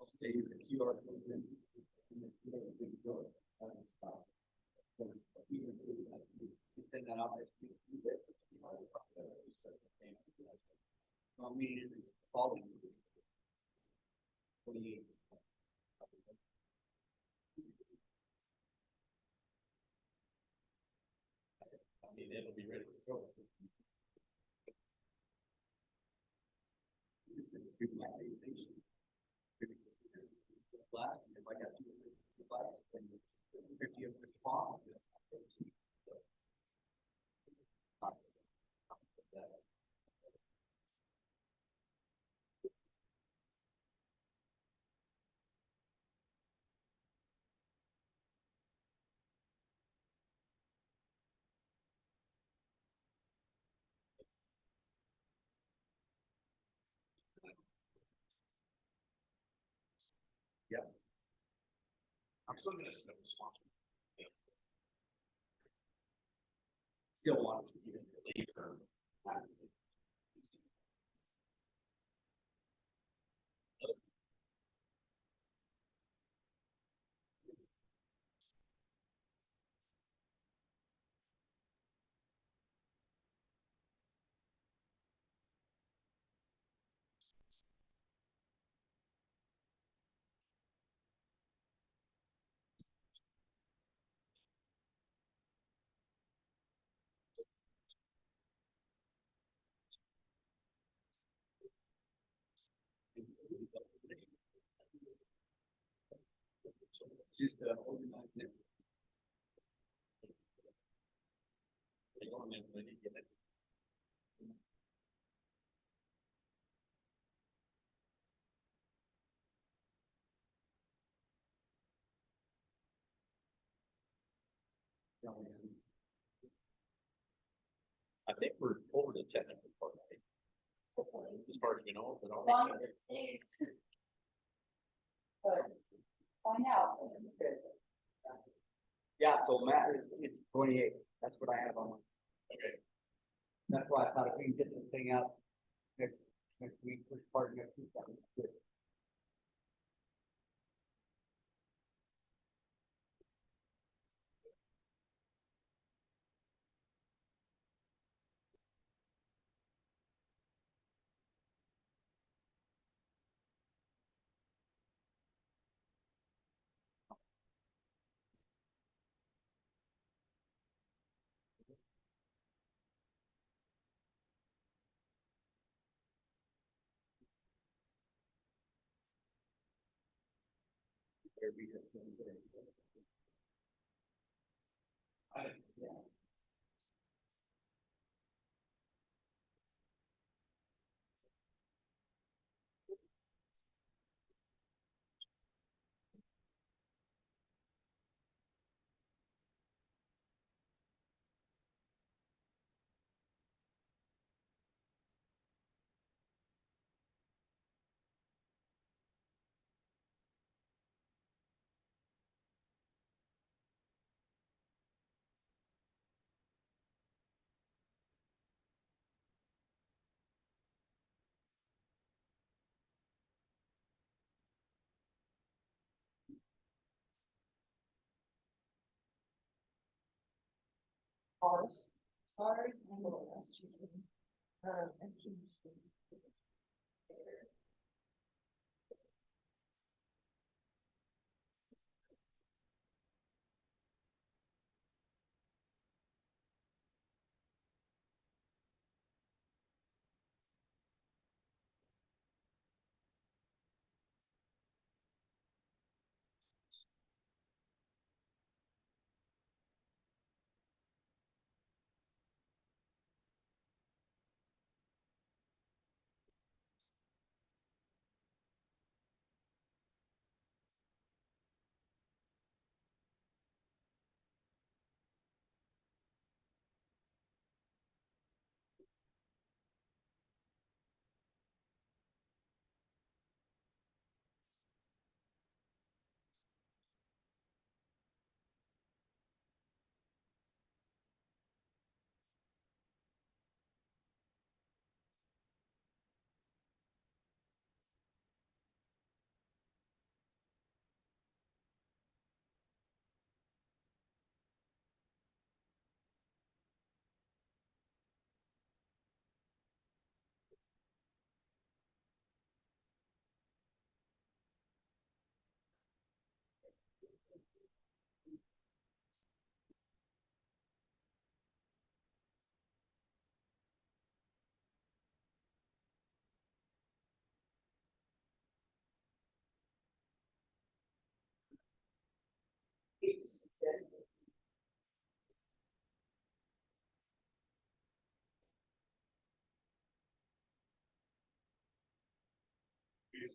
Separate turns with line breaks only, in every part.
save the QR code in. Send that out. I mean, it's following 28. I mean, it'll be ready to go. Last, if I got 2 flags, then 50 of the font. Yeah. I'm still going to set up a sponsor. Still want to even later. It's just organized it. I think we're over the technical part, right? As far as we know, but
as long as it stays. But find out.
Yeah, so Matt, it's 28. That's what I have on. Okay. That's why I thought if we can get this thing out next week, first part of next week, that would be good. Yeah.
Ours and SQ.
So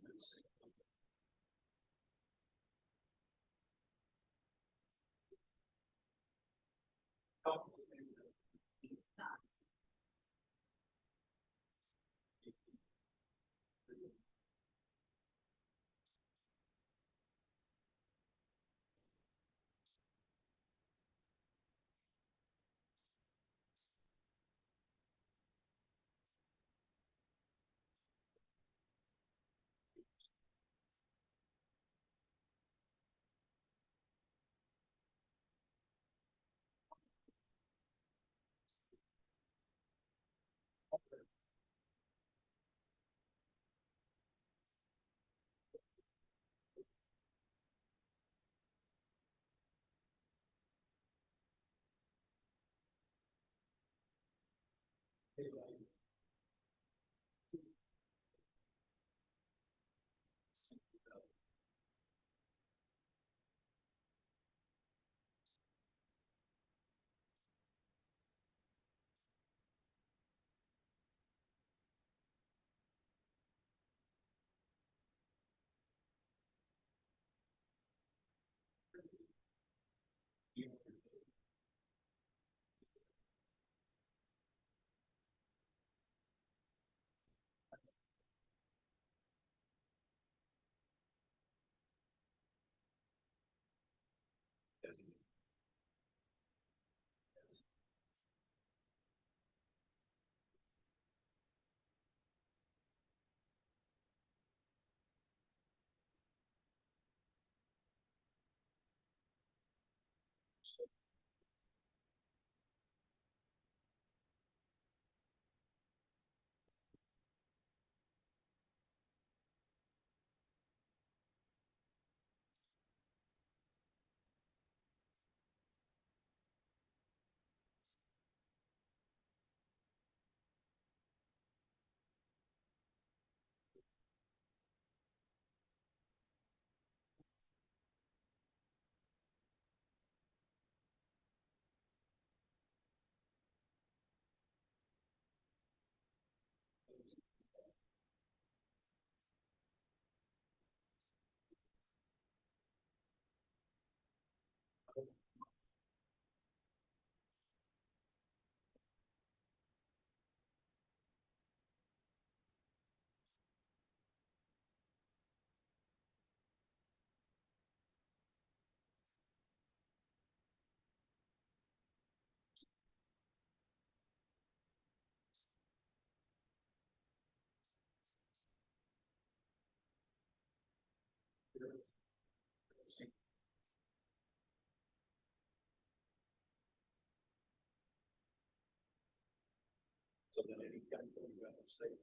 then any kind of you have to stay.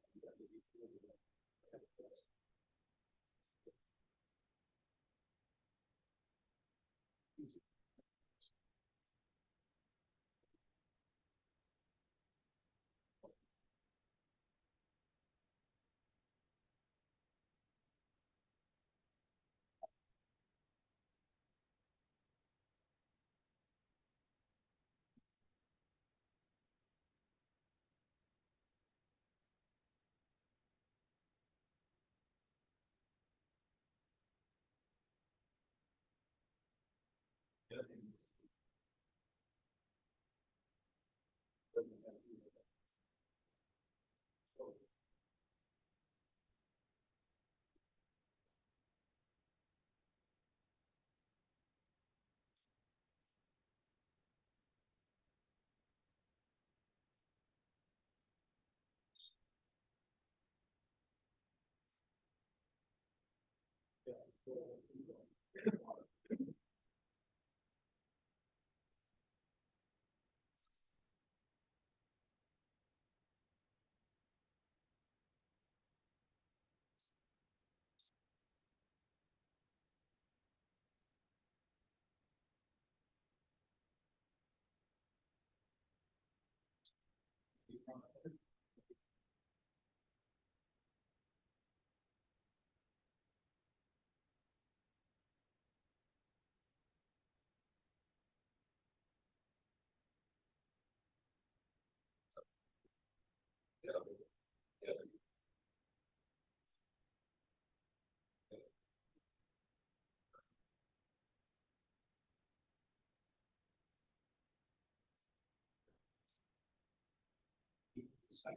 Oh.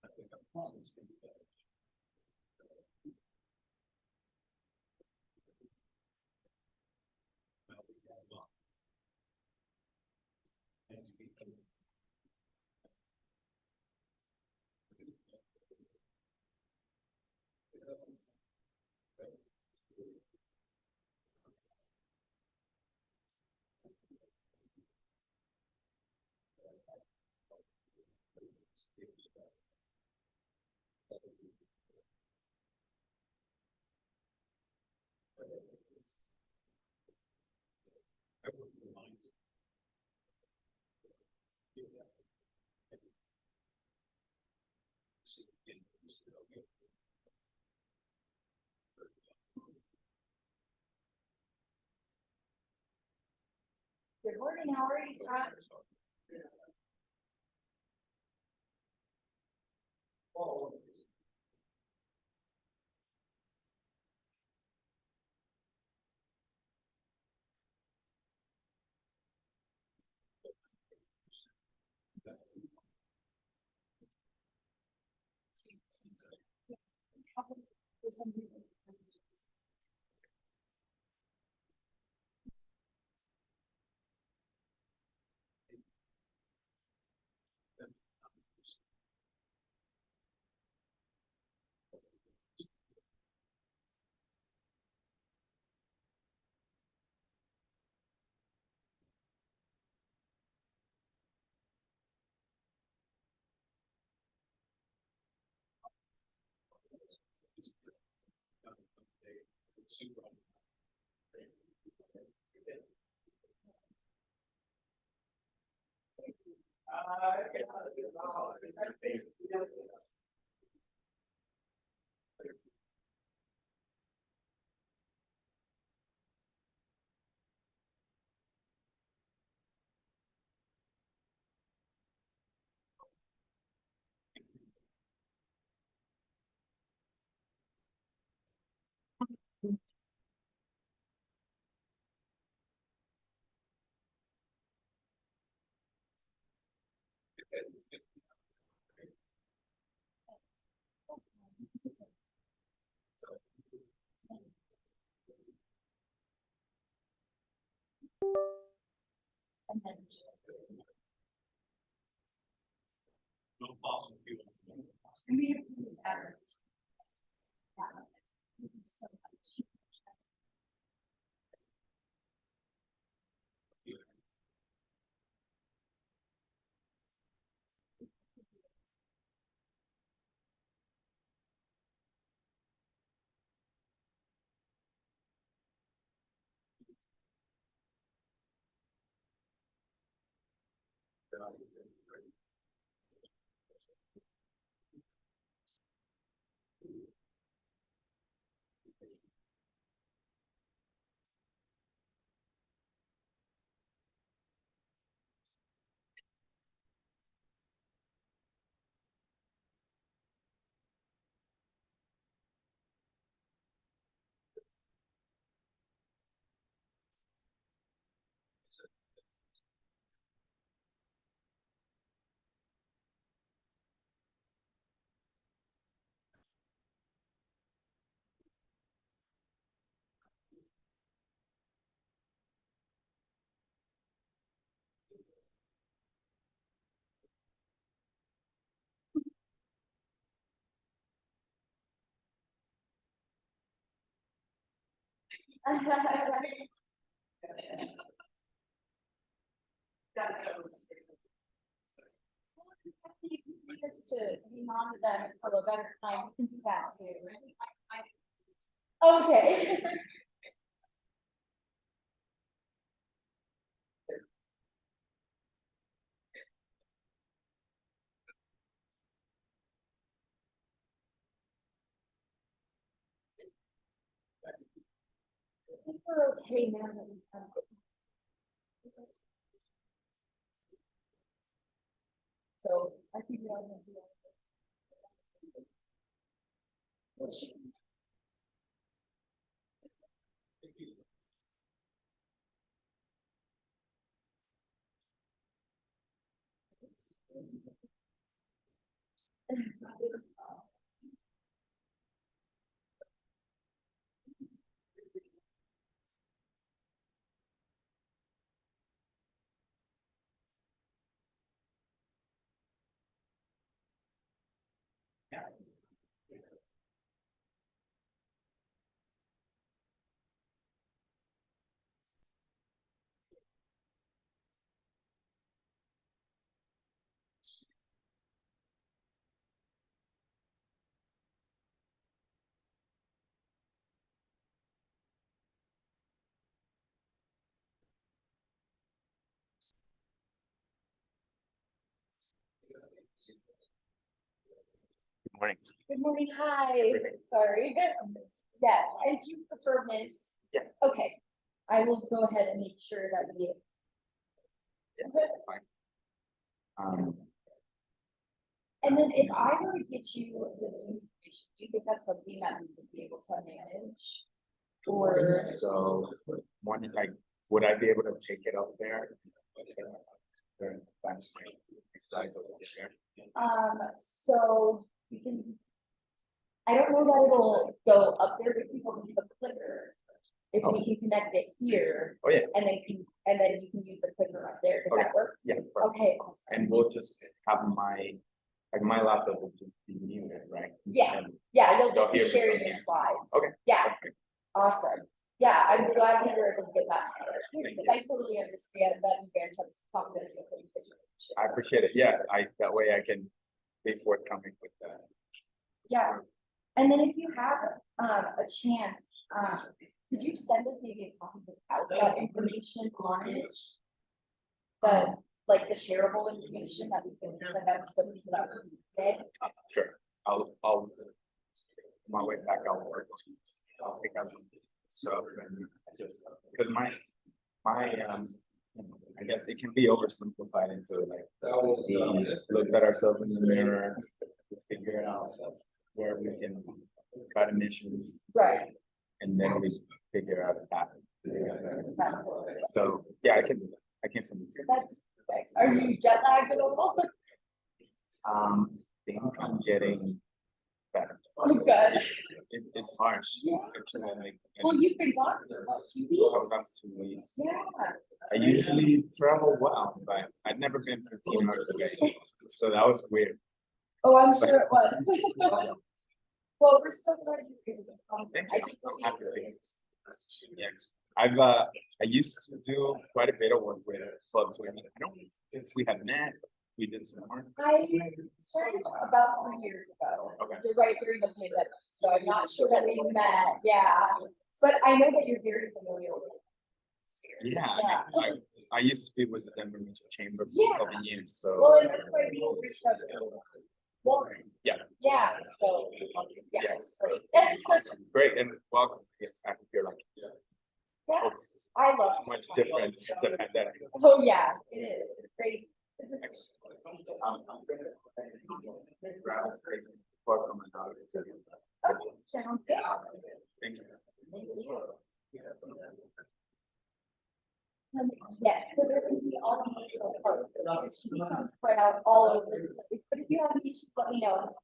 I think I'm probably going to be better.
Good morning, how are you, Scott? And then.
No fossil fuels.
I mean, it matters. Yeah. So much. You can leave us to hang on to them until a better time, you can do that too. Okay. I think we're okay now that we have. So I think we're all gonna be okay.
Good morning.
Good morning, hi, sorry. Yes, and do you prefer mints?
Yeah.
Okay, I will go ahead and make sure that we.
Yeah, that's fine.
And then if I were to get you this information, do you think that's something that we would be able to manage? Or,
So, one, like, would I be able to take it up there? That's my slides over there.
so we can. I don't know that it'll go up there, but people can use the clicker. If we can connect it here.
Oh, yeah.
And then you can use the clicker up there, does that work?
Yeah. Perfect.
Okay, awesome.
And we'll just have my laptop will just be muted, right?
Yeah.
And
Yeah, you'll
they'll
just be
hear me
sharing
from
your
here.
slides.
Okay.
Yeah,
Perfect.
awesome. Yeah, I'm glad we were able to get that.
Thank
Because I totally understand that you guys have confidential situation.
I appreciate it. Yeah, that way I can be forthcoming with that.
Yeah, and then if you have a chance, could you send us maybe a copy without that information on it? Like the shareable information that we can send out to the people that we did.
Sure. I'll my way back. I'll take out some stuff and just because my I guess it can be oversimplified into like we look at ourselves in the mirror, figure out where we can cut emissions,
Right.
and then we figure out a path. So yeah, I can send it to you.
That's, perfect. Are you jet lagged at all?
I think I'm getting better.
Oh, good.
It's harsh.
Yeah.
Actually, like,
Well, you've been gone for what, 2
I was
weeks?
gone 2 weeks.
Yeah.
I usually travel well, but I'd never been 15 hours a day, so that was weird.
Oh, I'm sure it was. Well, we're so glad you're able to come.
Thank
I
you.
think
I'm happy to be here. Yeah, I used to do quite a bit of work with clubs. I don't know if we have met. We did some more.
I started about 3 years ago.
Okay.
So right during the pandemic, so I'm not sure that we met, yeah, but I know that you're very familiar with it.
Yeah,
Yeah.
I used to be with the Denver Regional Chamber for
Yeah.
a couple of years, so.
Well, and that's why we reached out to Lauren.
Yeah.
Yeah, so, yeah,
Yes.
great.
Great, and welcome. Yes, I hope you're like,
Yeah,
it's
I love.
much difference than the pandemic.
Oh, yeah, it is, it's crazy.
Excellent. I'm gonna grab a space for my daughter.
Okay, sounds good.
Thank you.
Thank you. Yes, so there can be all these little parts, it should be kind of spread out all over the place, but if you have any issues, let me know.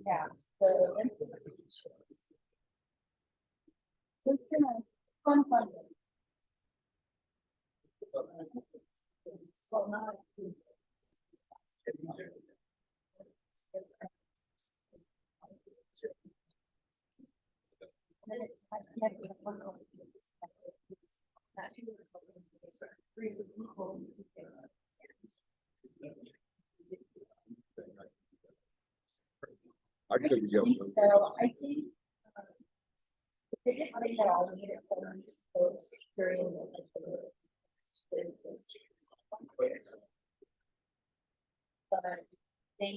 Yeah, the Vincent. So it's been a fun. So not. And then it has to be a fun one. Three people.
I could
I think so, I think. The biggest thing that I'll need is someone who's close during those changes. But they.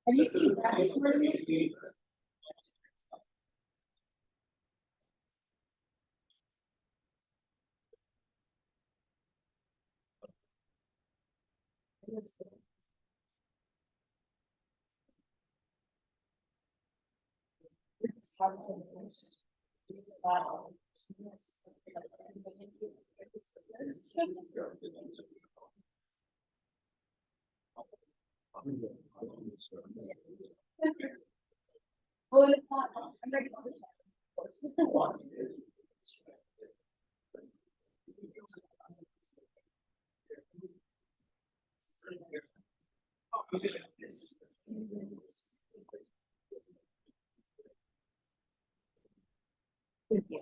Have you seen that? This hasn't been finished. Well, it's not, I'm ready for this. Of course. Thank you.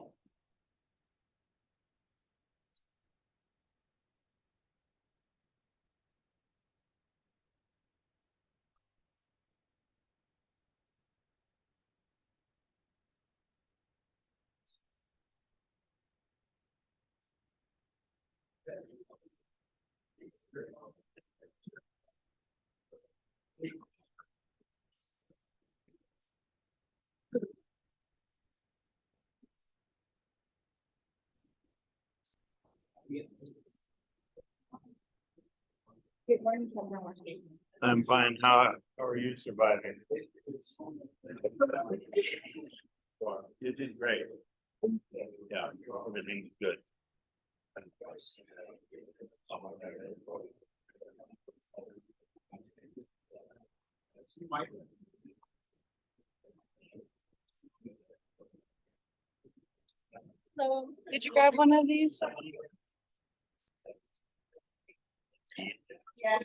Good morning, everyone.
I'm fine. How are you surviving? Well, you did great. Yeah, everything's good.
So, did you grab one of these?
Yeah.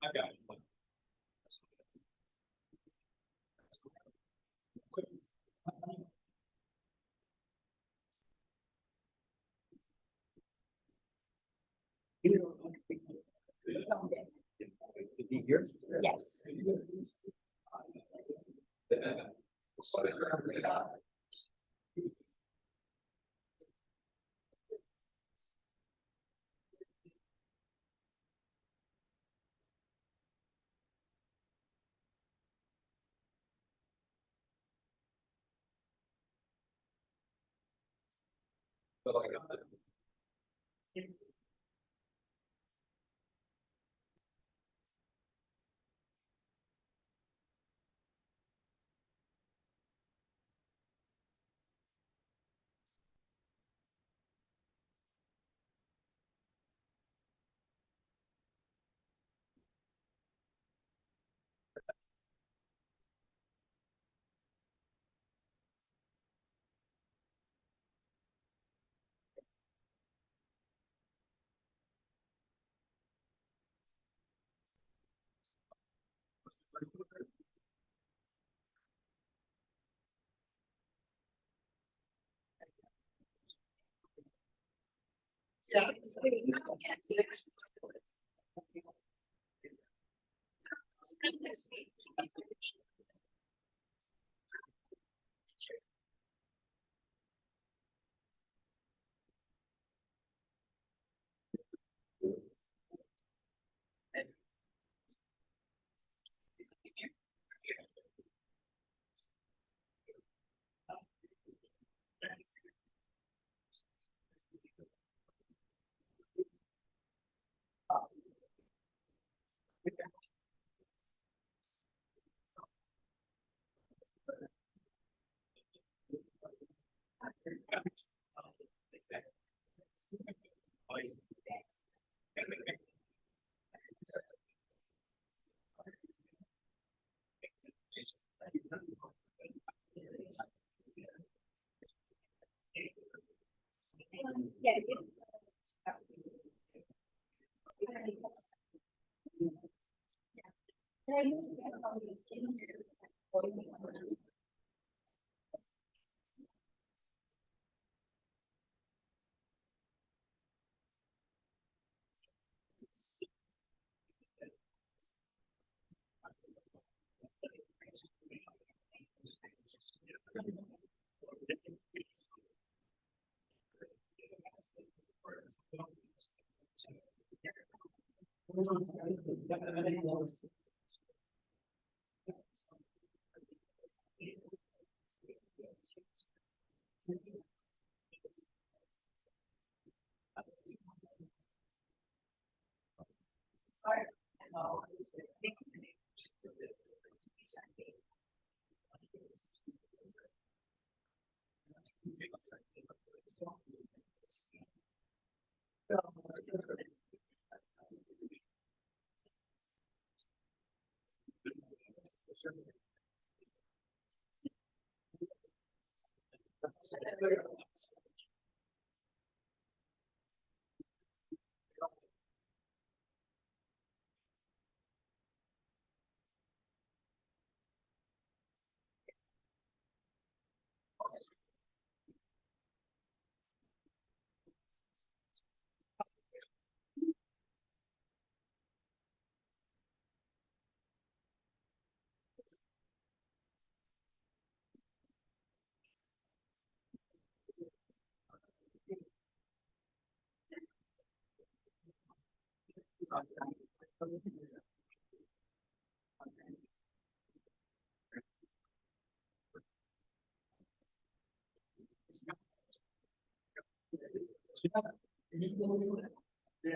I got it.
Is he here?
Yes. Yes.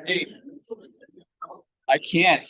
Hey, I can't.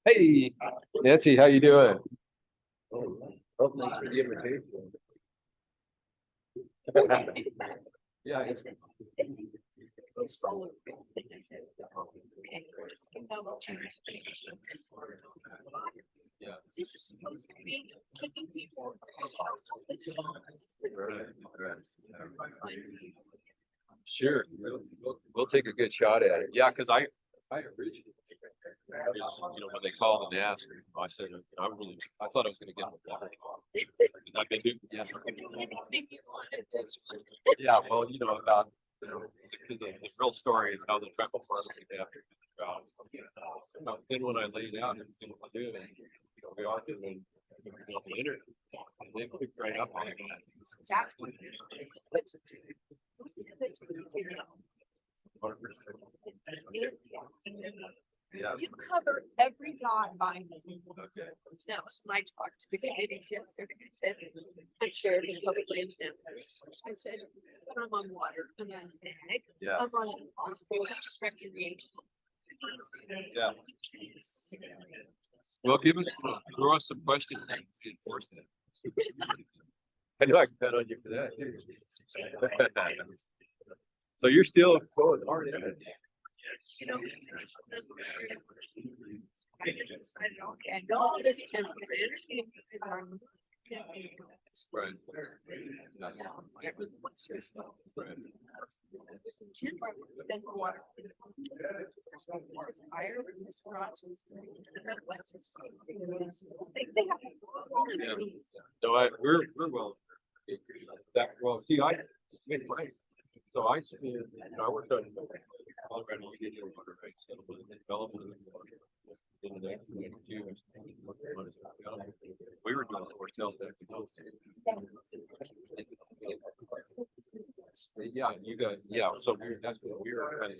Hey, Nancy, how you doing? Oh, thanks for the invitation. Yeah, it's. Yeah.
This is supposed to be keeping people.
Sure, we'll take a good shot at it. Yeah, because I originally, when they called and asked, I said, I thought I was gonna get the water. I've been doing, yeah. Yeah, well, about, the real story is how the travel part came after. Then when I laid out everything I was doing, we all did the internet. And they picked right up on it.
That's what it is.
Yeah.
You cover every dot by me.
Okay.
Now, I talked to the committee yesterday, I said, I'm sure the public lands now. I said, but I'm on water, I'm on ag,
Yeah.
I'm on just recreation.
Yeah. Well, throw us some questions. And reinforce that. I know I can bet on you for that. So you're still going hard at it.
You know. I just decided, okay, I know all this temporary, I understand.
Right.
What's your stuff? Timber, then water. There's fire, there's rocks, there's western side. They have.
Yeah. So we're well. That well, see, so I spent, I worked on Colorado, we did your water rights, development of the water. In the next 22, we were doing hotels that. Yeah, you guys, yeah, so that's what we were kind of.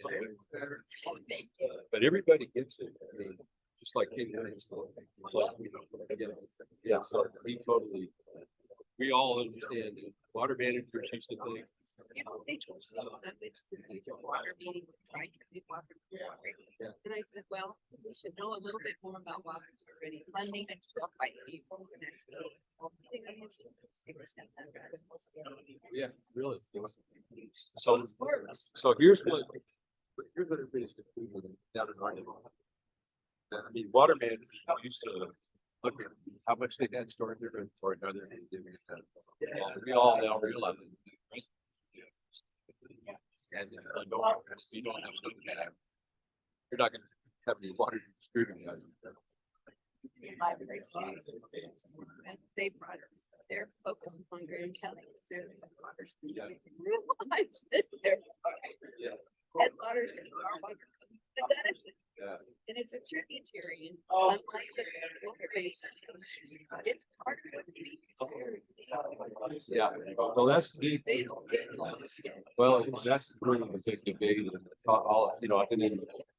But everybody gets it. I mean, just like yeah, so we all understand it. Water managers used to think.
They told me that it's the water meeting, trying to get water. And I said, well, we should know a little bit more about water already, funding and stuff like people for next.
Yeah, really. So here's what everybody's confused down in Rondinelli. I mean, water managers used to look at how much they had stored in their inventory, how they're doing it. We all now realize. And you don't have something to have. You're not gonna have any water distributing.
They brought her, their focus is on Grand County, because they're the waters. Realize that their headwaters are water, the Gunnison.
Yeah.
And it's a tributary, and unlike the water basin, it's part of the.
Yeah, well, that's the.
They don't.
Well, that's really the big debate. All, I've been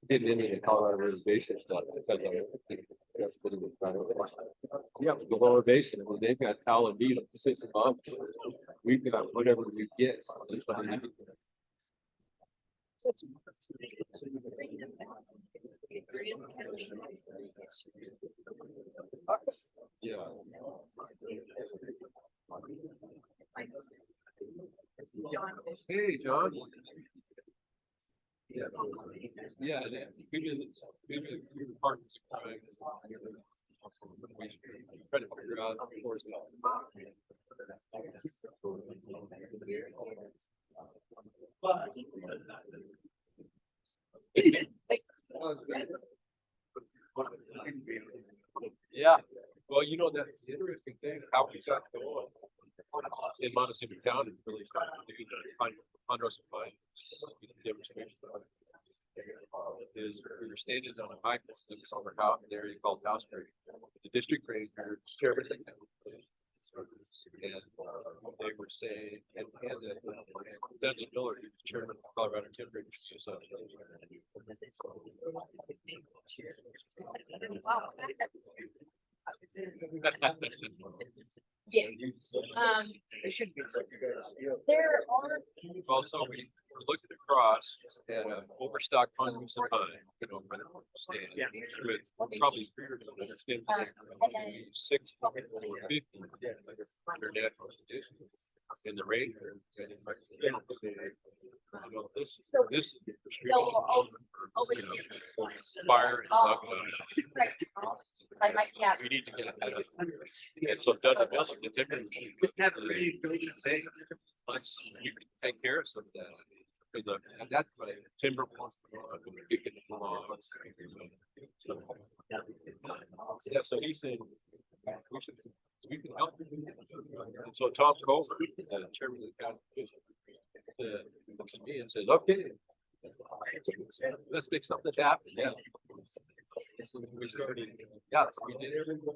getting into the Colorado reservation stuff because yeah, the lower basin, I mean, they've got Allen Beat, system up. We've got whatever we get. Yeah. Hey, John. Yeah. Yeah. Your department's trying to figure out before it's yeah. Well, that's the interesting thing, how we got going. In Montezuma County really started to do the Ponderosa Pine demonstration. is we were standing on a high over house, an area called House Creek. The district ranger, chairman of the county. And they were saying, and Dudley Miller, he was chairman of Colorado Timber Industry Association.
Wow. Yeah,
It should be such a good idea.
There are,
Also, we were looking across at an overstocked farm supply, you know, stand
Yeah.
with probably 3 or 4 stand,
then-
6 or 50 under natural conditions. In the rain. You know, this is the
no, over
you know,
here.
fire is not gonna.
Right. I might, yeah,
We need to get ahead of it. And so Dudley Wilson, the timber. Let's, you can take care of some of that. Because at that point, timber wants to go up and kick it along. Yeah, so he said, we can help. And so Tom Culver, the chairman of the county commission, looks at me and says, okay. Let's make something happen, yeah. So we started, yeah, we did everything.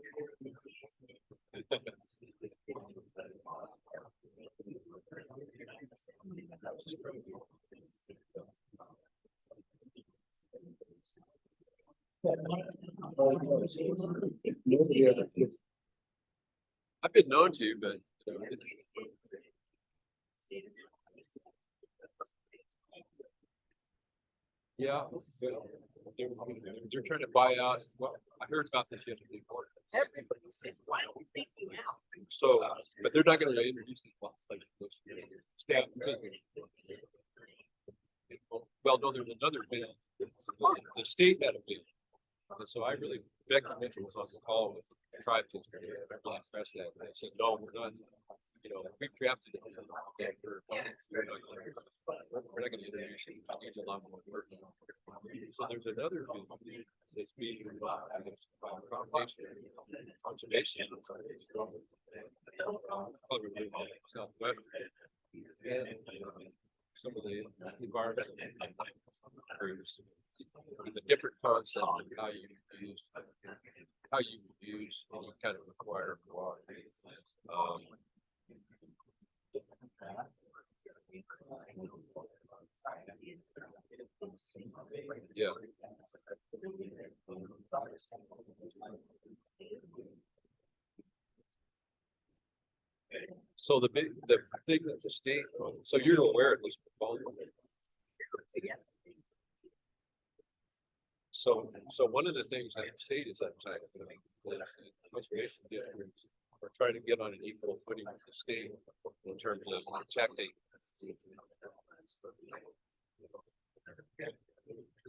I've been known to, but. Yeah, they're trying to buy out, well, I heard about this yesterday.
everybody says, why don't we think you out?
So, but they're not gonna introduce these lots like this. Staff. Well, no, there's another bill. The state had a bill. And so I really, Becky Mitchell was on the call with the tribe district. I really pressed that. And I said, no, we're not, you know, we've drafted it. And we're not gonna introduce it. It needs a lot more work. So there's another bill that's being conservation. Southwest. And some of the environmental groups with a different concept of how you use any kind of required water. Yeah. So the thing that the state, so you're aware of this proposal. So one of the things that the state is upside is conservation districts are trying to get on an equal footing with the state in terms of protecting.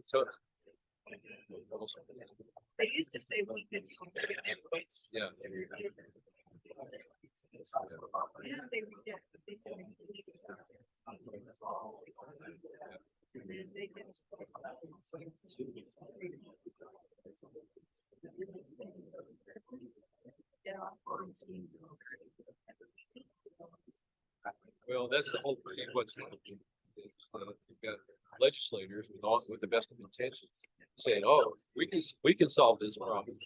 So.
They used to say we could.
Yeah.
Yeah, they reject, but they said we could. And then they just. Yeah.
Well, that's the whole thing. What's happening is, you've got legislators with the best of intentions saying, "Oh, we can solve this problem."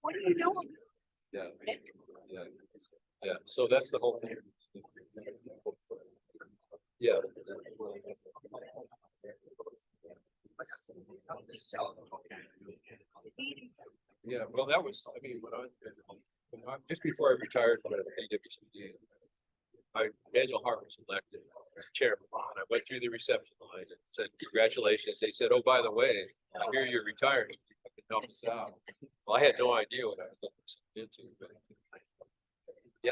What are you doing?
Yeah, yeah. So that's the whole thing. Yeah. Yeah, well, that was, I mean, just before I retired from AWCD, Daniel Hart was elected as chairman. And I went through the reception line and said, congratulations. They said, oh, by the way, I hear you're retiring. You can help us out. Well, I had no idea what I was looking into, but yeah.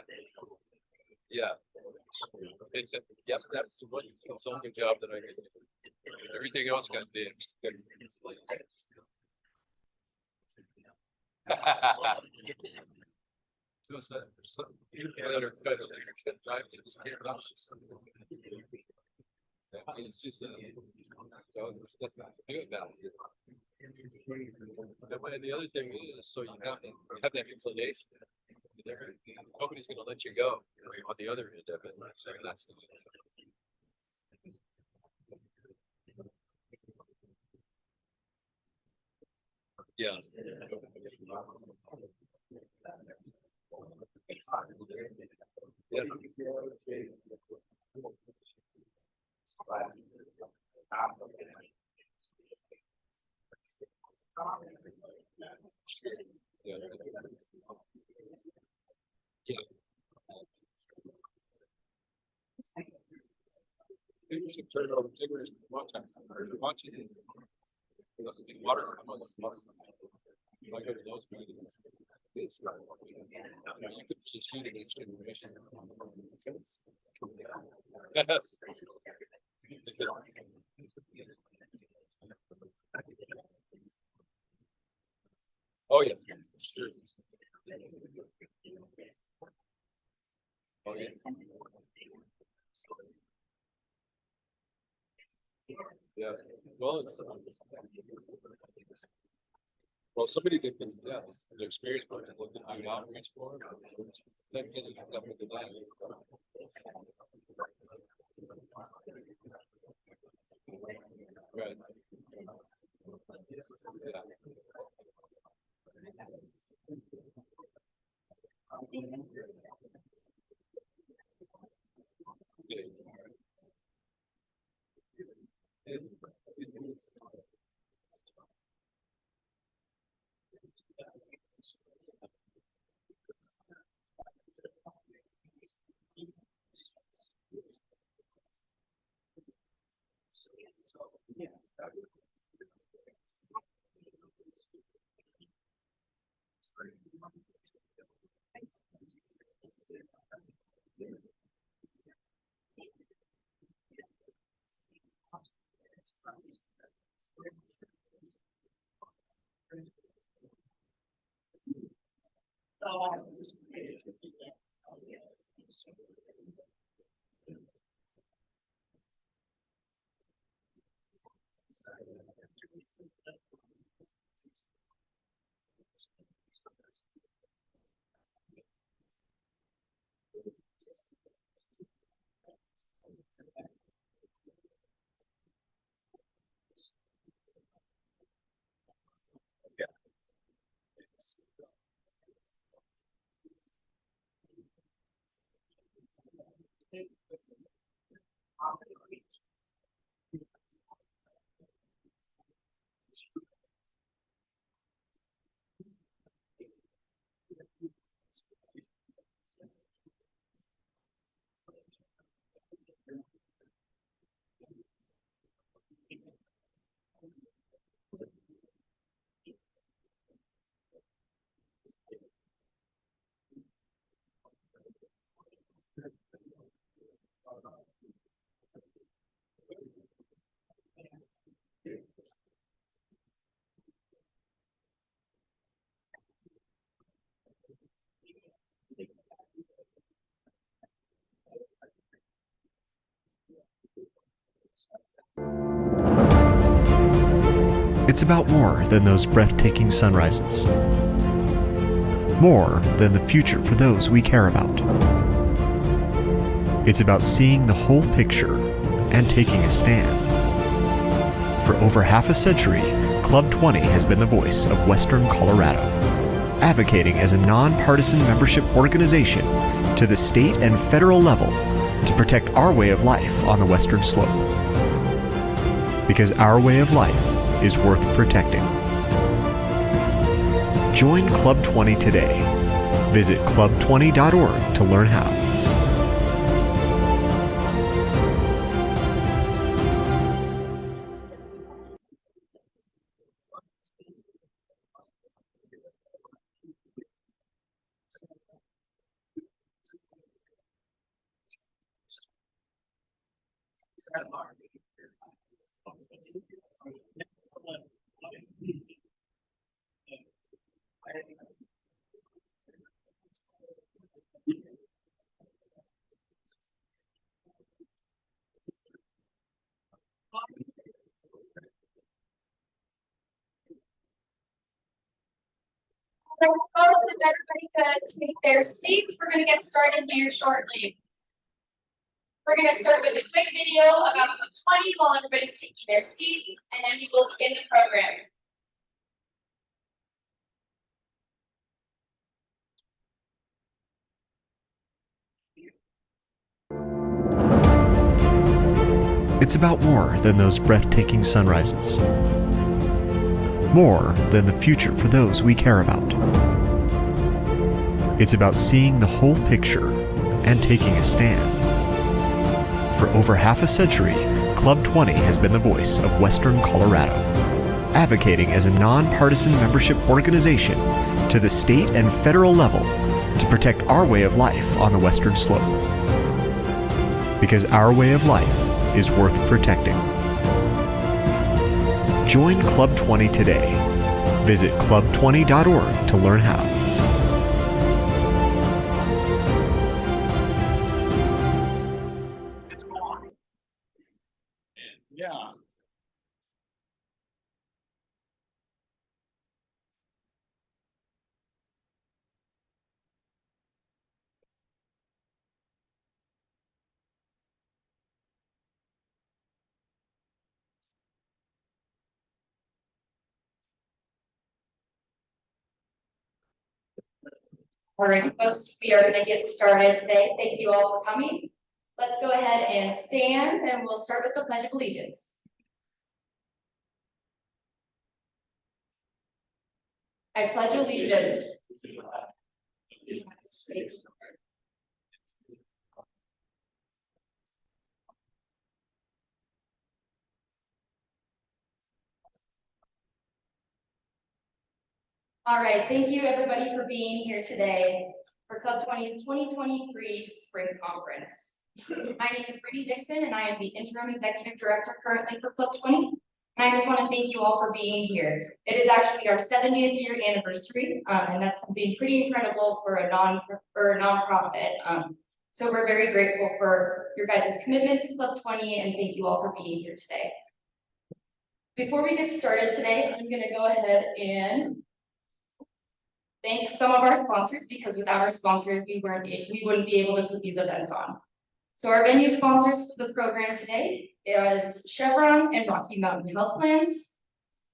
Yeah. Yep, that's the one consulting job that I did. Everything else got ditched. Some people that are kind of leadership type, they just can't rush. It's just, there's nothing to do about it. And the other thing is, so you have that inclination. Nobody's going to let you go on the other end of it. So that's Yeah. Yeah. Yeah. Maybe we should turn it over to Tigris and watch it. Water. I go to those meetings. It's not. You could just shoot against generation. Yes. Oh, yeah. Sure. Oh, yeah. Yeah, well, somebody could, yeah, the experience, but look at the outreach for. Then get it up with the day. Right. Yeah.
It's about more than those breathtaking sunrises. More than the future for those we care about. It's about seeing the whole picture and taking a stand. For over half a century, Club 20 has been the voice of Western Colorado, advocating as a nonpartisan membership organization to the state and federal level to protect our way of life on the Western Slope. Because our way of life is worth protecting. Join Club 20 today. Visit club20.org to learn how.
Folks, if everybody could take their seats, we're going to get started here shortly. We're going to start with a quick video about Club 20 while everybody's taking their seats, and then we will begin the program.
It's about more than those breathtaking sunrises. More than the future for those we care about. It's about seeing the whole picture and taking a stand. For over half a century, Club 20 has been the voice of Western Colorado, advocating as a nonpartisan membership organization to the state and federal level to protect our way of life on the Western Slope. Because our way of life is worth protecting. Join Club 20 today. Visit club20.org to learn how.
Yeah.
Alrighty, folks, we are gonna get started today. Thank you all for coming. Let's go ahead and stand and we'll start with the Pledge of Allegiance. I pledge allegiance. All right, thank you everybody for being here today for Club 20's 2023 Spring Conference. My name is Brittany Dixon and I am the Interim Executive Director currently for Club 20. And I just want to thank you all for being here. It is actually our 70th year anniversary, and that's something pretty incredible for a nonprofit. So we're very grateful for your guys' commitment to Club 20 and thank you all for being here today. Before we get started today, I'm going to go ahead and thank some of our sponsors because without our sponsors, we wouldn't be able to put these events on. So our venue sponsors for the program today is Chevron and Rocky Mountain Health Plans.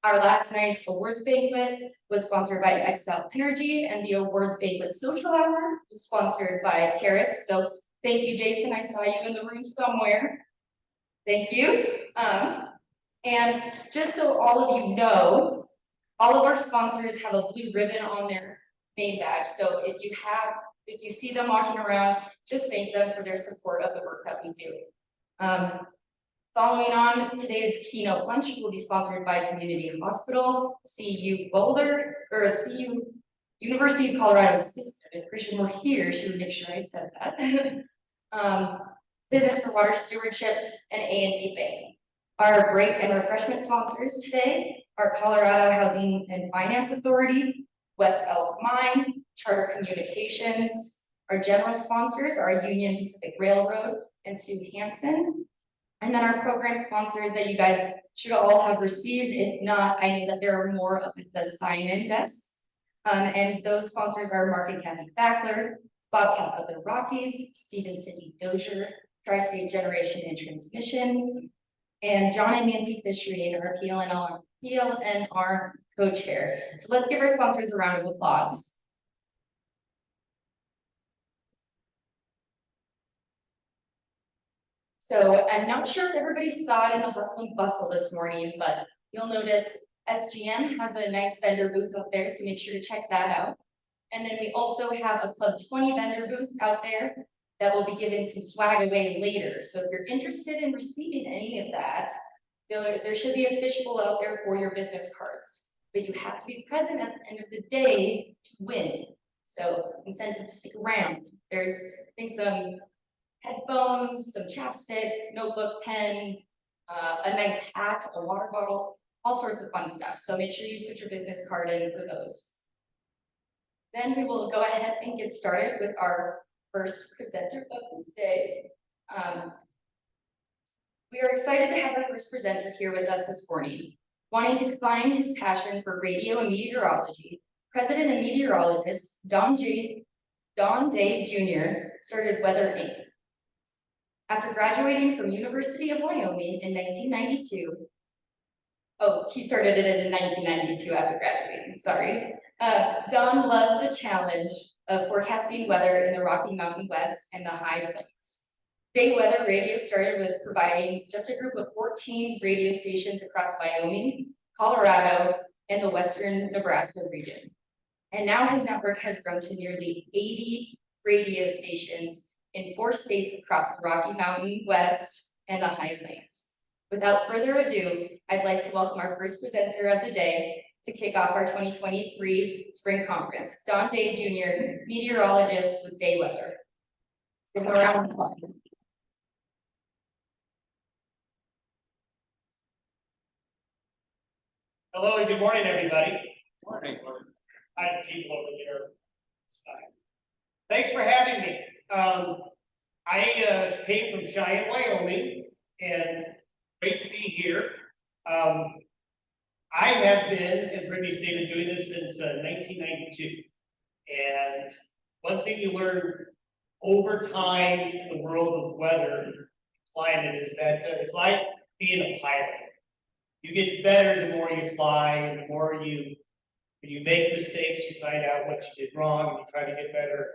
Our last night's awards banquet was sponsored by Excel Energy, and the awards banquet social hour was sponsored by Karis. So thank you, Jason. I saw you in the room somewhere. Thank you. And just so all of you know, all of our sponsors have a blue ribbon on their name badge. So if you see them walking around, just thank them for their support of the work that we do. Following on, today's keynote lunch will be sponsored by Community Hospital, CU Boulder, or CU University of Colorado System. If Christian were here, she would make sure I said that. Business for Water Stewardship and A&B Bank. Our break and refreshment sponsors today are Colorado Housing and Finance Authority, West Elk Mine, Charter Communications. Our general sponsors are Union Pacific Railroad and Sue Hansen. And then our program sponsors that you guys should all have received. If not, I know that there are more up at the sign-in desk. And those sponsors are Mark and Kathy Backler, Bobcat of the Rockies, Stephen Sidney Dozier, Tri-State Generation and Transmission, and John and Nancy Fishery, our PLNR co-chair. So let's give our sponsors a round of applause. So I'm not sure if everybody saw it in the hustle and bustle this morning, but you'll notice SGM has a nice vendor booth up there, so make sure to check that out. And then we also have a Club 20 vendor booth out there that will be giving some swag away later. So if you're interested in receiving any of that, there should be a fishbowl out there for your business cards, but you have to be present at the end of the day to win. So incentive to stick around. There's, I think, some headphones, some chapstick, notebook, pen, a nice hat, a water bottle, all sorts of fun stuff. So make sure you put your business card in for those. Then we will go ahead and get started with our first presenter of the day. We are excited to have our first presenter here with us this morning. Wanting to combine his passion for radio and meteorology, President and meteorologist Don Day Jr. started Weather Inc. After graduating from University of Wyoming in 1992, he started it in 1992 after graduating, sorry. Don loves the challenge of forecasting weather in the Rocky Mountain West and the High Plains. Day Weather Radio started with providing just a group of 14 radio stations across Wyoming, Colorado, and the western Nebraska region. And now his network has grown to nearly 80 radio stations in 4 states across the Rocky Mountain West and the High Plains. Without further ado, I'd like to welcome our first presenter of the day to kick off our 2023 Spring Conference, Don Day Jr., meteorologist with Day Weather. Give him a round of applause.
Hello and good morning, everybody.
Morning.
I have people over there. Thanks for having me. I came from Cheyenne, Wyoming, and great to be here. I have been, as Brittany stated, doing this since 1992. And one thing you learn over time in the world of weather and climate is that it's like being a pilot. You get better the more you fly, and the more when you make mistakes, you find out what you did wrong, and you try to get better.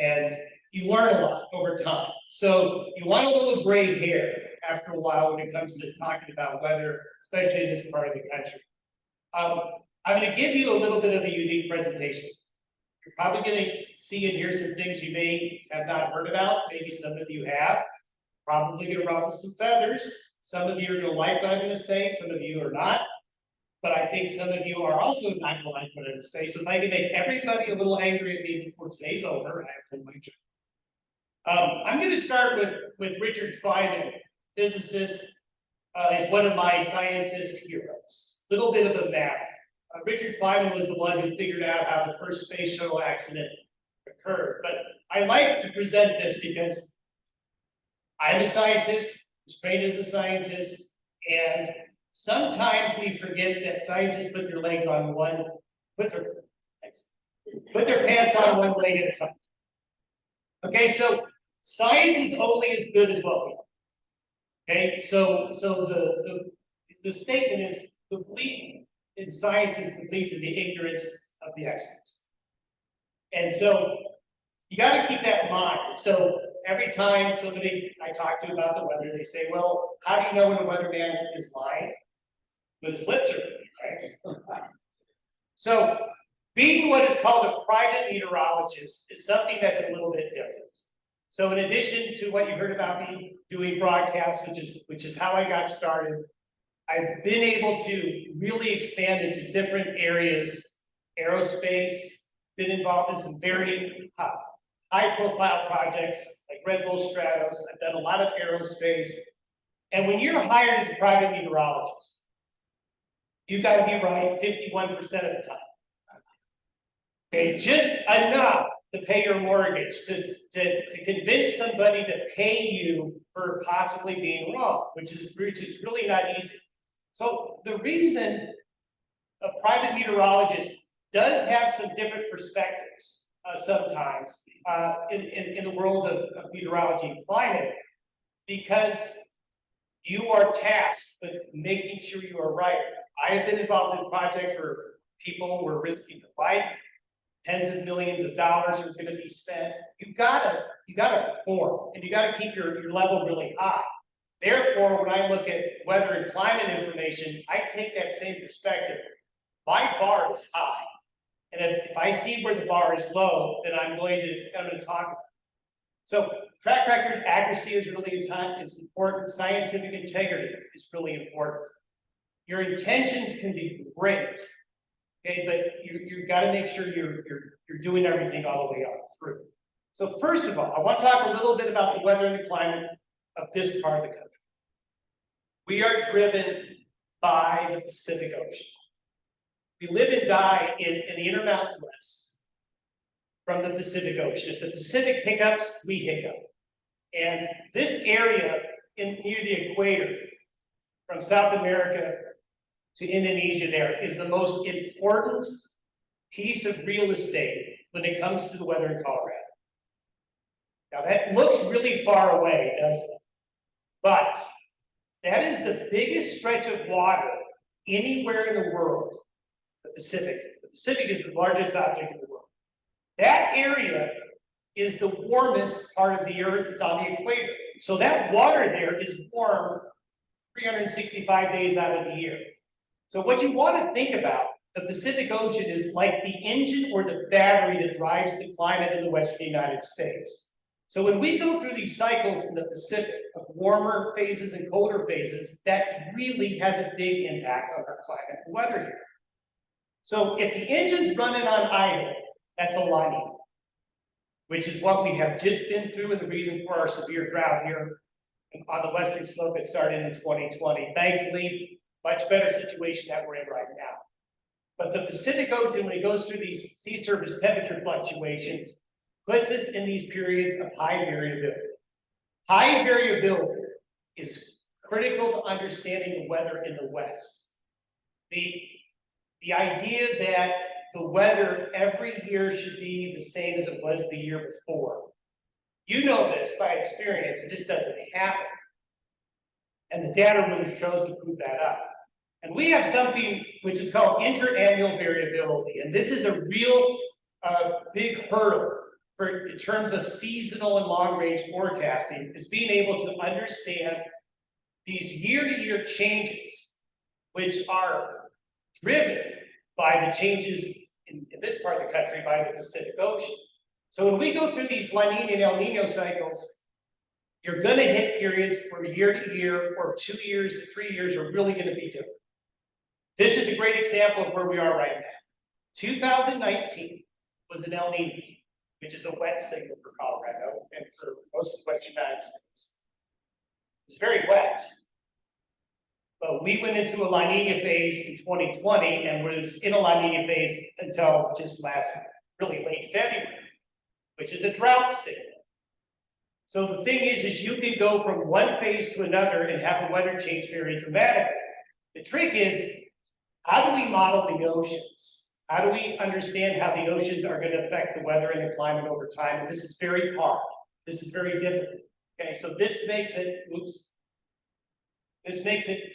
And you learn a lot over time. So you want a little gray hair after a while when it comes to talking about weather, especially in this part of the country. I'm going to give you a little bit of a unique presentation. You're probably going to see and hear some things you may have not heard about. Maybe some of you have. Probably going to ruffle some feathers. Some of you are going to like what I'm going to say. Some of you are not. But I think some of you are also not going to like what I'm going to say. So if I can make everybody a little angry at me before today's over, I have done my job. I'm going to start with Richard Feynman, physicist. He's one of my scientist heroes. Little bit of a map. Richard Feynman was the one who figured out how the first space shuttle accident occurred. But I like to present this because I'm a scientist, was trained as a scientist, and sometimes we forget that scientists put their legs on one, put their pants on one leg at a time. Okay, so science is only as good as what we know. Okay, so the statement is the belief in science is the belief in the ignorance of the experts. And so you got to keep that in mind. So every time somebody I talk to about the weather, they say, well, how do you know when a weatherman is lying? With his lips are right? So being what is called a private meteorologist is something that's a little bit different. So in addition to what you heard about me doing broadcasts, which is how I got started, I've been able to really expand into different areas, aerospace, been involved in some very high profile projects like Red Bull Stratos. I've done a lot of aerospace. And when you're hired as a private meteorologist, you got to be right 51% of the time. Okay, just enough to pay your mortgage, to convince somebody to pay you for possibly being wrong, which is really not easy. So the reason a private meteorologist does have some different perspectives sometimes in the world of meteorology and climate, because you are tasked with making sure you are right. I have been involved in projects where people were risking their life, tens of millions of dollars are going to be spent. You gotta perform, and you gotta keep your level really high. Therefore, when I look at weather and climate information, I take that same perspective. My bar is high, and if I see where the bar is low, then I'm going to talk about it. So track record accuracy is really important. Scientific integrity is really important. Your intentions can be great, okay, but you've got to make sure you're doing everything all the way up through. So first of all, I want to talk a little bit about the weather and the climate of this part of the country. We are driven by the Pacific Ocean. We live and die in the Intermountain West from the Pacific Ocean. If the Pacific hiccups, we hiccup. And this area near the equator, from South America to Indonesia there, is the most important piece of real estate when it comes to the weather in Colorado. Now that looks really far away, doesn't it? But that is the biggest stretch of water anywhere in the world, the Pacific. The Pacific is the largest object in the world. That area is the warmest part of the earth. It's on the equator. So that water there is warm 365 days out of the year. So what you want to think about, the Pacific Ocean is like the engine or the battery that drives the climate in the Western United States. So when we go through these cycles in the Pacific of warmer phases and colder phases, that really has a big impact on our climate and weather here. So if the engine's running on idle, that's a La Nina, which is what we have just been through and the reason for our severe drought here on the western slope. It started in 2020. Thankfully, much better situation that we're in right now. But the Pacific Ocean, when it goes through these sea surface temperature fluctuations, puts us in these periods of high variability. High variability is critical to understanding the weather in the West. The idea that the weather every year should be the same as it was the year before. You know this by experience, it just doesn't happen. And the data really shows to prove that up. And we have something which is called interannual variability. And this is a real big hurdle for in terms of seasonal and long-range forecasting, is being able to understand these year-to-year changes, which are driven by the changes in this part of the country by the Pacific Ocean. So when we go through these La Nina and El Nino cycles, you're going to hit periods where year to year or 2 years to 3 years are really going to be different. This is a great example of where we are right now. 2019 was an El Nino, which is a wet signal for Colorado and for most of the Western United States. It's very wet. But we went into a La Nina phase in 2020 and was in a La Nina phase until just really late February, which is a drought signal. So the thing is you can go from one phase to another and have the weather change very dramatically. The trick is, how do we model the oceans? How do we understand how the oceans are going to affect the weather and the climate over time? And this is very hard. This is very difficult. Okay, so this makes it, this makes it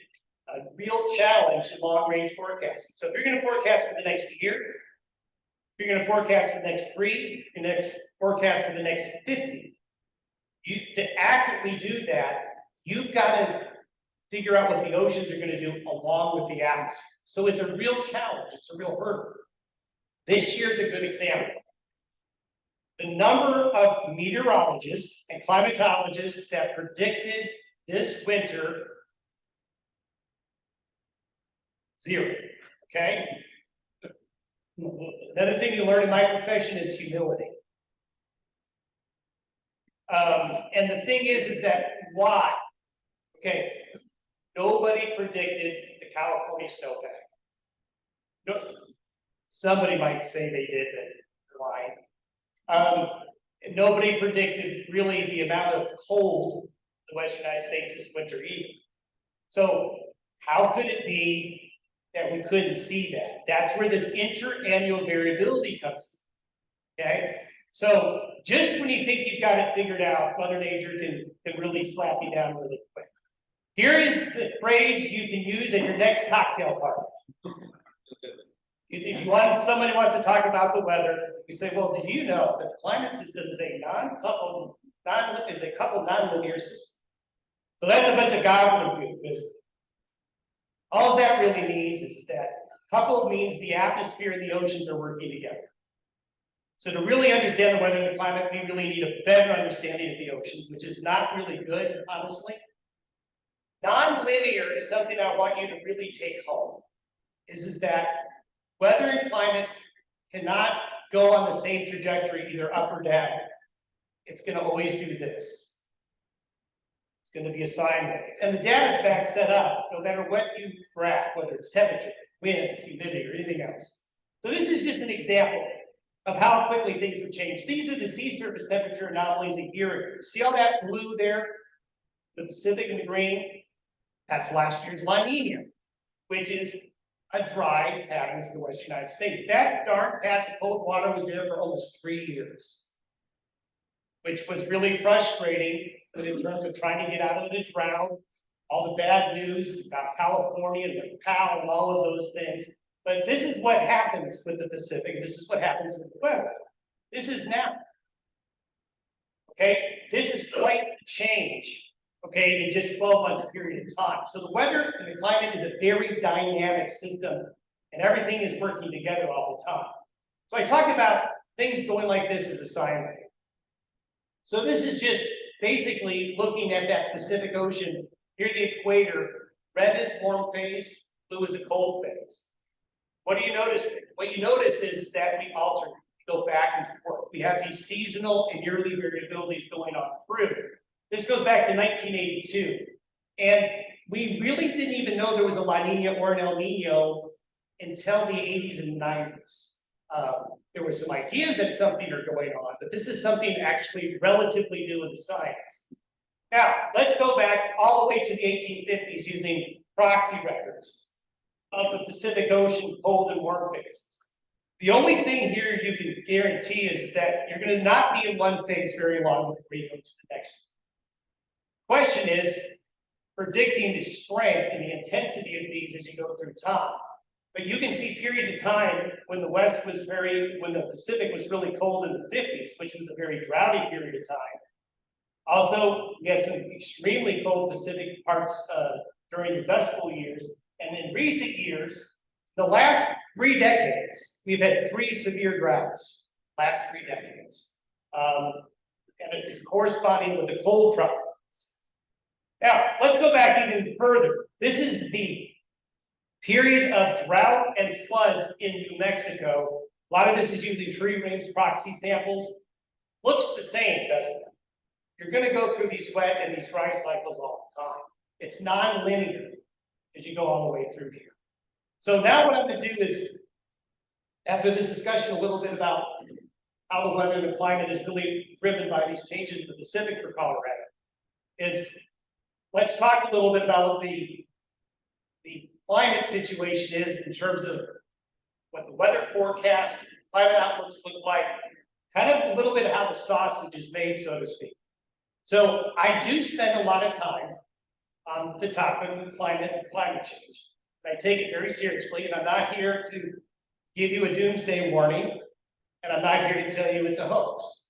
a real challenge in long-range forecasting. So if you're going to forecast for the next year, if you're going to forecast for the next 3, your next forecast for the next 50, to accurately do that, you've got to figure out what the oceans are going to do along with the atmosphere. So it's a real challenge. It's a real hurdle. This year is a good example. The number of meteorologists and climatologists that predicted this winter, 0. Okay. Another thing you learn in my profession is humility. And the thing is that why? Okay, nobody predicted the California snowpack. No, somebody might say they did, but lying. Nobody predicted really the amount of cold the Western United States this winter either. So how could it be that we couldn't see that? That's where this interannual variability comes in. Okay. So just when you think you've got it figured out, Mother Nature can really slap you down really quick. Here is the phrase you can use at your next cocktail party. If you want, somebody wants to talk about the weather, you say, well, did you know that the climate system is a coupled nonlinear system? So that's a bunch of gobbledygook business. All that really means is that coupled means the atmosphere and the oceans are working together. So to really understand the weather and the climate, we really need a better understanding of the oceans, which is not really good, honestly. Non-linear is something I want you to really take home, is that weather and climate cannot go on the same trajectory, either up or down. It's going to always do this. It's going to be a sine wave. And the data backs that up, no matter what you graph, whether it's temperature, wind, humidity, or anything else. So this is just an example of how quickly things have changed. These are the sea surface temperature anomalies a year ago. See all that blue there? The Pacific and the green? That's last year's La Nina, which is a dry pattern for the Western United States. That dark patch of cold water was there for almost 3 years, which was really frustrating in terms of trying to get out of the drought, all the bad news about California and the POW and all of those things. But this is what happens with the Pacific. This is what happens with the weather. This is now. Okay, this is quite a change, okay, in just 12 months period of time. So the weather and the climate is a very dynamic system, and everything is working together all the time. So I talked about things going like this as a sine wave. So this is just basically looking at that Pacific Ocean near the equator. Red is warm phase, blue is a cold phase. What do you notice? What you notice is that we alternate, we go back and forth. We have these seasonal and yearly variabilities going on through. This goes back to 1982. And we really didn't even know there was a La Nina or an El Nino until the 80s and 90s. There were some ideas that something are going on, but this is something actually relatively new in the science. Now, let's go back all the way to the 1850s using proxy records of the Pacific Ocean cold and warm phases. The only thing here you can guarantee is that you're going to not be in one phase very long before you go to the next one. Question is predicting the strength and the intensity of these as you go through time. But you can see periods of time when the when the Pacific was really cold in the 50s, which was a very droughty period of time. Also, we had some extremely cold Pacific parts during the Dust Bowl years. And in recent years, the last 3 decades, we've had 3 severe droughts, last 3 decades. And it's corresponding with the cold tropics. Now, let's go back even further. This is the period of drought and floods in New Mexico. A lot of this is using tree rings proxy samples. Looks the same, doesn't it? You're going to go through these wet and these dry cycles all the time. It's non-linear as you go all the way through here. So now what I'm going to do is, after this discussion a little bit about how the weather and the climate is really driven by these changes in the Pacific for Colorado, is let's talk a little bit about what the climate situation is in terms of what the weather forecasts, climate outlooks look like, kind of a little bit of how the sausage is made, so to speak. So I do spend a lot of time on the topic of climate and climate change. I take it very seriously, and I'm not here to give you a doomsday warning, and I'm not here to tell you it's a hoax.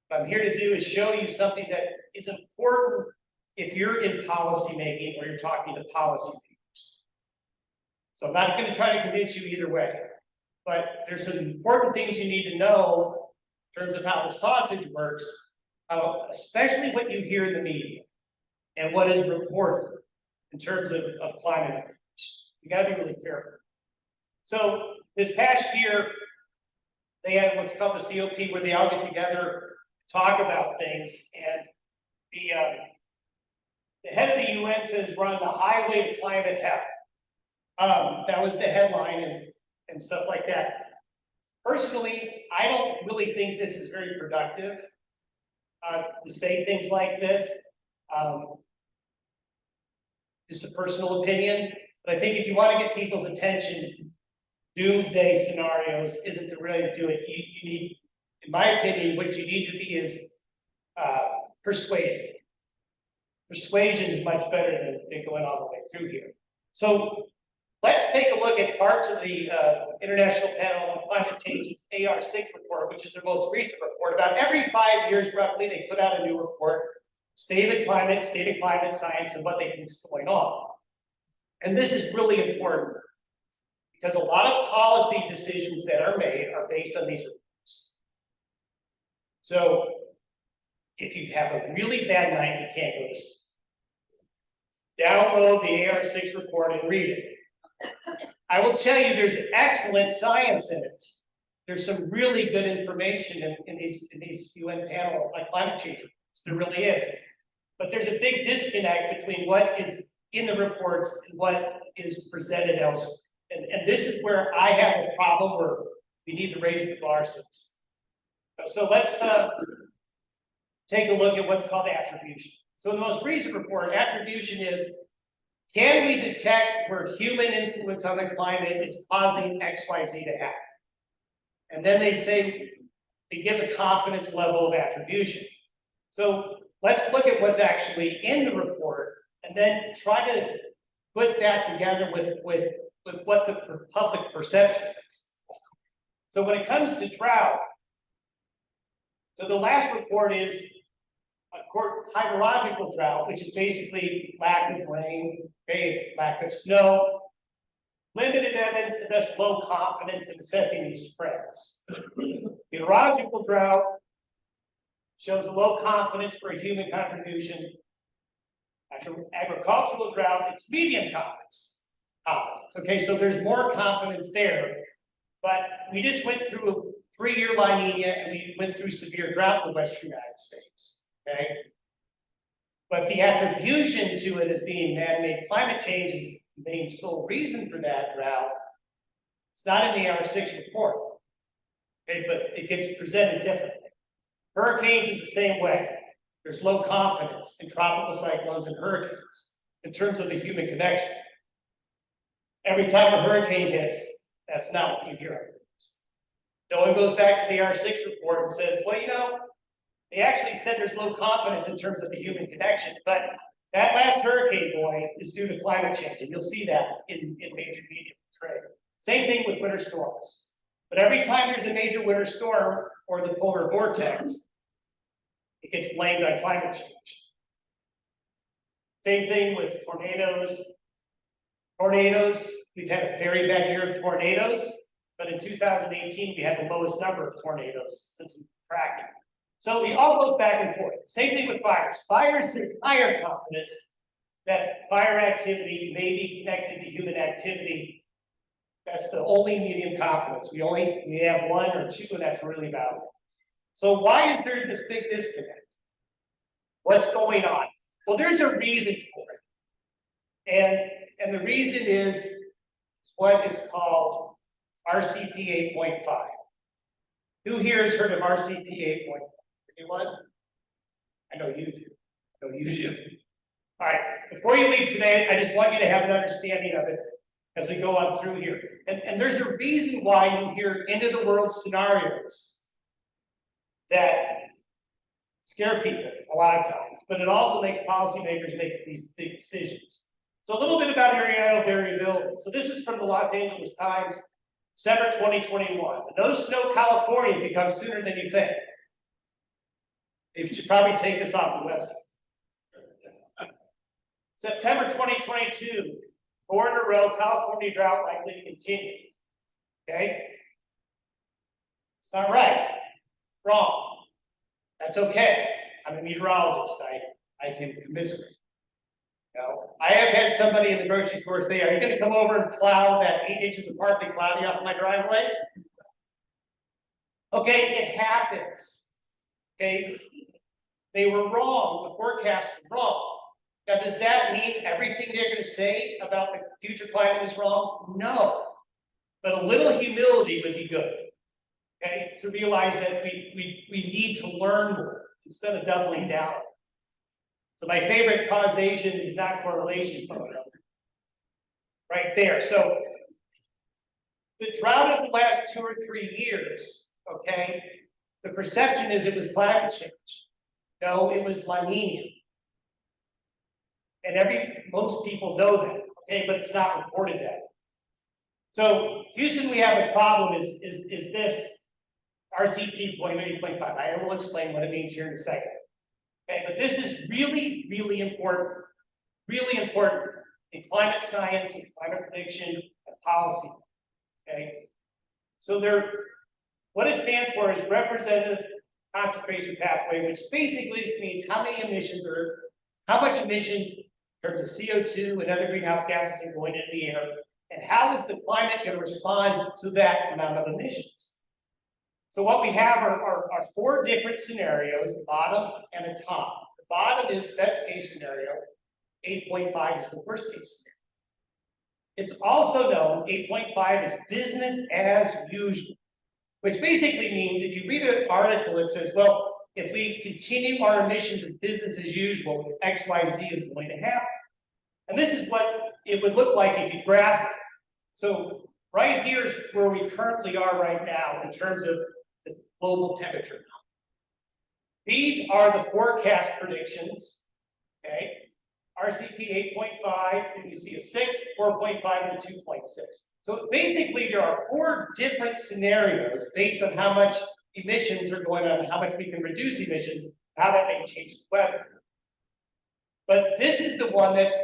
What I'm here to do is show you something that is important if you're in policy making or you're talking to policymakers. So I'm not going to try to convince you either way, but there's some important things you need to know in terms of how the sausage works, especially what you hear in the media and what is reported in terms of climate information. You got to be really careful. So this past year, they had what's called the COP, where they all get together, talk about things, and the head of the UN says we're on the highway to climate hell. That was the headline and stuff like that. Personally, I don't really think this is very productive to say things like this. Just a personal opinion, but I think if you want to get people's attention, doomsday scenarios isn't to really do it. You need, in my opinion, what you need to be is persuaded. Persuasion is much better than going all the way through here. So let's take a look at parts of the International Panel on Climate Change's AR6 report, which is their most recent report. About every 5 years, roughly, they put out a new report, state of climate science, and what they think is going on. And this is really important because a lot of policy decisions that are made are based on these reports. So if you have a really bad night, you can't go to sleep. Download the AR6 report and read it. I will tell you there's excellent science in it. There's some really good information in these UN panel on climate change reports. There really is. But there's a big disconnect between what is in the reports and what is presented elsewhere. And this is where I have a problem where we need to raise the bar. So let's take a look at what's called attribution. So the most recent report, attribution is, can we detect where human influence on the climate is causing XYZ to happen? And then they say, they give a confidence level of attribution. So let's look at what's actually in the report and then try to put that together with what the public perception is. So when it comes to drought, so the last report is hydrological drought, which is basically lack of rain, okay, it's lack of snow. Limited evidence and thus low confidence in assessing these trends. Meteorological drought shows a low confidence for a human contribution. Agricultural drought, it's medium confidence. Okay, so there's more confidence there, but we just went through a 3-year La Nina and we went through severe drought in the Western United States. Okay, but the attribution to it as being man-made climate change is the main sole reason for that drought. It's not in the R6 report, okay, but it gets presented differently. Hurricanes is the same way. There's low confidence in tropical cyclones and hurricanes in terms of the human connection. Every time a hurricane hits, that's not what you hear on the news. No one goes back to the R6 report and says, well, you know, they actually said there's low confidence in terms of the human connection, but that last hurricane, boy, is due to climate change, and you'll see that in major media trade. Same thing with winter storms. But every time there's a major winter storm or the polar vortex, it gets blamed on climate change. Same thing with tornadoes. Tornadoes, we've had a very bad year of tornadoes, but in 2018, we had the lowest number of tornadoes since tracking. So we all go back and forth. Same thing with fires. Fires, there's higher confidence that fire activity may be connected to human activity. That's the only medium confidence. We have 1 or 2, and that's really valuable. So why is there this big disconnect? What's going on? Well, there's a reason for it. And the reason is what is called RCP 8.5. Who here has heard of RCP 8.5? Anyone? I know you do. I know you do. All right, before you leave today, I just want you to have an understanding of it as we go on through here. And there's a reason why you hear end of the world scenarios that scare people a lot of times, but it also makes policymakers make these big decisions. So a little bit about areal variability. So this is from the Los Angeles Times, December 2021. No snow California could come sooner than you think. You should probably take this off the website. September 2022, 4 in a row, California drought likely to continue. Okay? It's not right. Wrong. That's okay. I'm a meteorologist. I can commiserate. You know, I have had somebody in the grocery store say, are you going to come over and plow that 8 inches of partly cloudy off my driveway? Okay, it happens. Okay, they were wrong. The forecast was wrong. Now, does that mean everything they're going to say about the future climate is wrong? No, but a little humility would be good. Okay, to realize that we need to learn more instead of doubling down. So my favorite causation is not correlation photo. Right there. So the drought of the last 2 or 3 years, okay, the perception is it was climate change. No, it was La Nina. And most people know that, okay, but it's not reported that. So Houston, we have a problem is this RCP 0.8.5. I will explain what it means here in a second. Okay, but this is really, really important in climate science and climate prediction and policy. Okay, so what it stands for is representative concentration pathway, which basically just means how much emissions in terms of CO2 and other greenhouse gases are going into the air, and how is the climate going to respond to that amount of emissions? So what we have are 4 different scenarios, a bottom and a top. The bottom is best case scenario, 8.5 is the worst case scenario. It's also known, 8.5 is business as usual, which basically means if you read an article, it says, well, if we continue our emissions of business as usual, X, Y, Z is going to happen. And this is what it would look like if you graph it. So right here is where we currently are right now in terms of the global temperature. These are the forecast predictions, okay? RCP 8.5, and you see a 6, 4.5, and a 2.6. So basically there are 4 different scenarios based on how much emissions are going on and how much we can reduce emissions how that may change the weather. But this is the one this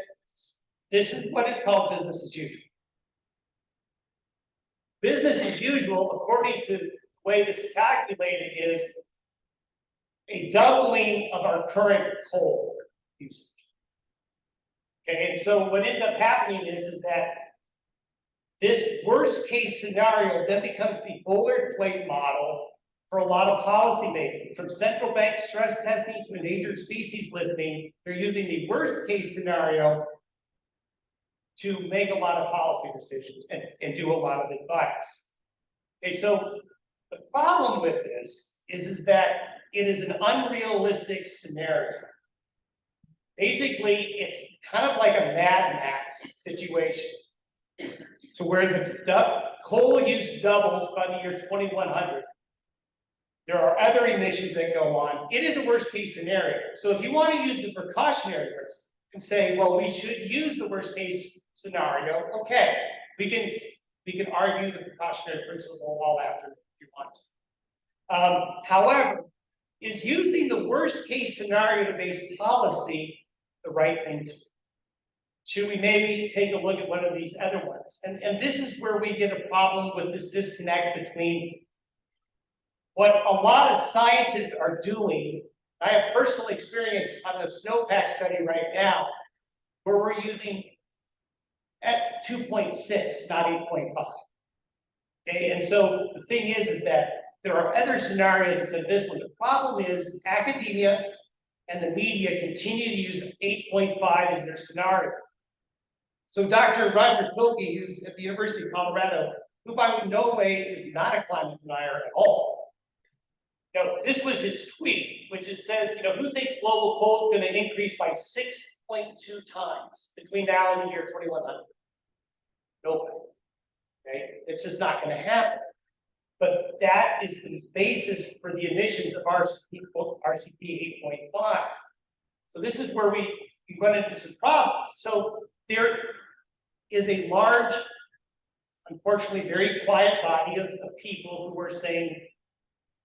is what is called business as usual. Business as usual, according to the way this is calculated, is a doubling of our current coal usage. Okay, and so what ends up happening is that this worst case scenario then becomes the boilerplate model for a lot of policy making, from central bank stress testing to endangered species listing. They're using the worst case scenario to make a lot of policy decisions and do a lot of advice. Okay, so the problem with this is that it is an unrealistic scenario. Basically, it's kind of like a Mad Max situation, to where the coal use doubles by the year 2100. There are other emissions that go on. It is a worst case scenario. So if you want to use the precautionary risk and say, well, we should use the worst case scenario, okay, we can argue the precautionary principle all after if you want to. However, is using the worst case scenario to base policy the right thing to do? Should we maybe take a look at one of these other ones? And this is where we get a problem with this disconnect between what a lot of scientists are doing. I have personal experience on the snowpack study right now, where we're using at 2.6, not 8.5. Okay, and so the thing is that there are other scenarios instead of this one. The problem is academia and the media continue to use 8.5 as their scenario. So Dr. Roger Pilkey, who's at the University of Colorado, who by no way is not a climate denier at all. Now, this was his tweet, which it says, who thinks global coal is going to increase by 6.2 times between now and the year 2100? Nobody. Okay, it's just not going to happen. But that is the basis for the emissions of RCP 8.5. So this is where we run into some problems. So there is a large, unfortunately, very quiet body of people who are saying,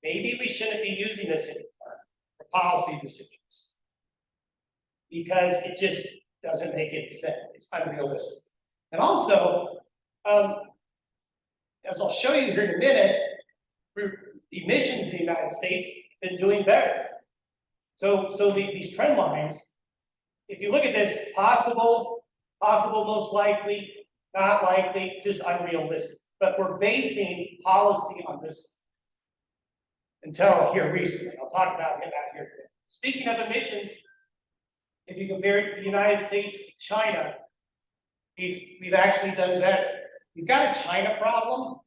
maybe we shouldn't be using this anymore for policy decisions, because it just doesn't make any sense. It's unrealistic. And also, as I'll show you here in a minute, emissions in the United States have been doing better. So these trend lines, if you look at this, possible, most likely, not likely, just unrealistic. But we're basing policy on this until here recently. I'll talk about him out here. Speaking of emissions, if you compare the United States to China, we've actually done better. We've got a China problem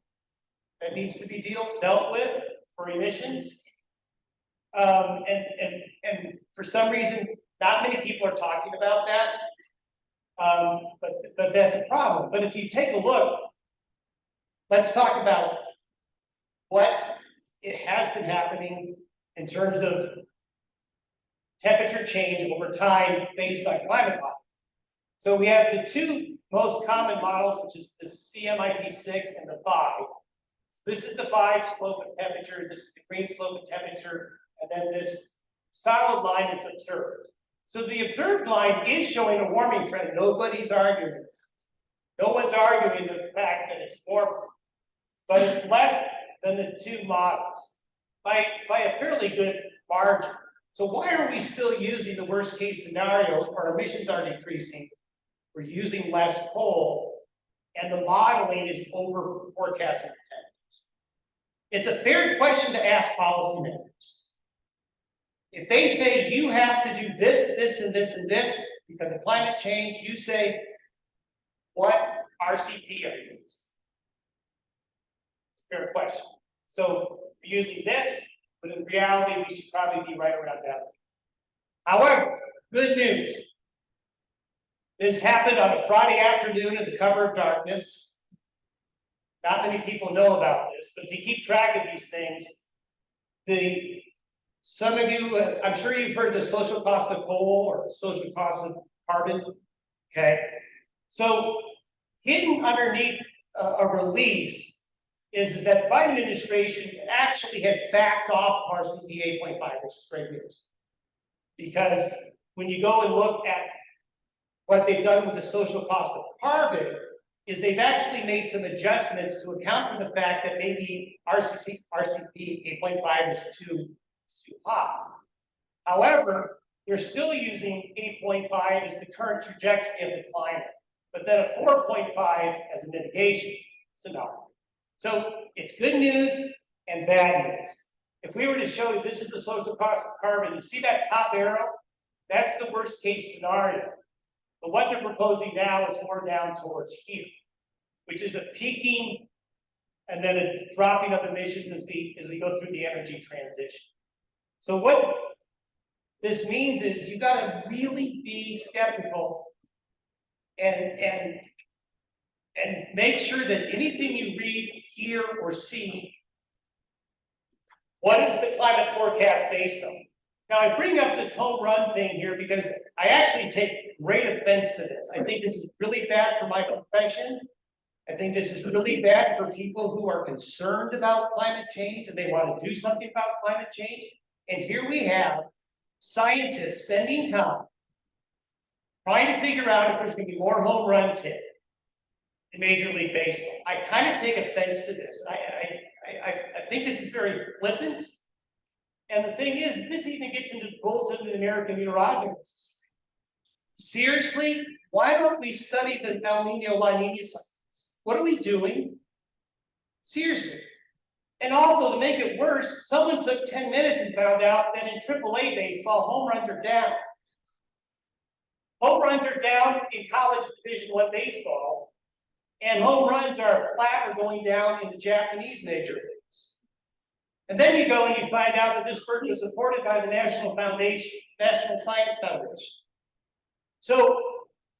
that needs to be dealt with for emissions. And for some reason, not many people are talking about that. But that's a problem. But if you take a look, let's talk about what it has been happening in terms of temperature change over time based on climate models. So we have the two most common models, which is the CMIP6 and the 5. This is the 5 slope of temperature, this is the green slope of temperature, and then this solid line is observed. So the observed line is showing a warming trend. Nobody's arguing. No one's arguing the fact that it's warmer, but it's less than the two models by a fairly good margin. So why are we still using the worst case scenario? Our emissions are decreasing. We're using less coal, and the modeling is over forecasting temperatures. It's a fair question to ask policymakers. If they say you have to do this, this, and this, and this because of climate change, you say, what RCP are you using? It's a fair question. So we're using this, but in reality, we should probably be right around that. However, good news. This happened on a Friday afternoon at the cover of darkness. Not many people know about this, but if you keep track of these things, some of you, I'm sure you've heard the social cost of coal or social cost of carbon. Okay, so hidden underneath a release is that the Biden administration actually has backed off RCP 8.5, which is great news. Because when you go and look at what they've done with the social cost of carbon, is they've actually made some adjustments to account for the fact that maybe RCP 8.5 is too high. However, they're still using 8.5 as the current trajectory of the climate, but then a 4.5 as a mitigation scenario. So it's good news and bad news. If we were to show you this is the social cost of carbon, you see that top arrow? That's the worst case scenario. But what they're proposing now is more down towards here, which is a peaking and then a dropping of emissions as we go through the energy transition. So what this means is you got to really be skeptical and make sure that anything you read, hear, or see, what is the climate forecast based on? Now, I bring up this home run thing here because I actually take great offense to this. I think this is really bad for my profession. I think this is really bad for people who are concerned about climate change and they want to do something about climate change. And here we have scientists spending time trying to figure out if there's going to be more home runs hit in Major League Baseball. I kind of take offense to this. I think this is very flippant. And the thing is, this even gets into the Bulletin of the American Meteorological Society. Seriously, why don't we study the El Nino La Nina cycles? What are we doing? Seriously. And also, to make it worse, someone took 10 minutes and found out that in AAA baseball, home runs are down. Home runs are down in college Division I baseball, and home runs are flat or going down in the Japanese major leagues. And then you go and you find out that this work is supported by the National Science Foundation. So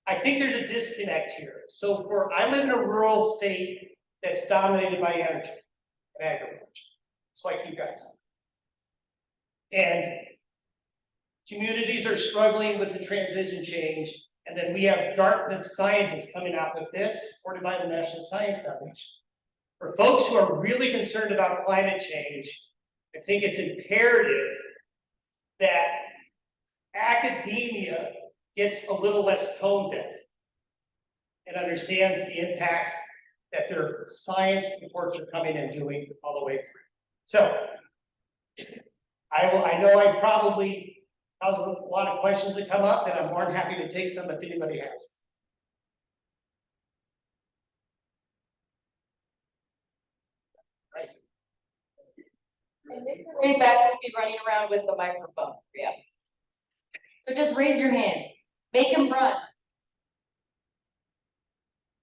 I think there's a disconnect here. So I live in a rural state that's dominated by energy and agriculture. It's like you guys. And communities are struggling with the transition change. And then we have Dartmouth scientists coming out with this, supported by the National Science Foundation. For folks who are really concerned about climate change, I think it's imperative that academia gets a little less tone deaf and understands the impacts that their science reports are coming and doing all the way through. So I know I probably cause a lot of questions that come up, and I'm more than happy to take some if anybody has.
And Mr. Rayback will be running around with the microphone. Yeah. So just raise your hand. Make him run.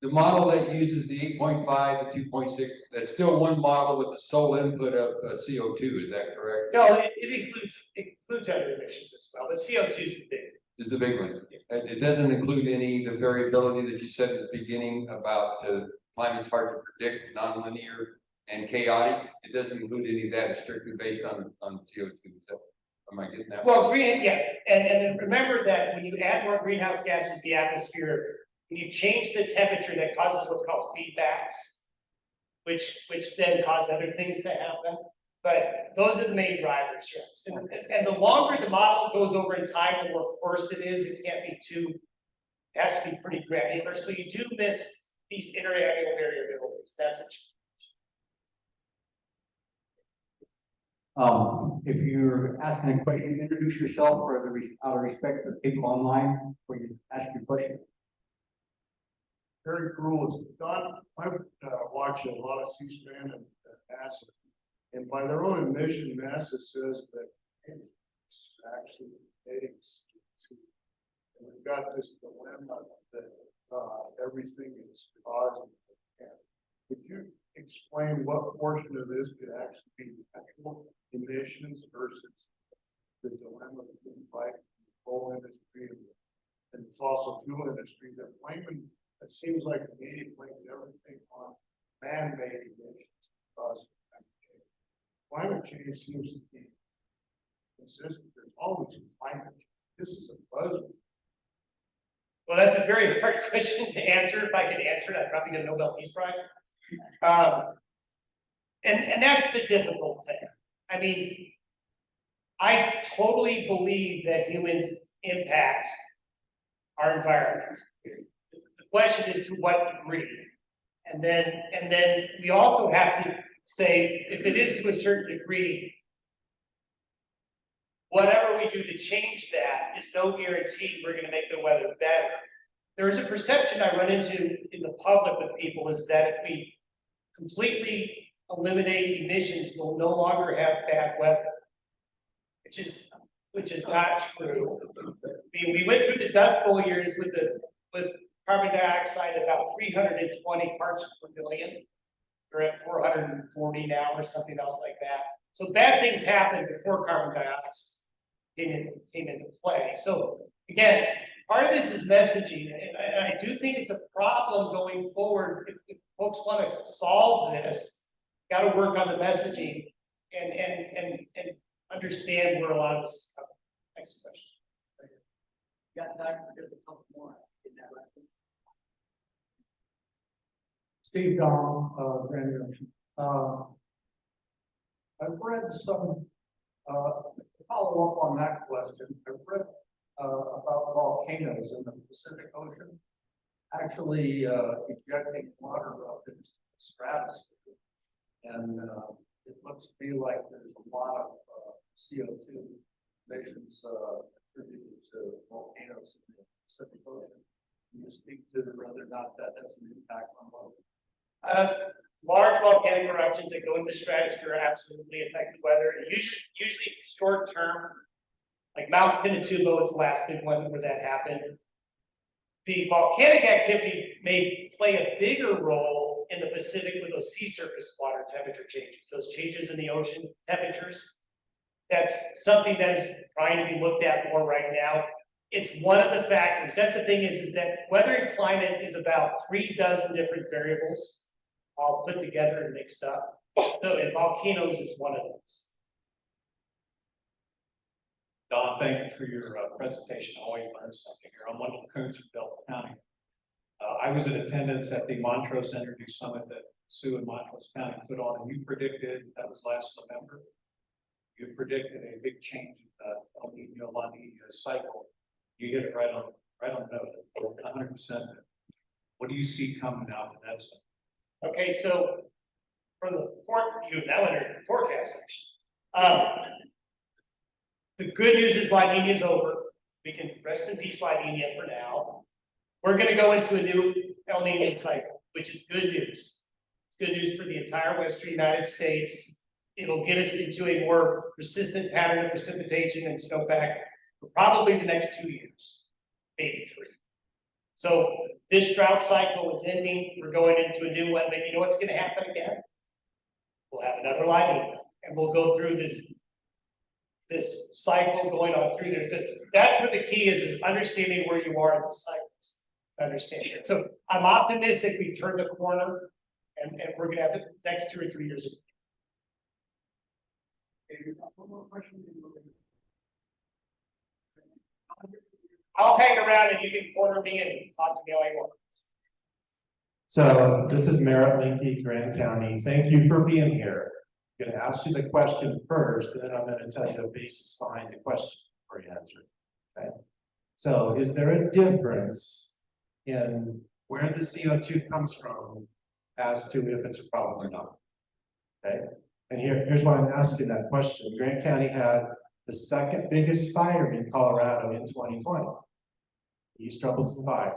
The model that uses the 8.5, the 2.6, that's still one model with the sole input of CO2, is that correct?
No, it includes other emissions as well, but CO2 is the big.
Is the big one. It doesn't include the variability that you said at the beginning about climate's hard to predict, nonlinear and chaotic. It doesn't include any of that. It's strictly based on CO2. So am I getting that?
Well, and then remember that when you add more greenhouse gases to the atmosphere, when you change the temperature, that causes what's called feedbacks, which then cause other things to happen. But those are the main drivers, yes. And the longer the model goes over in time, the more coarse it is. It can't be too, it has to be pretty granular. So you do miss these interannual variabilities. That's a challenge.
If you're asking a question, introduce yourself out of respect for people online before you ask your question.
Very cool. Don, I watch a lot of C-SPAN and NASA, and by their own admission, NASA says that it's actually eggs. And we've got this dilemma that everything is causing. Could you explain what portion of this could actually be actual emissions versus the dilemma between fighting the coal industry and the fossil fuel industry that claiming? It seems like the media blames everything on man-made emissions because climate change seems to be consistent. There's always climate change. This is a buzzword.
Well, that's a very hard question to answer. If I could answer it, I'd probably get a Nobel Peace Prize. And that's the difficult thing. I mean, I totally believe that humans impact our environment. The question is to what degree? And then we also have to say, if it is to a certain degree, whatever we do to change that is no guarantee we're gonna make the weather better. There is a perception I run into in the public with people is that if we completely eliminate emissions, we'll no longer have bad weather. Which is not true. I mean, we went through the Dust Bowl years with carbon dioxide about 320 parts per million. We're at 440 now or something else like that. So bad things happened before carbon dioxide came into play. So again, part of this is messaging, and I do think it's a problem going forward. If folks want to solve this, got to work on the messaging and understand where a lot of this is coming. Next question.
Got time for just a couple more. Isn't that right?
Steve Dom, Grand Junction. I've read some, follow up on that question. I've read about volcanoes in the Pacific Ocean actually ejecting water up into the stratosphere. And it looks to me like there's a lot of CO2 emissions attributed to volcanoes in the Pacific Ocean. Can you speak to whether or not that has an impact on weather?
Large volcanic eruptions that go into the stratosphere absolutely affect the weather. Usually it's short term. Like Mount Pinatubo is the last big one where that happened. The volcanic activity may play a bigger role in the Pacific with those sea surface water temperature changes, those changes in the ocean temperatures. That's something that is trying to be looked at more right now. It's one of the factors. That's the thing is that weather and climate is about 36 different variables all put together and mixed up. So, and volcanoes is one of those.
Don, thank you for your presentation. I always learn something here. I'm Wendell Coons from Delta County. I was in attendance at the Montrose Energy Summit that Sue and Montrose County put on, and you predicted, that was last November, you predicted a big change in the El Nino La Nina cycle. You hit it right on the note, 100%. What do you see coming out of that?
Okay, so from the you now entered the forecast section. The good news is La Nina is over. We can rest in peace La Nina for now. We're going to go into a new El Nino cycle, which is good news. It's good news for the entire Western United States. It'll get us into a more persistent pattern of precipitation and snowpack for probably the next 2 years, maybe 3. So this drought cycle is ending. We're going into a new one, but you know what's going to happen again? We'll have another La Nina, and we'll go through this cycle going on through there. That's what the key is understanding where you are in the cycles. Understanding it. So I'm optimistic we turned the corner and we're gonna have the next 2 or 3 years. I'll hang around and you can corner me and talk to me all you want.
So this is Merritt Linky, Grand County. Thank you for being here. I'm going to ask you the question first, and then I'm going to tell you the basis behind the question for your answer. Okay. So is there a difference in where the CO2 comes from as to if it's a problem or not? Okay. And here's why I'm asking that question. Grand County had the second biggest fire in Colorado in 2020. East Troublesome Fire.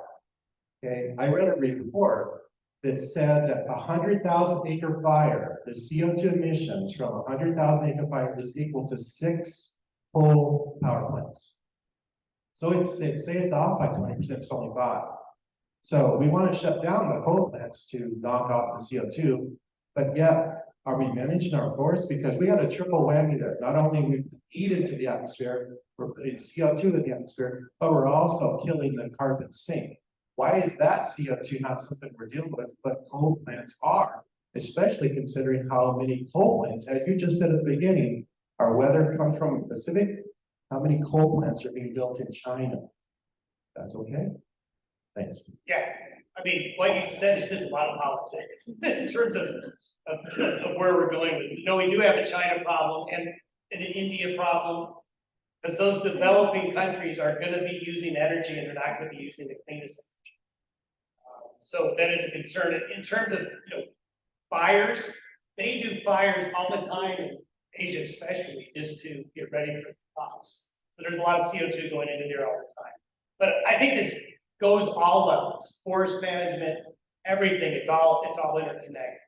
Okay. I read a report that said that 100,000 acre fire, the CO2 emissions from 100,000 acre fire is equal to 6 coal power plants. So it's, say it's off by 20%, it's only 5. So we want to shut down the coal plants to knock off the CO2, but yet are we managing our forests? Because we got a triple whammy there. Not only we eat into the atmosphere, we're putting CO2 in the atmosphere, but we're also killing the carbon sink. Why is that CO2 not something we're dealing with, but coal plants are, especially considering how many coal plants, as you just said at the beginning, our weather comes from the Pacific. How many coal plants are being built in China? That's okay. Thanks.
Yeah, I mean, what you said is a lot of politics in terms of where we're going with. No, we do have a China problem, and an India problem. Because those developing countries are gonna be using energy and they're not gonna be using the cleanest energy. So that is a concern. In terms of, fires, they do fires all the time in Asia especially, just to get ready for the crops. So there's a lot of CO2 going into there all the time. But I think this goes all levels, forest management, everything, it's all interconnected.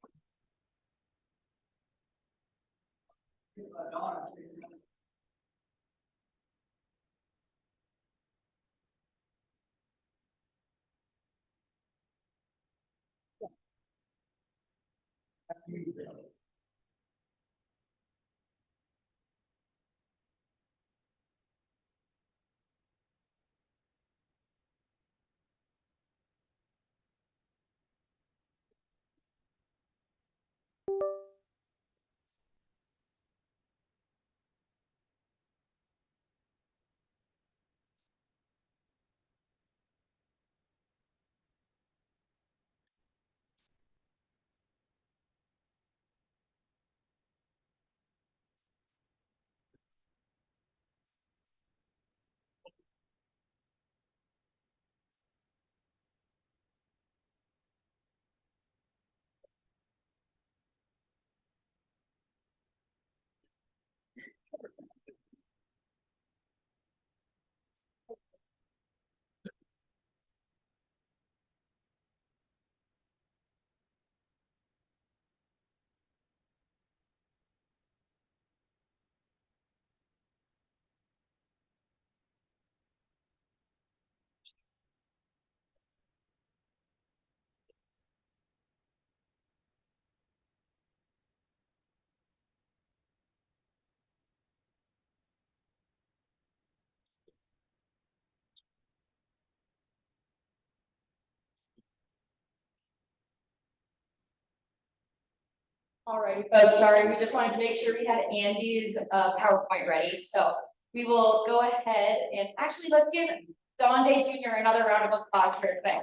Alrighty, folks, sorry, we just wanted to make sure we had Andy's PowerPoint ready, so we will go ahead and actually, let's give Don Day Jr. another round of applause for today.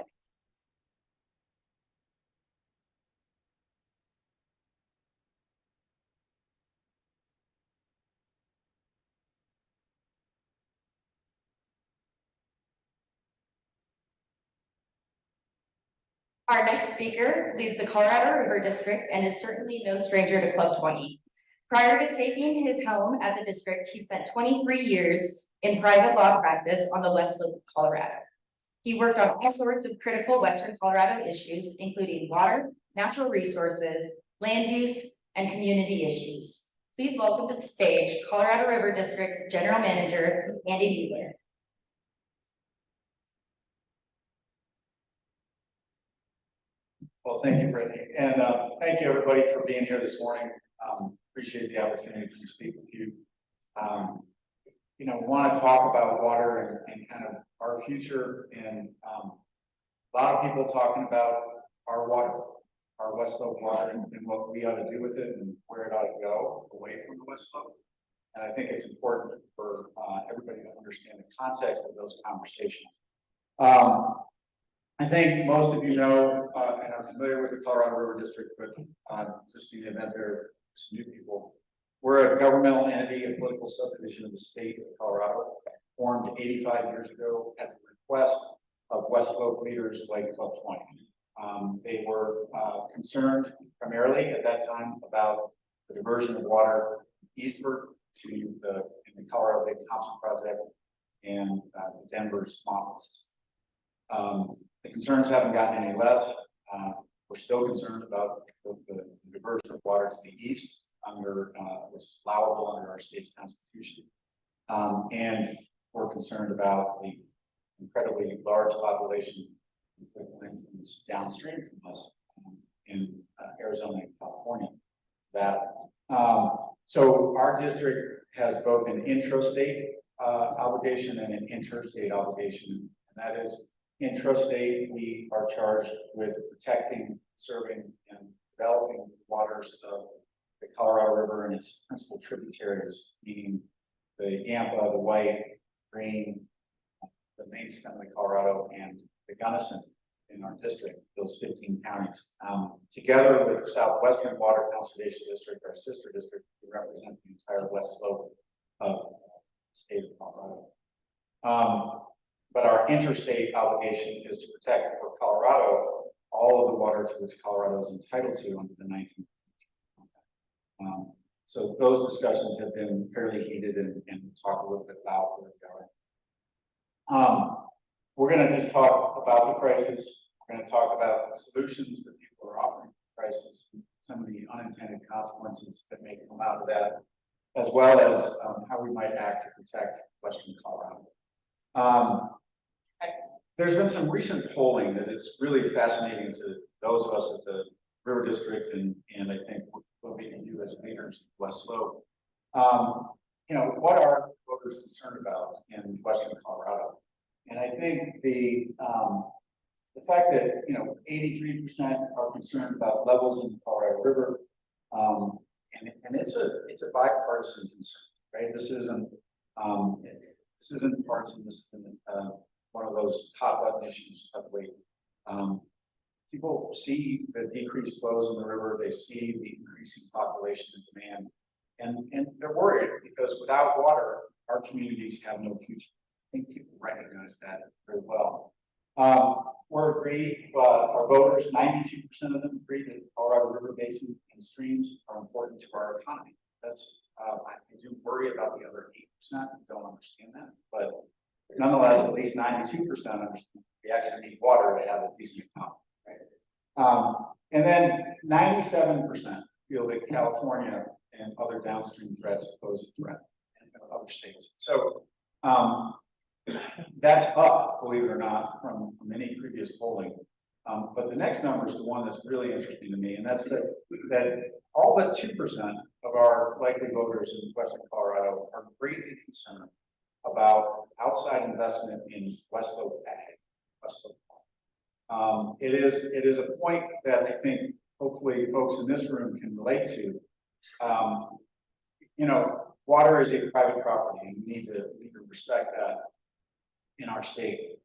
Our next speaker leads the Colorado River District and is certainly no stranger to Club 20. Prior to taking his helm at the district, he spent 23 years in private law practice on the West Slope of Colorado. He worked on all sorts of critical Western Colorado issues, including water, natural resources, land use, and community issues. Please welcome to the stage Colorado River District's General Manager, Andy Mueller.
Well, thank you, Brittany, and thank you everybody for being here this morning. Appreciate the opportunity to speak with you. Want to talk about water and kind of our future, and a lot of people talking about our water, our West Slope water, and what we ought to do with it and where it ought to go away from the West Slope. And I think it's important for everybody to understand the context of those conversations. I think most of you know and are familiar with the Colorado River District, but just in the event there are some new people, we're a governmental entity, a political subdivision of the state of Colorado, formed 85 years ago at the request of West Slope leaders like Club 20. They were concerned primarily at that time about the diversion of water eastward to the Colorado Lake Thompson project and the Denver's mountains. The concerns haven't gotten any less. We're still concerned about the diversion of water to the east under which is allowable under our state's constitution. And we're concerned about the incredibly large population downstream from us in Arizona and California. So our district has both an intrastate obligation and an interstate obligation, and that is intrastate. We are charged with protecting, serving, and developing the waters of the Colorado River and its principal tributaries, meaning the Yampa, the White, Green, the main stem of the Colorado, and the Gunnison in our district, those 15 counties. Together with the Southwestern Water Conservation District, our sister district, the represent the entire west slope of the state of Colorado. But our interstate obligation is to protect for Colorado all of the water to which Colorado is entitled to under the 19. So those discussions have been fairly heated and talk a little bit about where we're going. We're going to just talk about the crisis. We're going to talk about the solutions that people are offering to the crisis, some of the unintended consequences that may come out of that, as well as how we might act to protect Western Colorado. There's been some recent polling that is really fascinating to those of us at the River District and I think what we can do as leaders of West Slope. You know, what are voters concerned about in Western Colorado? And I think the fact that, you know, 83% are concerned about levels in the Colorado River, and it's a bipartisan concern, right? This isn't partisan. This isn't one of those hot button issues of late. People see the decreased flows in the river. They see the increasing population and demand, and they're worried because without water, our communities have no future. I think people recognize that very well. We're agreed, our voters, 92% of them agree that the Colorado River Basin and streams are important to our economy. That's, I do worry about the other 8% who don't understand that, but nonetheless, at least 92% understand we actually need water to have a decent economy, right? And then 97% feel that California and other downstream threats pose a threat in other states. So that's up, believe it or not, from any previous polling. But the next number is the one that's really interesting to me, and that's that all but 2% of our likely voters in Western Colorado are greatly concerned about outside investment in West Slope ag. West Slope. It is a point that I think hopefully folks in this room can relate to. You know, water is a private property, and we need to respect that in our state.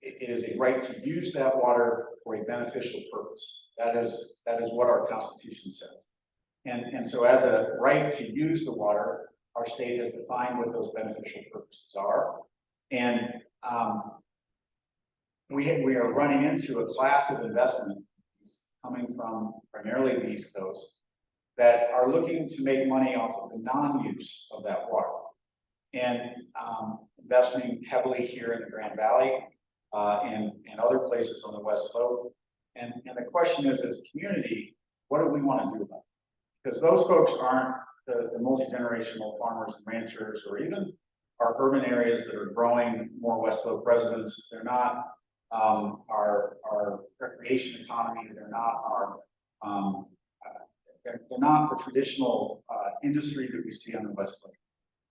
It is a right to use that water for a beneficial purpose. That is what our Constitution says. And so as a right to use the water, our state has defined what those beneficial purposes are. And we are running into a class of investment coming from primarily the East Coast that are looking to make money off of the non-use of that water. And investing heavily here in the Grand Valley and other places on the West Slope. And the question is, as a community, what do we want to do about it? Because those folks aren't the multi-generational farmers and ranchers, or even our urban areas that are growing more West Slope residents. They're not our recreation economy. They're not they're not the traditional industry that we see on the West Slope.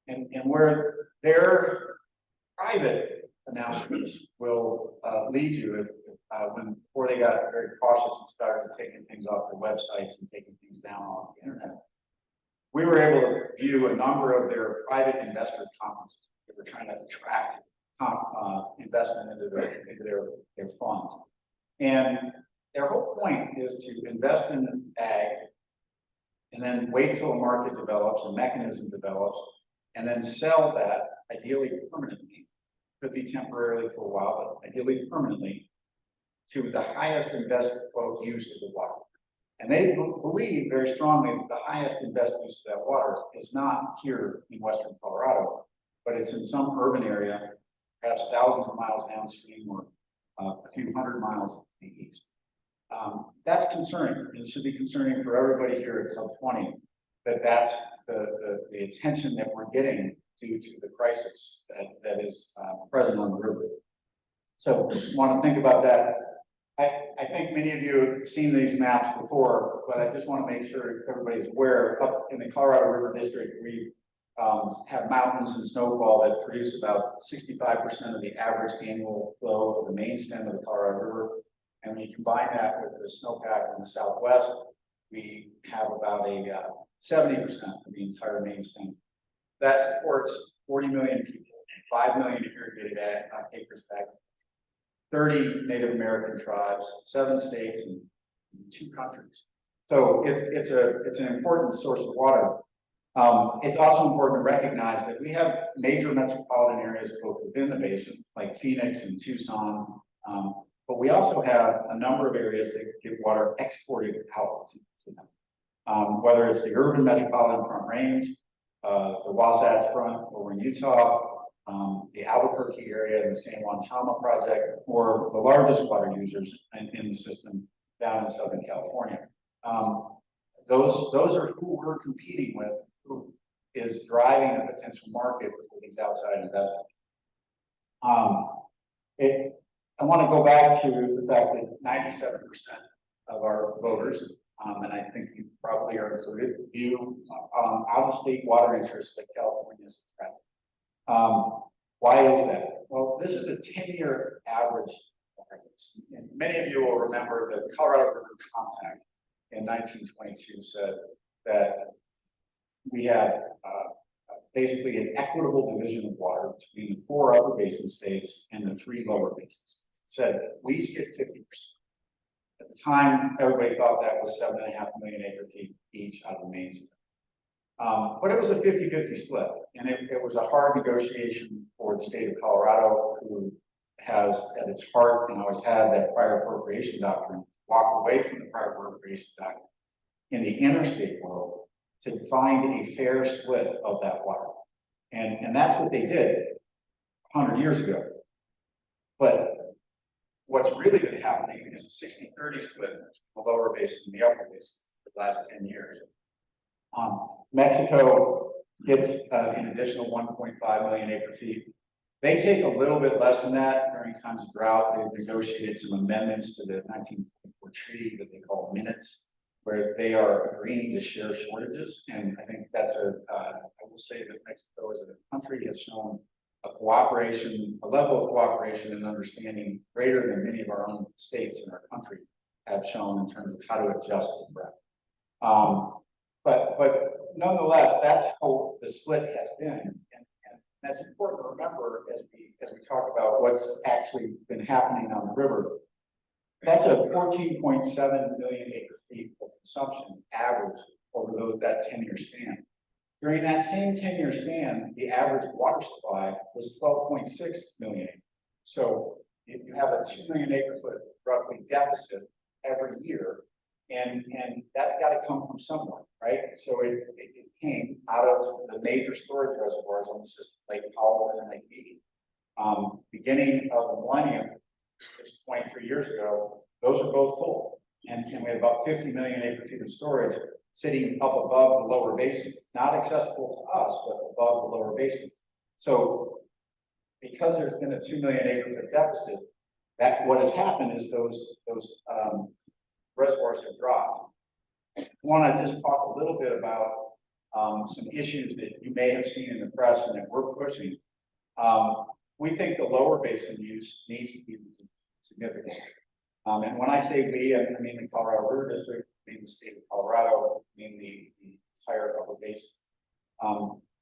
And where their private announcements will lead you before they got very cautious and started taking things off their websites and taking things down on the internet. We were able to view a number of their private investor conferences that were trying to attract investment into their funds. And their whole point is to invest in ag and then wait till a market develops, a mechanism develops, and then sell that, ideally permanently, could be temporarily for a while, but ideally permanently, to the highest and best use of the water. And they believe very strongly that the highest and best use of that water is not here in Western Colorado, but it's in some urban area, perhaps thousands of miles downstream or a few hundred miles to the east. That's concerning, and it should be concerning for everybody here at Club 20, that's the attention that we're getting due to the crisis that is present on the river. So want to think about that. I think many of you have seen these maps before, but I just want to make sure everybody's aware. Up in the Colorado River District, we have mountains and snowfall that produce about 65% of the average annual flow of the main stem of the Colorado River. And when you combine that with the snowpack in the southwest, we have about a 70% of the entire main stem. That supports 40 million people, 5 million irrigated acres of agriculture, 30 Native American tribes, 7 states, and 2 countries. So it's an important source of water. It's also important to recognize that we have major metropolitan areas both within the basin, like Phoenix and Tucson. But we also have a number of areas that get water exported out to them. Whether it's the urban metropolitan Front Range, the Wasatch Front over in Utah, the Albuquerque area and the San Juan Chama project, or the largest water users in the system down in Southern California. Those are who we're competing with, who is driving a potential market for these outside investments. I want to go back to the fact that 97% of our voters, and I think you probably are included, view out-of-state water interests that California is a threat. Why is that? Well, this is a 10-year average. And many of you will remember the Colorado River Compact in 1922 said that we had basically an equitable division of water between the 4 upper basin states and the 3 lower basins. It said we each get 50%. At the time, everybody thought that was 7.5 million acre-feet each out of the main system. But it was a 50-50 split, and it was a hard negotiation for the state of Colorado, who has at its heart and always had that prior appropriation doctrine, walk away from the prior appropriation doctrine in the interstate world to find a fair split of that water. And that's what they did 100 years ago. But what's really been happening is a 60-30 split, the lower basin and the upper basin for the last 10 years. Mexico gets an additional 1.5 million acre-feet. They take a little bit less than that during times of drought. They've negotiated some amendments to the 1924 treaty that they call minutes, where they are agreeing to share shortages. And I think that's I will say that Mexico as a country has shown a level of cooperation and understanding greater than many of our own states in our country have shown in terms of how to adjust to drought. But nonetheless, that's how the split has been. And that's important to remember as we talk about what's actually been happening on the river. That's a 14.7 million acre-feet of consumption average over that 10-year span. During that same 10-year span, the average water supply was 12.6 million acres. So if you have a 2 million acre-foot roughly deficit every year, and that's got to come from somewhere, right? So it came out of the major storage reservoirs on the system, Lake Powell and Lake Mead. Beginning of the millennium, 23 years ago, those are both full. And we had about 50 million acre-feet of storage sitting up above the lower basin, not accessible to us, but above the lower basin. So because there's been a 2 million acre-foot deficit, that what has happened is those reservoirs have dropped. I want to just talk a little bit about some issues that you may have seen in the press and that we're pushing. We think the lower basin use needs to be significant. And when I say we, I mean the Colorado River District, I mean the state of Colorado, I mean the entire upper basin.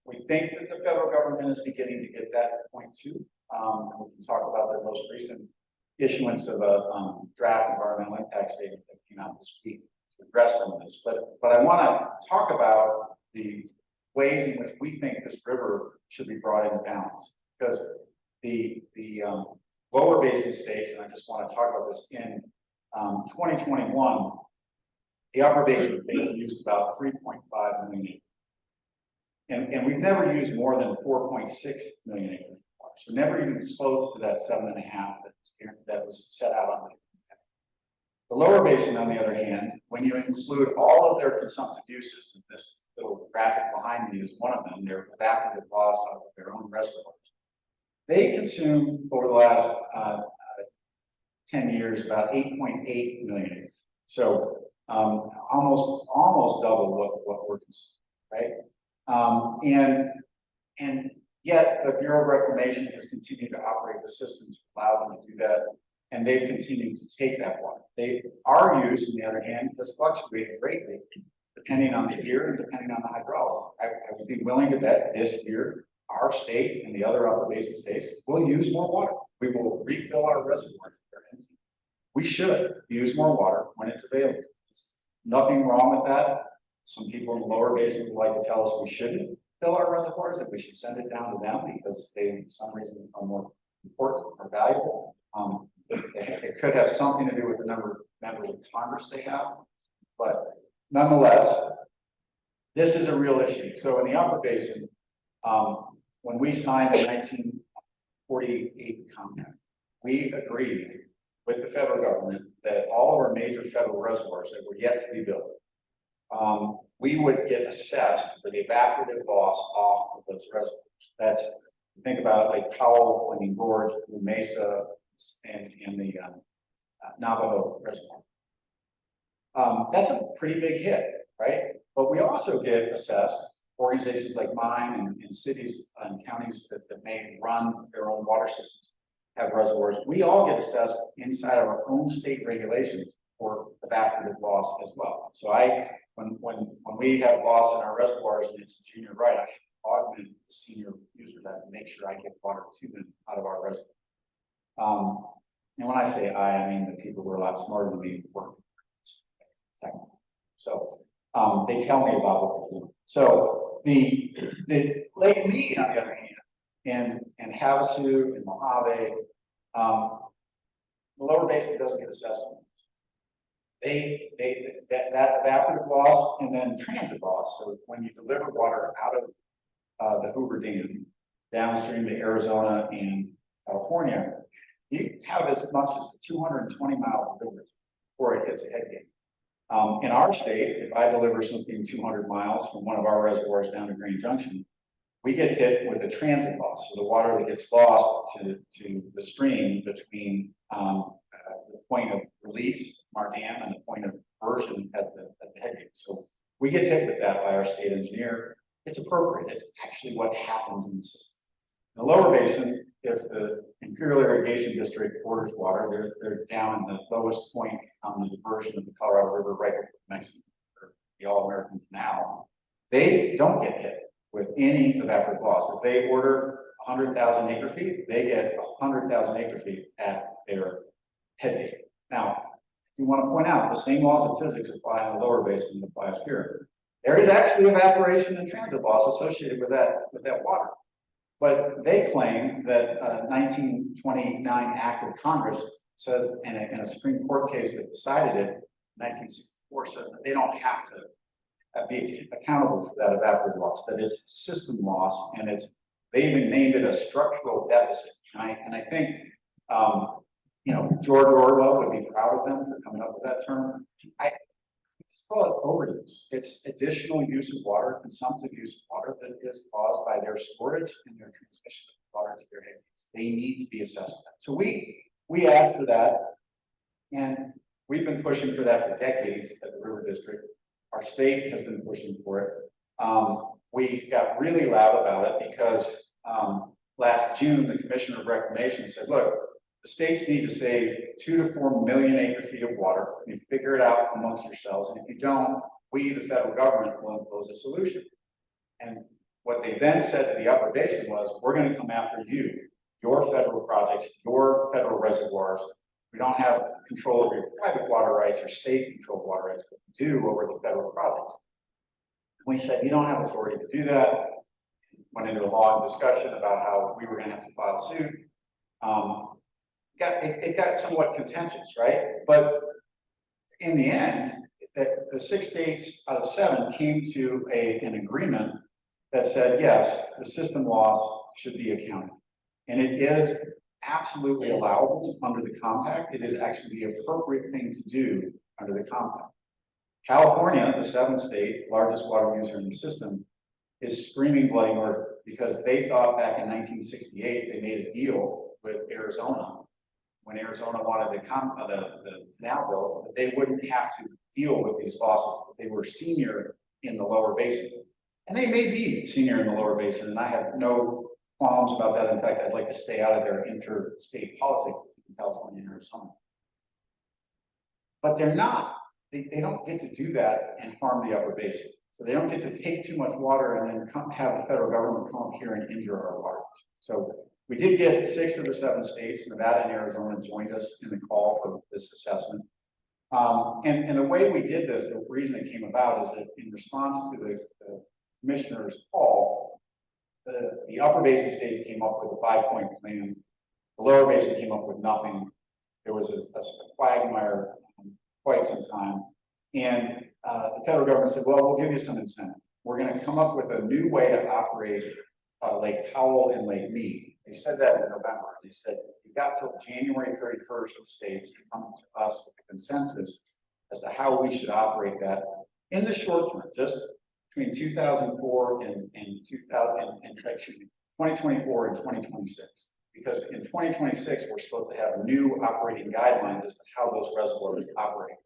We think that the federal government is beginning to get that point too. And we can talk about their most recent issuance of a draft environmental impact statement that came out this week to address some of this. But I want to talk about the ways in which we think this river should be brought into balance, because the lower basin states, and I just want to talk about this, in 2021, the upper basin states used about 3.5 million acres. And we've never used more than 4.6 million acres. So never even close to that 7.5 that was set out on the lower basin. On the other hand, when you include all of their consumptive uses, and this little graphic behind me is one of them, their evaporative loss of their own reservoirs. They consume over the last 10 years about 8.8 million acres. So almost double what we're consuming, right? And yet the Bureau of Reclamation has continued to operate the system to allow them to do that, and they've continued to take that water. Our use, on the other hand, has fluctuated greatly, depending on the year and depending on the hydrology. I would be willing to bet this year, our state and the other upper basin states will use more water. We will refill our reservoirs if they're empty. We should use more water when it's available. It's nothing wrong with that. Some people in the lower basin would like to tell us we shouldn't fill our reservoirs, that we should send it down to them because they, for some reason, are more important or valuable. It could have something to do with the number of members of Congress they have, but nonetheless, this is a real issue. So in the upper basin, when we signed the 1948 compact, we agreed with the federal government that all of our major federal reservoirs that were yet to be built, we would get assessed for the evaporative loss off of those reservoirs. That's, think about it like Powell, Flaming Gorge, Blue Mesa, and the Navajo Reservoir. That's a pretty big hit, right? But we also get assessed, organizations like mine and cities and counties that may run their own water systems, have reservoirs. We all get assessed inside of our own state regulations for evaporative loss as well. So when we have loss in our reservoirs and it's a junior right, I augment the senior users that to make sure I get water to them out of our reservoir. And when I say I mean the people who are a lot smarter than me work. So they tell me about what they're doing. So the Lake Mead, on the other hand, and Havasu and Mojave, the lower basin doesn't get assessed. That evaporative loss and then transit loss. So when you deliver water out of the Hoover Dam downstream to Arizona and California, you have as much as 220 miles of delivery before it hits a head gate. In our state, if I deliver something 200 miles from one of our reservoirs down to Grand Junction, we get hit with a transit loss. So the water that gets lost to the stream between the point of release from our dam and the point of diversion at the head gate. So we get hit with that by our state engineer. It's appropriate. It's actually what happens in the system. In the lower basin, if the Imperial Irrigation District orders water, they're down in the lowest point on the diversion of the Colorado River right before Mexico, or the All-American Canal. They don't get hit with any evaporative loss. If they order 100,000 acre feet, they get 100,000 acre feet at their head gate. Now, if you want to point out, the same laws of physics apply in the lower basin that applies here. There is actually evaporation and transit loss associated with that water. But they claim that 1929 Act of Congress says, in a Supreme Court case that decided it, 1964, says that they don't have to be accountable for that evaporative loss, that it's system loss, and they even named it a structural deficit. And I think, George Orwell would be proud of them for coming up with that term. I just call it overuse. It's additional use of water, consumptive use of water that is caused by their storage and their transmission of water to their headways. They need to be assessed for that. So we asked for that, and we've been pushing for that for decades at the River District. Our state has been pushing for it. We got really loud about it because last June, the Commissioner of Reclamation said, look, the states need to save 2 to 4 million acre feet of water. You figure it out amongst yourselves. And if you don't, we, the federal government, will impose a solution. And what they then said to the upper basin was, we're going to come after you, your federal projects, your federal reservoirs. We don't have control over your private water rights or state controlled water rights, but we do over the federal projects. We said, you don't have authority to do that. Went into a long discussion about how we were going to have to file suit. It got somewhat contentious, right? But in the end, the 6 states out of 7 came to an agreement that said, yes, the system loss should be accounted. And it is absolutely allowable under the compact. It is actually the appropriate thing to do under the compact. California, the 7th state, largest water user in the system, is screaming bloody murder because they thought back in 1968, they made a deal with Arizona when Arizona wanted the canal bill, that they wouldn't have to deal with these losses, that they were senior in the lower basin. And they may be senior in the lower basin, and I have no qualms about that. In fact, I'd like to stay out of their interstate politics in California and Arizona. But they're not. They don't get to do that and harm the upper basin. So they don't get to take too much water and then have the federal government come up here and injure our water. So we did get 6 of the 7 states, Nevada and Arizona, joined us in the call for this assessment. And the way we did this, the reason it came about is that in response to the commissioner's call, the upper basin states came up with a 5-point plan. The lower basin came up with nothing. There was a quagmire quite some time. And the federal government said, well, we'll give you some incentive. We're going to come up with a new way to operate Lake Powell and Lake Mead. They said that in November. They said, you got till January 31st of the states to come to us with a consensus as to how we should operate that in the short term, just between 2004 and 2024 and 2026. Because in 2026, we're supposed to have new operating guidelines as to how those reservoirs operate.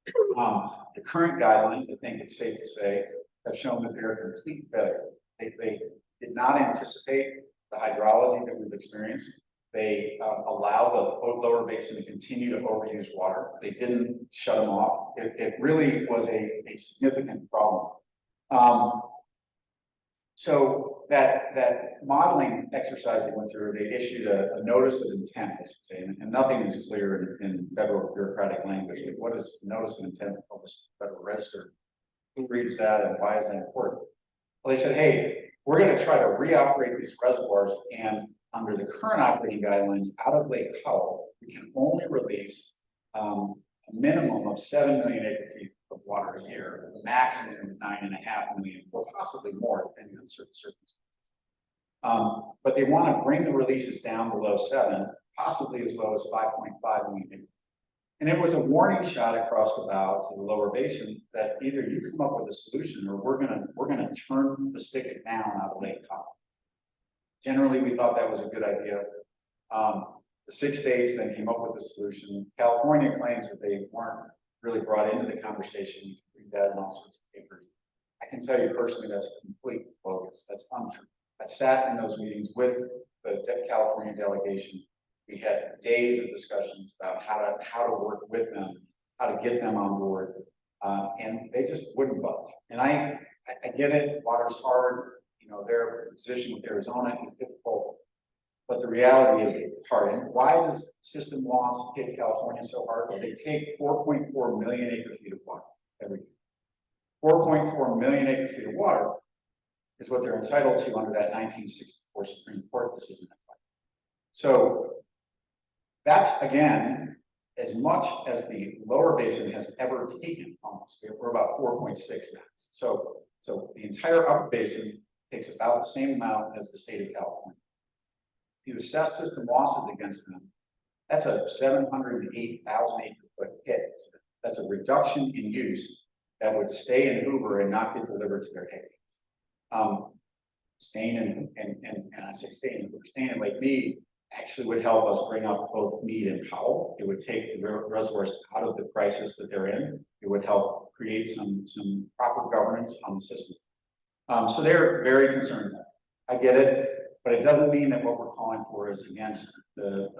The current guidelines, I think it's safe to say, have shown that they're a complete failure. They did not anticipate the hydrology that we've experienced. They allowed the lower basin to continue to overuse water. They didn't shut them off. It really was a significant problem. So that modeling exercise they went through, they issued a notice of intent, I should say, and nothing is clear in federal bureaucratic language. What is notice of intent published in the Federal Register? Who reads that and why is that important? Well, they said, hey, we're going to try to reoperate these reservoirs, and under the current operating guidelines out of Lake Powell, we can only release a minimum of 7 million acre-feet of water a year, a maximum of 9.5 million, or possibly more, depending on certain circumstances. But they want to bring the releases down below 7, possibly as low as 5.5 million. And it was a warning shot across the bow to the lower basin that either you come up with a solution or we're gonna turn the spigot down out of Lake Powell. Generally, we thought that was a good idea. The 6 states then came up with a solution. California claims that they weren't really brought into the conversation. You can read that in all sorts of papers. I can tell you personally, that's complete bogus. That's untrue. I sat in those meetings with the California delegation. We had days of discussions about how to work with them, how to get them on board, and they just wouldn't budge. And I get it. Water's hard. You know, their position with Arizona is difficult, but the reality is it's hard. And why does system loss hit California so hard? Well, they take 4.4 million acre-feet of water every year. 4.4 million acre-feet of water is what they're entitled to under that 1964 Supreme Court decision. So that's, again, as much as the lower basin has ever taken almost. We're about 4.6 max. So the entire upper basin takes about the same amount as the state of California. If you assess system losses against them, that's a 708,000 acre foot hit. That's a reduction in use that would stay in Hoover and not get delivered to their haymates. Staying in, and I say staying in Hoover, staying in Lake Mead actually would help us bring up both Mead and Powell. It would take the reservoirs out of the crisis that they're in. It would help create some proper governance on the system. So they're very concerned. I get it, but it doesn't mean that what we're calling for is against the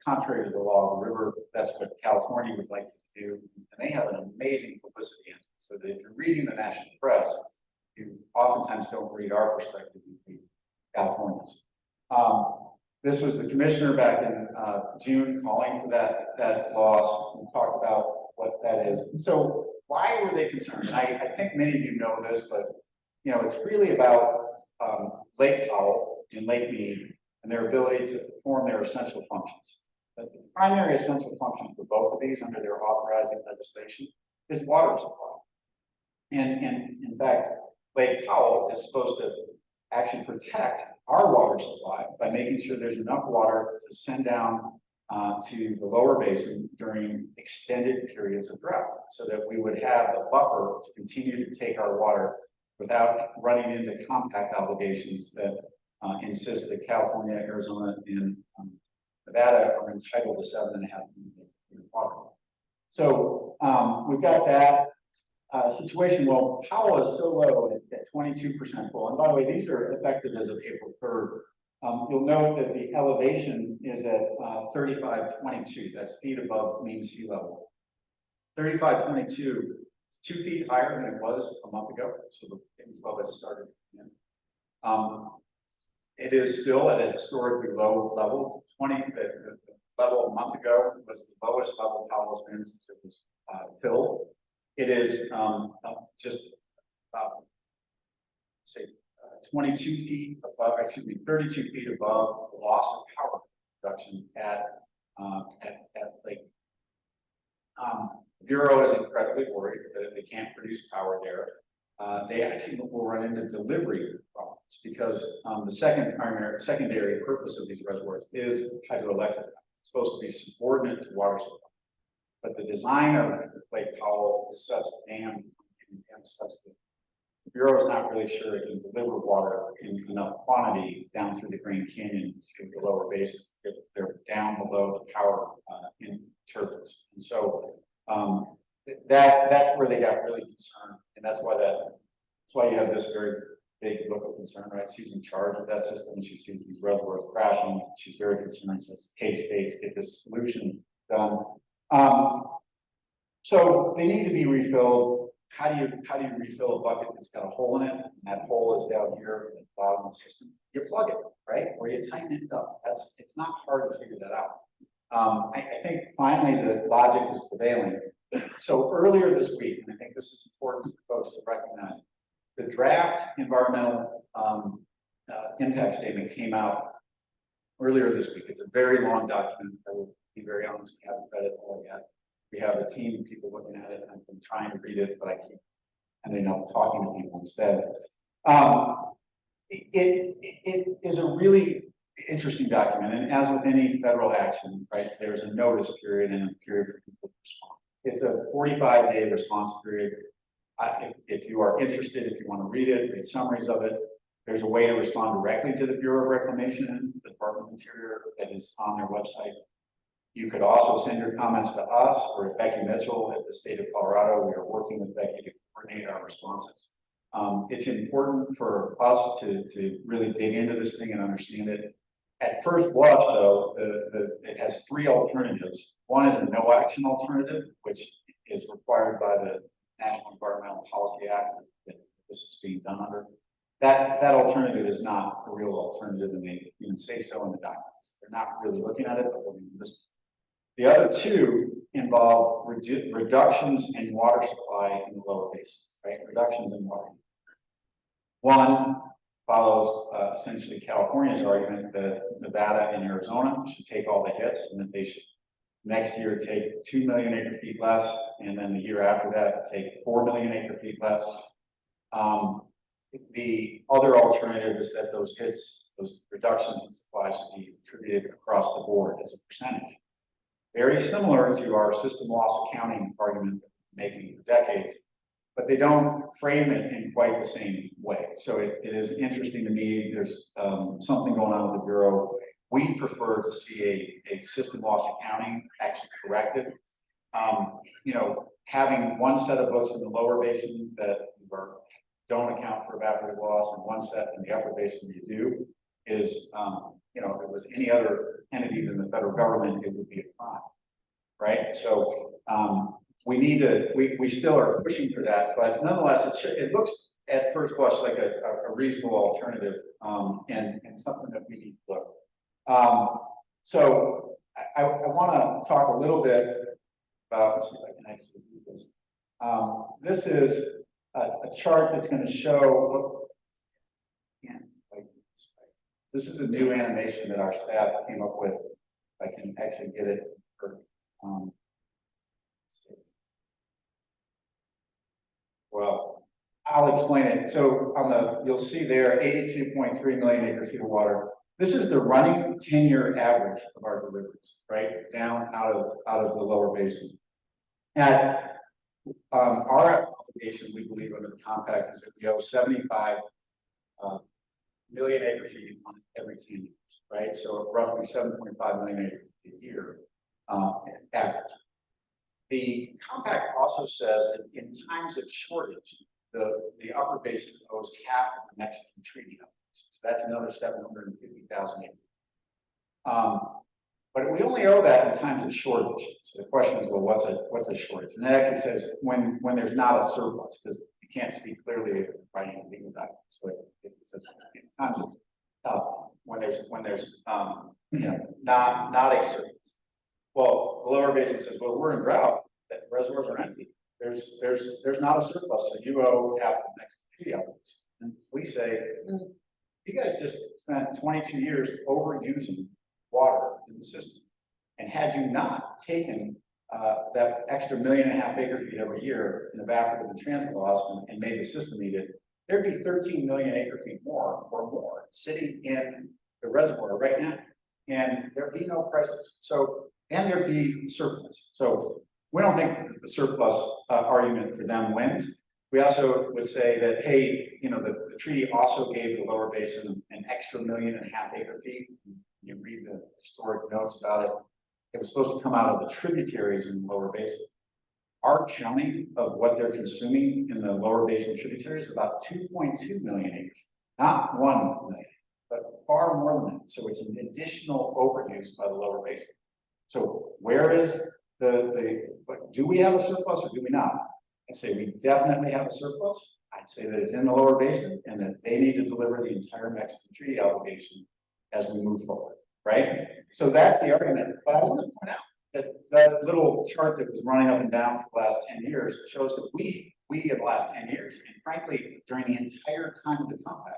contrary to the law of the river. That's what California would like to do, and they have an amazing publicity engine. So that if you're reading the national press, you oftentimes don't read our perspective, you read California's. This was the commissioner back in June calling for that loss. We talked about what that is. And so why were they concerned? And I think many of you know this, but you know, it's really about Lake Powell and Lake Mead and their ability to perform their essential functions. But the primary essential function for both of these under their authorizing legislation is water supply. And in fact, Lake Powell is supposed to actually protect our water supply by making sure there's enough water to send down to the lower basin during extended periods of drought, so that we would have the buffer to continue to take our water without running into compact obligations that insist that California, Arizona, and Nevada are entitled to 7.5 million water. So we've got that situation. Well, Powell is so low at 22% full. And by the way, these are effective as of April 3rd. You'll note that the elevation is at 3522. That's feet above mean sea level. 3522 is 2 feet higher than it was a month ago. So the inflow has started. It is still at a historically low level. The level a month ago was the lowest level Powell's been since it was filled. It is, just, say, 22 feet above, 32 feet above the loss of power production at Lake. Bureau is incredibly worried that if they can't produce power there, they actually will run into delivery problems because the secondary purpose of these reservoirs is hydroelectric. It's supposed to be subordinate to water supply. But the design of Lake Powell is such dam such that the Bureau is not really sure it can deliver water in enough quantity down through the Grand Canyon to the lower basin. They're down below the power in turbines. And so that's where they got really concerned. And that's why you have this very big look of concern, right? She's in charge of that system and she sees these reservoirs crashing. She's very concerned, says, Kate Spades, get this solution done. So they need to be refilled. How do you refill a bucket that's got a hole in it? And that hole is down here at the bottom of the system. You plug it, right? Or you tighten it up. It's not hard to figure that out. I think finally the logic is prevailing. So earlier this week, and I think this is important for folks to recognize, the draft environmental impact statement came out earlier this week. It's a very long document. I will be very honest, we haven't read it all yet. We have a team of people looking at it, and I've been trying to read it, but I keep ending up talking to people instead. It is a really interesting document, and as with any federal action, right, there's a notice period and a period for people to respond. It's a 45-day response period. If you are interested, if you want to read summaries of it, there's a way to respond directly to the Bureau of Reclamation, the Department of Interior, that is on their website. You could also send your comments to us or Becky Mitchell at the state of Colorado. We are working with Becky to coordinate our responses. It's important for us to really dig into this thing and understand it. At first blush, though, it has three alternatives. One is a no action alternative, which is required by the National Environmental Policy Act that this is being done under. That alternative is not a real alternative, and they even say so in the documents. They're not really looking at it, but looking at this. The other two involve reductions in water supply in the lower basin, right? Reductions in water. One follows essentially California's argument that Nevada and Arizona should take all the hits, and that they should next year take 2 million acre feet less, and then the year after that take 4 million acre feet less. The other alternative is that those hits, those reductions in supply should be attributed across the board as a percentage. Very similar to our system loss accounting argument that we've been making for decades, but they don't frame it in quite the same way. So it is interesting to me. There's something going on with the Bureau. We prefer to see a system loss accounting actually corrected. You know, having one set of books in the lower basin that don't account for evaporative loss and one set in the upper basin you do is, you know, if it was any other entity than the federal government, it would be a crime, right? So we still are pushing for that, but nonetheless, it looks at first blush like a reasonable alternative and something that we need to look. So I want to talk a little bit about, let's see if I can actually do this. This is a chart that's going to show, this is a new animation that our staff came up with. If I can actually get it for, well, I'll explain it. So you'll see there 82.3 million acre feet of water. This is the running 10-year average of our deliveries, right? Down out of the lower basin. At our obligation, we believe under the compact is that we owe 75 million acre feet on every 10 years, right? So roughly 7.5 million acre feet a year average. The compact also says that in times of shortage, the upper basin owes half of the Mexican treaty numbers. So that's another 750,000 acres. But we only owe that in times of shortage. So the question is, well, what's a shortage? And that actually says when there's not a surplus, because you can't speak clearly writing a legal document. So it says in times of when there's you know, not a surplus. Well, the lower basin says, well, we're in drought. that reservoirs are empty. There's not a surplus, so you owe half the next treaty obligations. And we say, you guys just spent 22 years overusing water in the system. And had you not taken that extra 1.5 million acre feet every year in evaporative and transit loss and made the system eat it, there'd be 13 million acre feet more or more sitting in the reservoir right now. And there'd be no prices. So, and there'd be surplus. So we don't think the surplus argument for them wins. We also would say that, hey, you know, the treaty also gave the lower basin an extra 1.5 million acre feet. You read the historic notes about it. It was supposed to come out of the tributaries in the lower basin. Our counting of what they're consuming in the lower basin tributaries is about 2.2 million acres, not 1 million, but far more than that. So it's an additional overuse by the lower basin. So where is do we have a surplus or do we not? I'd say we definitely have a surplus. I'd say that it's in the lower basin and that they need to deliver the entire Mexican treaty obligation as we move forward, right? So that's the argument. But I want to point out that little chart that was running up and down for the last 10 years shows that we in the last 10 years, and frankly, during the entire time of the compact,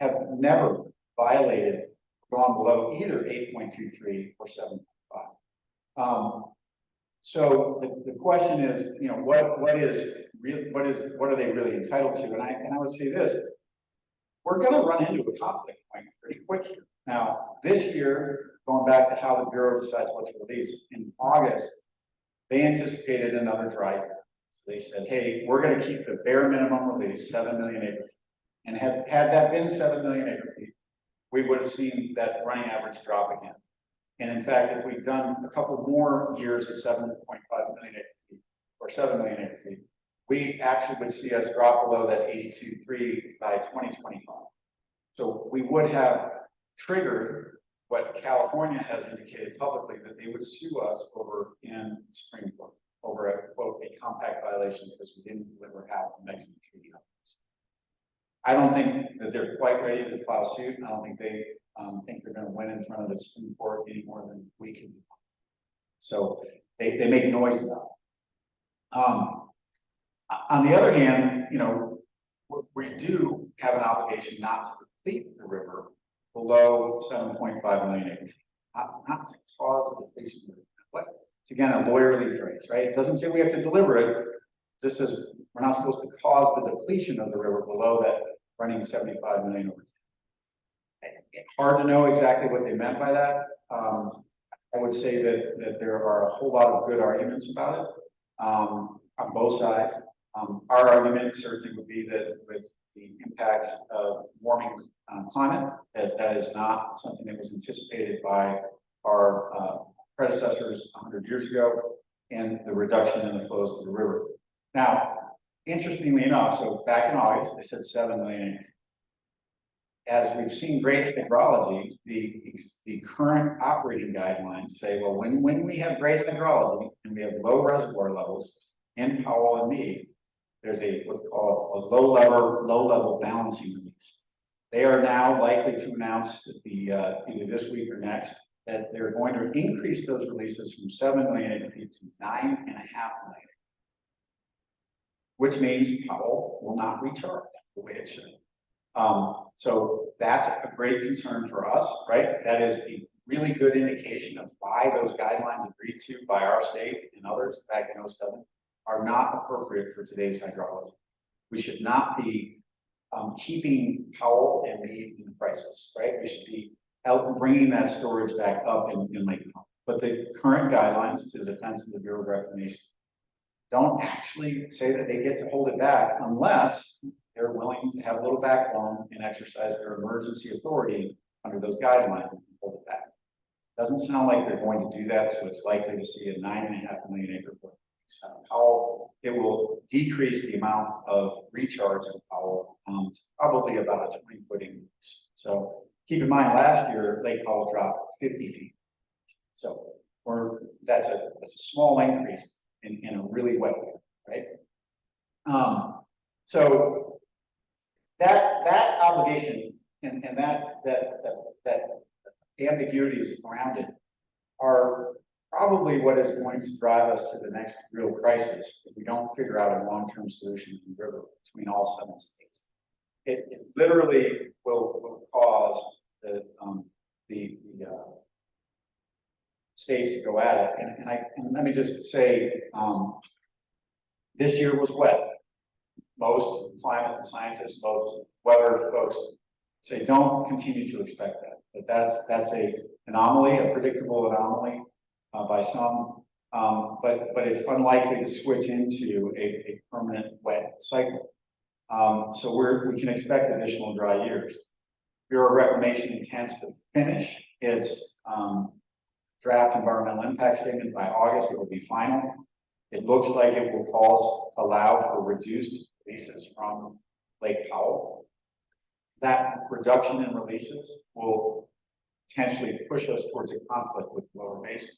have never violated, gone below either 8.23 or 7.5. So the question is, you know, what are they really entitled to? And I would say this: we're going to run into a conflict point pretty quick here. Now, this year, going back to how the Bureau decides what to release, in August, they anticipated another dry year. They said, hey, we're going to keep the bare minimum release, 7 million acre feet. And had that been 7 million acre feet, we would have seen that running average drop again. And in fact, if we've done a couple more years of 7.5 million acre feet or 7 million acre feet, we actually would see us drop below that 82.3 by 2025. So we would have triggered what California has indicated publicly that they would sue us over in the Supreme Court over a quote a compact violation because we didn't deliver half the Mexican treaty. I don't think that they're quite ready to file suit. I don't think they think they're going to win in front of the Supreme Court any more than we can. So they make noise about it. On the other hand, you know, we do have an obligation not to deplete the river below 7.5 million acres, not to cause the depletion. But it's again a lawyerly phrase, right? It doesn't say we have to deliver it. It just says we're not supposed to cause the depletion of the river below that running 75 million over time. It's hard to know exactly what they meant by that. I would say that there are a whole lot of good arguments about it on both sides. Our argument certainly would be that with the impacts of warming climate, that is not something that was anticipated by our predecessors 100 years ago, and the reduction in the flows of the river. Now, interestingly enough, so back in August, they said 7 million acres. As we've seen great hydrology, the current operating guidelines say, well, when we have great hydrology and we have low reservoir levels in Powell and Meade, there's what's called a low level balancing release. They are now likely to announce that either this week or next that they're going to increase those releases from 7 million acre feet to 9.5 million, which means Powell will not recharge the way it should. So that's a great concern for us, right? That is a really good indication of why those guidelines agreed to by our state and others back in 2007 are not appropriate for today's hydrology. We should not be keeping Powell and Meade in the crisis, right? We should be bringing that storage back up in Lake Powell. But the current guidelines to the defense of the Bureau of Reclamation don't actually say that they get to hold it back unless they're willing to have a little backbone and exercise their emergency authority under those guidelines and hold it back. Doesn't sound like they're going to do that, so it's likely to see a 9.5 million acre foot. Powell, it will decrease the amount of recharge in Powell to probably about a 20-foot increase. So keep in mind, last year Lake Powell dropped 50 feet. So that's a small increase in a really wet year, right? So that obligation and that ambiguities around it are probably what is going to drive us to the next real crisis if we don't figure out a long-term solution in the river between all 7 states. It literally will cause the states to go at it. And let me just say, this year was wet. Most climate scientists, most weather folks say don't continue to expect that. That's a anomaly, a predictable anomaly by some, but it's unlikely to switch into a permanent wet cycle. So we can expect additional dry years. Bureau of Reclamation intends to finish its draft environmental impact statement by August. It will be final. It looks like it will allow for reduced releases from Lake Powell. That reduction in releases will potentially push us towards a conflict with Lower Basin.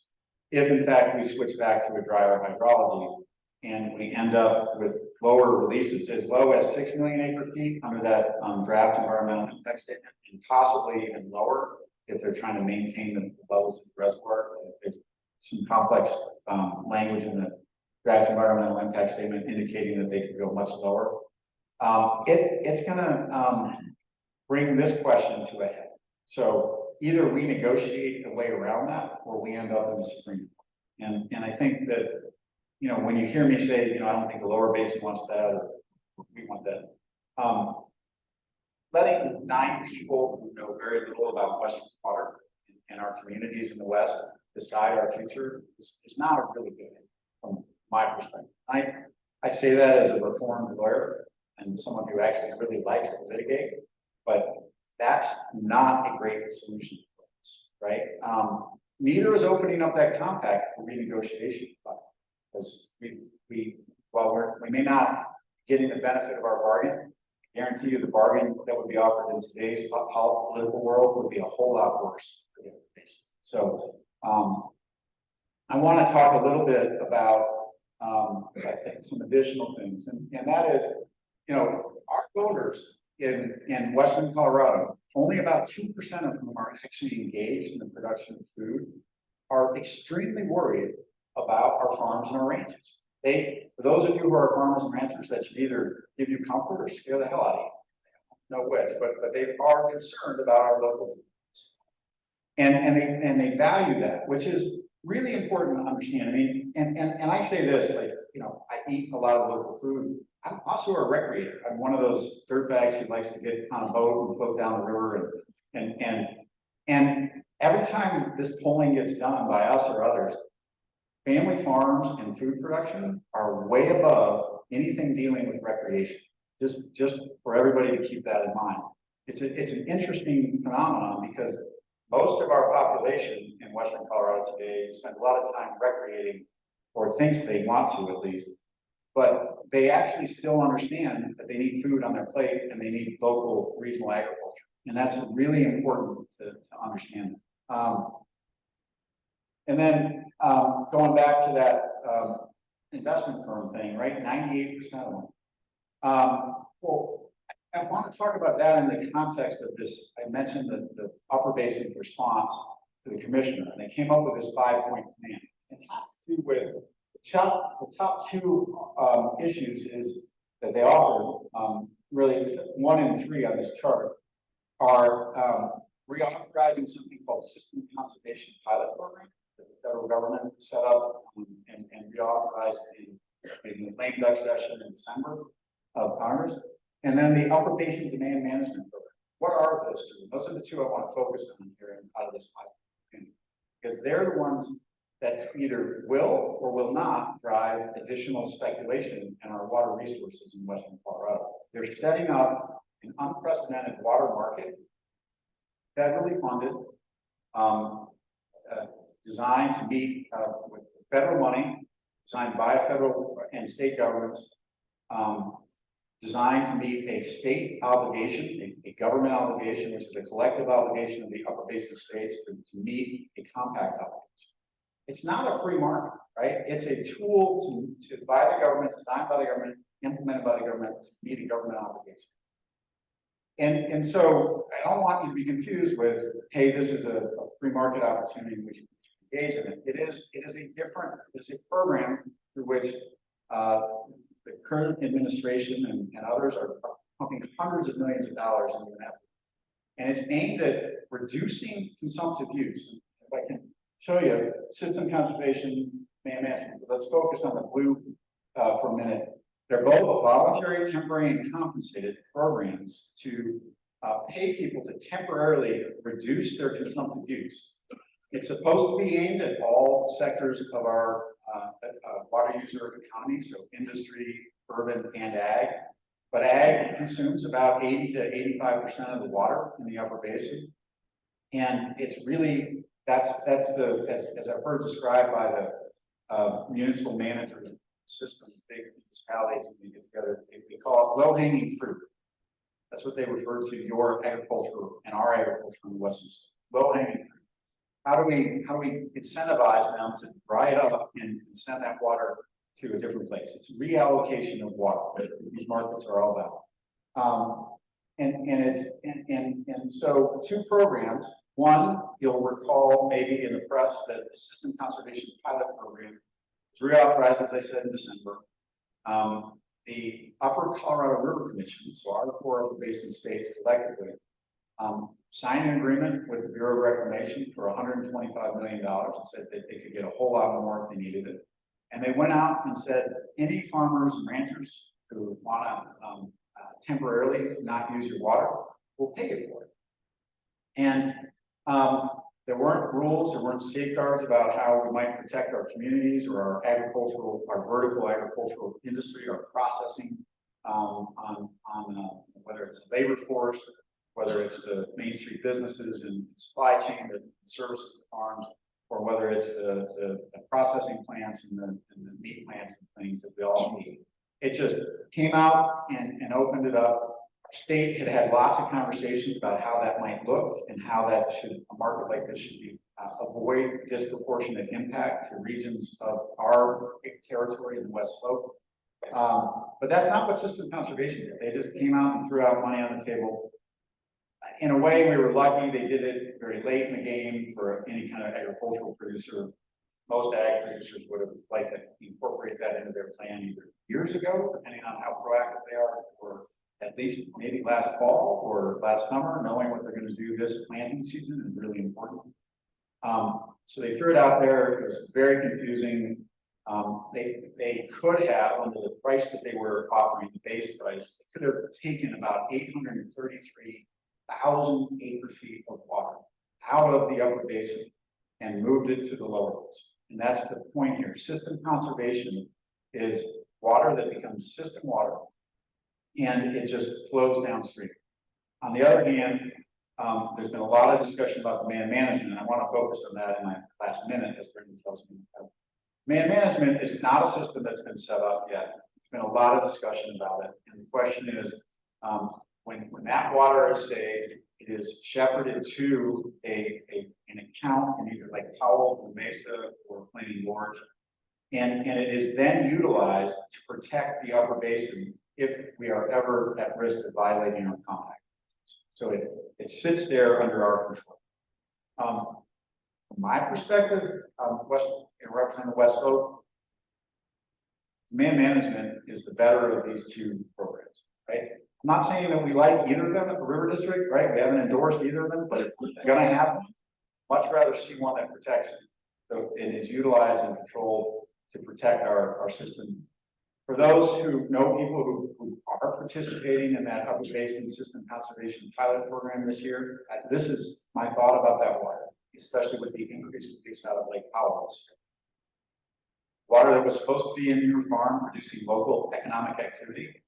If in fact we switch back to a drier hydrology and we end up with lower releases as low as 6 million acre-feet under that draft environmental impact statement, and possibly even lower if they're trying to maintain the levels of the reservoir. There's some complex language in the draft environmental impact statement indicating that they could go much lower. It's gonna bring this question to a head. So either we negotiate a way around that, or we end up in the Supreme Court. And I think that, you know, when you hear me say, you know, I don't think the Lower Basin wants that, or we want that. Letting 9 people who know very little about Western water and our communities in the West decide our future is not a really good thing from my perspective. I say that as a reformed lawyer and someone who actually really likes to litigate, but that's not a great solution for us, right? Neither is opening up that compact for renegotiation, because while we may not be getting the benefit of our bargain, I guarantee you the bargain that would be offered in today's political world would be a whole lot worse for the other case. So I want to talk a little bit about I think some additional things, and that is, you know, our voters in Western Colorado, only about 2% of whom are actually engaged in the production of food, are extremely worried about our farms and our ranches. For those of you who are farmers and ranchers, that should either give you comfort or scare the hell out of you. No which, but they are concerned about our local foods. And they value that, which is really important to understand. I mean, and I say this, like, you know, I eat a lot of local food. I'm also a recreator. I'm one of those dirtbags who likes to get on a boat and float down the river, and every time this polling gets done by us or others, family farms and food production are way above anything dealing with recreation. Just for everybody to keep that in mind. It's an interesting phenomenon because most of our population in Western Colorado today spend a lot of time recreating, or thinks they want to at least, but they actually still understand that they need food on their plate and they need local regional agriculture. And that's really important to understand. And then going back to that investment firm thing, right? 98% of them. Well, I want to talk about that in the context of this. I mentioned the Upper Basin response to the commissioner, and they came up with this 5-point plan. It has to do with the top 2 issues is that they offered, really 1 and 3 on this chart, are reauthorizing something called System Conservation Pilot Program that the federal government set up and reauthorized in the lame duck session in December of Congress. And then the Upper Basin Demand Management Program. What are those 2? Those are the 2 I want to focus on here out of this pipeline, because they're the ones that either will or will not drive additional speculation in our water resources in Western Colorado. They're setting up an unprecedented water market, federally funded, designed to meet with federal money, designed by federal and state governments, designed to meet a state obligation, a government obligation, which is a collective obligation of the Upper Basin states to meet a compact obligation. It's not a free market, right? It's a tool to by the government, designed by the government, implemented by the government to meet a government obligation. And so I don't want you to be confused with, hey, this is a free market opportunity, we should engage in it. It is a program through which the current administration and others are pumping hundreds of millions of dollars into an effort. And it's aimed at reducing consumptive use. If I can show you system conservation, man management, but let's focus on the blue for a minute. They're both voluntary, temporary, and compensated programs to pay people to temporarily reduce their consumptive use. It's supposed to be aimed at all sectors of our water user economy, so industry, urban, and ag. But ag consumes about 80 to 85% of the water in the upper basin. And it's really, that's the, as I've heard described by the municipal managers system, big municipalities, when they get together, they call it low-hanging fruit. That's what they refer to your agriculture and our agriculture in the western side. Low-hanging fruit. How do we incentivize them to dry it up and send that water to a different place? It's reallocation of water that these markets are all about. And so two programs. One, you'll recall maybe in the press that the System Conservation Pilot Program was reauthorized, as I said, in December. The Upper Colorado River Commission, so our four upper basin states collectively, signed an agreement with the Bureau of Reclamation for $125 million and said that they could get a whole lot more if they needed it. And they went out and said, any farmers and ranchers who want to temporarily not use your water, we'll pay you for it. And there weren't rules, there weren't safeguards about how we might protect our communities or our vertical agricultural industry, our processing whether it's the labor force, whether it's the Main Street businesses and supply chain that services the farms, or whether it's the processing plants and the meat plants and things that we all need. It just came out and opened it up. Our state had lots of conversations about how that might look and how a market like this should be avoid disproportionate impact to regions of our territory in the West Slope. But that's not what system conservation did. They just came out and threw out money on the table. In a way, we were lucky. They did it very late in the game for any kind of agricultural producer. Most ag producers would have liked to incorporate that into their plan either years ago, depending on how proactive they are, or at least maybe last fall or last summer. Knowing what they're going to do this planting season is really important. So they threw it out there. It was very confusing. They could have, under the price that they were offering, the base price, they could have taken about 833,000 acre-feet of water out of the upper basin and moved it to the lower basin. And that's the point here. System conservation is water that becomes system water, and it just flows downstream. On the other hand, there's been a lot of discussion about demand management, and I want to focus on that in my last minute, as Brendan tells me. Demand management is not a system that's been set up yet. There's been a lot of discussion about it, and the question is, when that water is saved, it is shepherded to an account in either like Powell or Mesa or Plain Gorge, and it is then utilized to protect the upper basin if we are ever at risk of violating our compact. So it sits there under our control. From my perspective, representing the West Slope, demand management is the better of these two programs, right? I'm not saying that we like either of them at the River District, right? We haven't endorsed either of them, but it's going to happen. Much rather see one that protects and is utilized and controlled to protect our system. For those who know people who are participating in that upper basin system conservation pilot program this year, this is my thought about that water, especially with the increase release out of Lake Powell. Water that was supposed to be in your farm producing local economic activity.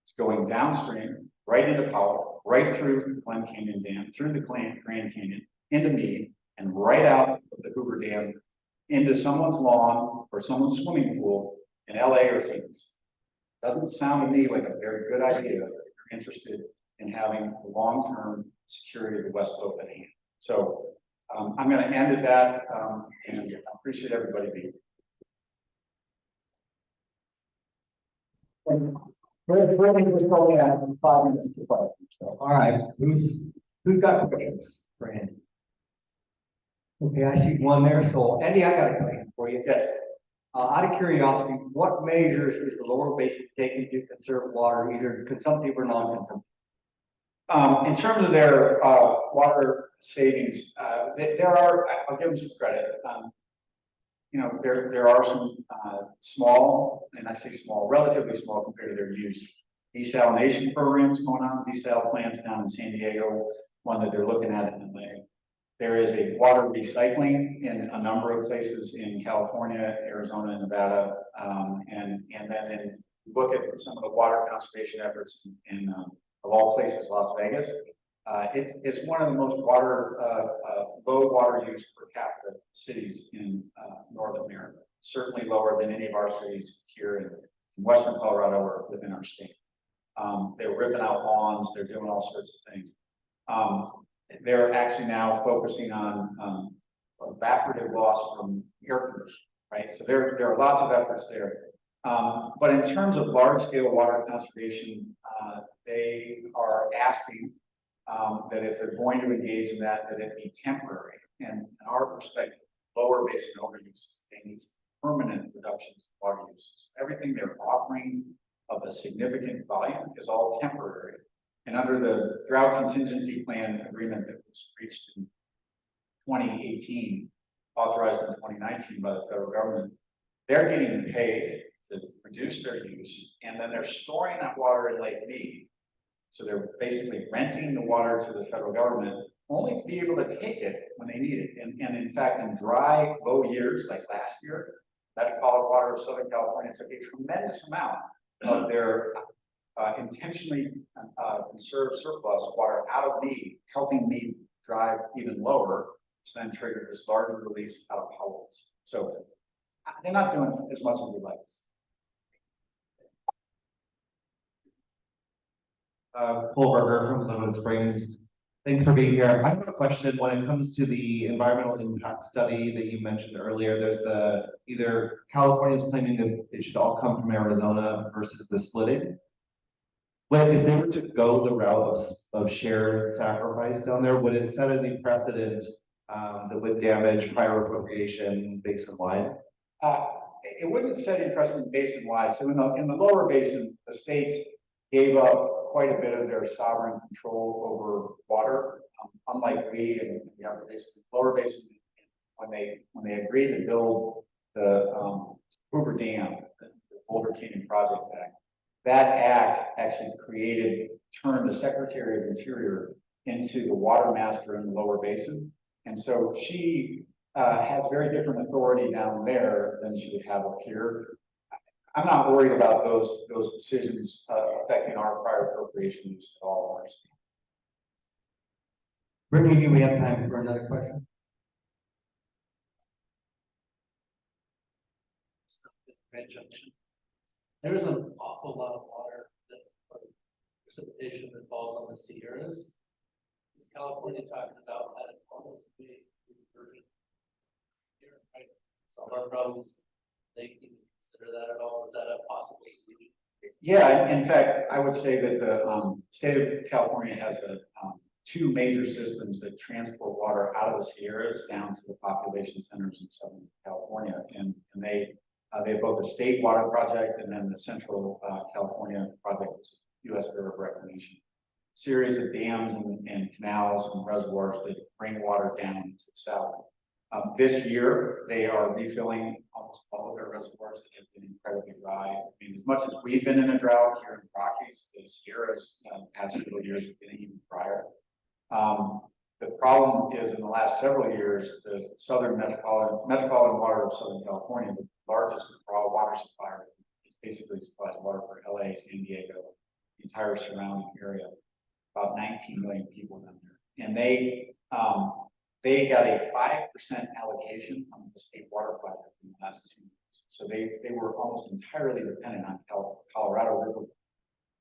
It's going downstream, right into Powell, right through the Glen Canyon Dam, through the Grand Canyon, into Meade, and right out of the Hoover Dam into someone's lawn or someone's swimming pool in LA or Phoenix. Doesn't sound to me like a very good idea if you're interested in having the long-term security of the West Slope at hand. So I'm going to end at that, and I appreciate everybody being here.
We're just only have 5 minutes to questions. So, all right, who's got questions for Andy? Okay, I see one there. So Andy, I got a question for you.
Yes.
Out of curiosity, what measures is the lower basin taking to conserve water, either consumptive or non-consumptive?
In terms of their water savings, there are, I'll give them some credit. You know, there are some small, and I say small, relatively small compared to their use. Desalination programs going on, desal plants down in San Diego, one that they're looking at in LA. There is a water recycling in a number of places in California, Arizona, and Nevada. And then look at some of the water conservation efforts in of all places, Las Vegas. It's one of the most low water use per capita cities in North America. Certainly lower than any of our cities here in Western Colorado or within our state. They're ripping out lawns, they're doing all sorts of things. They're actually now focusing on evaporative loss from air pollution, right? So there are lots of efforts there. But in terms of large scale water conservation, they are asking that if they're going to engage in that, that it be temporary. And in our perspective, lower basin overuses, they need permanent reductions in water uses. Everything they're offering of a significant volume is all temporary. And under the drought contingency plan agreement that was reached in 2018, authorized in 2019 by the federal government, they're getting paid to reduce their use, and then they're storing that water in Lake Mead. So they're basically renting the water to the federal government only to be able to take it when they need it. And in fact, in dry, low years like last year, Metropolitan Water of Southern California took a tremendous amount of their intentionally conserved surplus water out of Mead, helping Mead drive even lower, which then triggered this larger release out of Howells. So they're not doing as much as we'd like.
Kohlberger from Glenwood Springs. Thanks for being here. I have a question when it comes to the environmental impact study that you mentioned earlier. There's either California is claiming that it should all come from Arizona versus the splitting. But if they were to go the route of shared sacrifice down there, would it set any precedent that would damage prior appropriation basin-wide?
It wouldn't set any precedent basin-wide. So in the lower basin, the states gave up quite a bit of their sovereign control over water, unlike we in the upper basin. Lower basin, when they agreed to build the Hoover Dam, the Boulder Canyon Project Act, that act actually turned the Secretary of Interior into the water master in the lower basin. And so she has very different authority down there than she would have up here. I'm not worried about those decisions affecting our prior appropriation use at all.
Brittany, do we have time for another question?
There is an awful lot of water precipitation that falls on the Sierras. Is California talking about that almost being version here, right? Solve our problems. They can consider that at all. Is that a possible solution?
Yeah, in fact, I would say that the state of California has two major systems that transport water out of the Sierras down to the population centers in Southern California, and they have both a state water project and then the Central California project, which is U.S. Bureau of Reclamation. Series of dams and canals and reservoirs that bring water down to the south. This year, they are refilling almost all of their reservoirs that have been incredibly dry. I mean, as much as we've been in a drought here in the Rockies, the Sierras past several years have been even drier. The problem is in the last several years, the Southern Metropolitan Water of Southern California, the largest raw water supplier, basically supplies water for LA, San Diego, the entire surrounding area, about 19 million people down there. And they got a 5% allocation on the state water project in the last 2 years. So they were almost entirely dependent on Colorado River.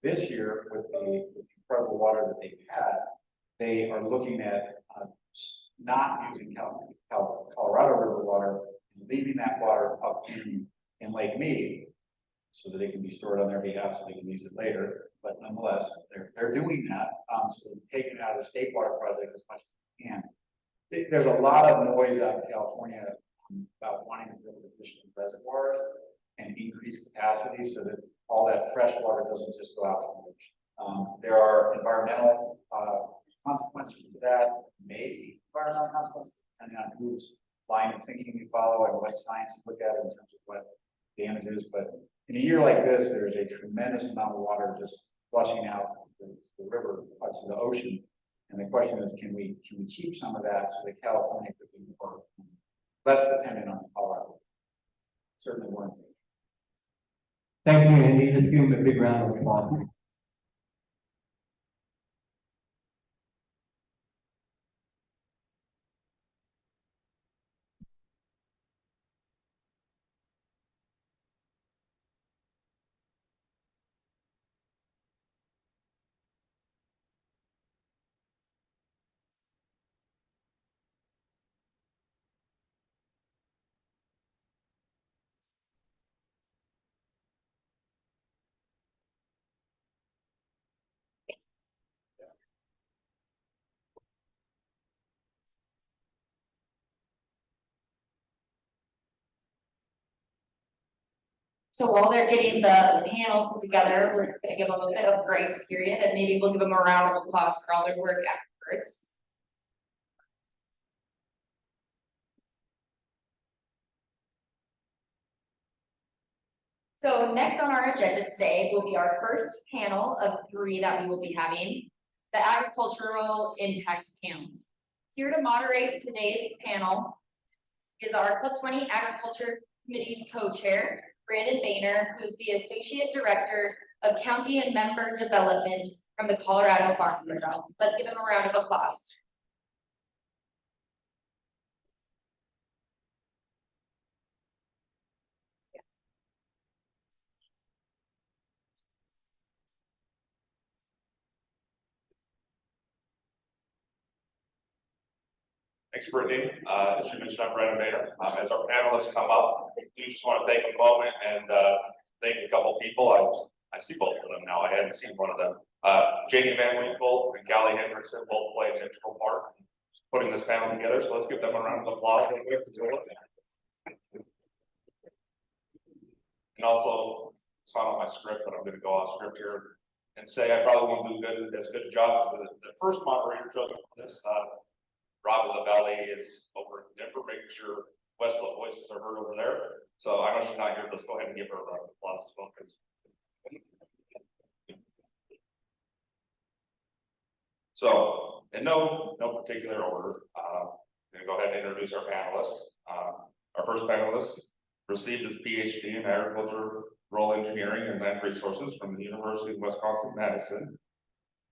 This year, with the incredible water that they've had, they are looking at not using Colorado River water and leaving that water up in Lake Mead so that it can be stored on their behalf so they can use it later. But nonetheless, they're doing that. So they're taking it out of the state water project as much as they can. there's a lot of noise out in California about wanting to build additional reservoirs and increase capacity so that all that fresh water doesn't just go out to the ocean. There are environmental consequences to that, maybe environmental consequences, depending on whose line of thinking you follow and what science you look at in terms of what damage is. But in a year like this, there's a tremendous amount of water just flushing out the river, out to the ocean. And the question is, can we keep some of that so that California could be more, less dependent on Colorado? Certainly one.
Thank you, Andy. Let's give him a big round of applause.
So while they're getting the panel put together, we're just gonna give them a bit of grace period, and maybe we'll give them a round of applause for all their work afterwards. So next on our agenda today will be our first panel of 3 that we will be having, the agricultural impacts panel. Here to moderate today's panel is our Club 20 Agriculture Committee co-chair, Brandon Boehner, who's the Associate Director of County and Member Development from the Colorado Farm Bureau. Let's give him a round of applause.
Thanks, Brittany. As you mentioned, I'm Brandon Boehner. As our panelists come up, I do just want to take a moment and thank a couple people. I see both of them now. I hadn't seen one of them. Jamie Van Winkle and Callie Hendrickson both played an integral part in putting this panel together. So let's give them a round of applause. And also, it's not on my script, but I'm going to go off script here and say I probably won't do as good a job as the first moderator judge on this. Rob LaValle is over in Denver, making sure Westlaw voices are heard over there. So I know she's not here. Let's go ahead and give her a round of applause as well. So, in no particular order, I'm going to go ahead and introduce our panelists. Our first panelist received his PhD in agriculture, rural engineering, and land resources from the University of Wisconsin-Madison,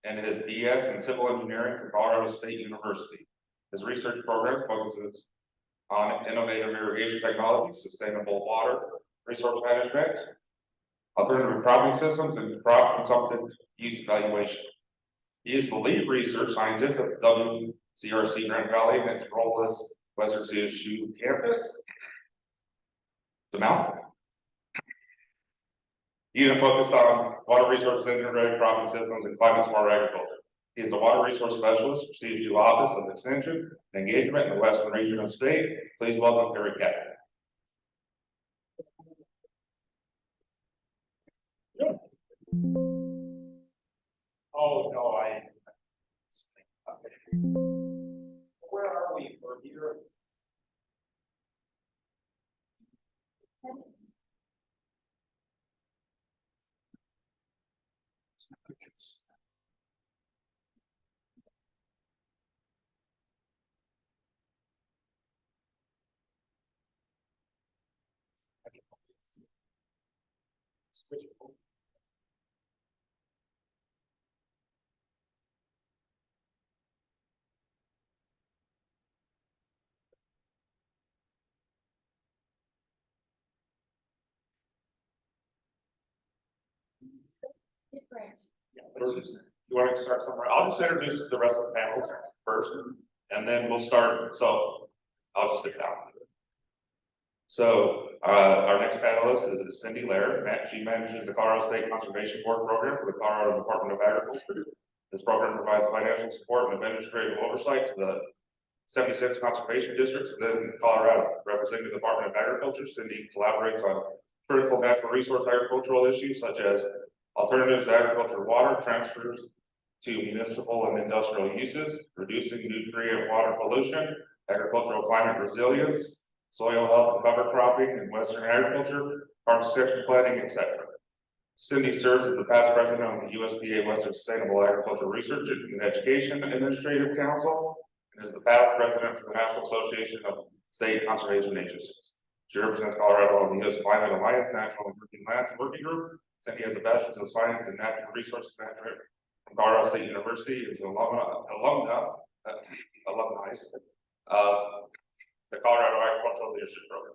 and his BS in civil engineering from Colorado State University. His research program focuses on innovative irrigation technologies, sustainable water resource management, alternative cropping systems, and crop consumptive use evaluation. He is the lead research scientist at WCRC Grand Valley and its role as Western CSU campus. It's a mouthful. He is focused on water resources, integrated cropping systems, and climate smart agriculture. He is a water resource specialist for CSU Office of Extension and Engagement in the Western region of the state. Please welcome Kari.
Oh, no, where are we? We're here.
Different.
You want to start somewhere? I'll just introduce the rest of the panels first, and then we'll start. So I'll just sit down. So our next panelist is Cindy Lair. She manages the Colorado State Conservation Board program for the Colorado Department of Agriculture. This program provides financial support and administrative oversight to the 76 conservation districts within Colorado. Representing the Department of Agriculture, Cindy collaborates on critical natural resource agricultural issues such as alternatives to agricultural water transfers to municipal and industrial uses, reducing nutrient water pollution, agricultural climate resilience, soil health and cover cropping in Western agriculture, carbon sequestration planning, etc. Cindy serves as the past president of the USDA Western Sustainable Agricultural Research and Education Administrative Council, and is the past president for the National Association of State Conservation Agencies. She represents Colorado on the U.S. Climate Alliance National Emerging Lands Working Group. Cindy has a Bachelor's of Science in Natural Resources Management from Colorado State University. Is an alumni the Colorado Agricultural Leadership Program.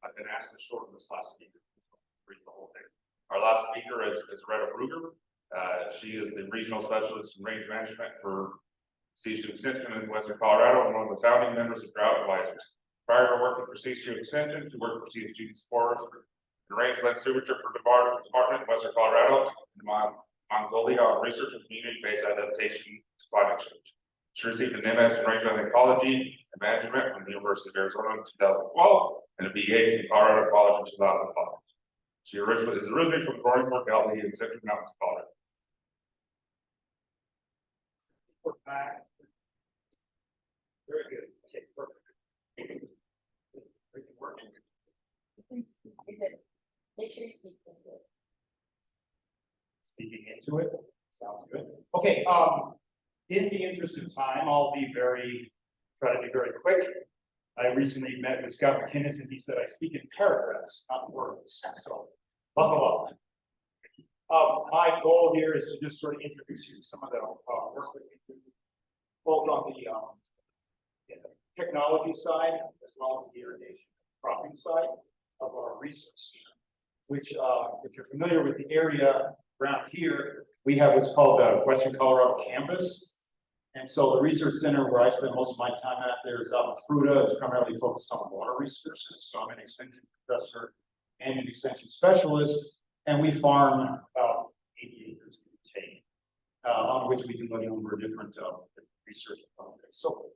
I've been asked to shorten this last speaker. Read the whole thing. Our last speaker is Retta Brueger. She is the regional specialist in range management for C2 Extension in Western Colorado and one of the founding members of Drought Advisors. Prior to working for C2 Extension, she worked for C2's Forest and Rangeland Stewardship for Department in Western Colorado and Mongolia on research and community-based adaptation to climate change. She received an MS in Rangeland Ecology and Management from the University of Arizona in 2012 and a BA from Colorado College in 2005. She is originally from Cordero, Cali in Central Mountains, Colorado.
We're back. Very good. Okay, perfect. Working.
Is it, make sure you speak into it.
Speaking into it, sounds good. Okay, in the interest of time, I'll try to be very quick. I recently met with Scott McKinnis and he said I speak in paragraphs, not words, so buckle up. My goal here is to just sort of introduce you to some of the work that we do, both on the technology side as well as the irrigation cropping side of our research, which if you're familiar with the area around here, we have what's called the Western Colorado campus. And so the research center where I spend most of my time at there is out in Fruta. It's primarily focused on water resources. So I'm an extension professor and an extension specialist, and we farm about 80 acres give or take, on which we do a number of different research projects. So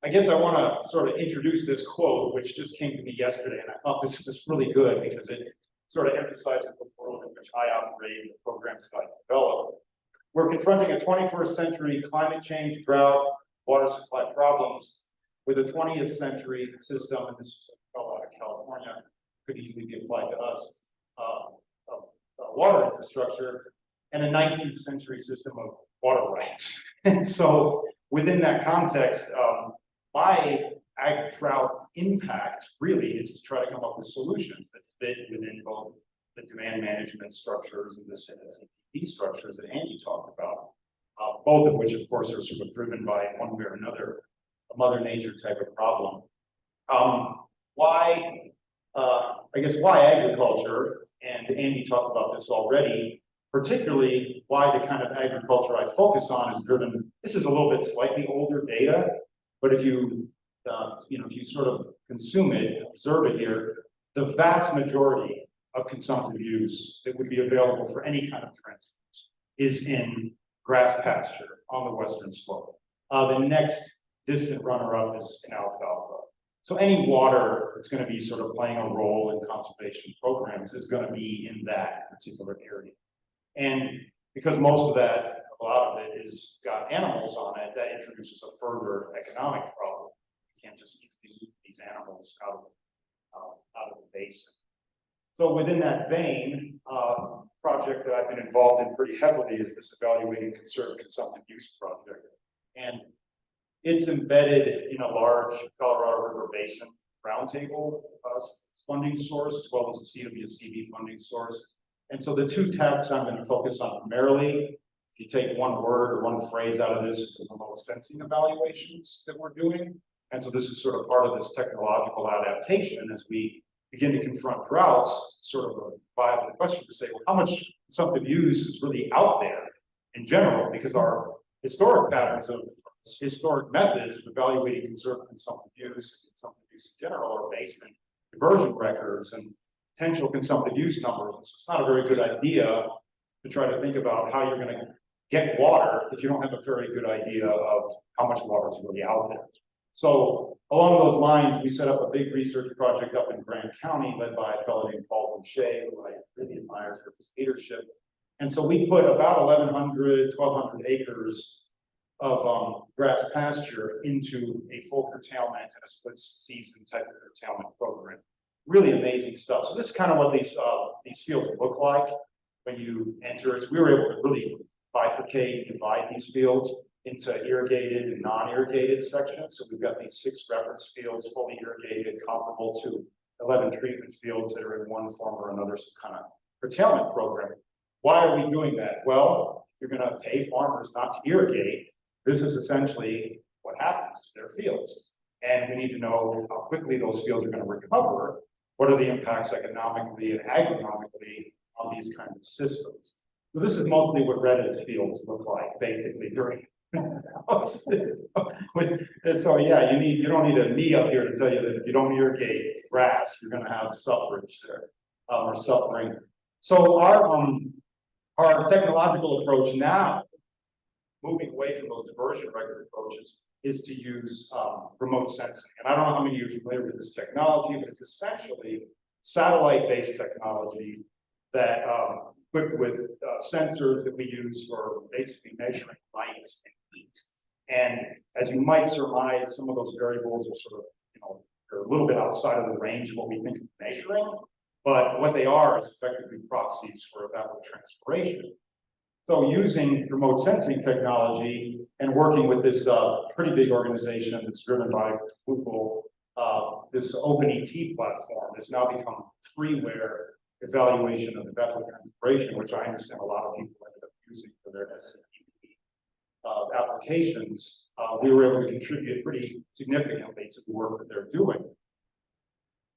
I guess I want to sort of introduce this quote, which just came to me yesterday, and I thought this was really good because it sort of emphasizes the world in which I operate, the programs that I develop. We're confronting a 21st century climate change, drought, water supply problems with a 20th century system, and this is out of California, could easily be applied to us, of water infrastructure, and a 19th century system of water rights. And so within that context, my ag-drought impact really is to try to come up with solutions that fit within both the demand management structures and the CP structures that Andy talked about, both of which, of course, are sort of driven by one way or another a Mother Nature type of problem. I guess why agriculture? And Andy talked about this already. Particularly, why the kind of agriculture I focus on is driven. This is a little bit slightly older data, but if you if you sort of consume it, observe it here, the vast majority of consumptive use that would be available for any kind of transport is in grass pasture on the western slope. The next distant runner-up is in alfalfa. So any water that's going to be sort of playing a role in conservation programs is going to be in that particular area. And because most of that, a lot of it is got animals on it, that introduces a further economic problem. You can't just easily move these animals out of the basin. So within that vein, project that I've been involved in pretty heavily is this evaluating conserved consumptive use project. And it's embedded in a large Colorado River Basin roundtable funding source, as well as a CWCB funding source. And so the two tabs I'm going to focus on primarily, if you take one word or one phrase out of this, is the remote sensing evaluations that we're doing. And so this is sort of part of this technological adaptation as we begin to confront droughts, sort of a viable question to say, well, how much consumptive use is really out there in general? Because our historic patterns of historic methods of evaluating conserved consumptive use in general are based in diversion records and potential consumptive use numbers. And so it's not a very good idea to try to think about how you're going to get water if you don't have a very good idea of how much water is really out there. So along those lines, we set up a big research project up in Grand County led by a fellow named Paul Boucher, who I really admire for his leadership. And so we put about 1,200 acres of grass pasture into a full curtailment and a split season type of curtailment program. Really amazing stuff. So this is kind of what these fields look like when you enter it. We were able to really bifurcate and divide these fields into irrigated and non-irrigated sections. So we've got these 6 reference fields, fully irrigated, comparable to 11 treatment fields that are in one form or another, some kind of curtailment program. Why are we doing that? Well, if you're going to pay farmers not to irrigate, this is essentially what happens to their fields. And we need to know how quickly those fields are going to recover. What are the impacts economically and agronomically on these kinds of systems? So this is mostly what Retta's fields look like, basically, during. So yeah, you don't need me up here to tell you that if you don't irrigate grass, you're going to have suffrage there, or suffering. So our technological approach now, moving away from those diversion record approaches, is to use remote sensing. And I don't know how many of you are familiar with this technology, but it's essentially satellite-based technology that equipped with sensors that we use for basically measuring light and heat. And as you might surmise, some of those variables are sort of, they're a little bit outside of the range of what we think of measuring, but what they are is effectively proxies for evapotranspiration. So using remote sensing technology and working with this pretty big organization that's driven by Google, this OpenET platform has now become freeware evaluation of evapotranspiration, which I understand a lot of people ended up using for their SCP applications. We were able to contribute pretty significantly to the work that they're doing.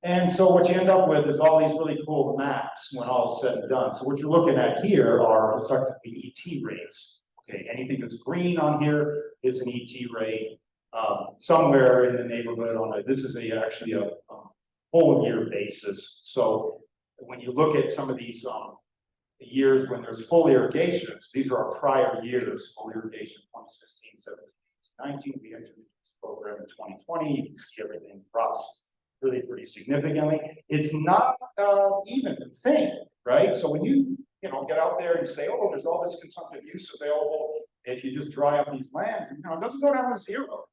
And so what you end up with is all these really cool maps when all is said and done. So what you're looking at here are effectively ET rates. Okay, anything that's green on here is an ET rate. Somewhere in the neighborhood this is actually a whole year basis. So when you look at some of these years when there's full irrigations, these are our prior years, full irrigation 2016, 17, 19. We entered this program in 2020. You can see everything drops really pretty significantly. It's not even a thing, right? So when you get out there and you say, oh, there's all this consumptive use available, if you just dry up these lands, it doesn't go down to zero.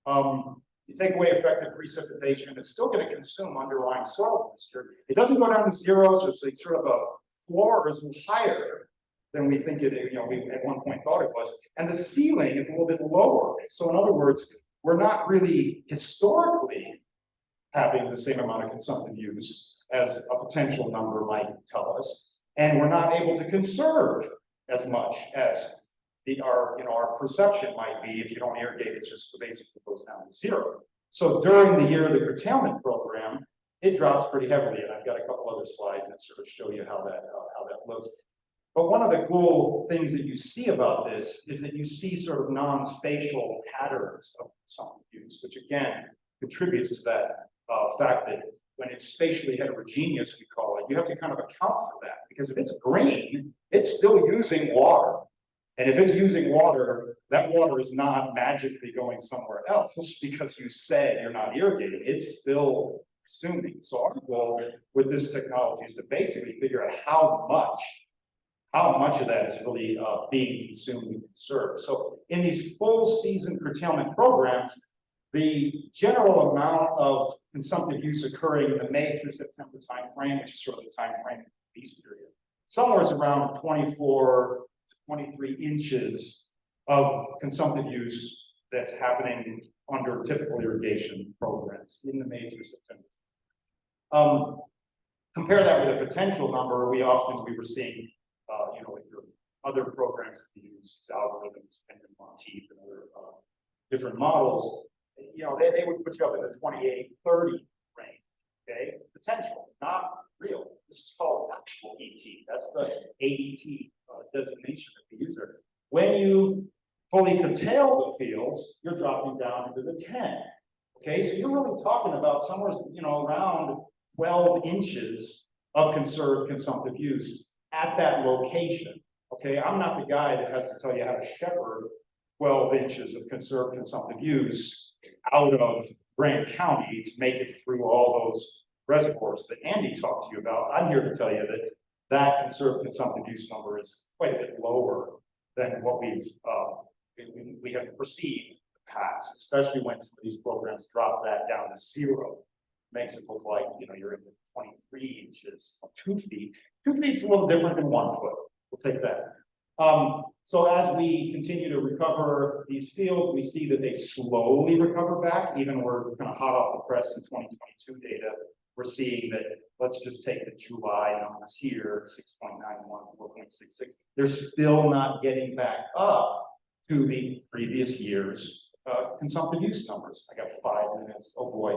You take away effective precipitation, it's still going to consume underlying soil moisture. It doesn't go down to zero, so it's sort of a floor is higher than we think it, we at one point thought it was, and the ceiling is a little bit lower. So in other words, we're not really historically having the same amount of consumptive use as a potential number might tell us, and we're not able to conserve as much as our perception might be. If you don't irrigate, it just basically goes down to zero. So during the year of the curtailment program, it drops pretty heavily, and I've got a couple other slides that sort of show you how that looks. But one of the cool things that you see about this is that you see sort of non-spatial patterns of consumptive use, which again contributes to that fact that when it's spatially heterogeneous, we call it, you have to kind of account for that, because if it's green, it's still using water. And if it's using water, that water is not magically going somewhere else because you said you're not irrigating. It's still consuming. So our goal with this technology is to basically figure out how much of that is really being consumed and conserved. So in these full season curtailment programs, the general amount of consumptive use occurring in the May through September timeframe, which is sort of the timeframe of the peace period, somewhere is around 24 to 23 inches of consumptive use that's happening under typical irrigation programs in the May through September. Compare that with a potential number. We were seeing, with your other programs that we use, algorithms, depending on teeth and other different models. They would put you up in the 28, 30 range, okay? Potential, not real. This is called actual ET. That's the AET designation that we use there. When you fully curtail the fields, you're dropping down into the 10, okay? So you're really talking about somewhere, around 12 inches of conserved consumptive use at that location. Okay, I'm not the guy that has to tell you how to shepherd 12 inches of conserved consumptive use out of Grant County to make it through all those reservoirs that Andy talked to you about. I'm here to tell you that that conserved consumptive use number is quite a bit lower than what we have perceived in the past, especially when some of these programs drop that down to 0. Makes it look like, you know, you're in the 23 inches, 2 feet. 2 feet's a little different than 1 foot. We'll take that. So as we continue to recover these fields, we see that they slowly recover back, even we're kind of hot off the press in 2022 data. We're seeing that, let's just take the July numbers here, 6.91, 4.66. They're still not getting back up to the previous year's consumptive use numbers. I got 5 minutes, oh boy.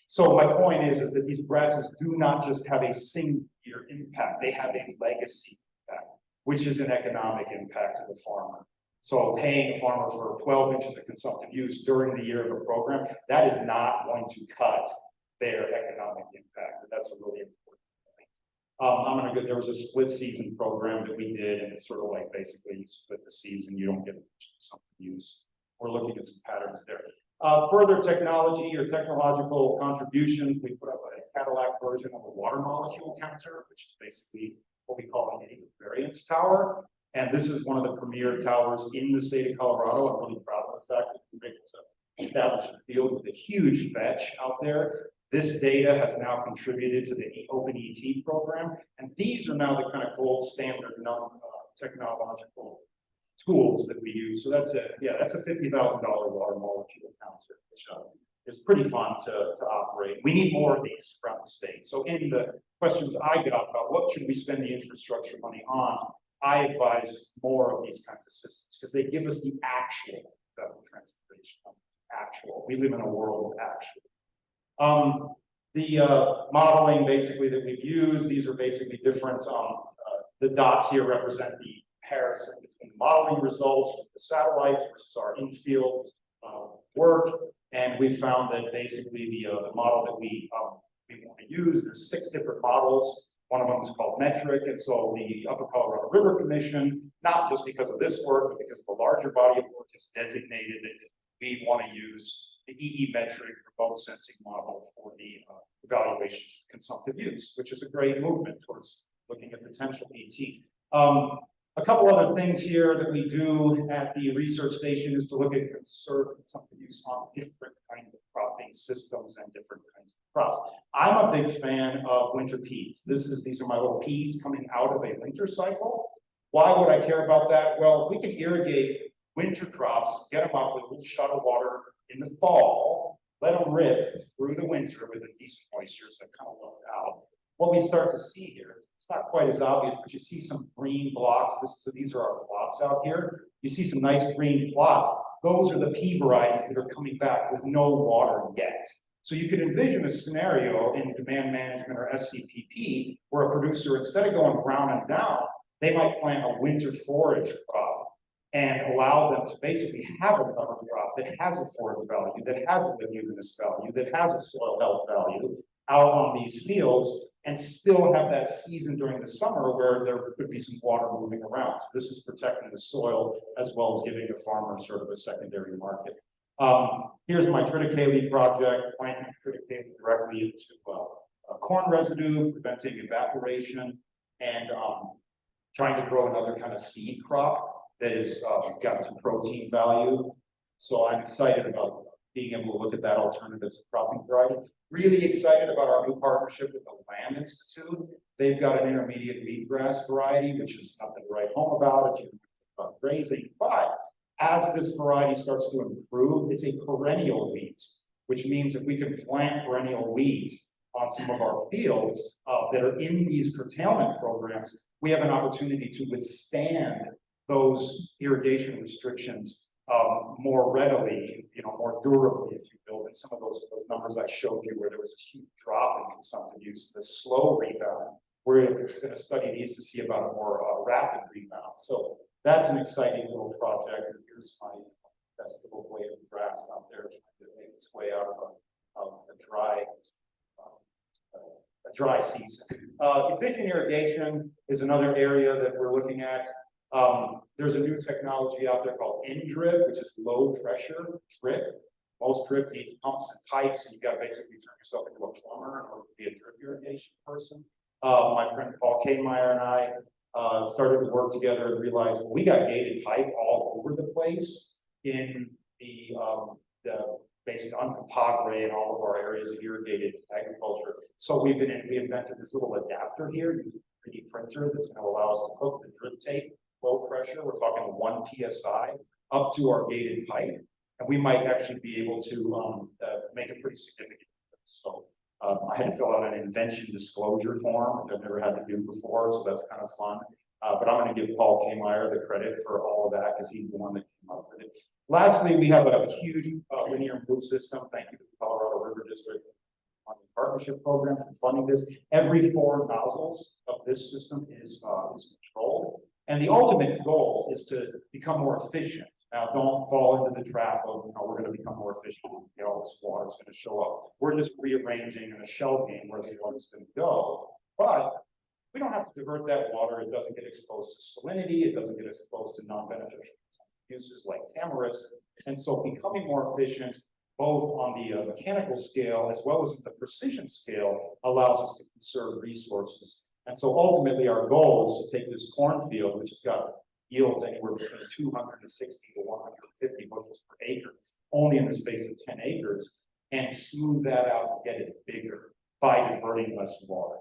So my point is that these grasses do not just have a single year impact, they have a legacy impact, which is an economic impact to the farmer. So paying a farmer for 12 inches of consumptive use during the year of a program, that is not going to cut their economic impact. That's a really important point. There was a split season program that we did, and it's sort of like basically you split the season, you don't get consumptive use. We're looking at some patterns there. Further technology or technological contributions, we put up a Cadillac version of a water molecule counter, which is basically what we call an variance tower. And this is one of the premier towers in the state of Colorado. I'm really proud of the fact that we were able to establish a field with a huge fetch out there. This data has now contributed to the Open ET program. And these are now the kind of gold standard technological tools that we use. So that's a $50,000 water molecule counter, which is pretty fun to operate. We need more of these around the state. So in the questions I got about what should we spend the infrastructure money on, I advise more of these kinds of systems because they give us the actual transportation. Actual. We live in a world of actual. The modeling basically that we've used, these are basically different, the dots here represent the comparison between modeling results with the satellites versus our in-field work. And we found that basically the model that we want to use, there's 6 different models. One of them is called metric. And so the Upper Colorado River Commission, not just because of this work, but because of a larger body of work, has designated that we want to use the EE metric remote sensing model for the evaluations of consumptive use, which is a great movement towards looking at potential ET. A couple other things here that we do at the research station is to look at conserved consumptive use on different kinds of cropping systems and different kinds of crops. I'm a big fan of winter peas. These are my little peas coming out of a winter cycle. Why would I care about that? Well, we can irrigate winter crops, get them up with a little shot of water in the fall, let them rip through the winter with a decent moisture, so kind of looked out. What we start to see here, it's not quite as obvious, but you see some green blocks. These are our plots out here. You see some nice green plots. Those are the pea varieties that are coming back with no water yet. So you could envision a scenario in demand management or SCPP where a producer, instead of going brown and down, they might plant a winter forage crop and allow them to basically have a cover crop that has a forage value, that has a leguminous value, that has a soil health value out on these fields, and still have that season during the summer where there could be some water moving around. So this is protecting the soil as well as giving the farmer sort of a secondary market. Here's my triticale project, planting triticale directly into corn residue, preventing evaporation, and trying to grow another kind of seed crop that has got some protein value. So I'm excited about being able to look at that alternative cropping variety. Really excited about our new partnership with the Land Institute. They've got an intermediate wheatgrass variety, which is nothing to write home about if you're about grazing. But as this variety starts to improve, it's a perennial wheat, which means if we can plant perennial wheat on some of our fields that are in these curtailment programs, we have an opportunity to withstand those irrigation restrictions more readily, more durably, if you will, than some of those numbers I showed you where there was a huge drop in consumptive use, the slow rebound. We're going to study these to see about a more rapid rebound. So that's an exciting little project. Here's my best little blade of grass out there trying to make its way out of a dry dry season. Efficient irrigation is another area that we're looking at. There's a new technology out there called in-drip, which is low pressure drip. Most drip needs pumps and pipes, and you got to basically turn yourself into a plumber in order to be a drip irrigation person. My friend Paul Kmeyer and I started to work together and realized, well, we got gated pipe all over the place in the basic Uncompahgre and all of our areas of irrigated agriculture. So we invented this little adapter here, using a 3D printer that's going to allow us to hook the drip tape, low pressure, we're talking 1 PSI, up to our gated pipe. And we might actually be able to make a pretty significant difference. So I had to fill out an invention disclosure form, which I've never had to do before, so that's kind of fun. But I'm going to give Paul Kmeyer the credit for all of that because he's the one that came up with it. Lastly, we have a huge linear move system. Thank you to the Colorado River District on the partnership program for funding this. Every 4 nozzles of this system is controlled. And the ultimate goal is to become more efficient. Now, don't fall into the trap of, we're going to become more efficient. All this water is going to show up. We're just rearranging in a shell game where the water is going to go. But we don't have to divert that water. It doesn't get exposed to salinity. It doesn't get exposed to non-beneficial uses like tamarisk. And so becoming more efficient, both on the mechanical scale as well as the precision scale, allows us to conserve resources. And so ultimately our goal is to take this cornfield, which has got yields anywhere between 260 to 150 bushels per acre, only in the space of 10 acres, and smooth that out and get it bigger by diverting less water.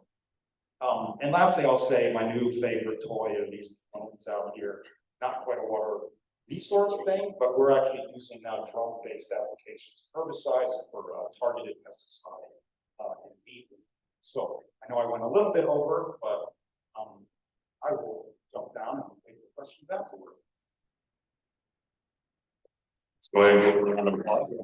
And lastly, I'll say my new favorite toy are these drones out here. Not quite a water resource thing, but we're actually using now drone-based applications, herbicides for targeted pesticide and weed. So I know I went a little bit over, but I will jump down and take the questions afterward.
Let's go ahead and give a round of applause.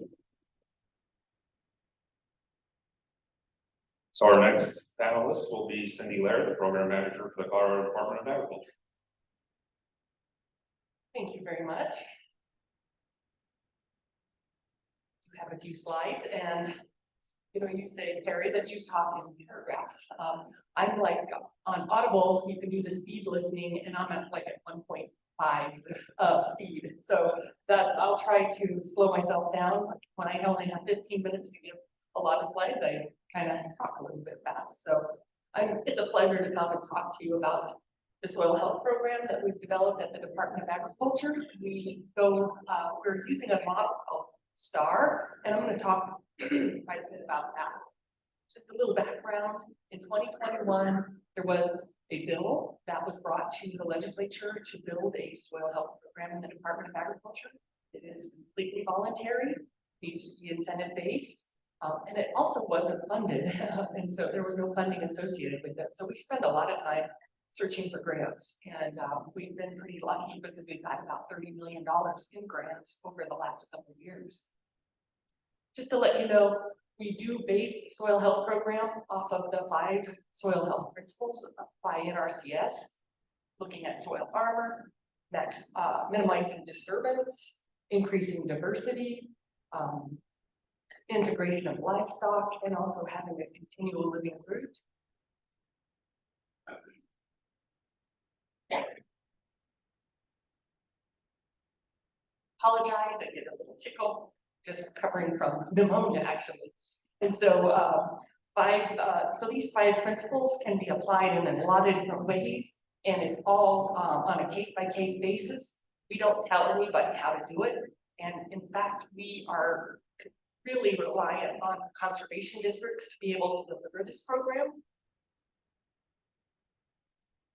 So our next panelist will be Cindy Lair, the program manager for the Colorado Department of Agriculture.
Thank you very much. We have a few slides, and you say, Kari, that you talk in paragraphs. I'm like on Audible, you can do the speed listening, and I'm at like at 1.5 speed. So that I'll try to slow myself down. When I only have 15 minutes to give a lot of slides, I kind of talk a little bit fast. So it's a pleasure to come and talk to you about the soil health program that we've developed at the Department of Agriculture. We're using a model called STAR, and I'm going to talk quite a bit about that. Just a little background. In 2021, there was a bill that was brought to the legislature to build a soil health program in the Department of Agriculture. It is completely voluntary, needs to be incentive-based, and it also wasn't funded, and so there was no funding associated with it. So we spend a lot of time searching for grants, and we've been pretty lucky because we've got about $30 million in grants over the last couple of years. Just to let you know, we do base the soil health program off of the 5 soil health principles by NRCS, looking at soil armor, minimizing disturbance, increasing diversity, integration of livestock, and also having a continual living root. Apologize, I get a little tickle, just covering from pneumonia actually. And so these 5 principles can be applied in a lot of different ways, and it's all on a case-by-case basis. We don't tell anybody how to do it, and in fact, we are really reliant on conservation districts to be able to deliver this program.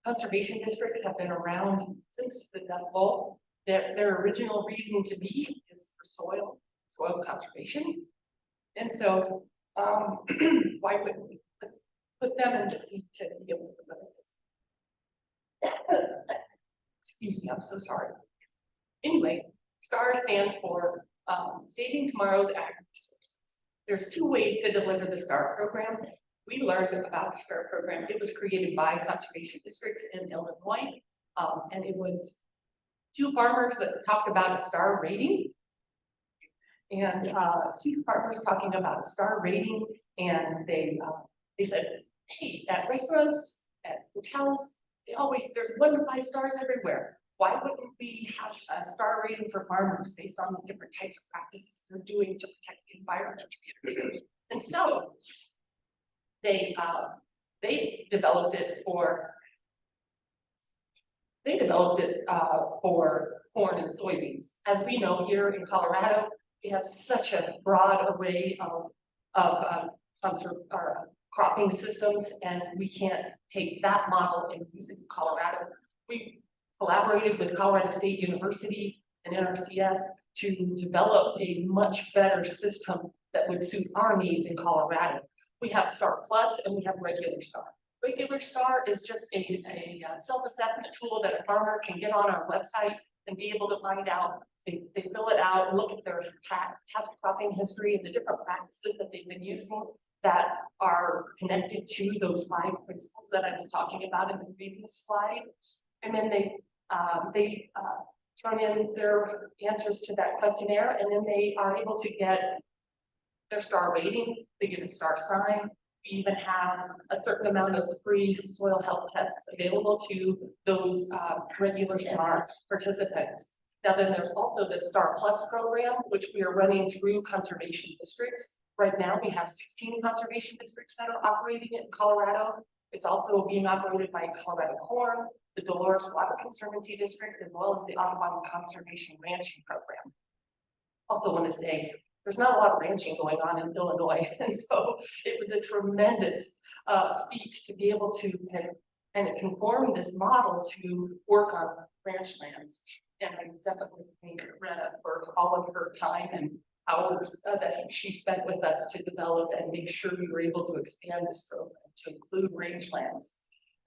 Conservation districts have been around since the Dust Bowl. Their original reason to be is for soil conservation. And so why wouldn't we put them in the seat to be able to deliver this? Excuse me, I'm so sorry. Anyway, STAR stands for Saving Tomorrow's Agri-Resources. There's 2 ways to deliver the STAR program. We learned about the STAR program. It was created by conservation districts in Illinois, and it was 2 farmers that talked about a STAR rating, and 2 farmers talking about a STAR rating, and they said, hey, at restaurants, at hotels, there's 1 to 5 stars everywhere. Why wouldn't we have a star rating for farmers based on the different types of practices they're doing to protect the environment? And so they developed it for corn and soybeans. As we know, here in Colorado, we have such a broad array of cropping systems, and we can't take that model and use it in Colorado. We collaborated with Colorado State University and NRCS to develop a much better system that would suit our needs in Colorado. We have Star Plus and we have Regular Star. Regular Star is just a self-assessment tool that a farmer can get on our website and be able to find out. They fill it out, look at their past cropping history and the different practices that they've been using that are connected to those 5 principles that I was talking about in the previous slide. And then they turn in their answers to that questionnaire, and then they are able to get their star rating. They get a star sign. We even have a certain amount of free soil health tests available to those regular star participants. Now then there's also the Star Plus program, which we are running through conservation districts. Right now we have 16 conservation districts that are operating in Colorado. It's also being operated by Colorado Corn, the Dolores Water Conservancy District, as well as the Audubon Conservation Ranching Program. Also want to say, there's not a lot of ranching going on in Illinois, and so it was a tremendous feat to be able to kind of conform this model to work on ranch lands. And I definitely thank Retta for all of her time and hours that she spent with us to develop and make sure we were able to expand this program to include rangelands.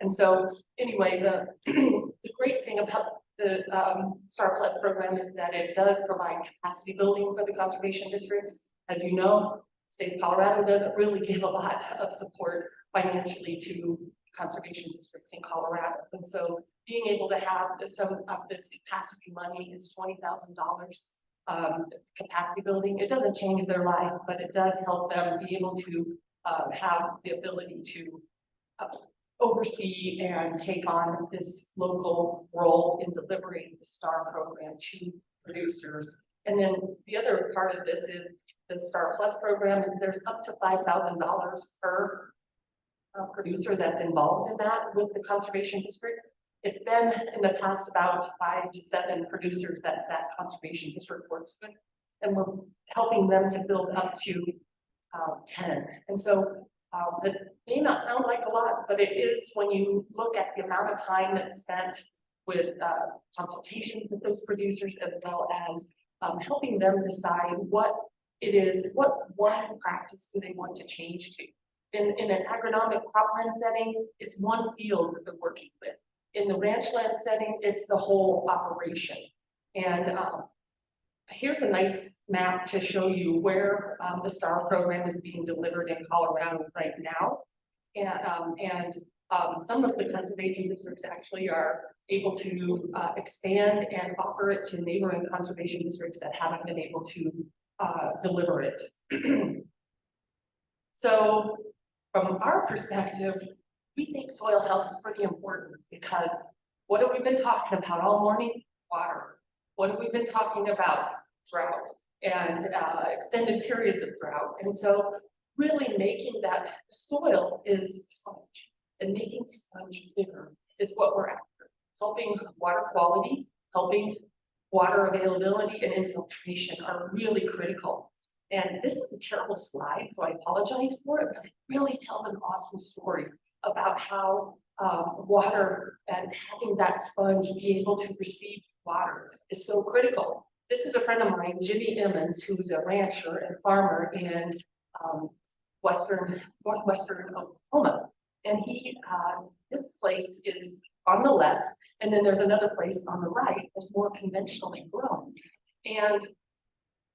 And so anyway, the great thing about the Star Plus program is that it does provide capacity building for the conservation districts. As you know, the state of Colorado doesn't really give a lot of support financially to conservation districts in Colorado. And so being able to have some of this capacity money, it's $20,000 capacity building. It doesn't change their life, but it does help them be able to have the ability to oversee and take on this local role in delivering the STAR program to producers. And then the other part of this is the STAR Plus program. There's up to $5,000 per producer that's involved in that with the conservation district. It's been in the past about 5 to 7 producers that conservation district works with, and we're helping them to build up to 10. And so that may not sound like a lot, but it is when you look at the amount of time that's spent with consultation with those producers, as well as helping them decide what it is, what one practice do they want to change to. In an agronomic cropland setting, it's one field that they're working with. In the ranchland setting, it's the whole operation. And here's a nice map to show you where the STAR program is being delivered in Colorado right now. And some of the conservation districts actually are able to expand and offer it to neighboring conservation districts that haven't been able to deliver it. So from our perspective, we think soil health is pretty important, because what have we been talking about all morning? Water. What have we been talking about? Drought and extended periods of drought. And so really making that soil is sponge, and making the sponge bigger is what we're after. Helping water quality, helping water availability and infiltration are really critical. And this is a terrible slide, so I apologize for it, but it really tells an awesome story about how water and having that sponge be able to receive water is so critical. This is a friend of mine, Jimmy Emmons, who's a rancher and farmer in northwestern Oklahoma. And his place is on the left, and then there's another place on the right that's more conventionally grown. And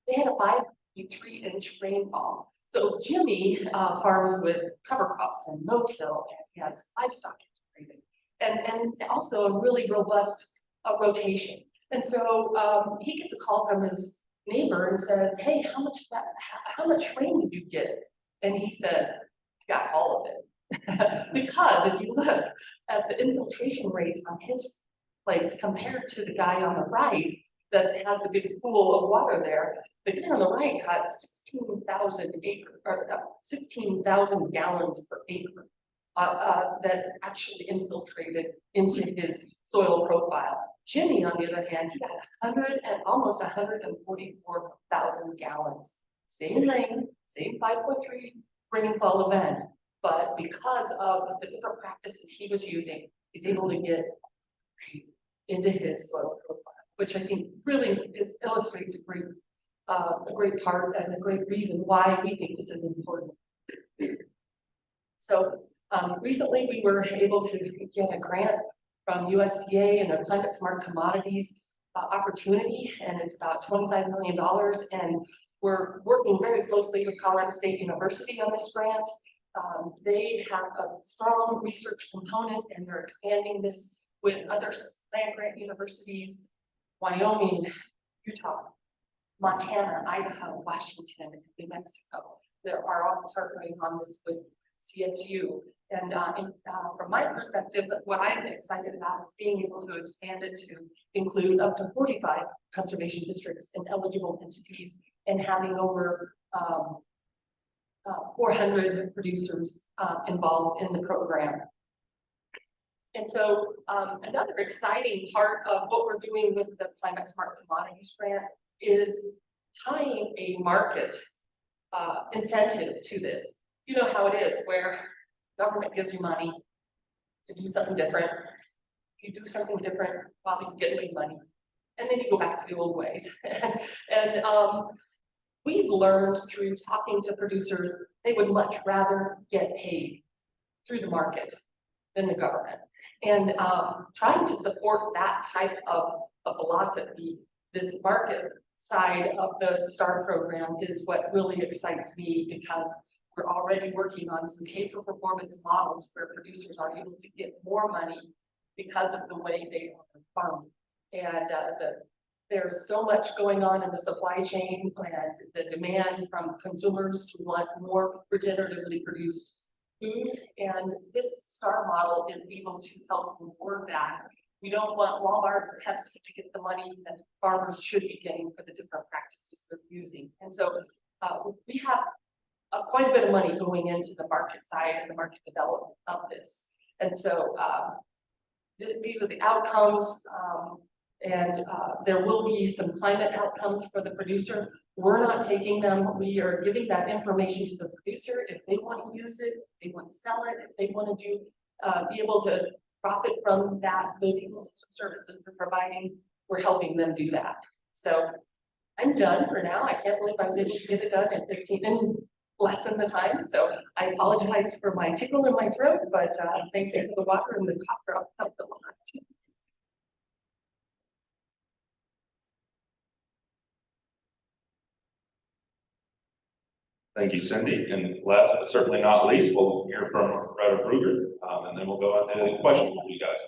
they had a 5.3-inch rainfall. So Jimmy farms with cover crops and no-till, and he has livestock integrated, and also a really robust rotation. And so he gets a call from his neighbor and says, "Hey, how much rain did you get?" And he says, "I got all of it." Because if you look at the infiltration rates on his place compared to the guy on the right that has the big pool of water there, the guy on the right got 16,000 acre, or 16,000 gallons per acre. That actually infiltrated into his soil profile. Jimmy, on the other hand, he got 100 and almost 144,000 gallons. Same rain, same 5.3 rainfall event, but because of the different practices he was using, he's able to get into his soil profile, which I think really illustrates a great part and a great reason why we think this is important. So recently we were able to get a grant from USDA and a Climate Smart Commodities opportunity, and it's about $25 million. And we're working very closely with Colorado State University on this grant. They have a strong research component, and they're expanding this with other land grant universities, Wyoming, Utah, Montana, Idaho, Washington, and New Mexico. They are all partnering on this with CSU. And from my perspective, what I'm excited about is being able to expand it to include up to 45 conservation districts and eligible entities, and having over 400 producers involved in the program. And so another exciting part of what we're doing with the Climate Smart Commodities Grant is tying a market incentive to this. You know how it is, where government gives you money to do something different. You do something different while you get paid money, and then you go back to the old ways. and we've learned through talking to producers, they would much rather get paid through the market than the government. And trying to support that type of philosophy, this market side of the STAR program is what really excites me, because we're already working on some pay-for-performance models where producers are able to get more money because of the way they are farmed. And there's so much going on in the supply chain, and the demand from consumers to want more regeneratively produced food. And this STAR model is able to help reward that. We don't want Walmart or Pepsi to get the money that farmers should be getting for the different practices they're using. And so we have quite a bit of money going into the market side and the market development of this. And so these are the outcomes, and there will be some climate outcomes for the producer. We're not taking them. We are giving that information to the producer. If they want to use it, if they want to sell it, if they want to be able to profit from those ecosystem services we're providing, we're helping them do that. So I'm done for now. I can't believe I was able to get it done in less than the time. So I apologize for my tickle in my throat, but thank you for the water, and the cough helped a lot.
Thank you, Cindy. And last but certainly not least, we'll hear from Retta Brueger, and then we'll go on to questions for you guys.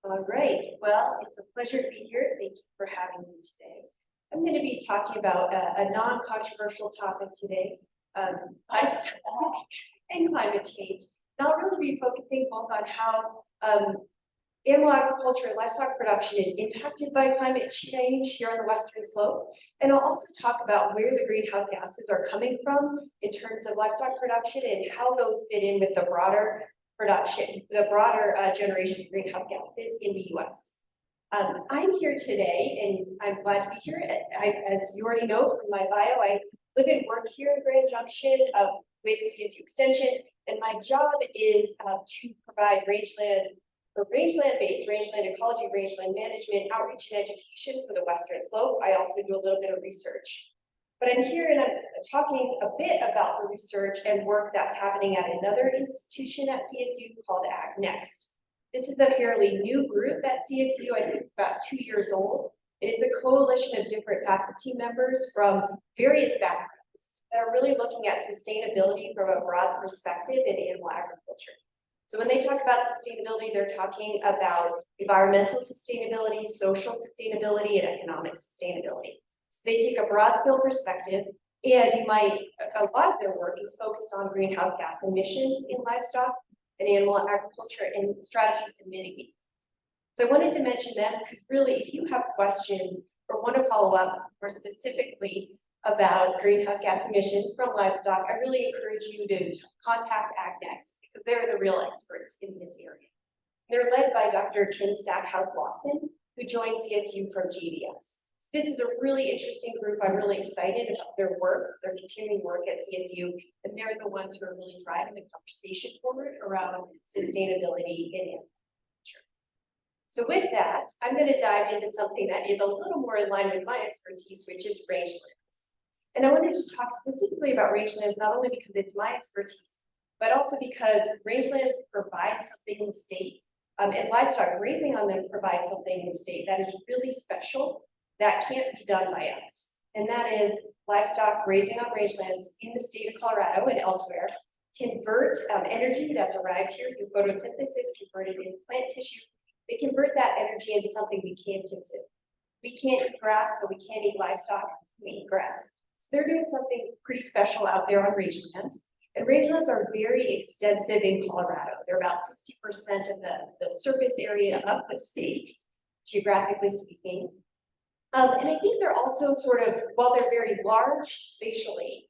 All right, well, it's a pleasure to be here. Thank you for having me today. I'm going to be talking about a non-controversial topic today, livestock and climate change. And I'll really be focusing both on how animal agriculture and livestock production is impacted by climate change here on the Western Slope. And I'll also talk about where the greenhouse gases are coming from in terms of livestock production and how those fit in with the broader production, the broader generation of greenhouse gases in the US. I'm here today, and I'm glad to be here. As you already know from my bio, I live and work here in Grand Junction with CSU Extension, and my job is to provide rangeland ecology, rangeland management, outreach, and education for the Western Slope. I also do a little bit of research. But I'm here and I'm talking a bit about the research and work that's happening at another institution at CSU called AgNext. This is a fairly new group at CSU. I think it's about 2 years old. And it's a coalition of different faculty members from various backgrounds that are really looking at sustainability from a broad perspective in animal agriculture. So when they talk about sustainability, they're talking about environmental sustainability, social sustainability, and economic sustainability. So they take a broad scale perspective And you might, a lot of their work is focused on greenhouse gas emissions in livestock and animal agriculture and strategies to mitigate. So I wanted to mention them because really, if you have questions or want to follow up more specifically about greenhouse gas emissions from livestock, I really encourage you to contact AgNext because they're the real experts in this area. They're led by Dr. Kim Stackhouse-Lawson, who joined CSU from GDS. So this is a really interesting group. I'm really excited about their work, their continuing work at CSU, and they're the ones who are really driving the conversation forward around sustainability in agriculture. So with that, I'm going to dive into something that is a little more in line with my expertise, which is rangelands. And I wanted to talk specifically about rangelands, not only because it's my expertise, but also because rangelands provide something in the state, and livestock grazing on them provides something in the state that is really special that can't be done by us. And that is livestock grazing on rangelands in the state of Colorado and elsewhere convert energy that's arrived here through photosynthesis, converted into plant tissue. They convert that energy into something we can't consume. We can't eat grass, but we can't eat livestock, we eat grass. So they're doing something pretty special out there on rangelands. And rangelands are very extensive in Colorado. They're about 60% of the surface area of the state, geographically speaking. And I think they're also sort of, while they're very large spatially,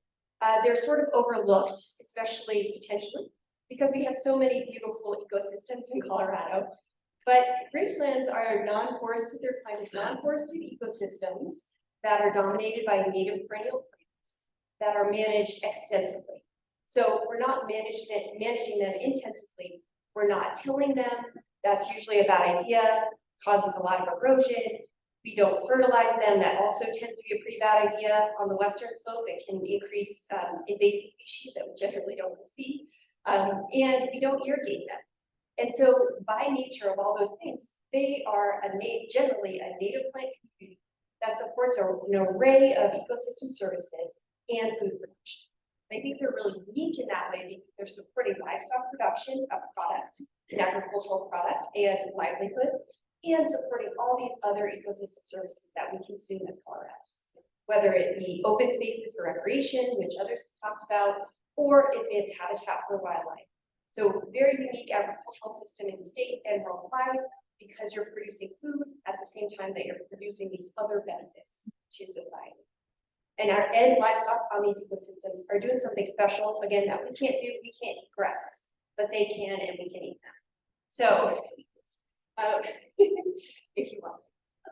they're sort of overlooked, especially potentially, because we have so many beautiful ecosystems in Colorado. But rangelands are non-forested, they're kind of non-forested ecosystems that are dominated by native perennial plants that are managed extensively. So we're not managing them intensively. We're not tilling them. That's usually a bad idea, causes a lot of erosion. We don't fertilize them. That also tends to be a pretty bad idea on the western slope. It can increase invasive species that we generally don't see. And we don't irrigate them. And so by nature of all those things, they are generally a native plant community that supports an array of ecosystem services and food production. I think they're really unique in that way because they're supporting livestock production of product, an agricultural product and livelihoods, and supporting all these other ecosystem services that we consume as Coloradans, whether it be open spaces for recreation, which others have talked about, or if it's habitat for wildlife. So very unique agricultural system in the state and worldwide because you're producing food at the same time that you're producing these other benefits to society. And our livestock on these ecosystems are doing something special, again, that we can't do. We can't eat grass, but they can and we can eat them. So, if you want.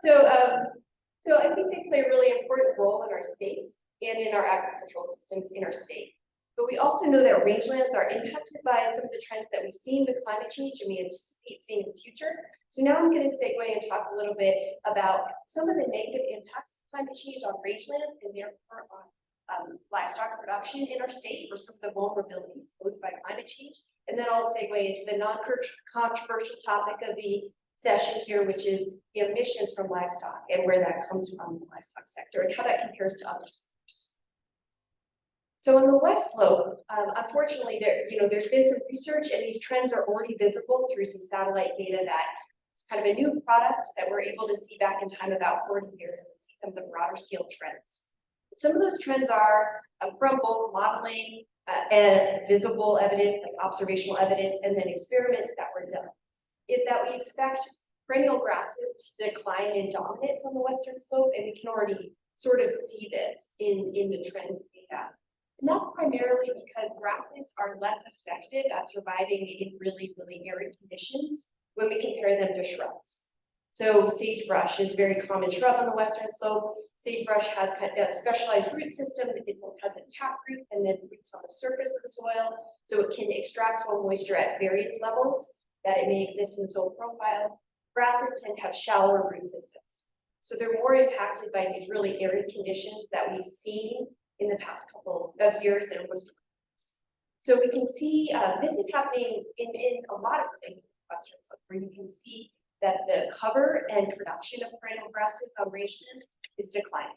So I think they play a really important role in our state and in our agricultural systems in our state. But we also know that rangelands are impacted by some of the trends that we've seen with climate change and we anticipate seeing in the future. So now I'm going to segue and talk a little bit about some of the negative impacts of climate change on rangelands and therefore on livestock production in our state, or some of the vulnerabilities posed by climate change. And then I'll segue into the non-controversial topic of the session here, which is the emissions from livestock and where that comes from in the livestock sector and how that compares to other sectors. So on the west slope, unfortunately, there's been some research and these trends are already visible through some satellite data that it's kind of a new product that we're able to see back in time about 40 years and see some of the broader scale trends. Some of those trends are from both modeling and visible evidence, like observational evidence, and then experiments that were done, is that we expect perennial grasses to decline in dominance on the western slope, and we can already sort of see this in the trends data. And that's primarily because grasses are less effective at surviving in really, really arid conditions when we compare them to shrubs. So sagebrush is a very common shrub on the western slope. Sagebrush has kind of a specialized root system. It has a taproot and then roots on the surface of the soil. So it can extract soil moisture at various levels that it may exist in the soil profile. Grasses tend to have shallower root systems. So they're more impacted by these really arid conditions that we've seen in the past couple of years and almost 20 years. So we can see this is happening in a lot of places in the western slope, where you can see that the cover and production of perennial grasses on rangelands is declining.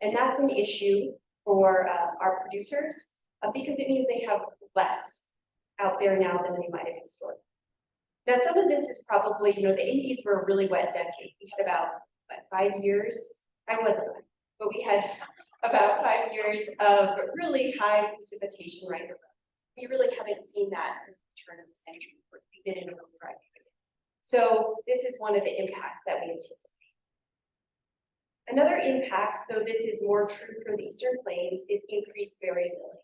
And that's an issue for our producers because it means they have less out there now than they might have historically. Now, some of this is probably, the 80s were a really wet decade. We had about 5 years. I wasn't, but we had about 5 years of really high precipitation right around. We really haven't seen that since the turn of the century. We've been in a real dry period. So this is one of the impacts that we anticipate. Another impact, though this is more true for the Eastern Plains, is increased variability.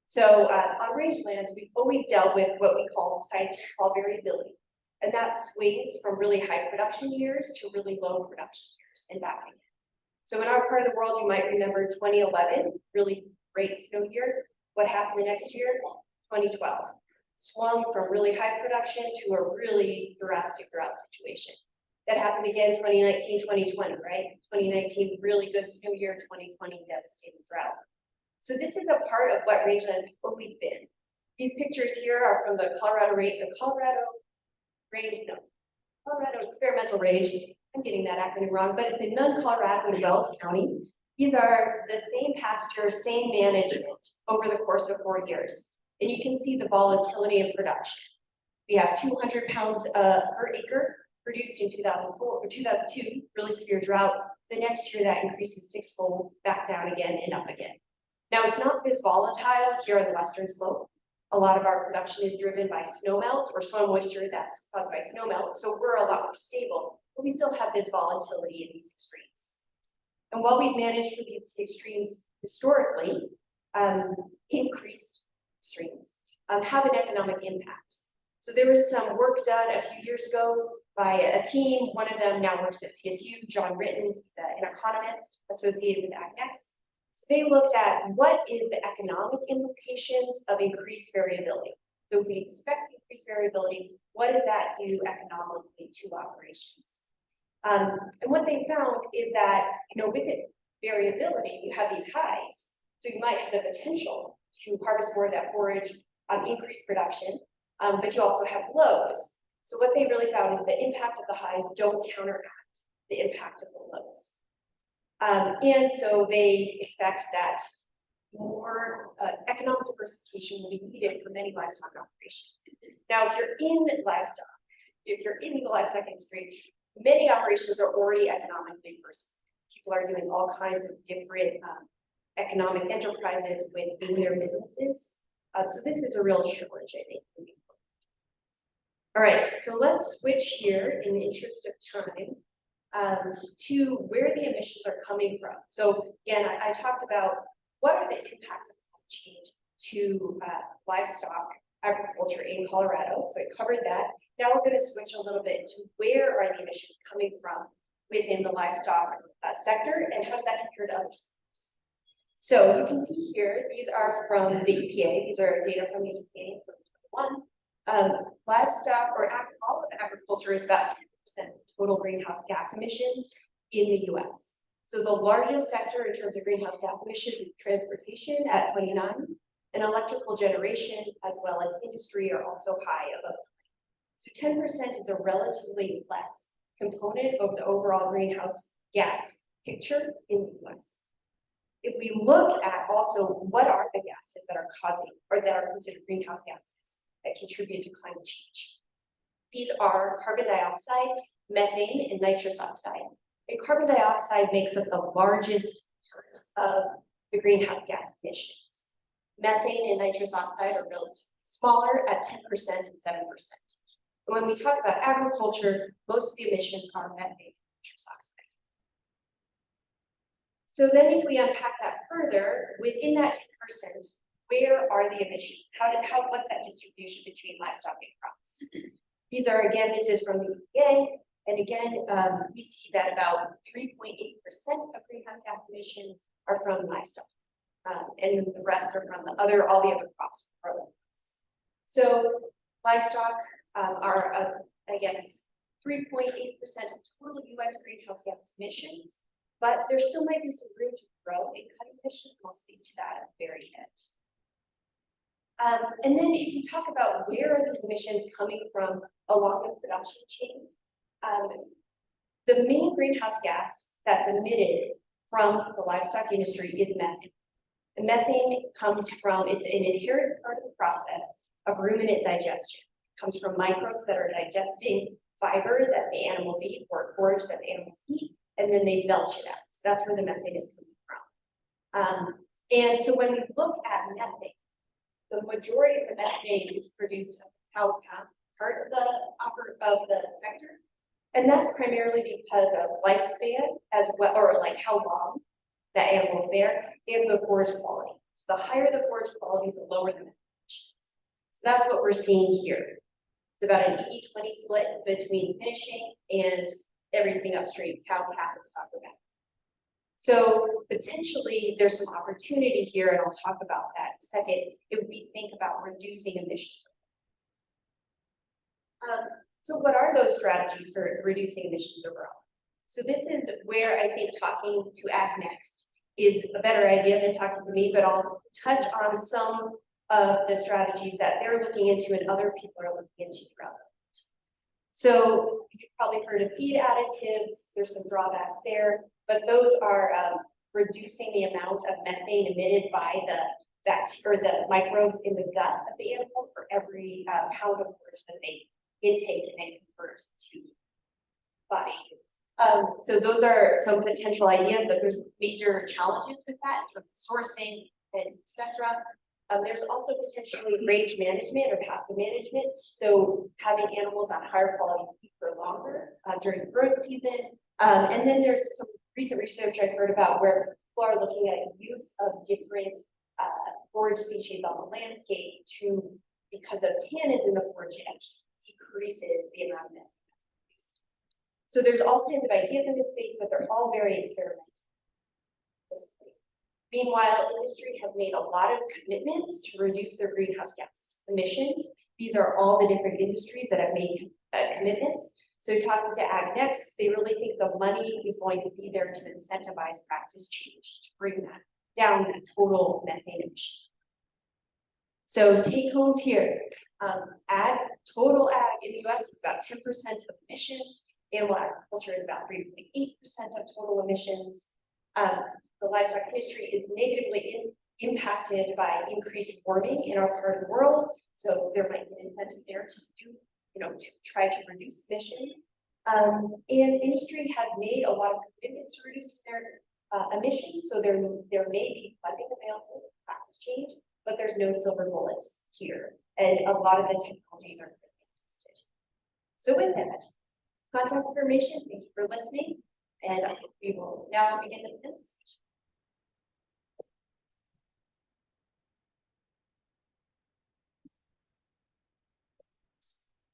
So on rangelands, we've always dealt with what we call, scientists call variability. And that swings from really high production years to really low production years and back again. So in our part of the world, you might remember 2011, really great snow year. What happened the next year? 2012. Swung from really high production to a really drastic drought situation. That happened again 2019, 2020, right? 2019, really good snow year, 2020, devastating drought. So this is a part of what rangeland has always been. These pictures here are from the Colorado Experimental Range. I'm getting that acronym wrong, but it's in non-Colorado in Weld County. These are the same pasture, same management over the course of 4 years. And you can see the volatility in production. We have 200 pounds per acre produced in 2004 or 2002, really severe drought. The next year that increases sixfold, back down again and up again. Now it's not this volatile here on the western slope. A lot of our production is driven by snowmelt or soil moisture that's caused by snowmelt, so we're a lot more stable, but we still have this volatility in these extremes. And while we've managed for these extremes historically, increased extremes have an economic impact. So there was some work done a few years ago by a team. One of them now works at CSU, John Ritten, an economist associated with AgNext. So they looked at what is the economic implications of increased variability. So if we expect increased variability, what does that do economically to operations? And what they found is that, with it, variability, you have these highs. So you might have the potential to harvest more of that forage, increase production, but you also have lows. So what they really found is the impact of the highs don't counteract the impact of the lows. And so they expect that more economic diversification will be needed for many livestock operations. Now, if you're in livestock, if you're in the livestock industry, many operations are already economically diversified. People are doing all kinds of different economic enterprises within their businesses. So this is a real challenge, I think. All right, so let's switch here in the interest of time to where the emissions are coming from. So again, I talked about what are the impacts of climate change to livestock agriculture in Colorado. So I covered that. Now we're going to switch a little bit to where are the emissions coming from within the livestock sector and how does that compare to other sectors. So you can see here, these are from the EPA. These are data from the EPA in 2021. Livestock or all of agriculture is about 10% of total greenhouse gas emissions in the US. So the largest sector in terms of greenhouse gas emissions is transportation at 29, and electrical generation as well as industry are also high above 20. So 10% is a relatively less component of the overall greenhouse gas picture in the US. If we look at also what are the gases that are causing or that are considered greenhouse gases that contribute to climate change. These are carbon dioxide, methane, and nitrous oxide. And carbon dioxide makes up the largest part of the greenhouse gas emissions. Methane and nitrous oxide are relatively smaller at 10% and 7%. And when we talk about agriculture, most of the emissions are methane and nitrous oxide. So then if we unpack that further, within that 10%, where are the emissions? What's that distribution between livestock and crops? These are, again, this is from the EPA, and again, we see that about 3.8% of greenhouse gas emissions are from livestock, and then the rest are from all the other crops. So livestock are, I guess, 3.8% of total U.S. greenhouse gas emissions, but there still might be some room to grow in cutting emissions, and I'll speak to that at the very end. And then if you talk about where are these emissions coming from along the production chain, the main greenhouse gas that's emitted from the livestock industry is methane. And methane comes from, it's an inherent part of the process of ruminant digestion. It comes from microbes that are digesting fiber that the animals eat or forage that the animals eat, and then they belch it out. So that's where the methane is coming And so when we look at methane, the majority of the methane is produced at the cow calf part of the sector. And that's primarily because of lifespan as well, or like how long the animal's there, and the forage quality. So the higher the forage quality, the lower the methane emissions. So that's what we're seeing here. It's about an 80-20 split between finishing and everything upstream, cow, calf, and stocker back. So potentially there's some opportunity here, and I'll talk about that in a second, if we think about reducing emissions. So what are those strategies for reducing emissions overall? So this is where I think talking to Ag Next is a better idea than talking to me, but I'll touch on some of the strategies that they're looking into and other people are looking into throughout. So you've probably heard of feed additives. There's some drawbacks there, but those are reducing the amount of methane emitted by the microbes in the gut of the animal for every pound of forage that they intake and then convert to body. So those are some potential ideas, but there's major challenges with that in terms of sourcing and etc. There's also potentially range management or pasture management. So having animals on higher quality feed for longer during the growth season. And then there's some recent research I've heard about where people are looking at use of different forage species on the landscape because of tannins in the forage actually decreases the amount of methane that's produced. So there's all kinds of ideas in this space, but they're all very experimental. Meanwhile, industry has made a lot of commitments to reduce their greenhouse gas emissions. These are all the different industries that have made commitments. So talking to Ag Next, they really think the money is going to be there to incentivize practice change to bring that down, that total methane emission. So take homes here. Total ag in the US is about 10% of emissions. Animal agriculture is about 3.8% of total emissions. The livestock industry is negatively impacted by increased warming in our part of the world. So there might be an incentive there to try to reduce emissions. And industry has made a lot of commitments to reduce their emissions. So there may be funding available for practice change, but there's no silver bullets here. And a lot of the technologies are tested. So with that, contact information, thank you for listening. And we will now begin the presentation.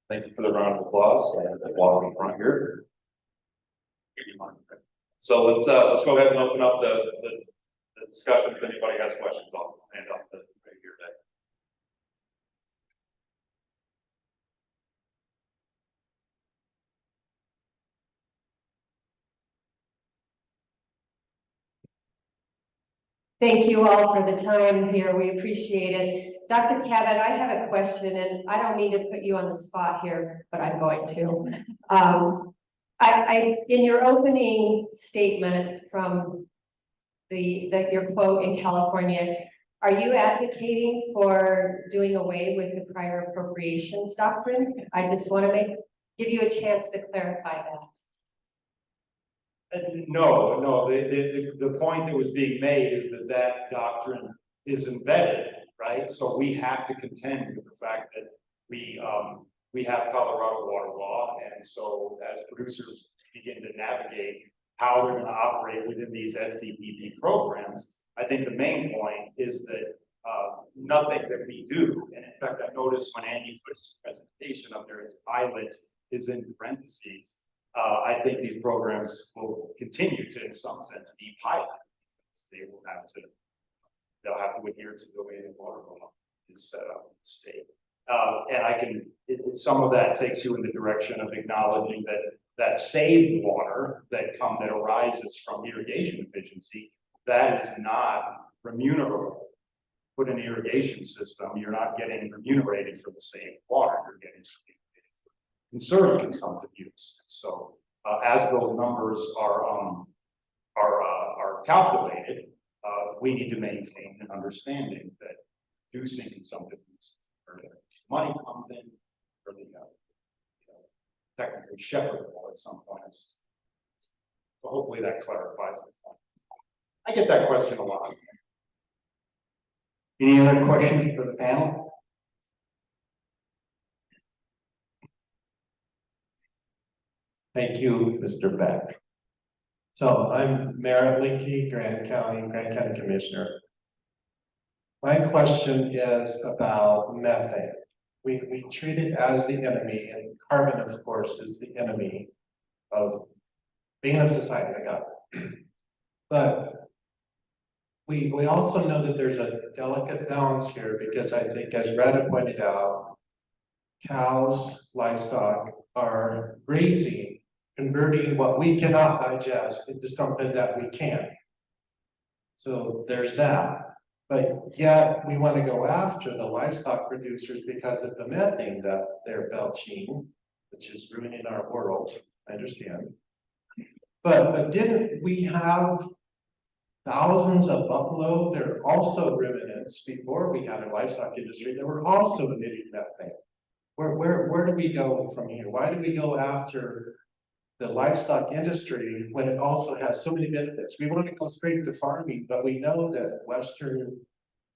Thank you for the round of applause and welcome in front here. So let's go ahead and open up the discussion. If anybody has questions, I'll hand off the right here today.
Thank you all for the time here. We appreciate it. Dr. Cabot, I have a question, and I don't mean to put you on the spot here, but I'm going to. In your opening statement from your quote in California, are you advocating for doing away with the prior appropriations doctrine? I just want to give you a chance to clarify that.
No, the point that was being made is that doctrine is embedded, right? So we have to contend with the fact that we have Colorado water law, and so as producers begin to navigate how they're going to operate within these STPP programs, I think the main point is that nothing that we do, and in fact, I noticed when Andy put his presentation up there, his pilot is in parentheses. I think these programs will continue to, in some sense, be piloted. They'll have to adhere to the way the water law is set up in the state. And some of that takes you in the direction of acknowledging that saved water that arises from irrigation efficiency, that is not remunerable. Put in an irrigation system, you're not getting remunerated for the saved water, you're getting conserved consumptive use. So as those numbers are calculated, we need to maintain an understanding that reducing consumptive use, or money comes in, or the technically shepherdable at some point. So hopefully that clarifies the point. I get that question a lot.
Any other questions for the panel?
Thank you, Mr. Beck. So I'm Merritt Linky, Grand County Commissioner. My question is about methane. We treat it as the enemy, and carbon, of course, is the enemy of being a society. I got it. But we also know that there's a delicate balance here, because I think, as Retta pointed out, cows, livestock are grazing, converting what we cannot digest into something that we can. So there's that. But yet we want to go after the livestock producers because of the methane that they're belching, which is ruining our world. I understand. But didn't we have thousands of buffalo? There are also ruminants before we had a livestock industry that were also emitting methane. Where do we go from here? Why do we go after the livestock industry when it also has so many benefits? We want to go straight to farming, but we know that western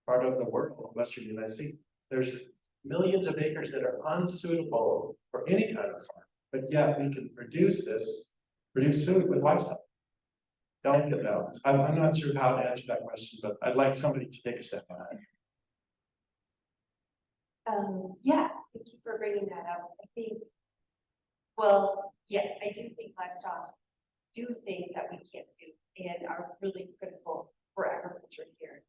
part of the world, western United States, there's millions of acres that are unsuitable for any kind of farm, but yet we can produce food with livestock. Delicate balance. I'm not sure how to answer that question, but I'd like somebody to take a step on it.
Yeah, thank you for bringing that up. I think, well, yes, I do think livestock do things that we can't do and are really critical for agriculture here,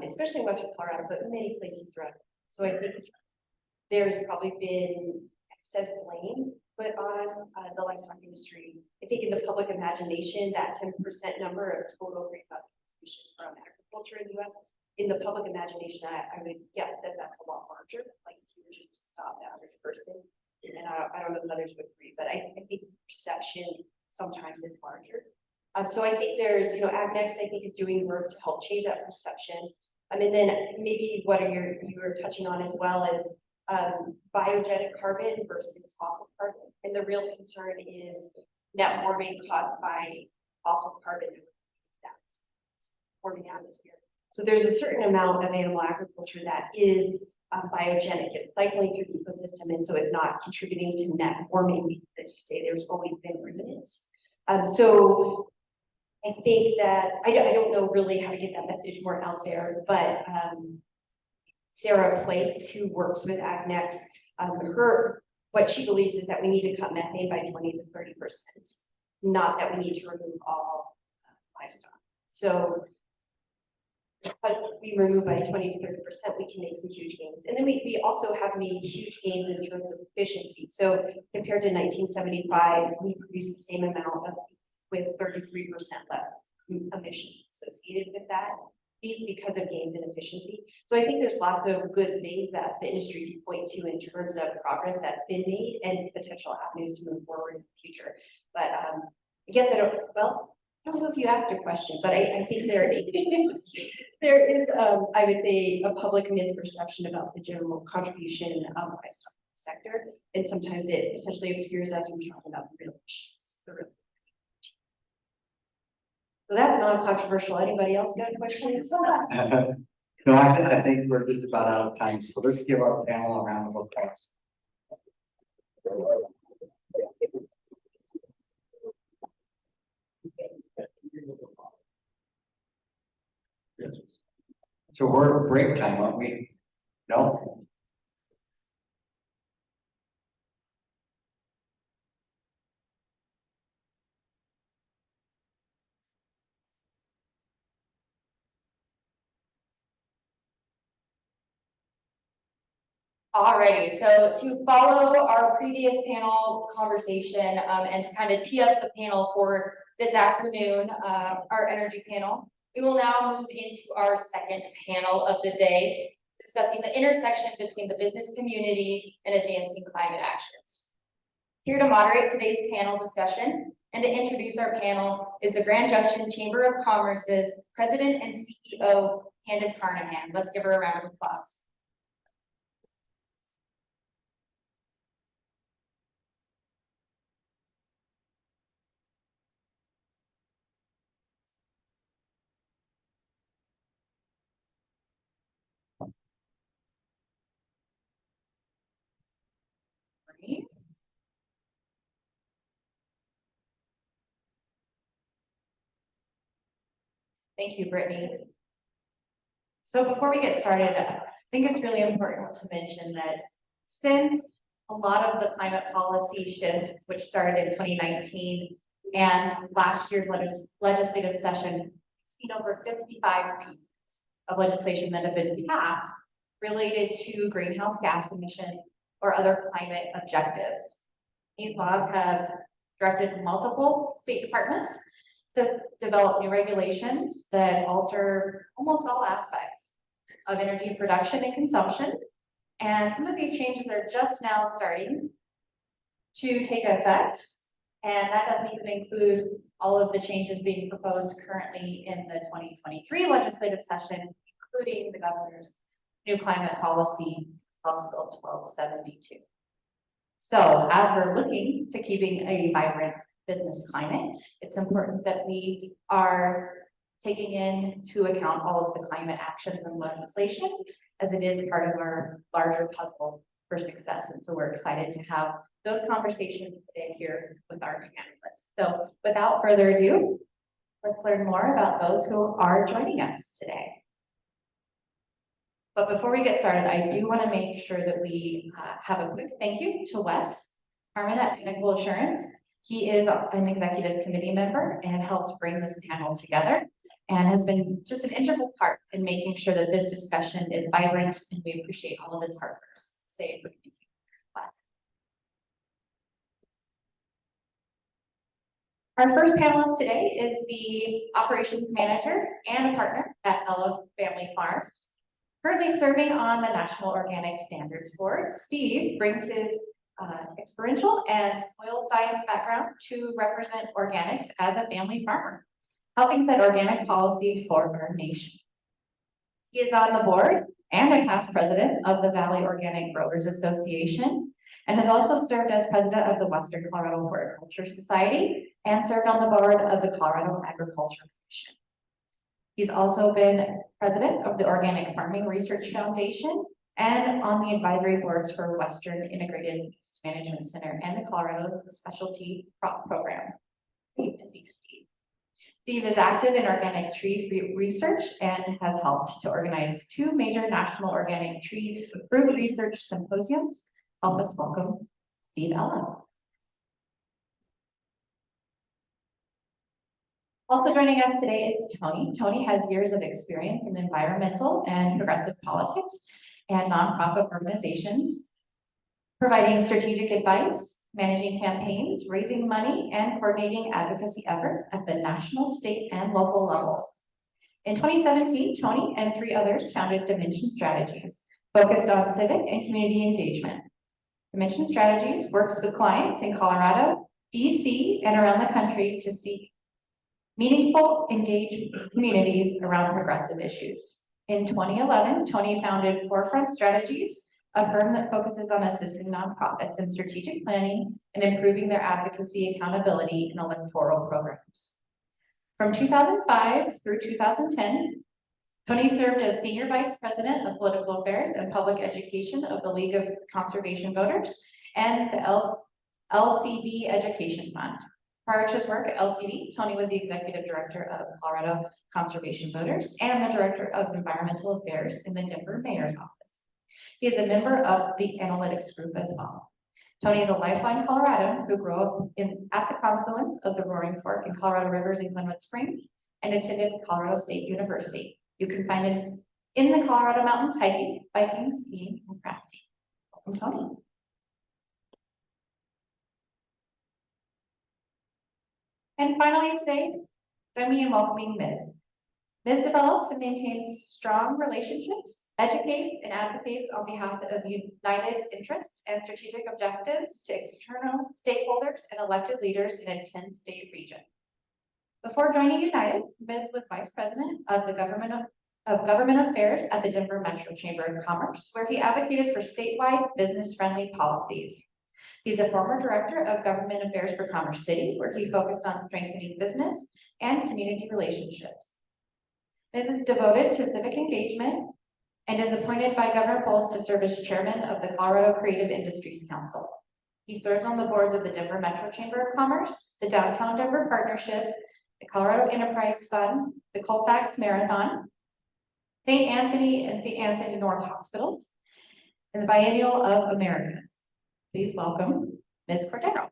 especially in Western Colorado, but many places throughout. So I think there's probably been excess blame put on the livestock industry. I think in the public imagination, that 10% number of total greenhouse emissions from agriculture in the US, in the public imagination, I would guess that that's a lot larger, like if you were just to stop the average person. And I don't know if others would agree, but I think perception sometimes is larger. So I think there's, AgNext, I think, is doing work to help change that perception. And then maybe what you were touching on as well is biogenic carbon versus fossil carbon. And the real concern is net warming caused by fossil carbon that's warming the atmosphere. So there's a certain amount of animal agriculture that is biogenic. It's cycling through the ecosystem, and so it's not contributing to net warming. As you say, there's always been ruminants. So I think that I don't know really how to get that message more out there, but Sarah Place, who works with AgNext, what she believes is that we need to cut methane by 20 to 30%, not that we need to remove all livestock. So because we remove by 20 to 30%, we can make some huge gains. And then we also have made huge gains in terms of efficiency. So compared to 1975, we produce the same amount of with 33% less emissions associated with that because of gains in efficiency. So I think there's lots of good things that the industry can point to in terms of progress that's been made and potential avenues to move forward in the future. But I guess I don't know if you asked a question, but I think there is, I would say, a public misperception about the general contribution of the livestock sector. And sometimes it potentially obscures us from talking about the real issues. So that's non-controversial. Anybody else got questions?
No, I think we're just about out of time, so let's give our panel a round of applause. So we're at break time, aren't we? No?
Alrighty, so to follow our previous panel conversation and to kind of tee up the panel for this afternoon, our energy panel, we will now move into our second panel of the day, discussing the intersection between the business community and advancing climate actions. Here to moderate today's panel discussion and to introduce our panel is the Grand Junction Chamber of Commerce's President and CEO, Candace Carnahan. Let's give her a round of applause. Thank you, Brittany. So before we get started, I think it's really important to mention that since a lot of the climate policy shifts, which started in 2019 and last year's legislative session, we've seen over 55 pieces of legislation that have been passed related to greenhouse gas emission or other climate objectives. These laws have directed multiple state departments to develop new regulations that alter almost all aspects of energy production and consumption. And some of these changes are just now starting to take effect. And that doesn't even include all of the changes being proposed currently in the 2023 legislative session, including the governor's new climate policy, House Bill 1272. So as we're looking to keeping a vibrant business climate, it's important that we are taking into account all of the climate actions and legislation as it is part of our larger puzzle for success. And so we're excited to have those conversations today here with our panelists. So without further ado, let's learn more about those who are joining us today. But before we get started, I do want to make sure that we have a quick thank you to Wes Harmon at Pinnacle Assurance. He is an executive committee member and helped bring this panel together and has been just an integral part in making sure that this discussion is vibrant, and we appreciate all of his hard work. Say a quick thank you, Wes. Our first panelist today is the operations manager and a partner at Ella Family Farms. Currently serving on the National Organic Standards Board, Steve brings his experiential and soil science background to represent organics as a family farmer, helping set organic policy for our nation. He is on the board and a past president of the Valley Organic Growers Association, and has also served as president of the Western Colorado Horticulture Society and served on the board of the Colorado Agriculture Commission. He's also been president of the Organic Farming Research Foundation and on the advisory boards for Western Integrated Waste Management Center and the Colorado Specialty Crop Program. Steve is active in organic tree research and has helped to organize 2 major national organic tree fruit research symposiums. Help us welcome Steve Ella. Also joining us today is Tony. Tony has years of experience in environmental and progressive politics and nonprofit organizations, providing strategic advice, managing campaigns, raising money, and coordinating advocacy efforts at the national, state, and local levels. In 2017, Tony and 3 others founded Dimension Strategies, focused on civic and community engagement. Dimension Strategies works with clients in Colorado, DC, and around the country to seek meaningful, engaged communities around progressive issues. In 2011, Tony founded Forefront Strategies, a firm that focuses on assisting nonprofits in strategic planning and improving their advocacy, accountability, and electoral programs. From 2005 through 2010, Tony served as Senior Vice President of Political Affairs and Public Education of the League of Conservation Voters and the LCV Education Fund. Prior to his work at LCV, Tony was the Executive Director of Colorado Conservation Voters and the Director of Environmental Affairs in the Denver Mayor's Office. He is a member of the Analytics Group as well. Tony is a lifelong Coloradan who grew up at the confluence of the Roaring Fork and Colorado Rivers in Glenwood Springs and attended Colorado State University. You can find him in the Colorado Mountains hiking, biking, skiing, and crafting. Welcome, Tony. And finally today, join me in welcoming Ms. Ms. develops and maintains strong relationships, educates and advocates on behalf of United's interests and strategic objectives to external stakeholders and elected leaders in a 10-state region. Before joining United, Ms. was Vice President of the Government Affairs at the Denver Metro Chamber of Commerce, where he advocated for statewide business-friendly policies. He's a former Director of Government Affairs for Commerce City, where he focused on strengthening business and community relationships. Ms. is devoted to civic engagement and is appointed by Governor Pols to serve as Chairman of the Colorado Creative Industries Council. He serves on the boards of the Denver Metro Chamber of Commerce, the Downtown Denver Partnership, the Colorado Enterprise Fund, the Colfax Marathon, St. Anthony and St. Anthony North Hospitals, and the Biennial of Americas. Please welcome Ms. Cordero.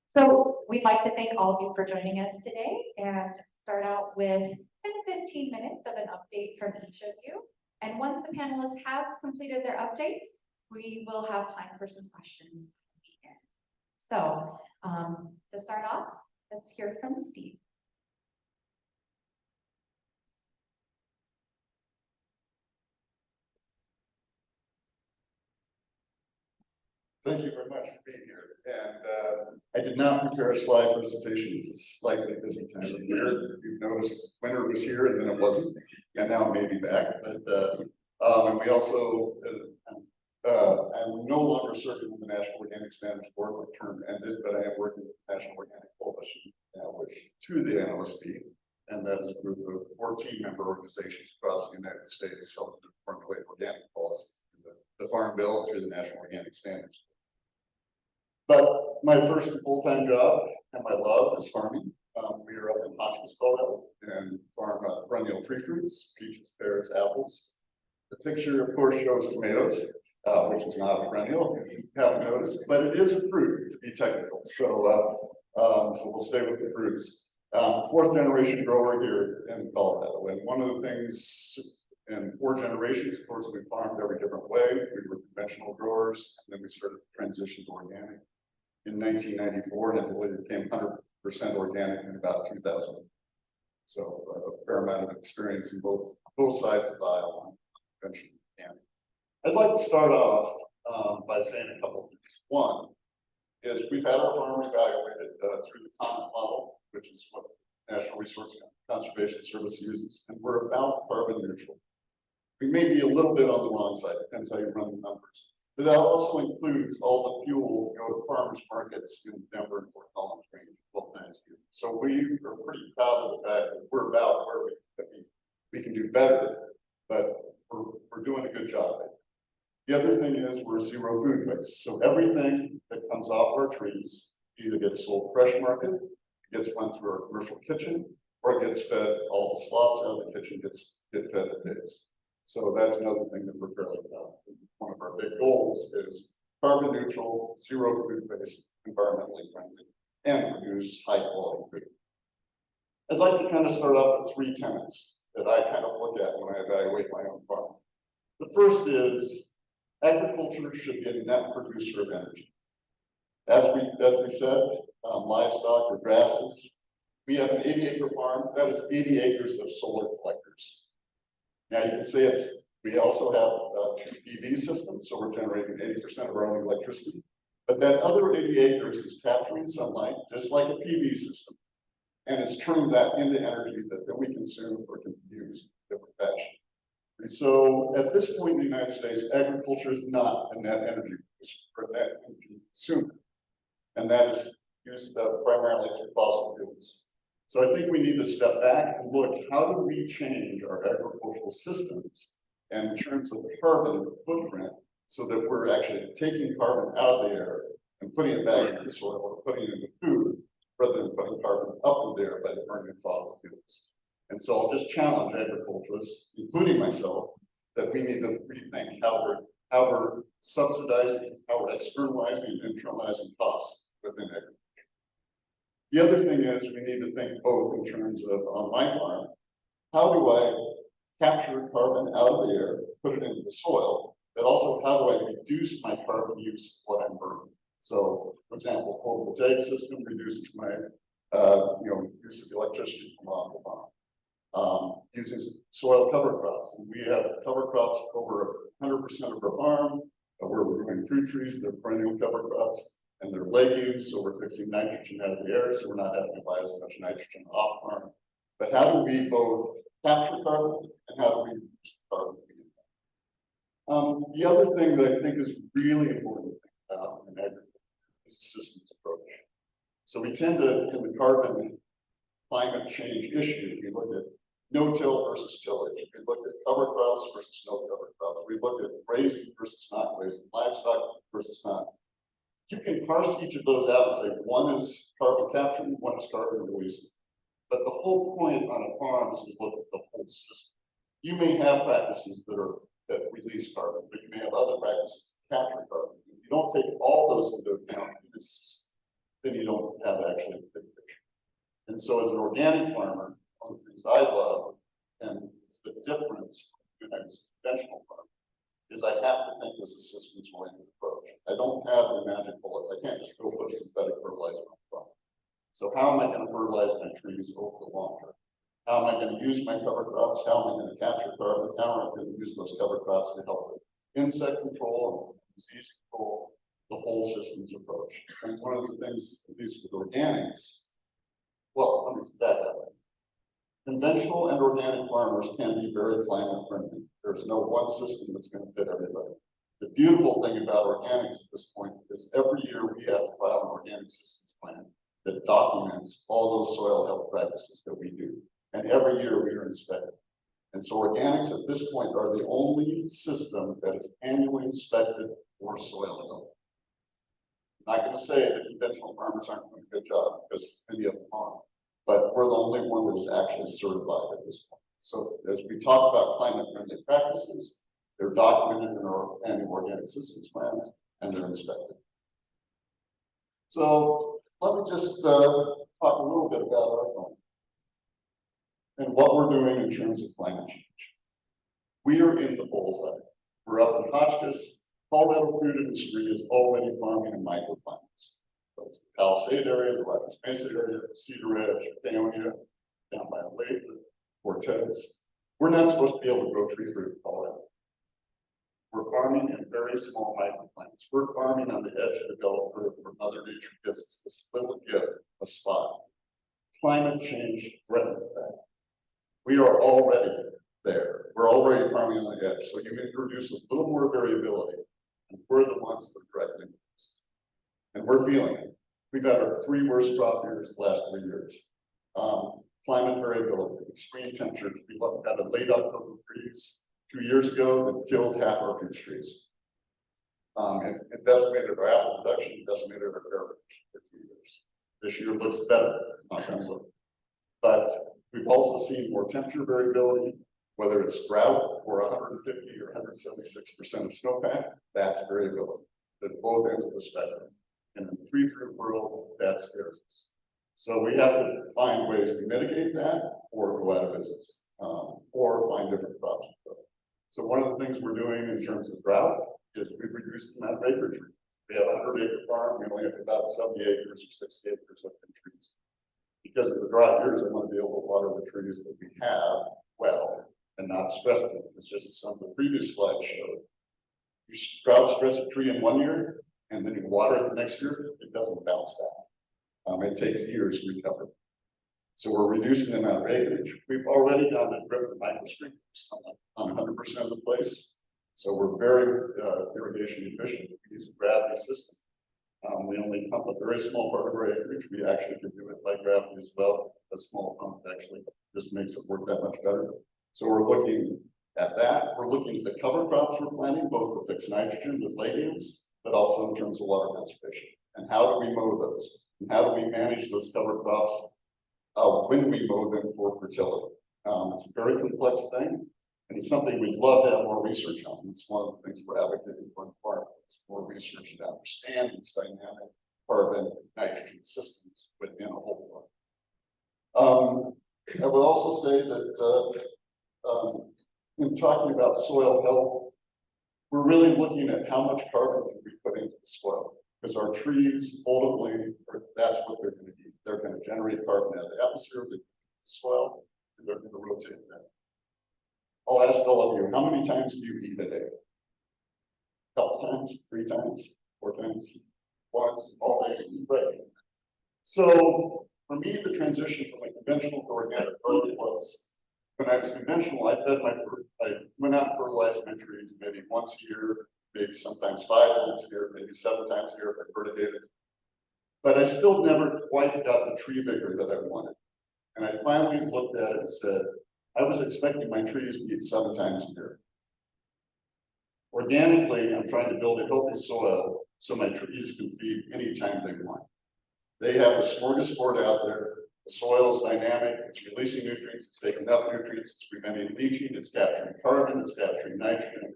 So we'd like to thank all of you for joining us today and start out with 10 to 15 minutes of an update from each of you. And once the panelists have completed their updates, we will have time for some questions at the end. So to start off, let's hear from Steve.
Thank you very much for being here. And I did not prepare a slide presentation. It's a slightly busy time of year. You've noticed winter was here and then it wasn't, and now it may be back. But and we also, I'm no longer serving with the National Organic Standards Board. My term ended, but I am working with the National Organic Coalition now, which to the NOSB, and that is a group of 14 member organizations across the United States helping to formulate organic policy, the Farm Bill through the National Organic Standards. But my first full-time job and my love is farming. We are up in Hotchkiss, Colorado, and farm perennial tree fruits, peaches, pears, apples. The picture, of course, shows tomatoes, which is not a perennial, if you haven't noticed, but it is a fruit, to be technical. So, so we'll stay with the fruits. Fourth generation grower here in Colorado, and one of the things in 4 generations, of course, we farmed every different way. We were conventional growers, and then we started to transition to organic in 1994, and I believe it became 100% organic in about 2000. So a fair amount of experience in both sides of the aisle, conventional and organic. I'd like to start off by saying a couple of things. One is we've had our farm evaluated through the comment model, which is what National Resource Conservation Service uses, and we're about carbon neutral. We may be a little bit on the long side, depends how you run the numbers. But that also includes all the fuel go to farmers markets in Denver and Fort Collins range 12 times a year. So we are pretty proud of the fact that we're about where we can do better, but we're doing a good job. The other thing is we're zero food waste. So everything that comes off our trees either gets sold fresh market, gets run through our commercial kitchen, or it gets fed, all the slots out of the kitchen get fed to pigs. So that's another thing that we're fairly proud of. One of our big goals is carbon neutral, zero food waste, environmentally friendly, and produce high quality food. I'd like to kind of start off with 3 tenets that I kind of look at when I evaluate my own farm. The first is agriculture should be a net producer of energy. As we said, livestock or grasses. We have an 80-acre farm. That is 80 acres of solar collectors. Now you can say we also have 2 PV systems, so we're generating 80% of our own electricity. But that other 80 acres is capturing sunlight, just like a PV system, and it's turning that into energy that we consume or can use in different fashion. And so at this point in the United States, agriculture is not a net energy producer or a net energy consumer. And that is used primarily through fossil fuels. So I think we need to step back and look, how do we change our agricultural systems and in terms of carbon footprint so that we're actually taking carbon out of the air and putting it back into the soil or putting it into food rather than putting carbon up in the air by the burning of fossil fuels. And so I'll just challenge agriculturists, including myself, that we need to rethink how we're subsidizing, how we're externalizing and internalizing costs within agriculture. The other thing is we need to think both in terms of, on my farm, how do I capture carbon out of the air, put it into the soil, but also how do I reduce my carbon use of what I'm burning? So, for example, photovoltaic system reduces my use of electricity from off the farm. Using soil cover crops, and we have cover crops over 100% of our farm. Where we're growing fruit trees, they're perennial cover crops. And they're legumes, so we're fixing nitrogen out of the air, so we're not having to buy as much nitrogen off farm. But how do we both capture carbon and how do we reduce carbon? The other thing that I think is really important in agriculture is the systems approach. So we tend to, in the carbon climate change issue, we look at no-till versus tillage. We look at cover crops versus no cover crops. We look at grazing versus not grazing, livestock versus not. You can parse each of those out and say, one is carbon capture, one is carbon release. But the whole point on a farm is to look at the whole system. You may have practices that release carbon, but you may have other practices that capture carbon. If you don't take all those into account, then you don't have actually a big picture. And so as an organic farmer, one of the things I love, and it's the difference between a conventional farm, is I have to think this is systems-oriented approach. I don't have the magic bullets. I can't just go put a synthetic fertilizer on the farm. So how am I going to fertilize my trees over the long term? How am I going to use my cover crops? How am I going to capture carbon? How am I going to use those cover crops to help with insect control and disease control, the whole systems approach? And one of the things, at least with organics, well, let me back up. Conventional and organic farmers can be very climate friendly. There's no one system that's going to fit everybody. The beautiful thing about organics at this point is every year we have to file an organic systems plan that documents all those soil health practices that we do. And every year we are inspected. And so organics at this point are the only system that is annually inspected for soil health. I'm not going to say that conventional farmers aren't doing a good job, because many of them are, but we're the only one that is actually certified at this point. So as we talk about climate friendly practices, they're documented in our annual organic systems plans and they're inspected. So let me just talk a little bit about our farm and what we're doing in terms of climate change. We are in the bullseye. We're up in Hotchkiss. Cordero food industry is already farming in microclimates. So it's the Palisade area, the Rogers Mesa area, Cedar Edge, Paonia, down by Lake, Cortez. We're not supposed to be able to grow tree fruit in Colorado. We're farming in very small microclimates. We're farming on the edge of the Gulf Earth where Mother Nature gives us this little gift, a spot. Climate change threatens that. We are already there. We're already farming on the edge. So you introduce a little more variability, and we're the ones that are threatening this. And we're feeling it. We've had our 3 worst crop years the last 3 years. Climate variability, extreme temperatures. We had a late October freeze 2 years ago that killed half our peach trees. It decimated our apple production, decimated our pear production for 2 years. This year looks better, not going to look. But we've also seen more temperature variability, whether it's drought or 150 or 176% of snowpack, that's variability at both ends of the spectrum. And in the tree fruit world, that scares us. So we have to find ways to mitigate that or go out of business, or find different crops. So one of the things we're doing in terms of drought is we've reduced the amount of acreage. We have a 100-acre farm, we only have about 70 acres or 60 acres of trees. Because of the drought years, I want to be able to water the trees that we have well and not stress them. It's just some of the previous slides showed. You drought stress a tree in 1 year, and then you water it the next year, it doesn't bounce back. It takes years to recover. So we're reducing the amount of acreage. We've already done the drip and micro sprinklers on 100% of the place. So we're very irrigation efficient. We use a gravity system. We only pump a very small part of our acreage. We actually can do it by gravity as well. A small pump actually just makes it work that much better. So we're looking at that. We're looking at the cover crops we're planting, both to fix nitrogen with legumes, but also in terms of water conservation. And how do we mow those? And how do we manage those cover crops when we mow them for fertility? It's a very complex thing, and it's something we'd love to have more research on. It's one of the things we're advocating for in the farm. It's more research to understand these dynamic carbon nitrogen systems within a whole farm. I would also say that in talking about soil health, we're really looking at how much carbon can we put into the soil. Because our trees ultimately, that's what they're going to do. They're going to generate carbon out of the atmosphere, the soil, and they're going to rotate that. I'll ask all of you, how many times do you eat a day? A couple times, 3 times, 4 times, once, all day, right? So for me, the transition from a conventional to organic early was when I was conventional, I went out and fertilized my trees maybe once a year, maybe sometimes 5 times a year, maybe 7 times a year if I fertigated. But I still never quite got the tree vigor that I wanted. And I finally looked at it and said, I was expecting my trees to eat 7 times a year. Organically, I'm trying to build a healthy soil so my trees can feed anytime they want. They have the smorgasbord out there. The soil is dynamic, it's releasing nutrients, it's taking up nutrients, it's preventing leaching, it's capturing carbon, it's capturing nitrogen.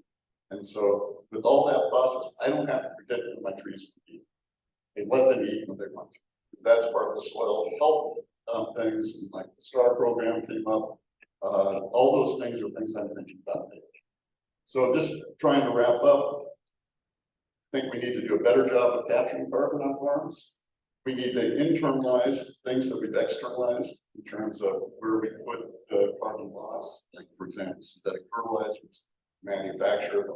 And so with all that process, I don't have to predict what my trees will eat. They let them eat when they want to. That's part of the soil health things, and like the STAR program came up. All those things are things I'm thinking about. So just trying to wrap up, I think we need to do a better job of capturing carbon on farms. We need to internalize things that we've externalized in terms of where we put the carbon loss, like for example, synthetic fertilizers, manufacture of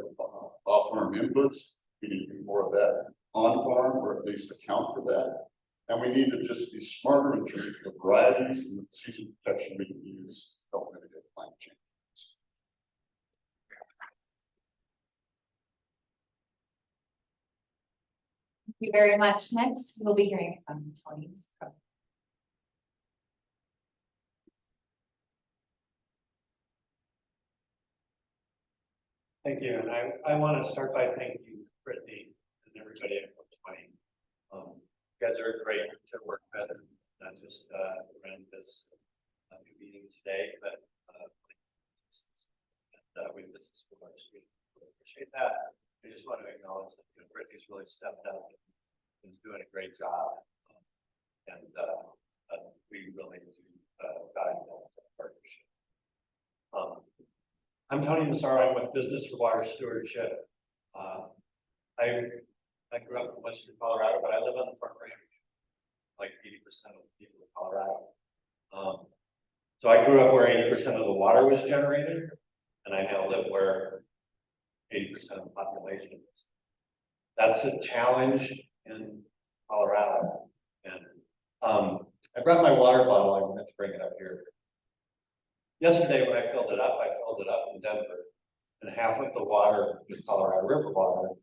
off-farm inputs. We need to do more of that on-farm, or at least account for that. And we need to just be smarter in terms of the varieties and the season protection we can use to help mitigate climate change.
Thank you very much. Next, we'll be hearing from Tony Massaro.
Thank you, and I want to start by thanking Brittany and everybody at Club 20. You guys are great to work with, not just around this meeting today, but with business for much. We appreciate that. I just want to acknowledge that Brittany's really stepped up and is doing a great job, and we really do value that partnership. I'm Tony Massaro. I'm with Business for Water Stewardship. I grew up in Western Colorado, but I live on the Front Range, like 80% of the people in Colorado. So I grew up where 80% of the water was generated, and I now live where 80% of the population is. That's a challenge in Colorado. And I brought my water bottle. I meant to bring it up here. Yesterday, when I filled it up in Denver, and half of the water was Colorado River water.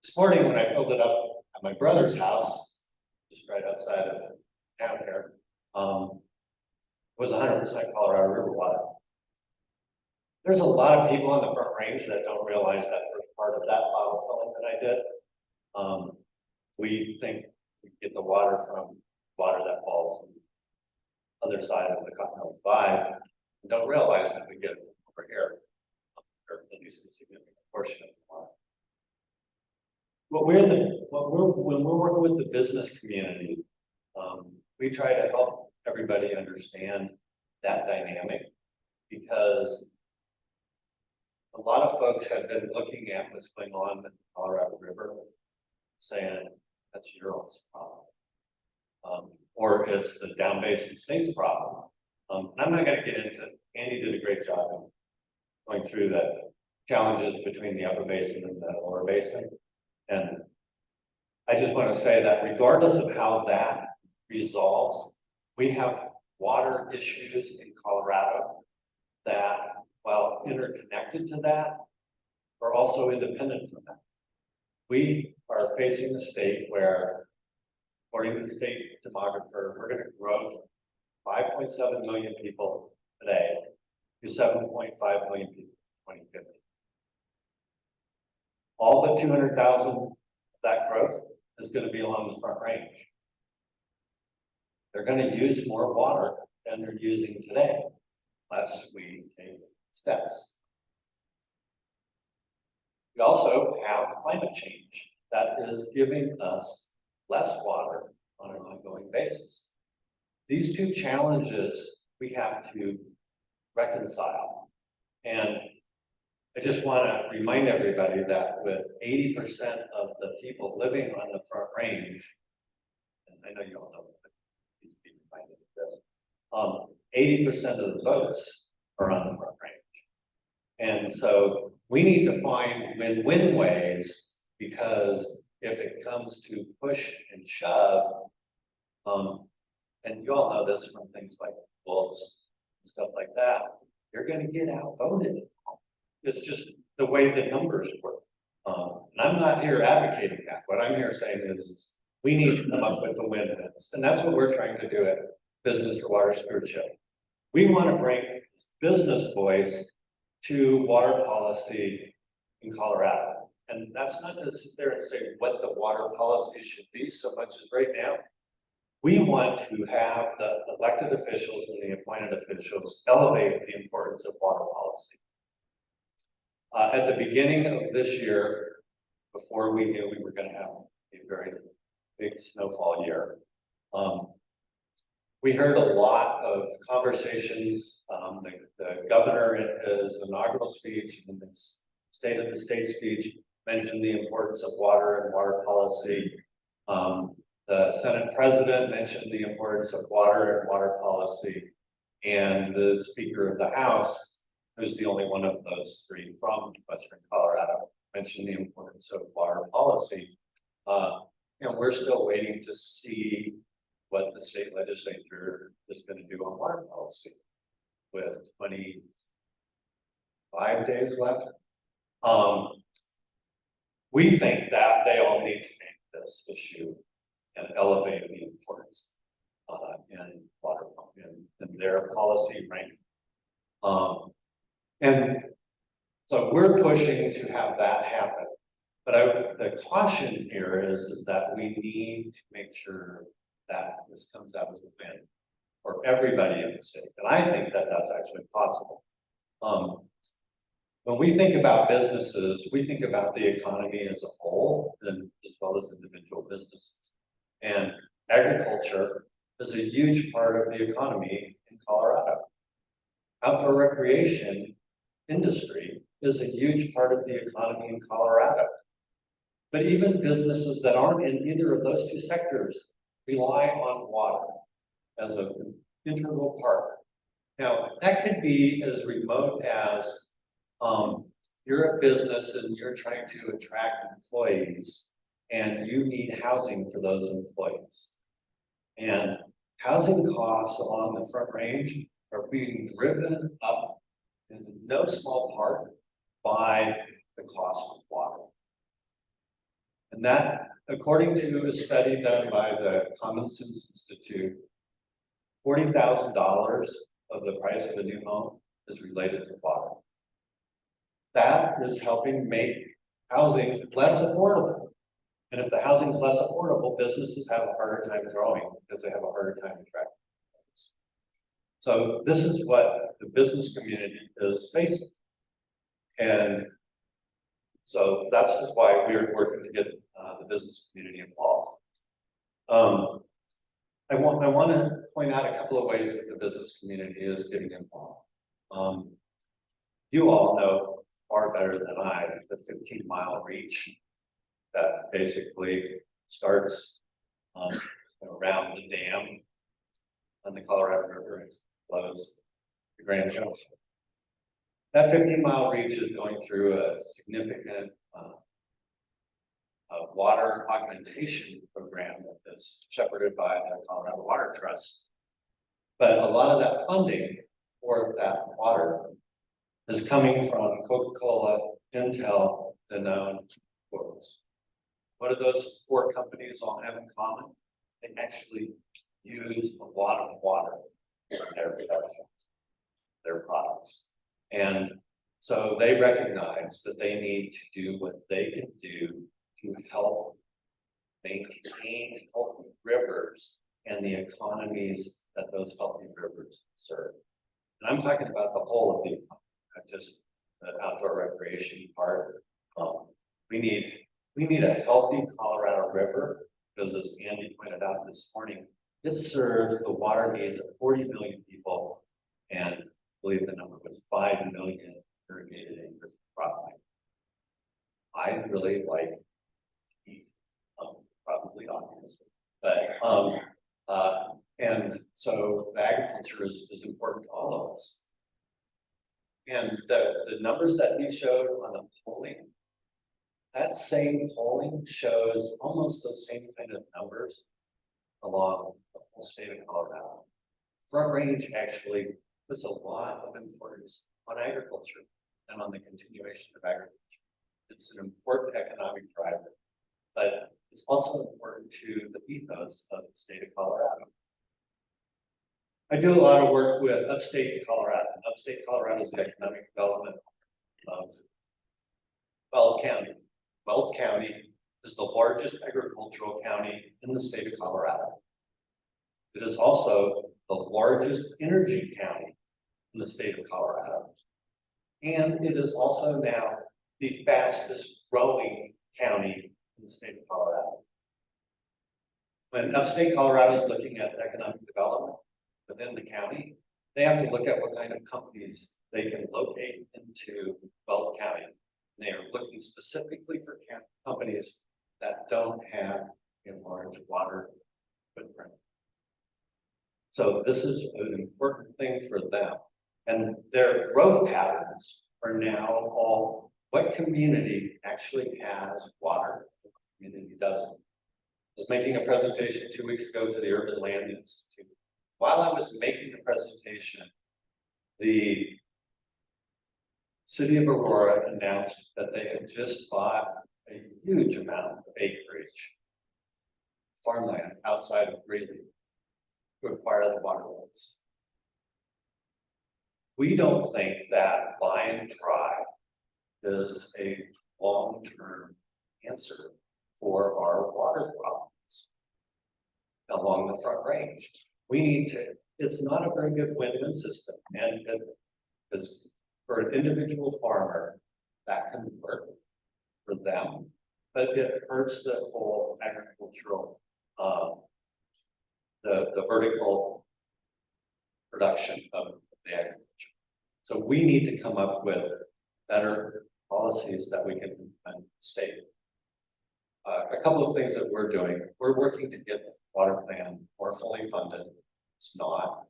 This morning, when I filled it up at my brother's house, just right outside of town here, was 100% Colorado River water. There's a lot of people on the Front Range that don't realize that first part of that bottle filling that I did. We think we get the water from water that falls on the other side of the Continental Divide, and don't realize that we get it over here, or at least a significant portion of the water. When we're working with the business community, we try to help everybody understand that dynamic, because a lot of folks have been looking at what's going on in the Colorado River, saying that's your all's problem, or it's the down basin state's problem. I'm not going to get into it. Andy did a great job of going through the challenges between the upper basin and the lower basin. And I just want to say that regardless of how that resolves, we have water issues in Colorado that, while interconnected to that, are also independent from that. We are facing a state where, according to the state demographer, we're going to grow from 5.7 million people today to 7.5 million people in 2050. All but 200,000 of that growth is going to be along the Front Range. They're going to use more water than they're using today, unless we take steps. We also have climate change that is giving us less water on an ongoing basis. These two challenges we have to reconcile. And I just want to remind everybody that with 80% of the people living on the Front Range, and I know you all know that, need to be reminded of this, 80% of the votes are on the Front Range. And so we need to find win-win ways, because if it comes to push and shove, and you all know this from things like wolves and stuff like that, you're going to get outvoted. It's just the way the numbers work. And I'm not here advocating that. What I'm here saying is we need to come up with the win-wins. And that's what we're trying to do at Business for Water Stewardship. We want to bring this business voice
to water policy in Colorado. And that's not to sit there and say what the water policy should be so much as right now. We want to have the elected officials and the appointed officials elevate the importance of water policy. At the beginning of this year, before we knew we were going to have a very big snowfall year, we heard a lot of conversations. The governor in his inaugural speech and his State of the State speech mentioned the importance of water and water policy. The Senate President mentioned the importance of water and water policy. And the Speaker of the House, who's the only one of those three from Western Colorado, mentioned the importance of water policy. And we're still waiting to see what the state legislature is going to do on water policy with 25 days left. We think that they all need to take this issue and elevate the importance in water in their policy ranking. And so we're pushing to have that happen. But the caution here is that we need to make sure that this comes out as a win for everybody in the state. And I think that that's actually possible. When we think about businesses, we think about the economy as a whole, and as well as individual businesses. And agriculture is a huge part of the economy in Colorado. Outdoor recreation industry is a huge part of the economy in Colorado. But even businesses that aren't in either of those two sectors rely on water as an integral part. Now, that could be as remote as you're a business and you're trying to attract employees and you need housing for those employees. And housing costs along the Front Range are being driven up in no small part by the cost of water. And that, according to a study done by the Common Sense Institute, $40,000 of the price of a new home is related to water. That is helping make housing less affordable. And if the housing is less affordable, businesses have a harder time growing because they have a harder time attracting. So this is what the business community is facing. And so that's why we're working to get the business community involved. I want to point out a couple of ways that the business community is getting involved. You all know far better than I the 15-mile reach that basically starts around the dam on the Colorado River and flows the Grand Junction. That 15-mile reach is going through a significant water augmentation program that's shepherded by the Colorado Water Trust. But a lot of that funding for that water is coming from Coca-Cola, Intel, Danone, Ford's. What do those four companies all have in common? They actually use a lot of water in their production, their products. And so they recognize that they need to do what they can do to help maintain healthy rivers and the economies that those healthy rivers serve. And I'm talking about the whole of the economy, not just the outdoor recreation part. We need a healthy Colorado River because, as Andy pointed out this morning, it serves the water needs of 40 million people, and I believe the number was 5 million irrigated acres of cropland. I really like heat, probably obviously, but and so the agriculture is important to all of us. And the numbers that he showed on the polling, that same polling shows almost the same kind of numbers along the whole state of Colorado. Front Range actually puts a lot of importance on agriculture and on the continuation of agriculture. It's an important economic driver, but it's also important to the ethos of the state of Colorado. I do a lot of work with upstate Colorado. Upstate Colorado is the economic development
of Weld County. Weld County is the largest agricultural county in the state of Colorado. It is also the largest energy county in the state of Colorado. And it is also now the fastest growing county in the state of Colorado. When upstate Colorado is looking at economic development within the county, they have to look at what kind of companies they can locate into Weld County. And they are looking specifically for companies that don't have a large water footprint. So this is an important thing for them. And their growth patterns are now all, what community actually has water, what community doesn't. I was making a presentation 2 weeks ago to the Urban Land Institute. While I was making the presentation, the city of Aurora announced that they had just bought a huge amount of acreage, farmland outside of Greeley, to acquire the waterways. We don't think that line dry is a long-term answer for our water problems along the Front Range. We need to, it's not a very good win-win system, and it is for an individual farmer that can work for them, but it hurts the whole agricultural, the vertical production of the agriculture. So we need to come up with better policies that we can implement state. A couple of things that we're doing, we're working to get the water plan more fully funded. It's not.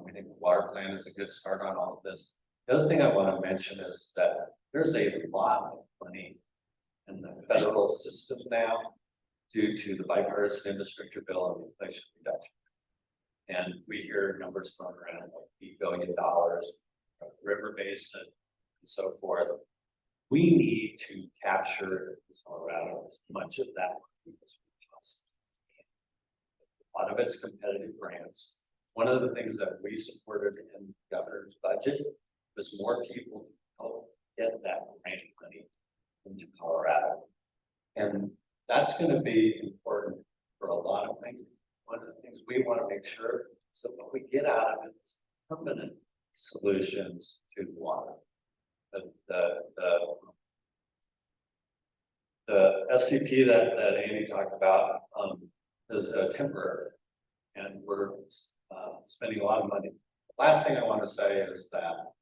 We think the water plan is a good start on all of this. The other thing I want to mention is that there's a lot of money in the federal system now due to the bipartisan infrastructure bill and the Inflation Reduction. And we hear numbers thrown around like $8 billion, river basin, and so forth. We need to capture Colorado as much of that as we possibly can. A lot of it's competitive grants. One of the things that we supported in the governor's budget was more people to help get that grant money into Colorado. And that's going to be important for a lot of things. One of the things we want to make sure is that what we get out of it is permanent solutions to water. The SCP that Andy talked about is temporary, and we're spending a lot of money. The last thing I want to say is that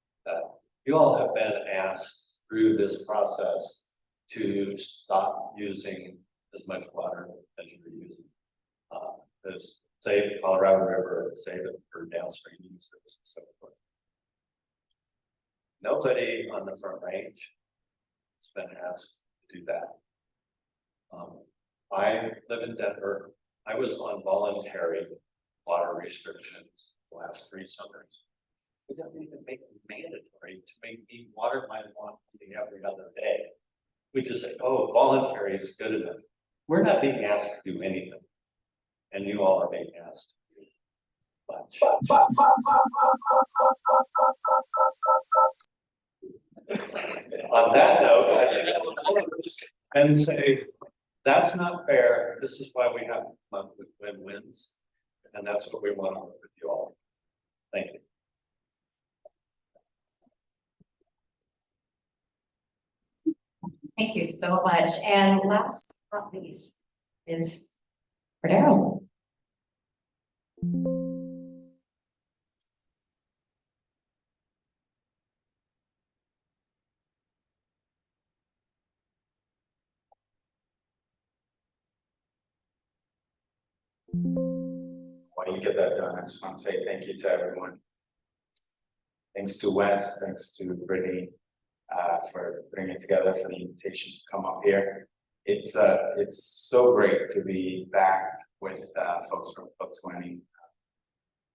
you all have been asked through this process to stop using as much water as you're using. There's save the Colorado River, save it for downstream users and so forth. Nobody on the Front Range has been asked to do that. I live in Denver. I was on voluntary water restrictions the last 3 summers. We don't even make it mandatory to make me water my lawn every other day. We just say, oh, voluntary is good enough. We're not being asked to do anything. And you all are being asked to do much. On that note, I think I will and say, that's not fair. This is why we have to come up with win-wins. And that's what we want to work with you all. Thank you.
Thank you so much. And last but not least is Cordero.
While you get that done, I just want to say thank you to everyone. Thanks to Wes, thanks to Brittany for putting it together, for the invitation to come up here. It's so great to be back with folks from Club 20.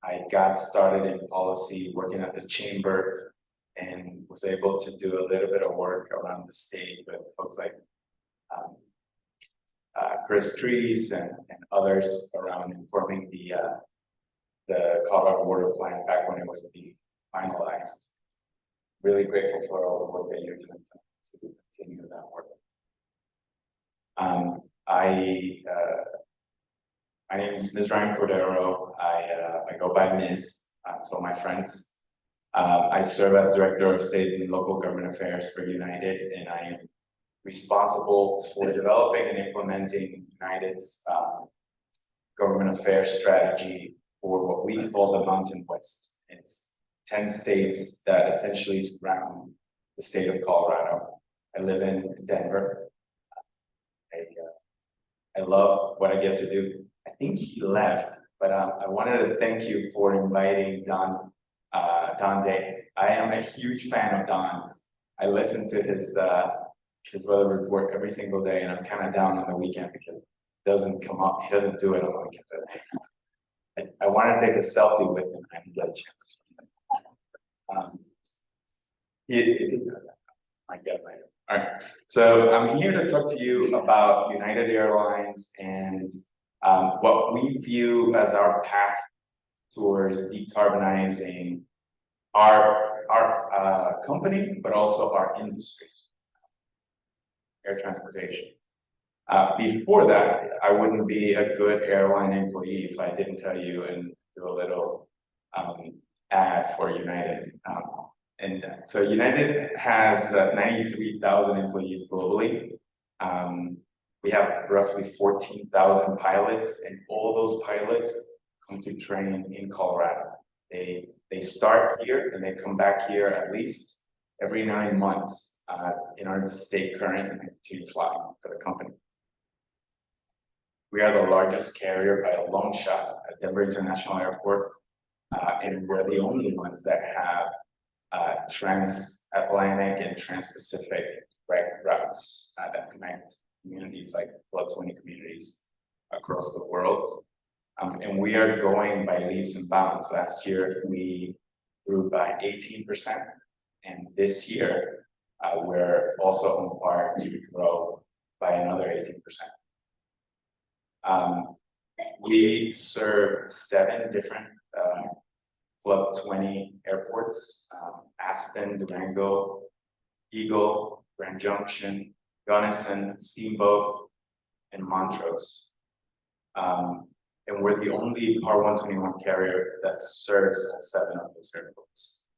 I got started in policy working at the chamber and was able to do a little bit of work around the state with folks like Chris Trees and others around informing the Colorado Water Plan back when it was being finalized. really grateful for all the work that you're doing to continue that work. My name is Ms. Ryan Cordero. I go by Ms. To all my friends. I serve as Director of State and Local Government Affairs for United, and I am responsible for developing and implementing United's government affairs strategy for what we call the Mountain West. It's 10 states that essentially surround the state of Colorado. I live in Denver. I love what I get to do. I think he left, but I wanted to thank you for inviting Don Day. I am a huge fan of Don's. I listen to his weather report every single day, and I'm kind of down on the weekend because it doesn't come up. He doesn't do it on the weekends. I want to take a selfie with him. I didn't get a chance to. I get it later. All right. So I'm here to talk to you about United Airlines and what we view as our path towards decarbonizing our company, but also our industry, air transportation. Before that, I wouldn't be a good airline employee if I didn't tell you and do a little ad for United. And so United has 93,000 employees globally. We have roughly 14,000 pilots, and all those pilots come to train in Colorado. They start here and they come back here at least every 9 months in order to stay current and continue flying for the company. We are the largest carrier by a long shot at Denver International Airport, and we're the only ones that have transatlantic and trans-Pacific routes that connect communities like Club 20 communities across the world. And we are going by leaps and bounds. Last year, we grew by 18%. And this year, we're also on par to grow by another 18%. We serve 7 different Club 20 airports: Aspen, Durango, Eagle, Grand Junction, Gunnison, Steamboat, and Montrose. And we're the only Part 121 carrier that serves all 7 of those airports.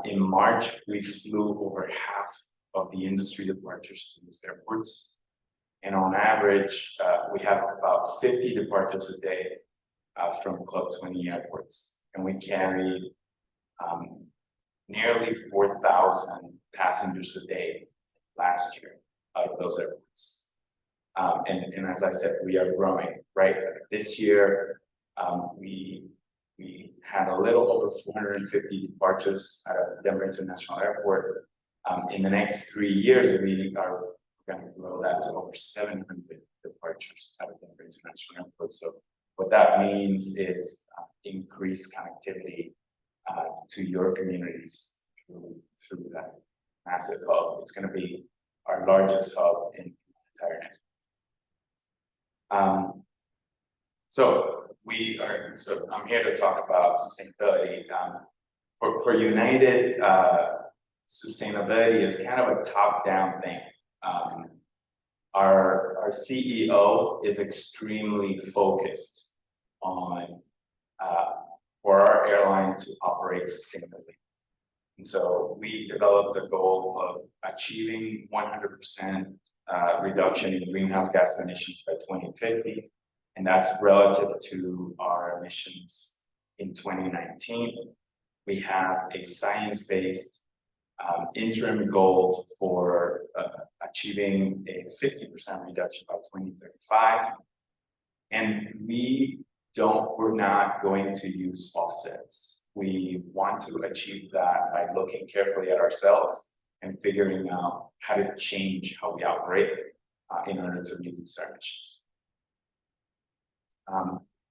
In March, we flew over half of the industry departures to these airports. And on average, we have about 50 departures a day from Club 20 airports. And we carry nearly 4,000 passengers a day last year out of those airports. And as I said, we are growing, right? This year, we had a little over 450 departures out of Denver International Airport. In the next 3 years, we are going to grow that to over 700 departures out of Denver International Airport. So what that means is increased connectivity to your communities through that massive hub. It's going to be our largest hub in the entire net. So I'm here to talk about sustainability. For United, sustainability is kind of a top-down thing. Our CEO is extremely focused on for our airline to operate sustainably. And so we developed the goal of achieving 100% reduction in greenhouse gas emissions by 2050. And that's relative to our emissions in 2019. We have a science-based interim goal for achieving a 50% reduction by 2035. And we're not going to use offsets. We want to achieve that by looking carefully at ourselves and figuring out how to change how we operate in order to reduce our emissions.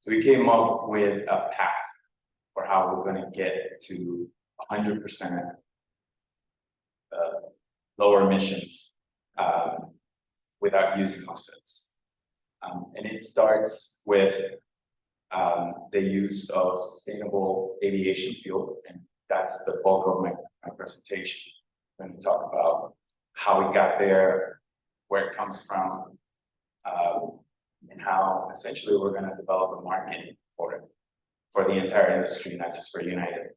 So we came up with a path for how we're going to get to 100% lower emissions without using offsets. And it starts with the use of sustainable aviation fuel, and that's the bulk of my my presentation. I'm going to talk about how we got there, where it comes from, and how essentially we're going to develop a market for it, for the entire industry, not just for United.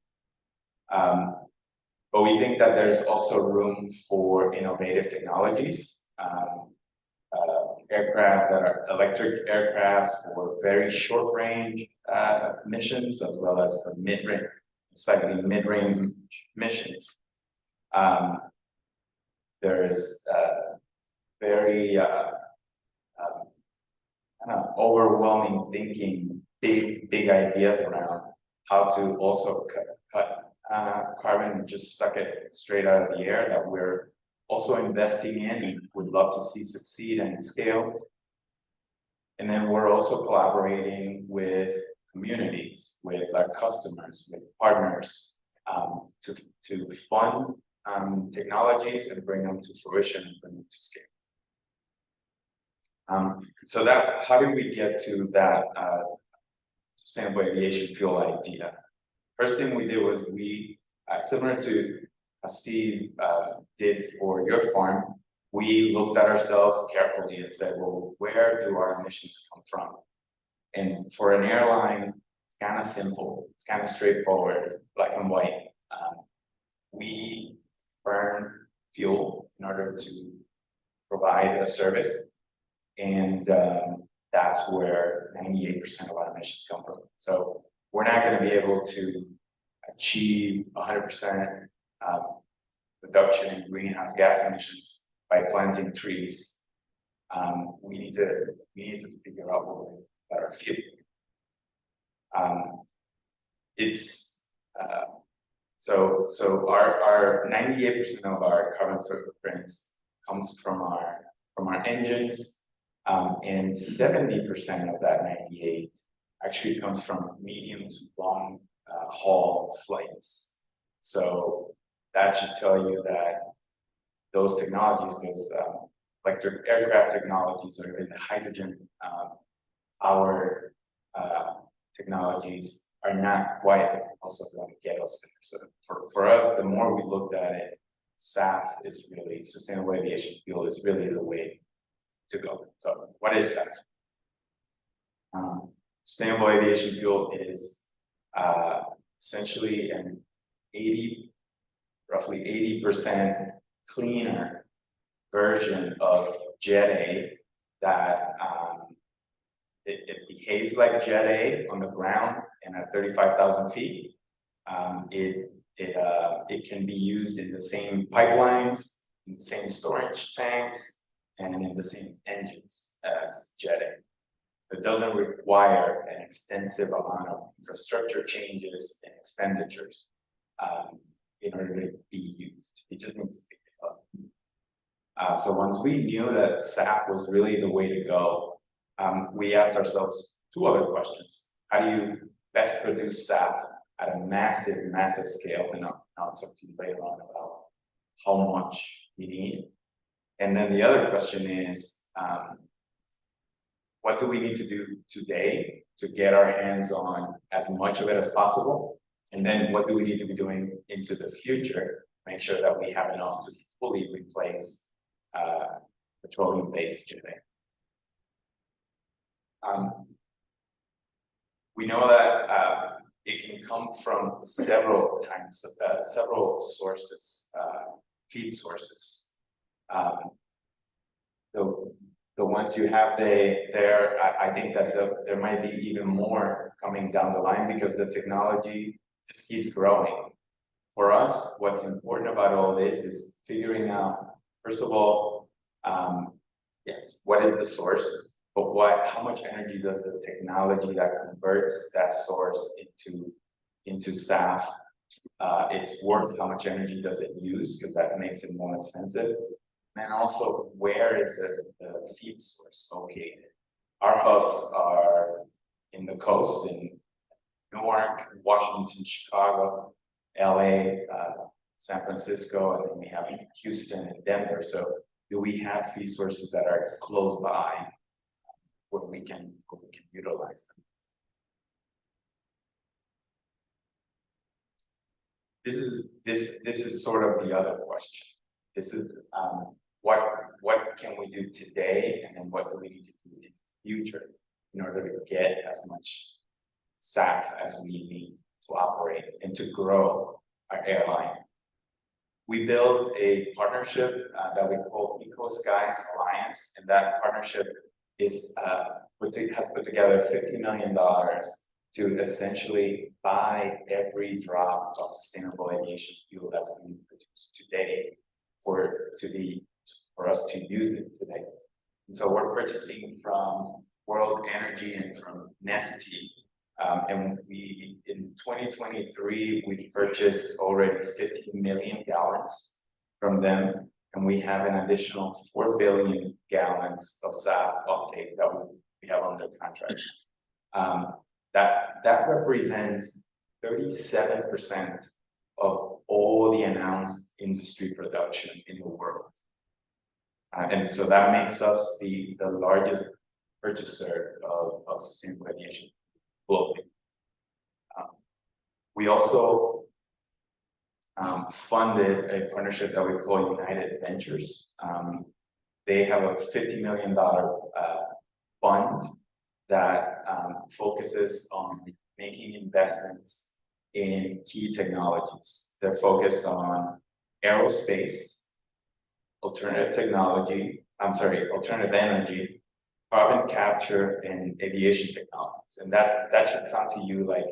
But we think that there's also room for innovative technologies, aircraft that are electric aircraft for very short range missions, as well as for mid-range, slightly mid-range missions. There is very overwhelming thinking, big ideas around how to also cut carbon and just suck it straight out of the air that we're also investing in and would love to see succeed and scale. And then we're also collaborating with communities, with our customers, with partners, to fund technologies and bring them to fruition and bring them to scale. So that, how did we get to that sustainable aviation fuel idea? First thing we did was we, similar to Steve did for your farm, we looked at ourselves carefully and said, well, where do our emissions come from? And for an airline, it's kind of simple, it's kind of straightforward, it's black and white. We burn fuel in order to provide a service, and that's where 98% of our emissions come from. So we're not going to be able to achieve 100% reduction in greenhouse gas emissions by planting trees. We need to figure out what we're better fuel. So our 98% of our carbon footprints comes from our engines, and 70% of that 98 actually comes from medium to long haul flights. So that should tell you that those technologies, those electric aircraft technologies, or even the hydrogen power technologies are not quite also going to get us there. So for us, the more we looked at it, SAF is really, sustainable aviation fuel is really the way to go. So what is SAF? Sustainable aviation fuel is essentially an roughly 80% cleaner version of Jet A that it behaves like Jet A on the ground and at 35,000 feet. It can be used in the same pipelines, in the same storage tanks, and in the same engines as Jet A. It doesn't require an extensive amount of infrastructure changes and expenditures in order to be used. It just needs to be developed. So once we knew that SAF was really the way to go, we asked ourselves two other questions. How do you best produce SAF at a massive scale? And I'll talk to you later on about how much we need. And then the other question is, what do we need to do today to get our hands on as much of it as possible? And then what do we need to be doing into the future, make sure that we have enough to fully replace petroleum-based Jet A. We know that it can come from several sources, feed sources. The ones you have there, I think that there might be even more coming down the line because the technology just keeps growing. For us, what's important about all this is figuring out, first of all, yes, what is the source, but how much energy does the technology that converts that source into SAF, it's worth, how much energy does it use, because that makes it more expensive. And also, where is the feed source located? Our hubs are in the coast, in Newark, Washington, Chicago, LA, San Francisco, and then we have Houston and Denver. So do we have feed sources that are close by where we can utilize them? this is sort of the other question. This is, what can we do today, and then what do we need to do in the future in order to get as much SAF as we need to operate and to grow our airline. We built a partnership that we call Eco Skies Alliance, and that partnership is has put together $50 million to essentially buy every drop of sustainable aviation fuel that's being produced today for us to use it today. And so we're purchasing from World Energy and from Neste. And we, in 2023, we purchased already 50 million gallons from them. And we have an additional 4 billion gallons of SAF offtake that we have under contract. That represents 37% of all the announced industry production in the world. And so that makes us the largest purchaser of sustainable aviation globally. We also funded a partnership that we call United Ventures. They have a $50 million fund that focuses on making investments in key technologies. They're focused on aerospace, alternative energy, carbon capture, and aviation technologies. And that should sound to you like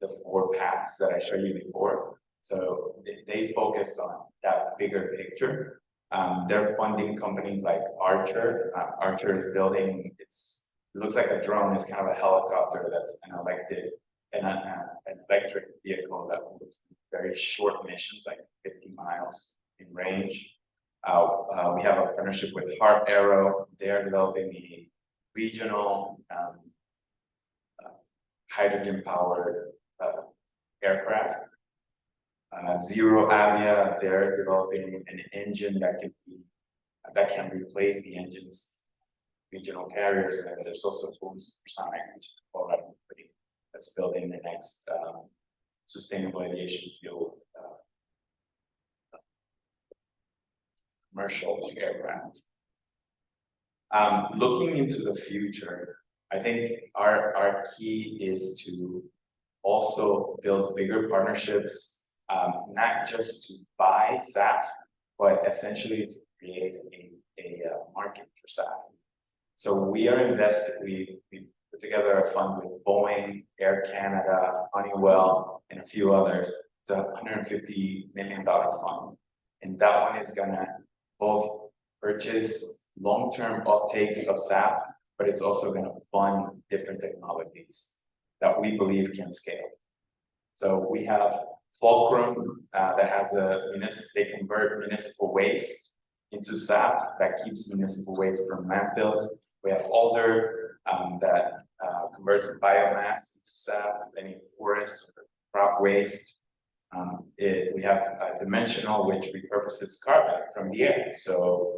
the 4 paths that I showed you before. So they focus on that bigger picture. They're funding companies like Archer. Archer is building, it looks like a drone, it's kind of a helicopter that's an electric vehicle that will do very short missions, like 50 miles in range. We have a partnership with Heart Aero. They're developing a regional hydrogen-powered aircraft. Zero Avia, they're developing an engine that can replace the engines regional carriers, and there's also Boom Supersonic, which is a Colorado company that's building the next sustainable aviation fuel commercial aircraft. Looking into the future, I think our key is to also build bigger partnerships, not just to buy SAF, but essentially to create a market for SAF. So we put together a fund with Boeing, Air Canada, Honeywell, and a few others. It's a $150 million fund. And that one is gonna both purchase long-term offtakes of SAF, but it's also gonna fund different technologies that we believe can scale. So we have Fulcrum that has they convert municipal waste into SAF that keeps municipal waste from landfills. We have Alder that converts biomass into SAF, any forest or crop waste. We have Dimensional, which repurposes carbon from the air. So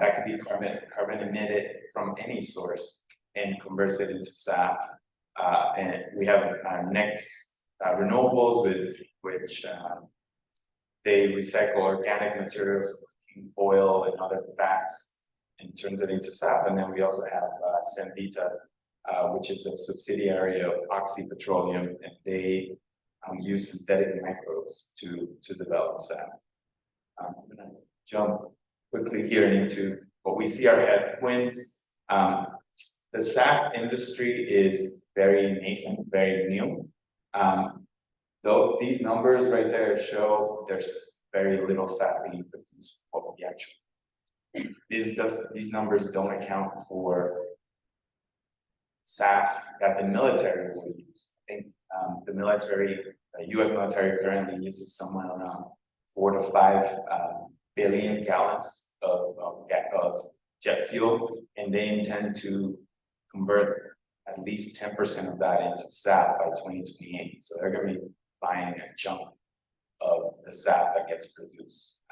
that could be carbon emitted from any source and converts it into SAF. And we have Next Renewables, which they recycle organic materials, oil and other fats, and turns it into SAF. And then we also have Senvita, which is a subsidiary of Oxy Petroleum, and they use synthetic microbes to develop SAF. I'm gonna jump quickly here into what we see our headwinds. The SAF industry is very nascent, very new. Though these numbers right there show there's very little SAF being produced for the actual. These numbers don't account for SAF that the military will use. I think the US military currently uses somewhere around 4 to 5 billion gallons of jet fuel, and they intend to convert at least 10% of that into SAF by 2028. So they're going to be buying a chunk of the SAF that gets produced.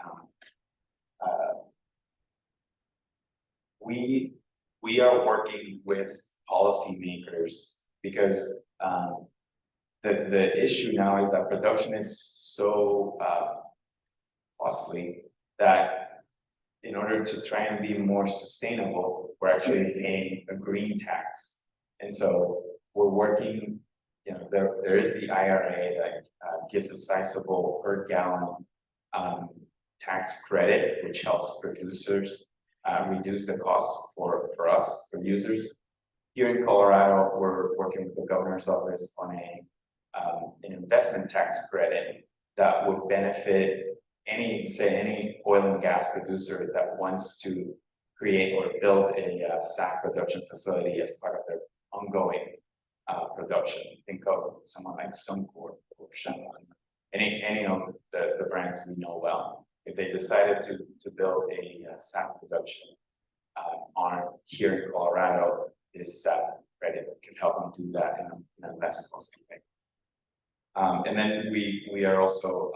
We are working with policymakers because the issue now is that production is so costly that in order to try and be more sustainable, we're actually paying a green tax. And so we're working, there is the IRA that gives a sizable per gallon tax credit, which helps producers reduce the cost for us, for users. Here in Colorado, we're working with the governor's office on an investment tax credit that would benefit any oil and gas producer that wants to create or build a SAF production facility as part of their ongoing production. Think of someone like Zubord or Chevron, any of the brands we know well. If they decided to build a SAF production here in Colorado, this credit can help them do that in a less costly way. And then we are also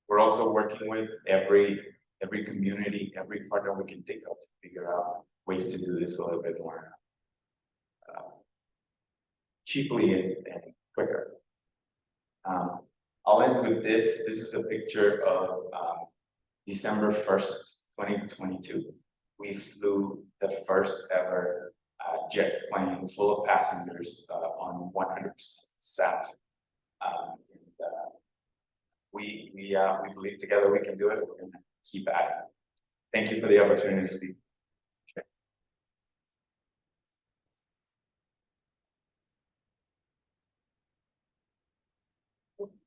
we're also working with every community, every partner we can think of to figure out ways to do this a little bit more cheaply and quicker. I'll end with this. This is a picture of December 1st, 2022. We flew the first ever jet plane full of passengers on 100% SAF. We believe together we can do it. We're going to keep at it. Thank you for the opportunity to speak.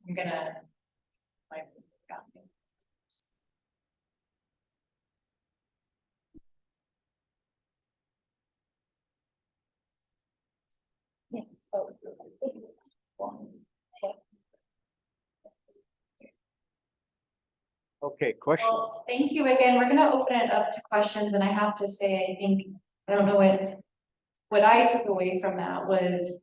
I'm gonna.
Okay, questions?
Well, thank you again. We're gonna open it up to questions, and I have to say, I don't know what I took away from that was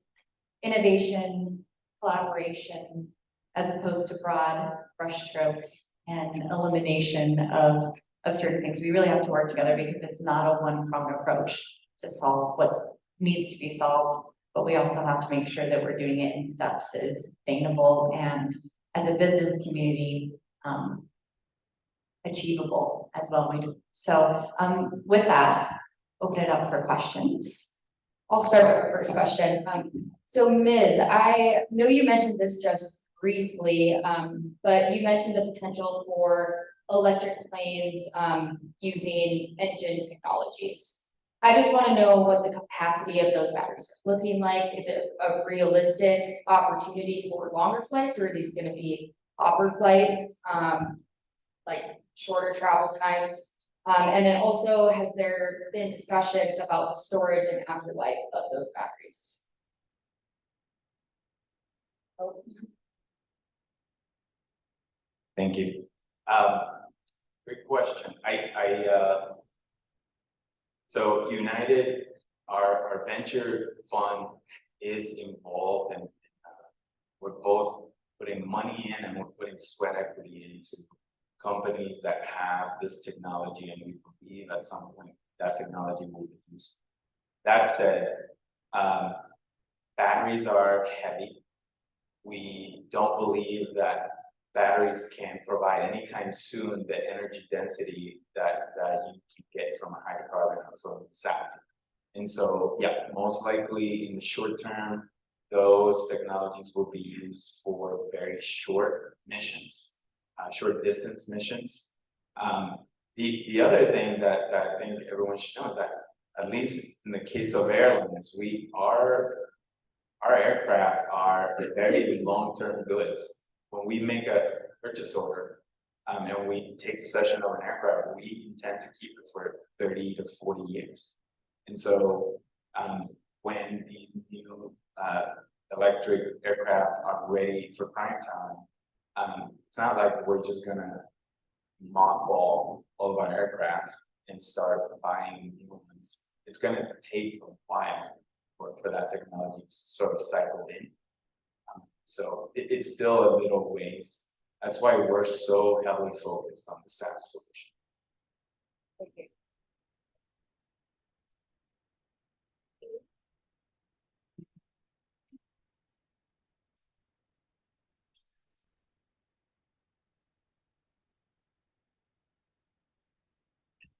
innovation, collaboration, as opposed to broad brush strokes and elimination of certain things. We really have to work together because it's not a one-pronged approach to solve what needs to be solved, but we also have to make sure that we're doing it in steps that is sustainable and as a business community, achievable as well. So with that, open it up for questions.
I'll start with our first question. So Ms., I know you mentioned this just briefly, but you mentioned the potential for electric planes using engine technologies. I just want to know what the capacity of those batteries are looking like. Is it a realistic opportunity for longer flights, or are these going to be hopper flights, like shorter travel times? And then also, has there been discussions about the storage and afterlife of those batteries?
Thank you. Great question. So United, our venture fund is involved, and we're both putting money in and we're putting sweat equity into companies that have this technology, and we believe at some point that technology will be used. That said, batteries are heavy. We don't believe that batteries can provide anytime soon the energy density that you can get from a hydrocarbon or from SAF. And so, yeah, most likely in the short term, those technologies will be used for very short missions, short distance missions. The other thing that I think everyone should know is that, at least in the case of airlines, our aircraft are very long-term goods. When we make a purchase order and we take possession of an aircraft, we intend to keep it for 30 to 40 years. And so when these new electric aircraft are ready for prime time, it's not like we're just gonna mothball all of our aircraft and start buying new ones. It's gonna take a while for that technology to sort of cycle in. So it's still a little ways. That's why we're so heavily focused on the SAF solution.
Thank you.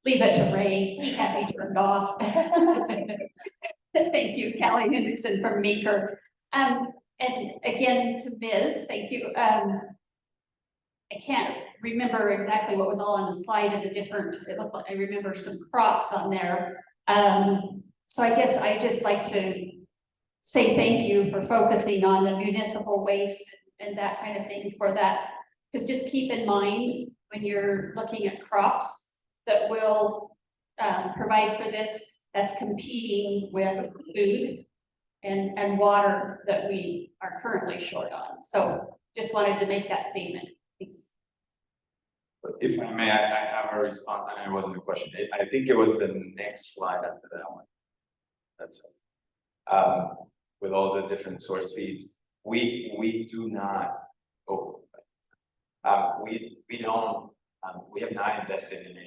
leave it to Ray, he can't be turned off. Thank you, Callie Hendrickson from Meeker. And again to Ms., thank you. I can't remember exactly what was all on the slide of the different, it looked like I remember some crops on there. So I guess I just like to say thank you for focusing on the municipal waste and that kind of thing for that. Because just keep in mind when you're looking at crops that will provide for this, that's competing with food and water that we are currently short on. So just wanted to make that statement. Thanks.
If I may, I have a response, and it wasn't a question. I think it was the next slide after that one. That's it. With all the different source feeds, we do not. We don't. We have not invested in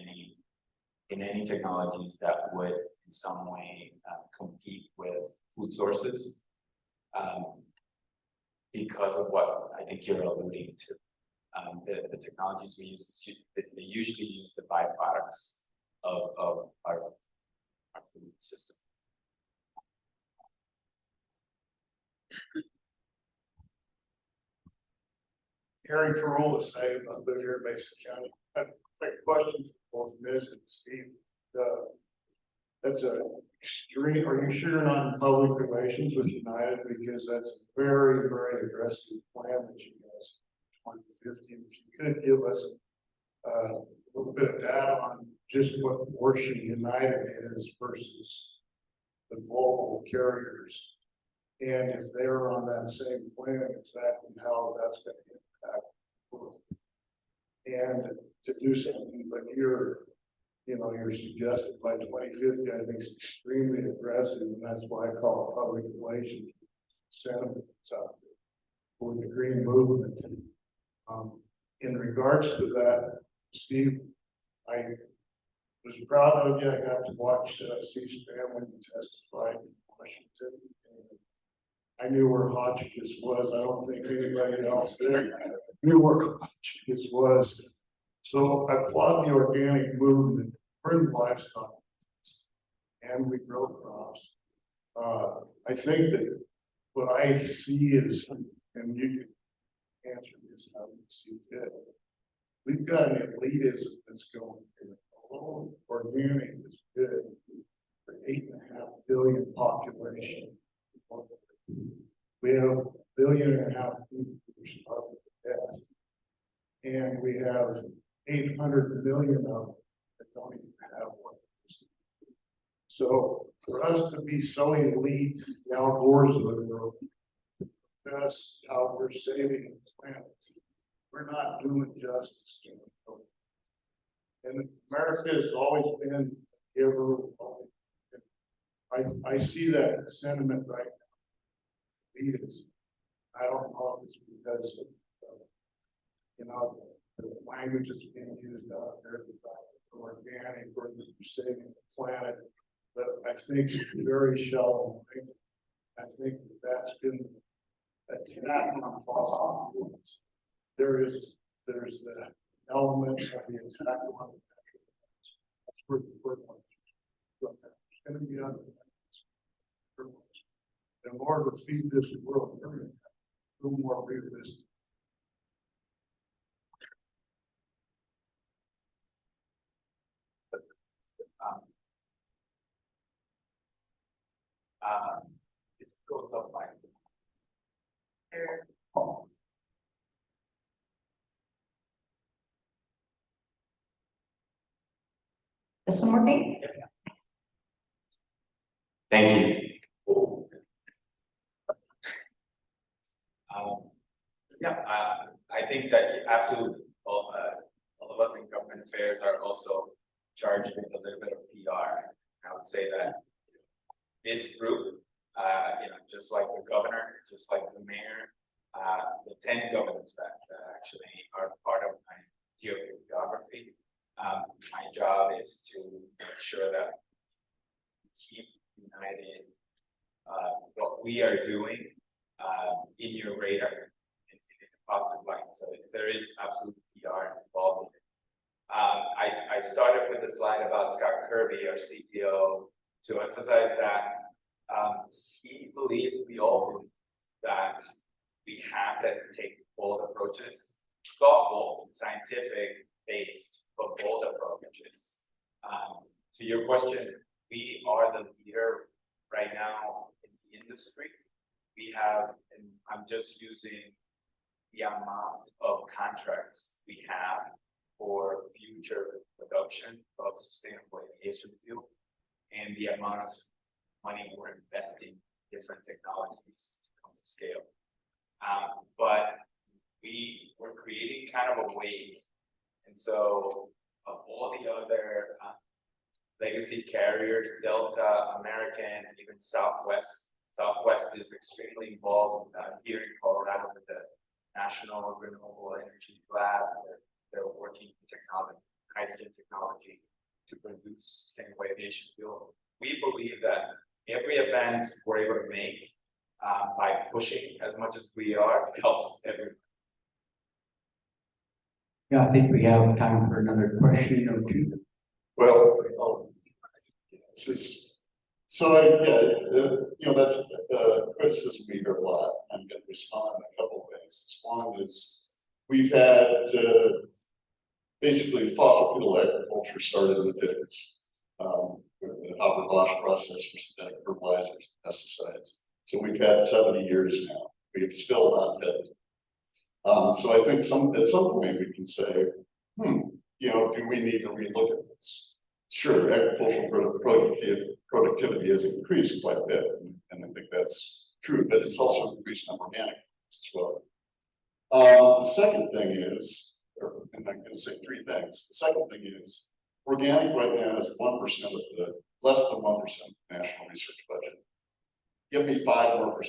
any technologies that would in some way compete with food sources, because of what I think you're alluding to. The technologies we use, they usually use the byproducts of our food system.
Harry Carolla say, I live here in Mason County. I have a question for both Ms. and Steve. That's a extreme, are you sure you're not in public relations with United? Because that's a very, very aggressive plan that you guys 2015. If you could give us a little bit of data on just what portion United is versus the global carriers. And if they're on that same plan, exactly how that's going to impact growth. And to do something like you're suggested by 2050, I think is extremely aggressive, and that's why I call it public relations sentiment out there for the green movement. In regards to that, Steve, I was proud of you. I got to watch C-SPAN when you testified in Washington. I knew where Hotchkiss was. I don't think anybody else there knew where Hotchkiss was. So I applaud the organic movement. We're in livestock and we grow crops. I think that what I see is, and you can answer this how you see fit. We've got an elitism that's going here. Although organic is good for 8.5 billion population. We have 1.5 billion people starving to death, and we have 800 million of them that don't even have one. So for us to be so elite, the outdoors of the world, that's how we're saving the planet. We're not doing justice to it. And America has always been a giver. I see that sentiment right now. Leaders. I don't know if it's because of the language that's being used out there about organic or saving the planet, but I think it's very shallow. I think that's been attack on fossil fuels. There's the element of the attack on the natural gas. That's where the fertilizer is going to be on the in order to feed this world, we're going to have a little more realistic.
It goes up by
This one working?
Thank you. I think that absolutely all of us in government affairs are also charged with a little bit of PR. I would say that this group, just like the governor, just like the mayor, the 10 governors that actually are part of my geography. My job is to make sure that we keep united what we are doing in your radar in a positive light. So there is absolute PR involved in it. I started with a slide about Scott Kirby, our CPO, to emphasize that he believes, we all believe, that we have to take bold approaches, thoughtful, scientific based, but bold approaches. To your question, we are the leader right now in the industry. We have, and I'm just using the amount of contracts we have for future production of sustainable aviation fuel and the amount of money we're investing in different technologies to come to scale. But we're creating kind of a wave. And so of all the other legacy carriers, Delta, American, and even Southwest. Southwest is extremely involved here in Colorado with the National Renewable Energy Lab. They're working with technology, hydrogen technology to produce sustainable aviation fuel. We believe that every advance we're able to make by pushing as much as we are helps everyone.
Yeah, I think we have time for another question or two.
Well, that's criticism we hear a lot. I'm going to respond in a couple of ways. One is we've had basically fossil fuel agriculture started in the 50s with the Haber-Bosch process for synthetic fertilizers, pesticides. So we've had 70 years now. We have still not had. So I think at some point we can say, do we need to relook at this? Sure, agricultural productivity has increased quite a bit, and I think that's true, but it's also increased on organic as well. The second thing is, and I'm going to say three things. The second thing is, organic right now is 1% of less than 1% of the national research budget. Give me 5% more,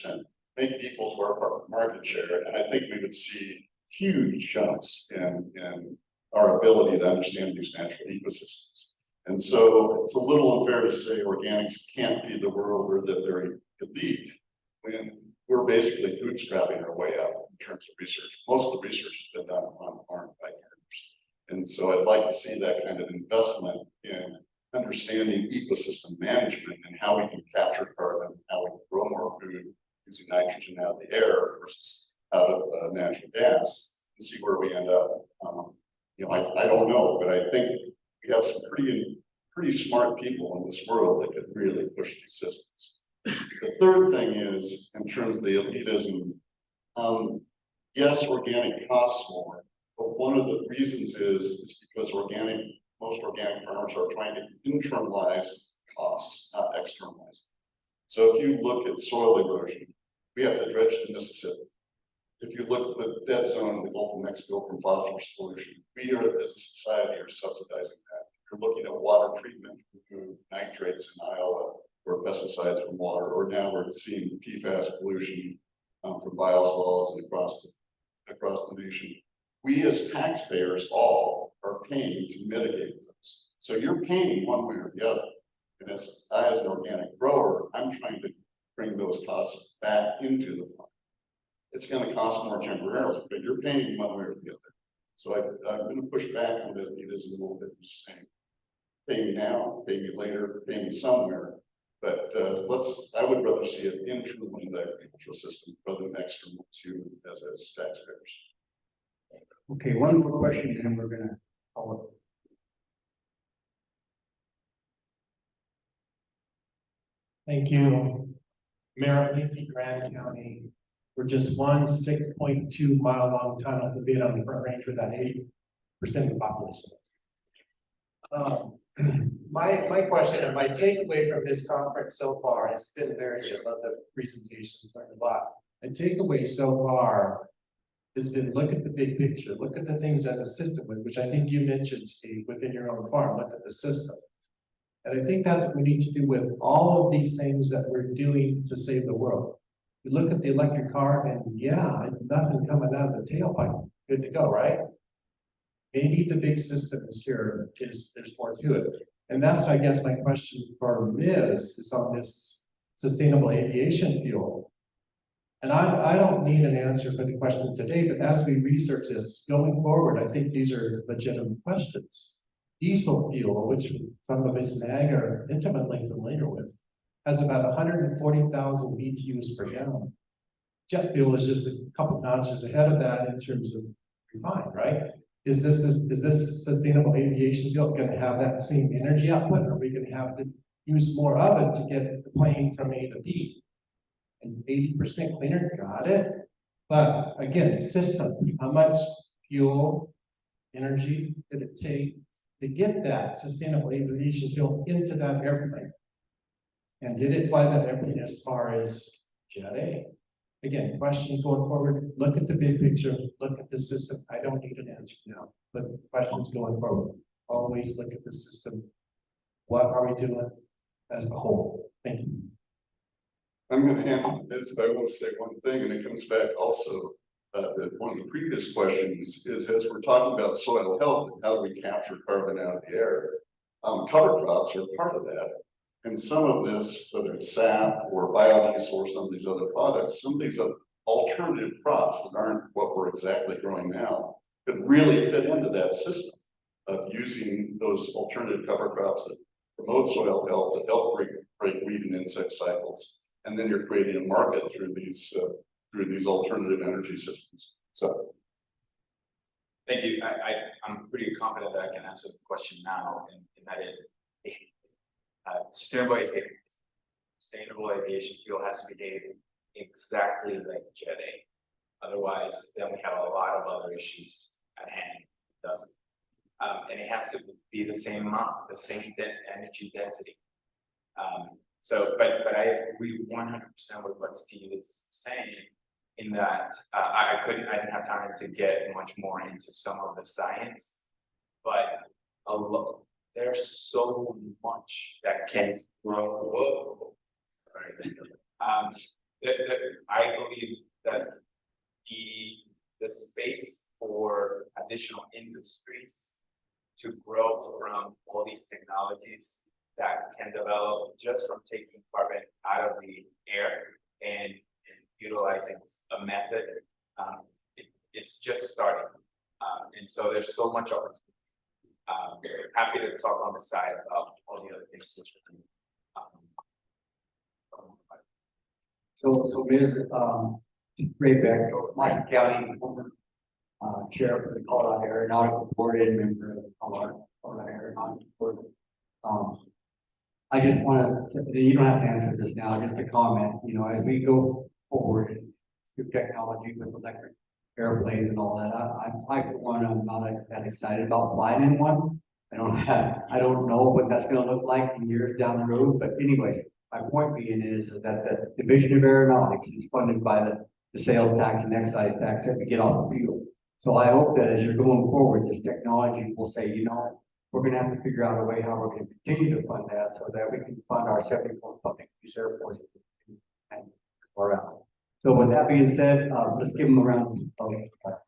make it equal to our market share, and I think we would see huge jumps in our ability to understand these natural ecosystems. And so it's a little unfair to say organics can't feed the world or that they're elite when we're basically bootstrapping our way out in terms of research. Most of the research has been done on farm by farmers. And so I'd like to see that kind of investment in understanding ecosystem management and how we can capture carbon, how we can grow more food using nitrogen out of the air versus out of natural gas, and see where we end up. I don't know, but I think we have some pretty smart people in this world that could really push these systems. The third thing is, in terms of the elitism, yes, organic costs more, but one of the reasons is because most organic farmers are trying to internalize costs, not externalize. So if you look at soil erosion, we have to dredge the Mississippi. If you look at the dead zone in the Gulf of Mexico from phosphorus pollution, we are, as a society, are subsidizing that. If you're looking at water treatment, remove nitrates in Iowa or pesticides from water, or now we're seeing PFAS pollution from biosolids and across the nation. We as taxpayers all are paying to mitigate those. So you're paying one way or the other. And as an organic grower, I'm trying to bring those costs back into the farm. It's going to cost more temporarily, but you're paying one way or the other. So I'm going to push back on that elitism a little bit, just saying, pay me now, pay me later, pay me somewhere. But I would rather see it internal in the agricultural system rather than external to as taxpayers.
Okay, one more question, and we're gonna call it.
Thank you. Mayor, Grand County. We're just one 6.2 mile long tunnel to be on the Front Range with that 80% of the population. My question and my takeaway from this conference so far, it's been very good. I love the presentations, learned a lot. My takeaway so far has been look at the big picture, look at the things as a system, which I think you mentioned, Steve, within your own farm, look at the system. And I think that's what we need to do with all of these things that we're doing to save the world. You look at the electric car and yeah, nothing coming out of the tailpipe, good to go, right? Maybe the big system is here, there's more to it. And that's, I guess, my question for Ms. is on this sustainable aviation fuel. And I don't need an answer for the question today, but as we research this going forward, I think these are legitimate questions. Diesel fuel, which some of us in ag are intimately familiar with, has about 140,000 BTUs per gallon. Jet fuel is just a couple notches ahead of that in terms of refined, right? Is this sustainable aviation fuel going to have that same energy output? Or are we going to have to use more of it to get the plane from A to B? And 80% cleaner, got it. But again, system, how much fuel, energy did it take to get that sustainable aviation fuel into that airplane? And did it fly that airplane as far as Jet A? Again, questions going forward, look at the big picture, look at the system. I don't need an answer now, but questions going forward. Always look at the system. What are we doing as the whole? Thank you.
I'm gonna hand it to this, but I want to say one thing, and it comes back also, that one of the previous questions is, as we're talking about soil health, and how do we capture carbon out of the air? Cover crops are part of that. And some of this, whether it's sap or biodiesel or some of these other products, some of these other alternative crops that aren't what we're exactly growing now, could really fit into that system of using those alternative cover crops that promote soil health, that help break weed and insect cycles. And then you're creating a market through these alternative energy systems. So.
Thank you. I'm pretty confident that I can answer the question now, and that is, sustainable aviation fuel has to behave exactly like Jet A. Otherwise, then we have a lot of other issues at hand. It doesn't. And it has to be the same amount, the same energy density. But I agree 100% with what Steve is saying, in that I didn't have time to get much more into some of the science, but there's so much that can grow. Whoa. I believe that the space for additional industries to grow from all these technologies that can develop just from taking carbon out of the air and utilizing a method, it's just starting. And so there's so much opportunity. Happy to talk on the side of all the other things which
So Ms. Ray Beck, Mike County, former chair of the Colorado Aeronautical Board and member of the Colorado Aeronautical Board. I just want to, you don't have to answer this now, just a comment, you know, as we go forward through technology with electric airplanes and all that, I for one, I'm not that excited about flying in one. I don't know what that's going to look like in years down the road, but anyways, my point being is that the Division of Aeronautics is funded by the sales tax and excise tax that we get off the fuel. So I hope that as you're going forward, this technology will say, you know, we're going to have to figure out a way how we're going to continue to fund that so that we can fund our 74 public use air forces and around. So with that being said, let's give them a round of applause.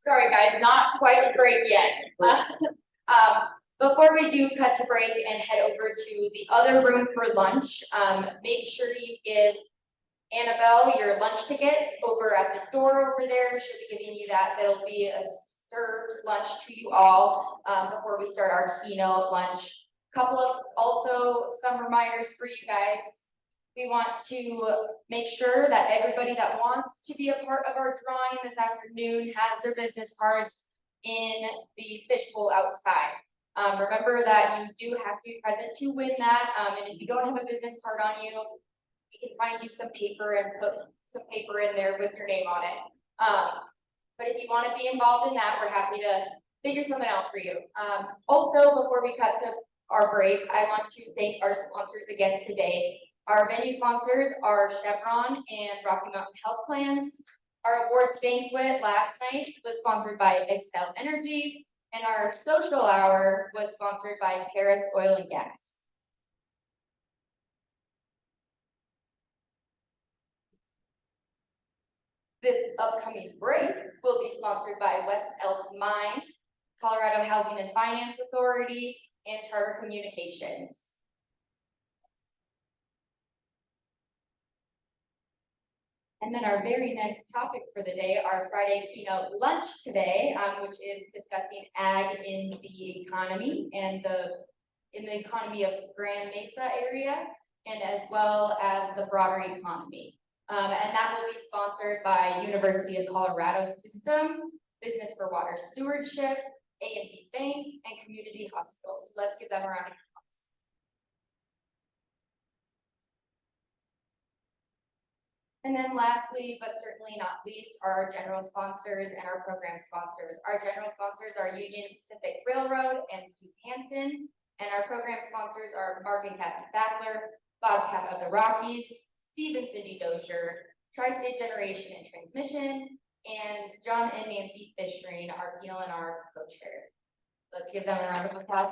Sorry, guys, not quite to break yet. Before we do cut to break and head over to the other room for lunch, make sure you give Annabelle your lunch ticket over at the door over there. She'll be giving you that. That'll be a served lunch to you all before we start our keynote lunch. Couple of also some reminders for you guys. We want to make sure that everybody that wants to be a part of our drawing this afternoon has their business cards in the fishbowl outside. Remember that you do have to be present to win that. And if you don't have a business card on you, we can find you some paper and put some paper in there with your name on it. But if you want to be involved in that, we're happy to figure something out for you. Also, before we cut to our break, I want to thank our sponsors again today. Our venue sponsors are Chevron and Rocky Mountain Health Plans.
Our awards banquet last night was sponsored by Excel Energy, and our social hour was sponsored by Paris Oil and Gas. This upcoming break will be sponsored by West Elk Mine, Colorado Housing and Finance Authority, and Charter Communications. And then our very next topic for the day, our Friday keynote lunch today, which is discussing ag in the economy and in the economy of Grand Mesa area, and as well as the broader economy. And that will be sponsored by University of Colorado System, Business for Water Stewardship, A&B Bank, and Community Hospitals. So let's give them a round of applause. And then lastly, but certainly not least, are our general sponsors and our program sponsors. Our general sponsors are Union Pacific Railroad and Sue Hansen, and our program sponsors are Mark and Kathy Backler, Bobcat of the Rockies, Steve and Cindy Dozier, Tri-State Generation and Transmission, and John and Nancy Fishring, our PLNR co-chair. Let's give them a round of applause.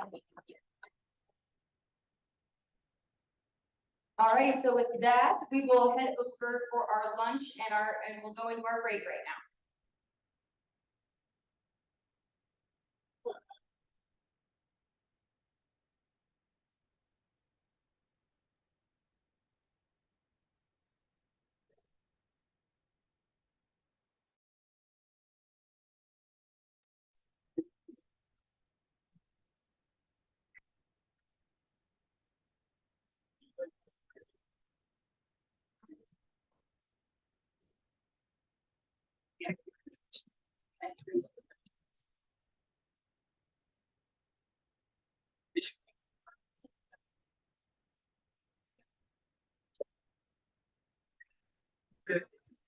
Alrighty, so with that, we will head over for our lunch and we'll go into our break right now.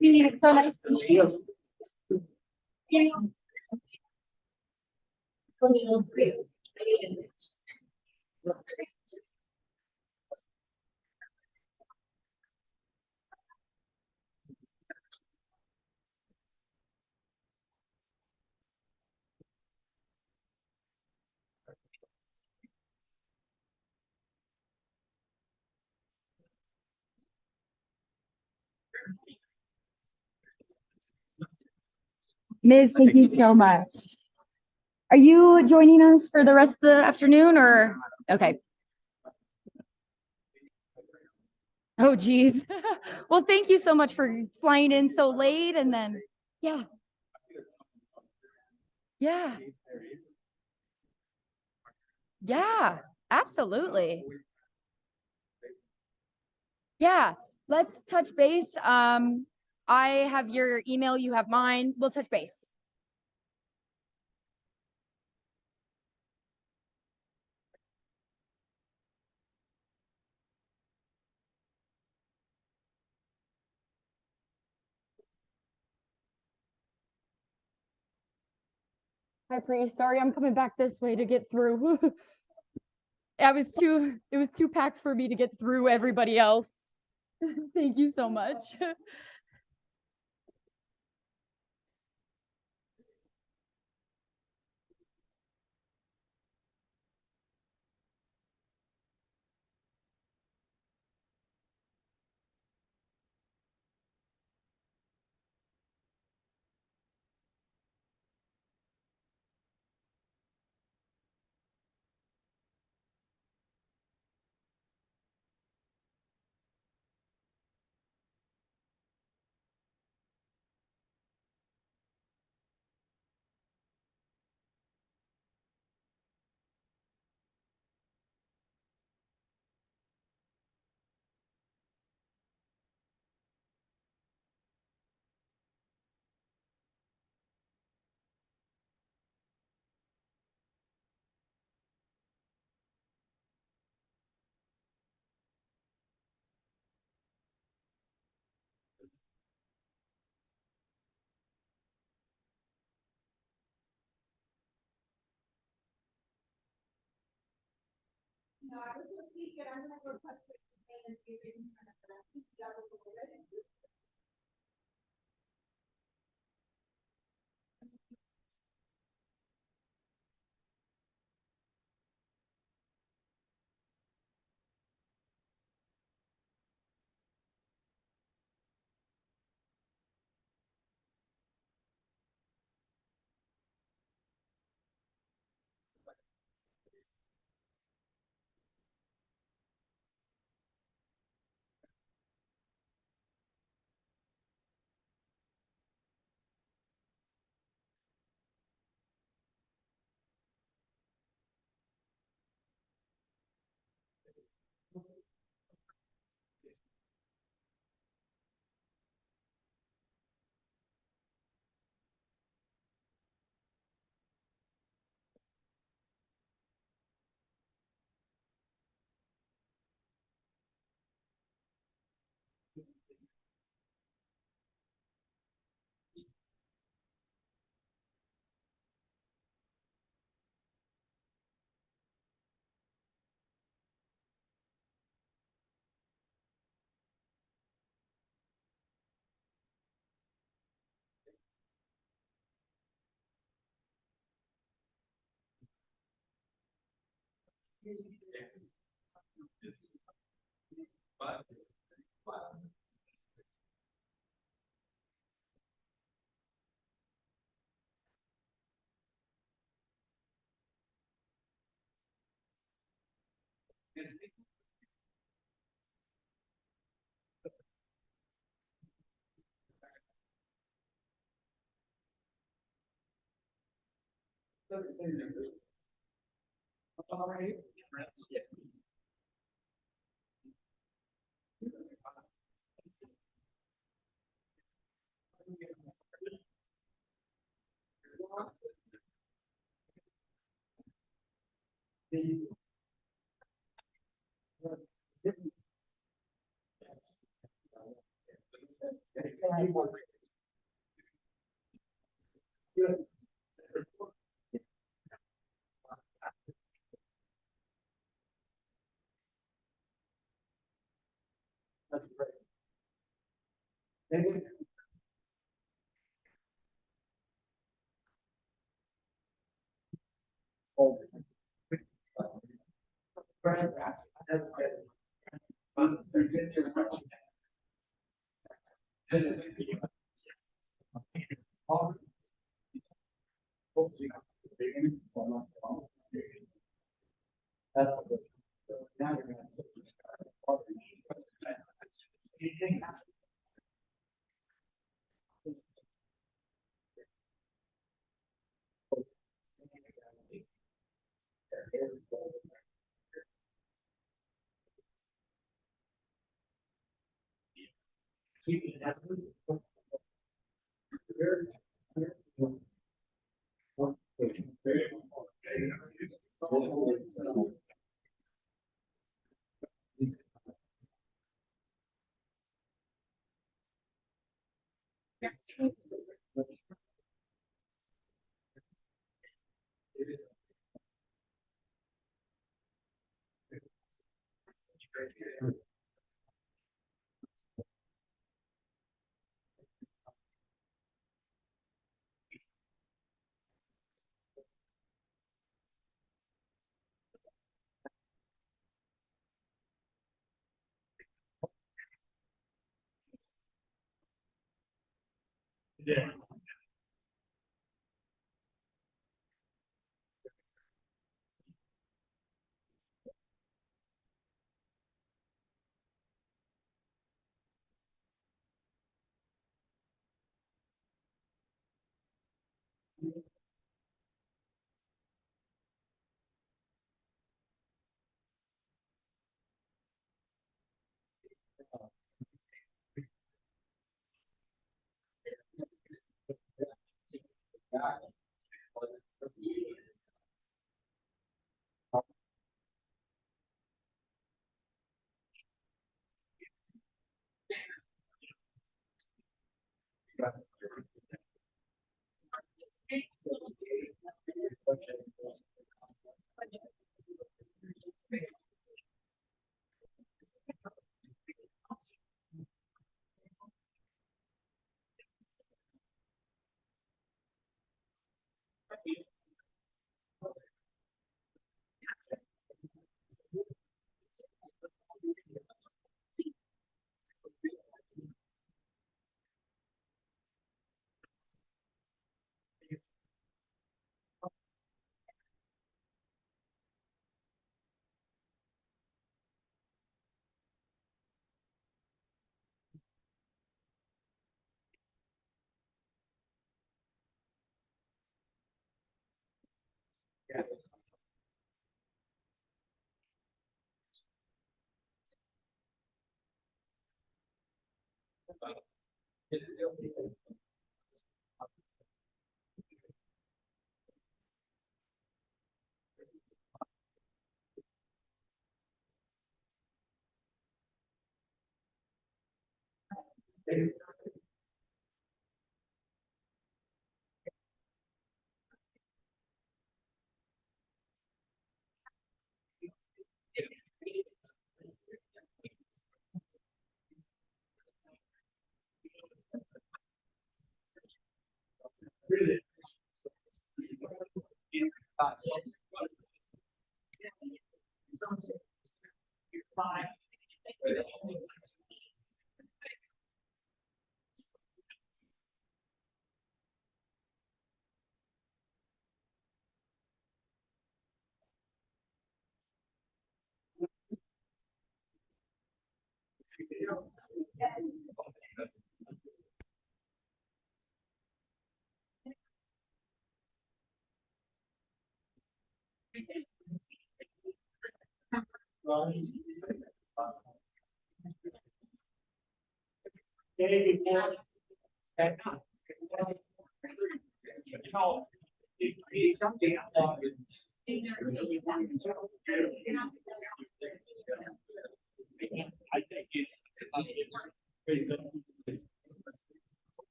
It's so nice to meet you.
Ms., thank you so much. Are you joining us for the rest of the afternoon or? Okay. Oh, geez. Well, thank you so much for flying in so late and then, yeah. Yeah. Yeah, absolutely. Yeah, let's touch base. I have your email, you have mine. We'll touch base. Hi, Pri. Sorry, I'm coming back this way to get through. It was too packed for me to get through everybody else. Thank you so much. No, I was just thinking, I'm gonna go touch base and see if we can kind of
Yeah.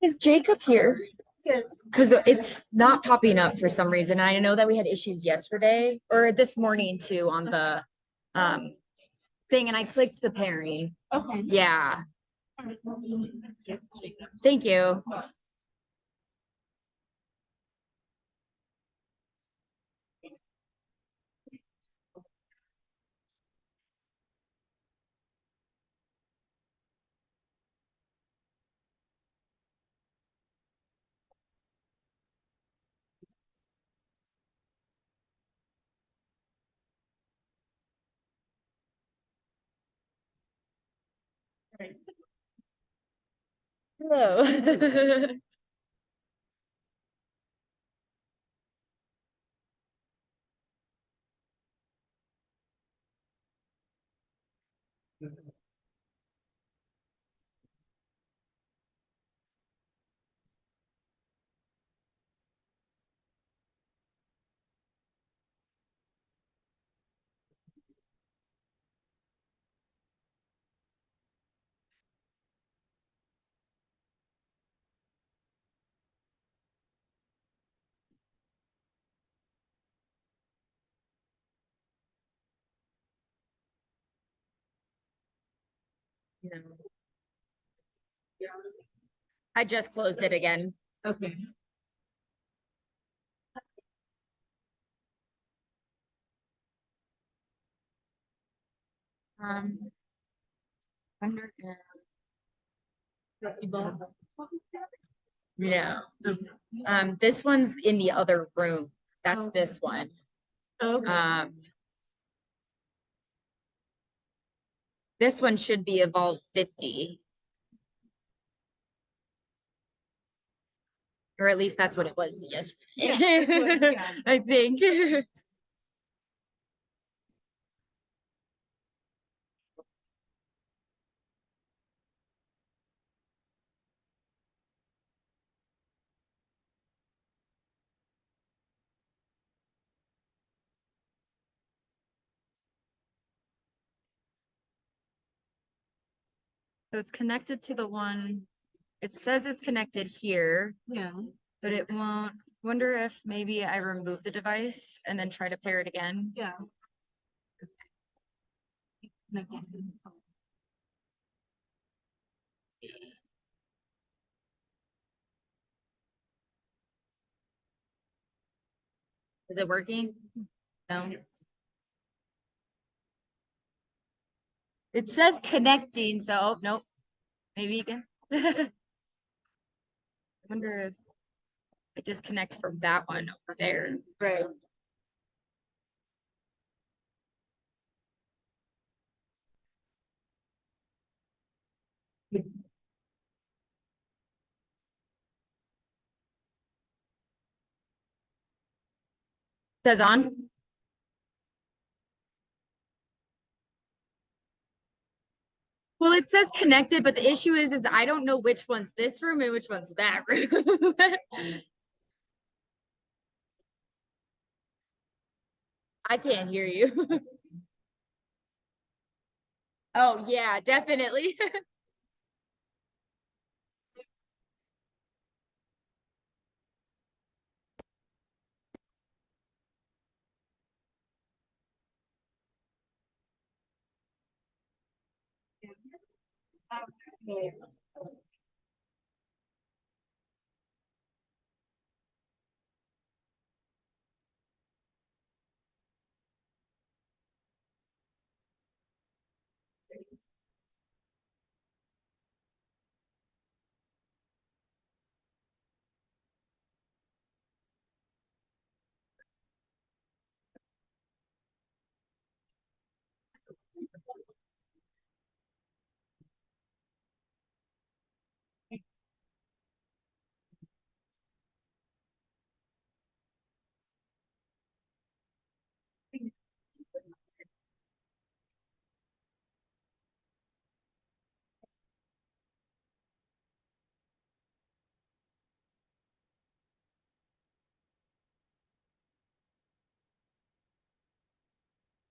Is Jacob here? Because it's not popping up for some reason. I know that we had issues yesterday or this morning too on the thing, and I clicked the pairing.
Okay.
Yeah. Thank you. Hello. No. I just closed it again.
Okay.
Wonder if- No. This one's in the other room. That's this one.
Okay.
This one should be a vault 50. Or at least that's what it was yesterday. I think. So it's connected to the one, it says it's connected here,
Yeah.
but it won't. Wonder if maybe I remove the device and then try to pair it again.
Yeah.
Is it working? No. It says connecting, so oh, nope. Maybe you can. I wonder if I disconnect from that one over there. Right. Says on. Well, it says connected, but the issue is I don't know which one's this room and which one's that room. I can't hear you. Oh, yeah, definitely.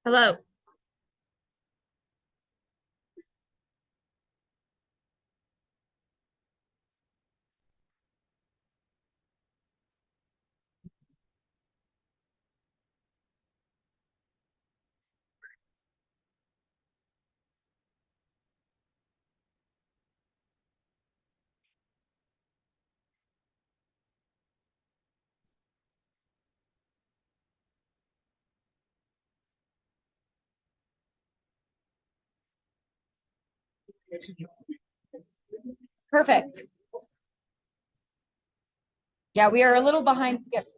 Hello. Perfect. Yeah, we are a little behind schedule.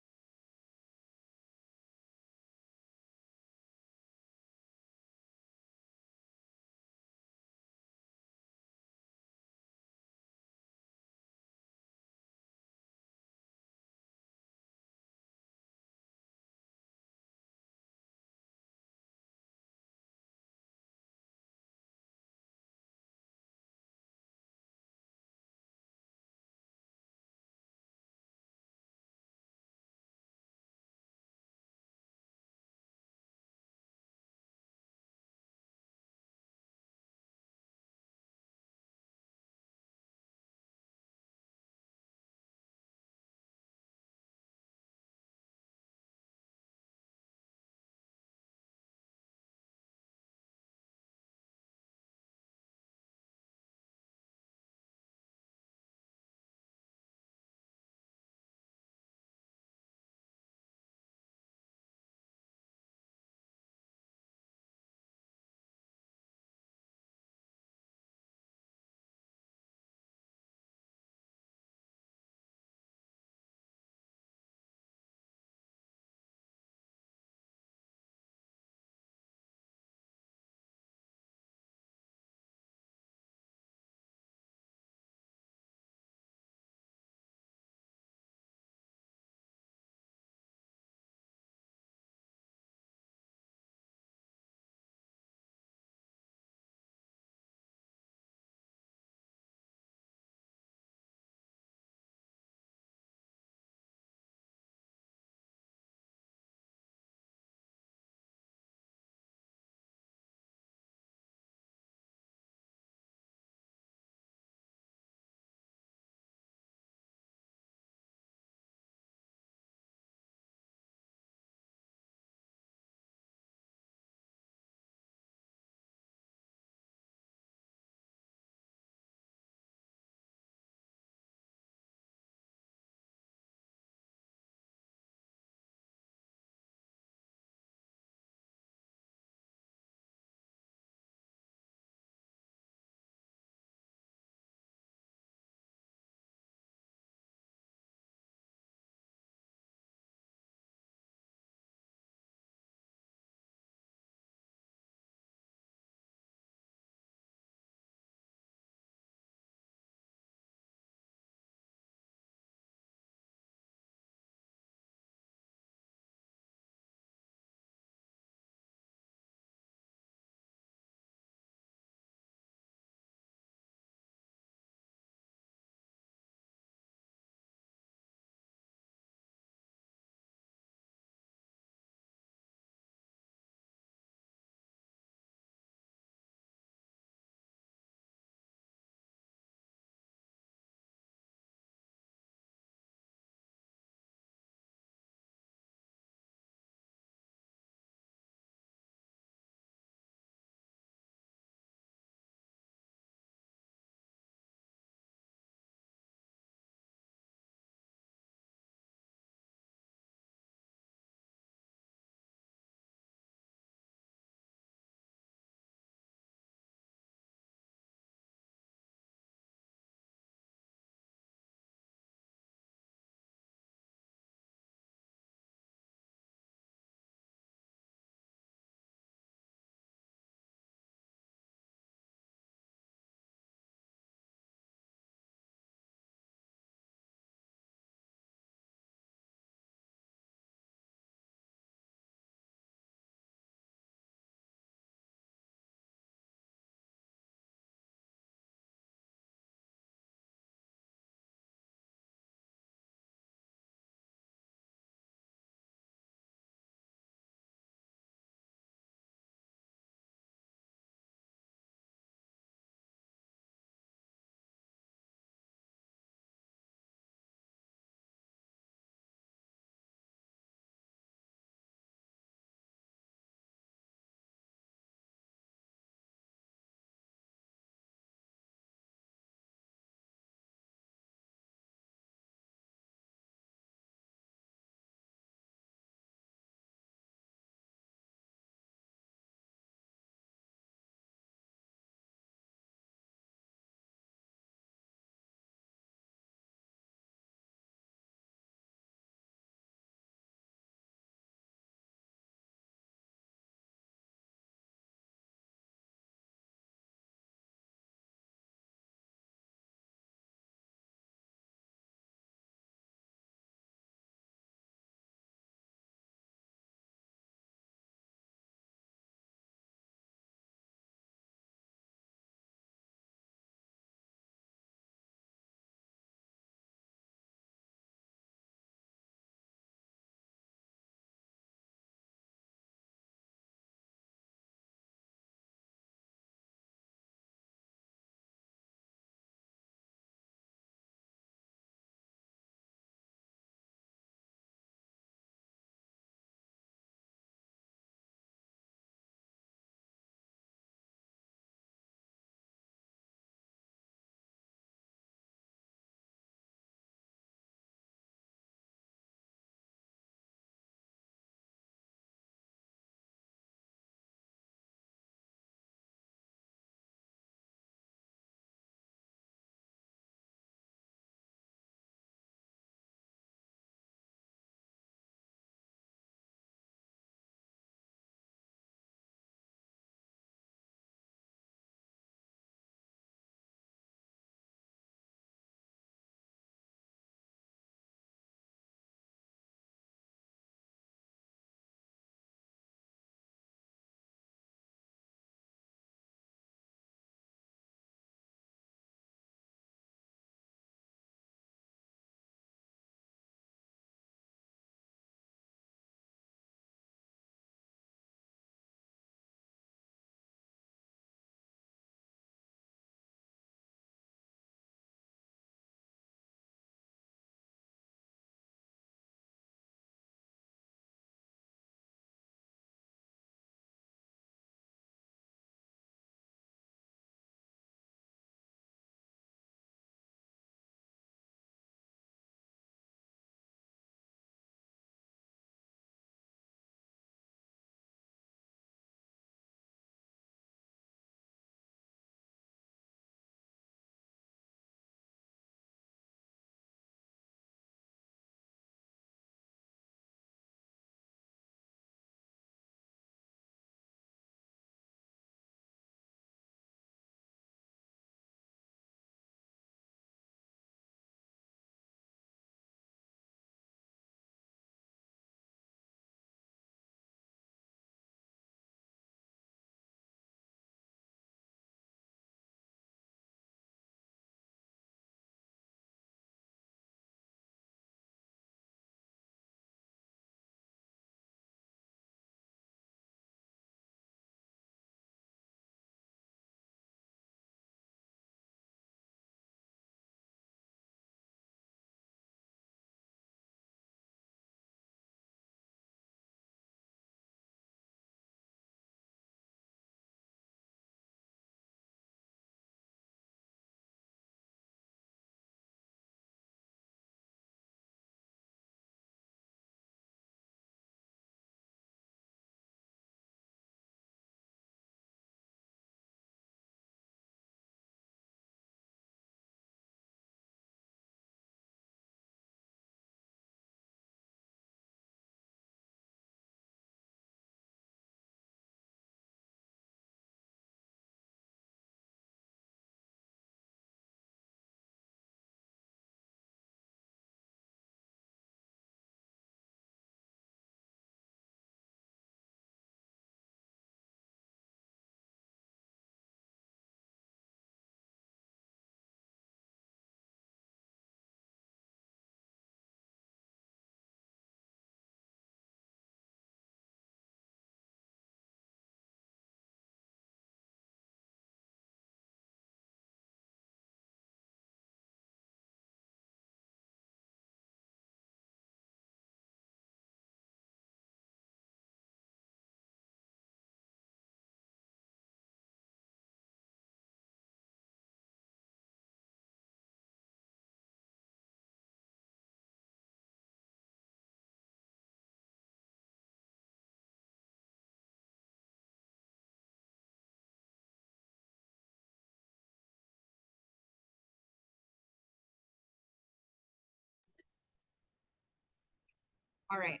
All right.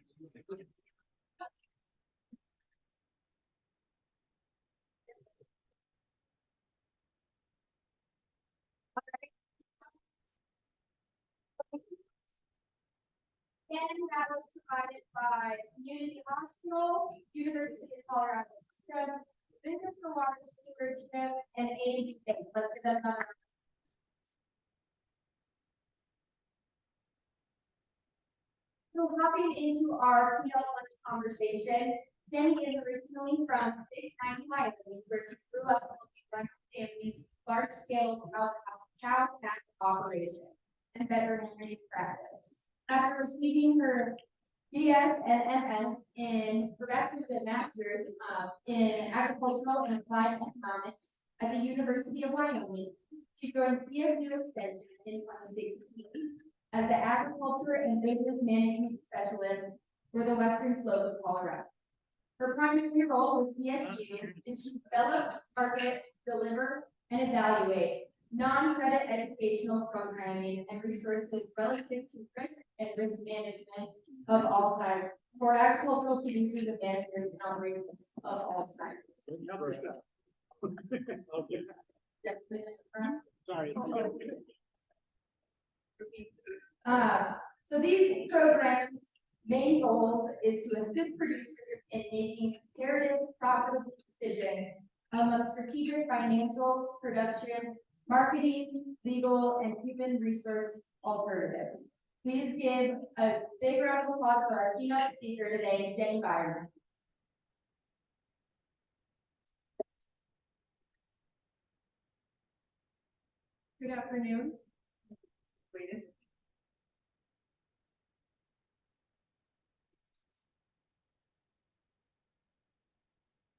And that was provided by Community Hospital, University of Colorado System, Business for Water Stewardship, and AAB. Let's give them another. So hopping into our keynote conversation, Jenny is originally from Big Pine, Wyoming, where she grew up with her family's large-scale cow cattle operation and veterinary practice. After receiving her BS and MS in bachelor's and master's in agricultural and applied economics at the University of Wyoming, she joined CSU Extension in 2016 as the agriculture and business management specialist for the western slope of Colorado. Her primary role with CSU is to develop, market, deliver, and evaluate non-credit educational programming and resources relative to risk and risk management of all sizes for agricultural producers and managers and operations of all sizes.
Sorry.
So these programs' main goals is to assist producers in making comparative, profitable decisions among strategic financial, production, marketing, legal, and human resource alternatives. Please give a big round of applause for our keynote speaker today, Jenny Beiermann.
Good afternoon.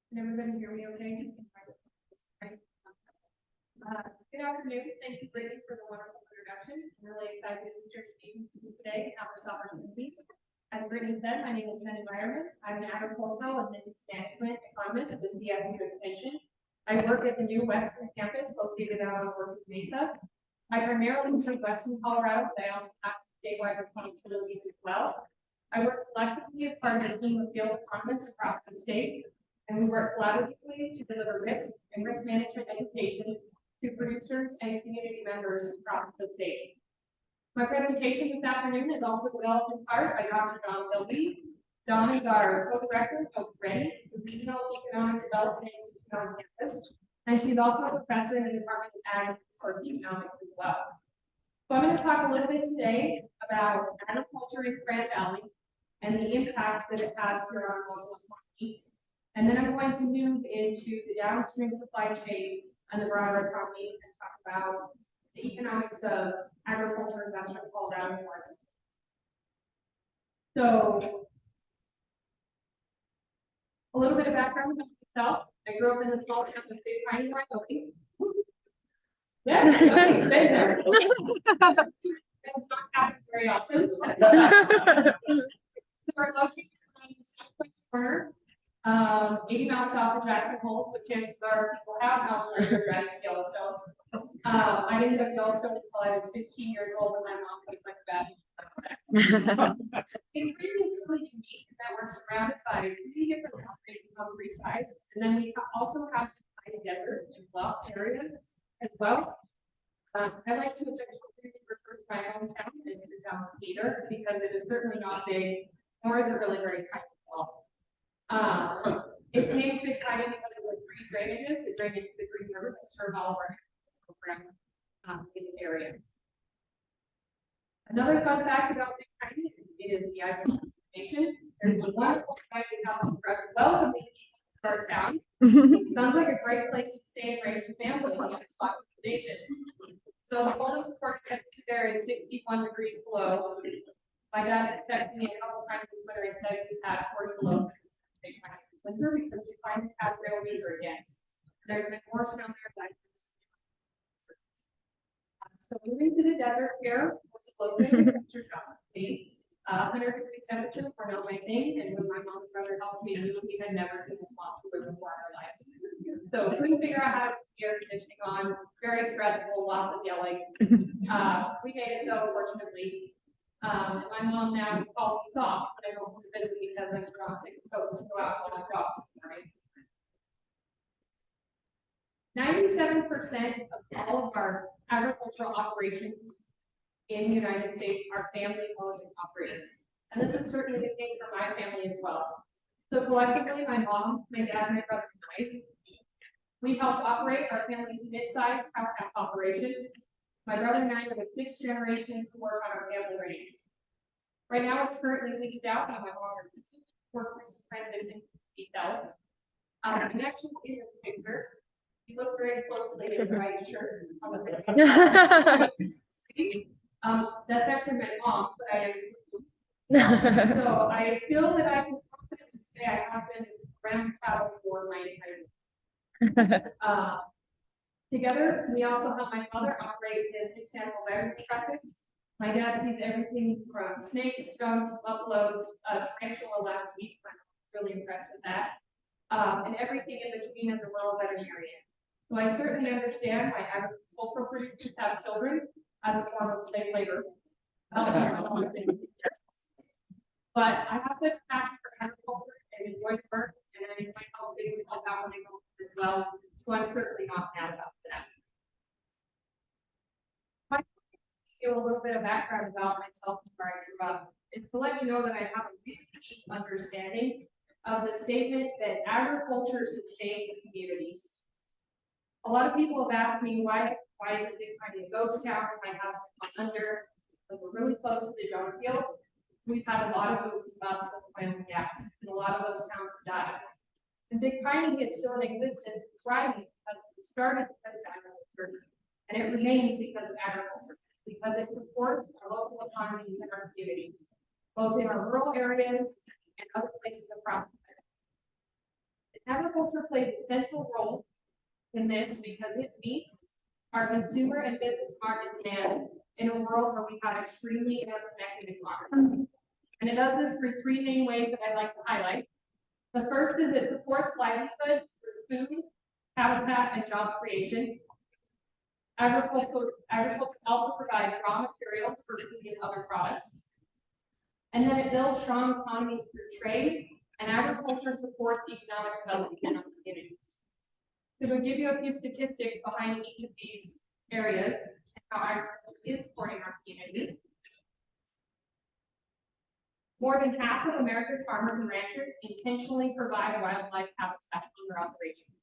Can everybody hear me okay? Good afternoon. Thank you, Brittany, for the wonderful introduction. I'm really excited to be here speaking to you today and have this opportunity. As Brittany said, my name is Jenny Beiermann. I'm an agricultural and business management economist at the CSU Extension. I work at the new Western campus located out on Orchard Mesa. I primarily serve Western Colorado, but I also have some statewide responsibilities as well. I work collectively as part of a team of field economists across the state, and we work collaboratively to deliver risk and risk management education to producers and community members across the state. My presentation this afternoon is also developed in part by Dr. Don Philby. Don is our co-director of REDI, the Regional Economic Development Institute on campus, and she's also a professor in the Department of Ag and Resource Economics as well. So I'm going to talk a little bit today about agriculture in Grand Valley and the impact that it has here on local economy. And then I'm going to move into the downstream supply chain and the broader economy and talk about the economics of agriculture in Western Colorado and Oregon. So, a little bit of background about myself. I grew up in the small town of Big Pine, Wyoming. Yeah, somebody's been there. It's not happening very often. So we're located on the southwest corner. 80 miles south of Jackson Hole, so chances are people have known where they're driving to Yellowstone. I didn't go to Yellowstone until I was 15 years old, and my mom was like that. It really is really unique that we're surrounded by 3 different mountains on 3 sides, and then we also have some high desert and bluff areas as well. I like to refer to my hometown as the town of Cedar because it is certainly not big, nor is it really very kind of well. It's named Big Pine because of the 3 drainages that drain into the Green River to serve all of our area. Another fun fact about Big Pine is the ice nation. There's a wonderful site in Cabot. Welcome to our town. Sounds like a great place to stay and raise your family in the spots of the nation. So the coldest report temperature there is 61 degrees below. My dad texted me a couple times this winter and said we had 40 below. Big Pine winter because we find have real weather again. There's been more snow there than so moving to the desert here, slowly temperature drop. 100-degree temperature for not my thing, and when my mom and brother helped me, we had never seen this monster before in our lives. So couldn't figure out how to keep air conditioning on. Very stressful, lots of yelling. We made it though, fortunately. And my mom now calls me soft when I go home to visit because I'm around 6 coats to go out on jobs in the morning. 97% of all of our agricultural operations in the United States are family owned and operated. And this is certainly the case for my family as well. So collectively, my mom, my dad, my brother, and I, we help operate our family's mid-sized cow calf operation. My brother and I are the 6th generation to work on our family range. Right now, it's currently leased out by my mom workers rented in details. And actually, in this picture, you look very closely at the right shirt. That's actually my mom, but I am. So I feel that I can confidently say I have been around cattle for my entire life. Together, we also help my father operate his mixed animal veterinary practice. My dad sees everything from snakes, skunks, buffaloes, tarantula last week. I'm really impressed with that. And everything in between as a rural veterinarian. So I certainly understand why agricultural producers have children as a form of slave labor. But I have such passion for agriculture and enjoy the work, and I enjoy helping out when I go as well. So I'm certainly not mad about that. I give a little bit of background about myself before I grew up. It's to let you know that I have a really deep understanding of the statement that agriculture sustains communities. A lot of people have asked me why is it big kind of a ghost town? My house is under, like we're really close to the John Field. We've had a lot of moves about oil and gas, and a lot of those towns have died. And Big Piney is still in existence, thriving because it started because of agriculture, and it remains because of agriculture, because it supports our local economies and our communities, both in our rural areas and other places across the country. Agriculture plays a central role in this because it meets our consumer and business market demand in a world where we have extremely interconnected environments. And it does this through 3 main ways that I'd like to highlight. The first is it supports livelihoods through food, habitat, and job creation. Agriculture also provides raw materials for food and other products. And then it builds strong economies through trade, and agriculture supports economic development in our communities. So to give you a few statistics behind each of these areas and how agriculture is supporting our communities. More than half of America's farmers and ranchers intentionally provide wildlife habitat in their operations.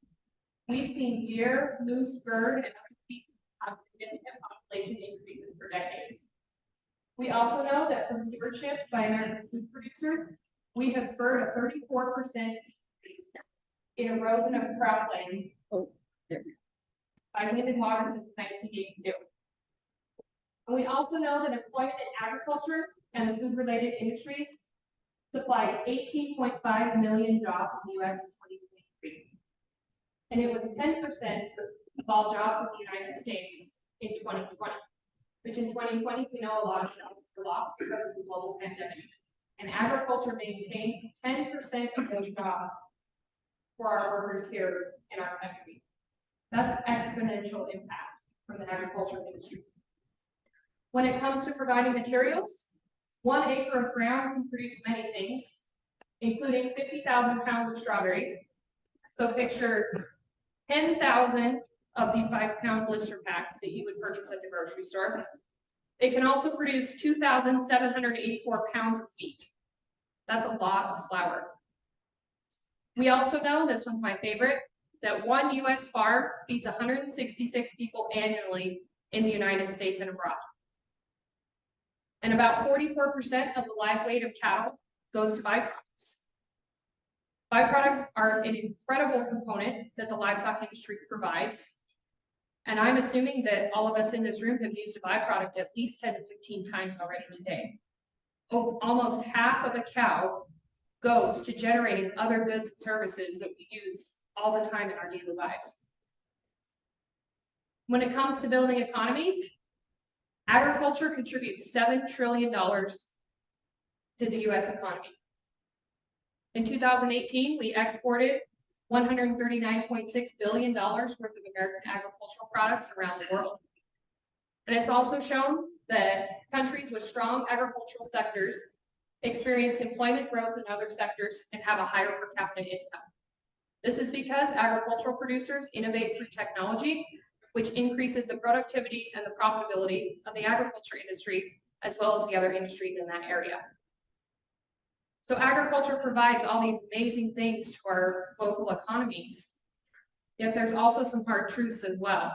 We've seen deer, moose, bird, and other species have significant population increases for decades. We also know that from stewardship by America's food producers, we have spurred a 34% increase in erosion of cropland by wind and water since 1982. And we also know that employment in agriculture and the food-related industries supplied 18.5 million jobs in the U.S. in 2023. And it was 10% of all jobs in the United States in 2020, which in 2020, we know a lot of jobs were lost because of the global pandemic. And agriculture maintained 10% of those jobs for our workers here in our country. That's exponential impact from the agriculture industry. When it comes to providing materials, 1 acre of ground can produce many things, including 50,000 pounds of strawberries. So picture 10,000 of these 5-pound blister packs that you would purchase at the grocery store. It can also produce 2,784 pounds of wheat. That's a lot of flour. We also know, this one's my favorite, that 1 U.S. farm feeds 166 people annually in the United States and abroad. And about 44% of the live weight of cattle goes to byproducts. Byproducts are an incredible component that the livestock industry provides. And I'm assuming that all of us in this room have used a byproduct at least 10 to 15 times already today. Almost half of a cow goes to generating other goods and services that we use all the time in our daily lives. When it comes to building economies, agriculture contributes $7 trillion to the U.S. economy. In 2018, we exported $139.6 billion worth of American agricultural products around the world. And it's also shown that countries with strong agricultural sectors experience employment growth in other sectors and have a higher per capita income. This is because agricultural producers innovate through technology, which increases the productivity and the profitability of the agriculture industry, as well as the other industries in that area. So agriculture provides all these amazing things to our local economies, yet there's also some hard truths as well.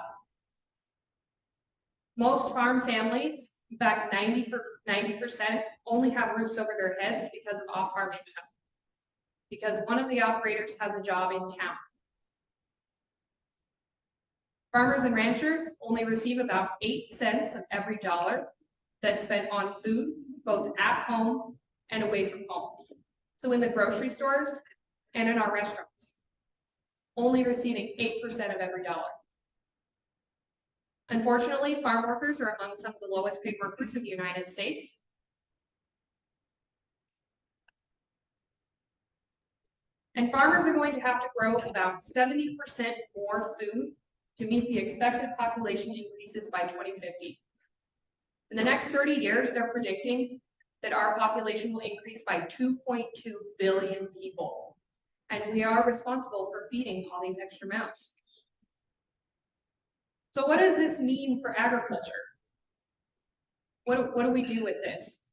Most farm families, in fact 90%, only have roofs over their heads because of off-farm income, because one of the operators has a job in town. Farmers and ranchers only receive about 8 cents of every dollar that's spent on food, both at home and away from home. So in the grocery stores and in our restaurants, only receiving 8% of every dollar. Unfortunately, farm workers are among some of the lowest paid workers in the United States. And farmers are going to have to grow about 70% more food to meet the expected population increases by 2050. In the next 30 years, they're predicting that our population will increase by 2.2 billion people. And we are responsible for feeding all these extra mouths. So what does this mean for agriculture? What do we do with this?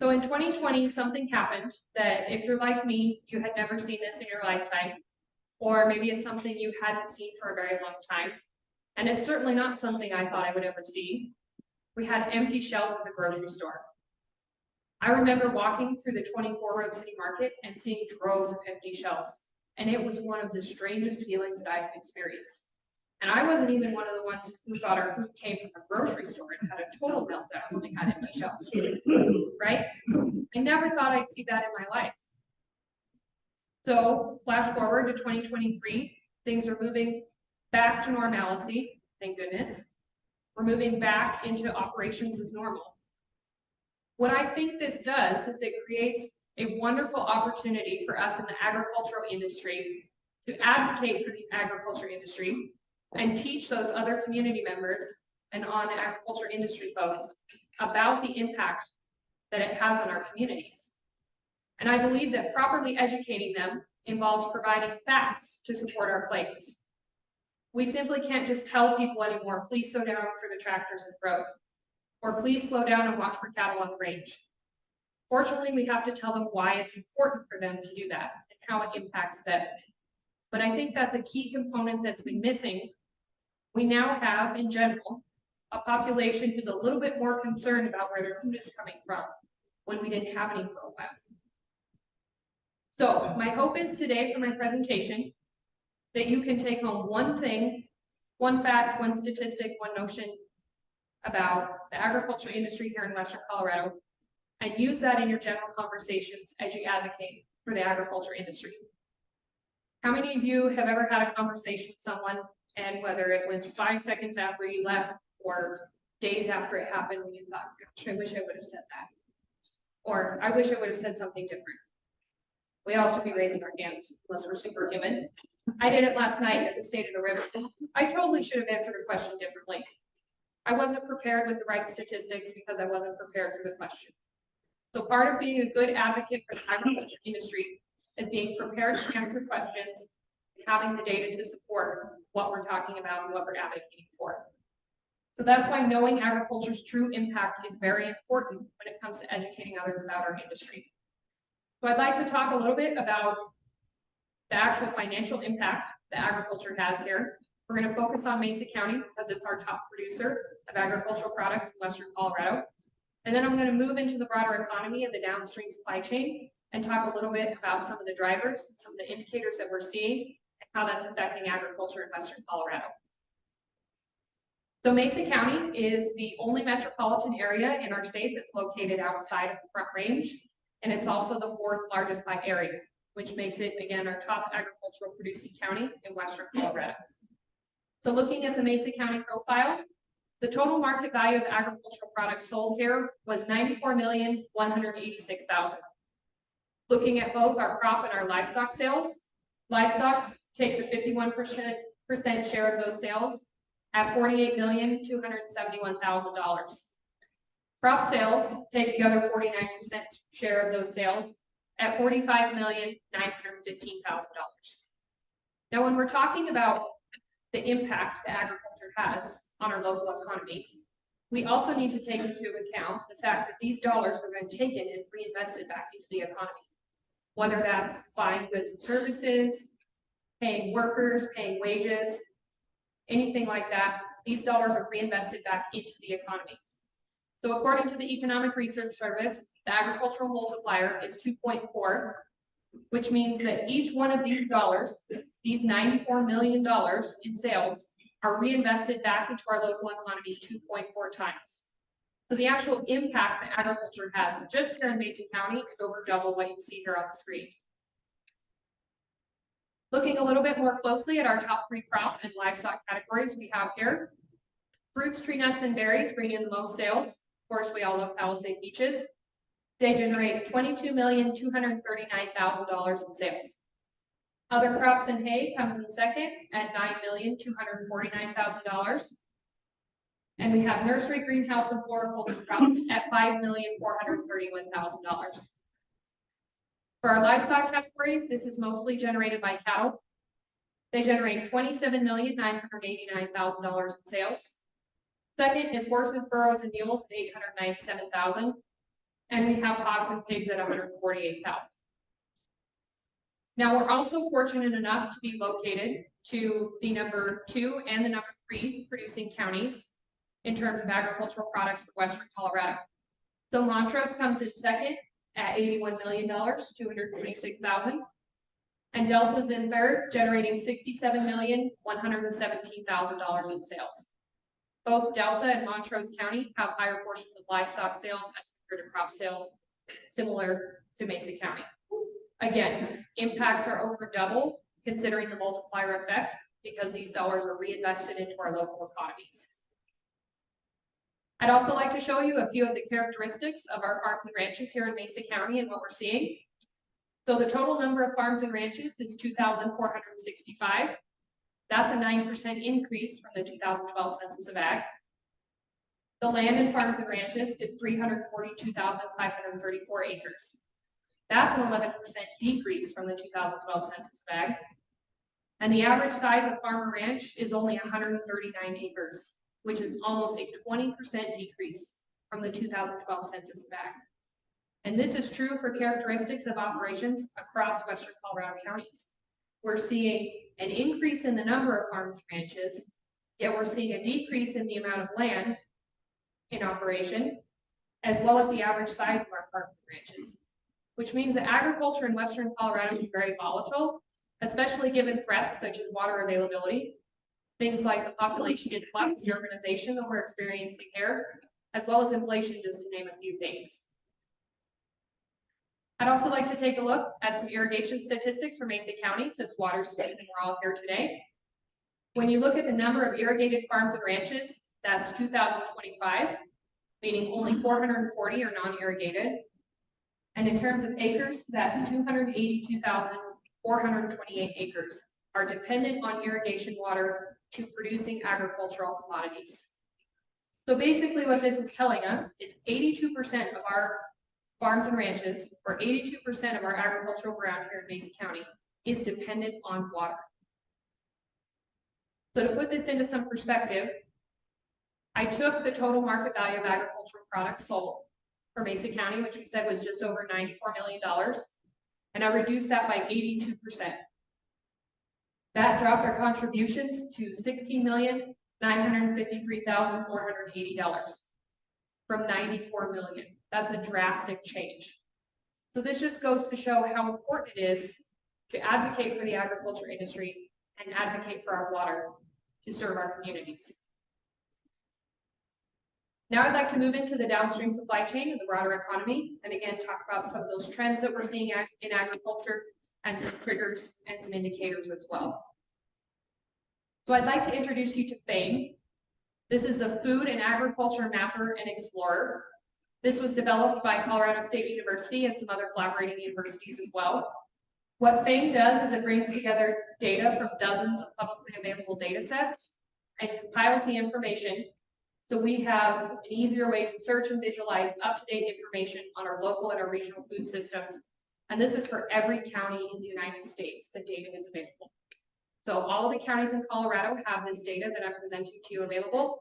So in 2020, something happened that if you're like me, you had never seen this in your lifetime, or maybe it's something you hadn't seen for a very long time. And it's certainly not something I thought I would ever see. We had empty shelves at the grocery store. I remember walking through the 24 Road City Market and seeing droves of empty shelves. And it was one of the strangest feelings that I've experienced. And I wasn't even one of the ones who thought our food came from a grocery store and had a total meltdown when they had empty shelves, right? I never thought I'd see that in my life. So flash forward to 2023, things are moving back to normalcy, thank goodness. We're moving back into operations as normal. What I think this does is it creates a wonderful opportunity for us in the agricultural industry to advocate for the agriculture industry and teach those other community members and agriculture industry folks about the impact that it has on our communities. And I believe that properly educating them involves providing facts to support our claims. We simply can't just tell people anymore, please slow down for the tractors in the road, or please slow down and watch for cattle on the range. Fortunately, we have to tell them why it's important for them to do that and how it impacts them. But I think that's a key component that's been missing. We now have, in general, a population who's a little bit more concerned about where their food is coming from when we didn't have any for a while. So my hope is today for my presentation that you can take home one thing, one fact, one statistic, one notion about the agriculture industry here in Western Colorado, and use that in your general conversations as you advocate for the agriculture industry. How many of you have ever had a conversation with someone, and whether it was 5 seconds after you left or days after it happened, when you thought, gosh, I wish I would have said that, or I wish I would have said something different? We all should be raising our hands unless we're superhuman. I did it last night at the State of the River. I totally should have answered a question differently. I wasn't prepared with the right statistics because I wasn't prepared for the question. So part of being a good advocate for the agriculture industry is being prepared to answer questions and having the data to support what we're talking about and what we're advocating for. So that's why knowing agriculture's true impact is very important when it comes to educating others about our industry. So I'd like to talk a little bit about the actual financial impact that agriculture has here. We're going to focus on Mesa County because it's our top producer of agricultural products in Western Colorado. And then I'm going to move into the broader economy and the downstream supply chain and talk a little bit about some of the drivers and some of the indicators that we're seeing and how that's affecting agriculture in Western Colorado. So Mesa County is the only metropolitan area in our state that's located outside of the Front Range. And it's also the 4th largest by area, which makes it, again, our top agricultural producing county in Western Colorado. So looking at the Mesa County profile, the total market value of agricultural products sold here was $94,186,000. Looking at both our crop and our livestock sales, livestock takes a 51% share of those sales, at $48,271,000. Crop sales take the other 49% share of those sales at $45,915,000. Now, when we're talking about the impact that agriculture has on our local economy, we also need to take into account the fact that these dollars are then taken and reinvested back into the economy, whether that's buying goods and services, paying workers, paying wages, anything like that. These dollars are reinvested back into the economy. So according to the Economic Research Service, the agricultural multiplier is 2.4, which means that each one of these dollars, these $94 million in sales, are reinvested back into our local economy 2.4 times. So the actual impact that agriculture has just here in Mason County is over double what you see here on the screen. Looking a little bit more closely at our top 3 crop and livestock categories we have here. Fruits, tree nuts, and berries bring in the most sales. Of course, we all love Palisade peaches. They generate $22,239,000 in sales. Other crops and hay comes in second at $9,249,000. And we have nursery, greenhouse, and floriculture crops at $5,431,000. For our livestock categories, this is mostly generated by cattle. They generate $27,989,000 in sales. Second is horses, burros, and mules at $897,000. And we have hogs and pigs at $148,000. Now, we're also fortunate enough to be located to the number 2 and the number 3 producing counties in terms of agricultural products for Western Colorado. So Montrose comes in second at $81 million, $226,000. And Delta's in third, generating $67,117,000 in sales. Both Delta and Montrose County have higher portions of livestock sales as compared to crop sales, similar to Mesa County. Again, impacts are over double considering the multiplier effect because these dollars are reinvested into our local economies. I'd also like to show you a few of the characteristics of our farms and ranches here in Mesa County and what we're seeing. So the total number of farms and ranches is 2,465. That's a 9% increase from the 2012 Census of Ag. The land in farms and ranches is 342,534 acres. That's an 11% decrease from the 2012 Census of Ag. And the average size of farm or ranch is only 139 acres, which is almost a 20% decrease from the 2012 Census of Ag. And this is true for characteristics of operations across Western Colorado counties. We're seeing an increase in the number of farms and ranches, yet we're seeing a decrease in the amount of land in operation, as well as the average size of our farms and ranches, which means that agriculture in Western Colorado is very volatile, especially given threats such as water availability, things like the population influx and urbanization that we're experiencing here, as well as inflation, just to name a few things. I'd also like to take a look at some irrigation statistics for Mesa County since water's good and we're all here today. When you look at the number of irrigated farms and ranches, that's 2,025, meaning only 440 are non-irrigated. And in terms of acres, that's 282,428 acres are dependent on irrigation water to producing agricultural commodities. So basically what this is telling us is 82% of our farms and ranches, or 82% of our agricultural ground here in Mesa County, is dependent on water. So to put this into some perspective, I took the total market value of agricultural products sold for Mesa County, which we said was just over $94 million, and I reduced that by 82%. That dropped our contributions to $16,953,480 from $94 million. That's a drastic change. So this just goes to show how important it is to advocate for the agriculture industry and advocate for our water to serve our communities. Now I'd like to move into the downstream supply chain and the broader economy, and again, talk about some of those trends that we're seeing in agriculture and some triggers and some indicators as well. So I'd like to introduce you to FAME. This is the Food and Agriculture Mapper and Explorer. This was developed by Colorado State University and some other collaborating universities as well. What FAME does is it brings together data from dozens of publicly available data sets and compiles the information. So we have an easier way to search and visualize up-to-date information on our local and our regional food systems. And this is for every county in the United States. The data is available. So all of the counties in Colorado have this data that I'm presenting to you available.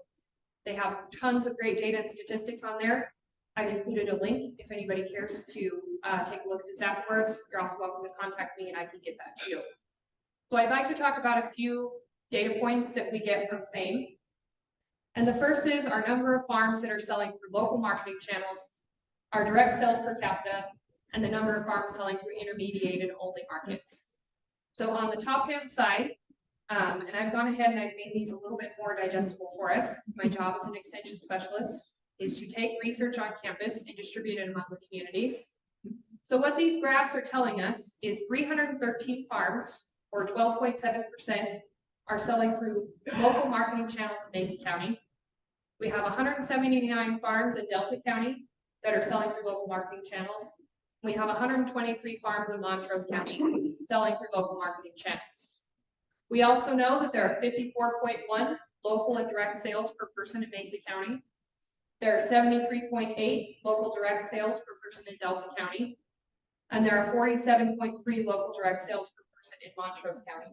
They have tons of great data and statistics on there. I've included a link if anybody cares to take a look at this afterwards. You're also welcome to contact me and I can get that to you. So I'd like to talk about a few data points that we get from FAME. And the first is our number of farms that are selling through local marketing channels, our direct sales per capita, and the number of farms selling through intermediated only markets. So on the top hand side, and I've gone ahead and I've made these a little bit more digestible for us. My job as an extension specialist is to take research on campus and distribute it among the communities. So what these graphs are telling us is 313 farms, or 12.7%, are selling through local marketing channels in Mesa County. We have 179 farms in Delta County that are selling through local marketing channels. We have 123 farms in Montrose County selling through local marketing channels. We also know that there are 54.1 local and direct sales per person in Mesa County. There are 73.8 local direct sales per person in Delta County. And there are 47.3 local direct sales per person in Montrose County.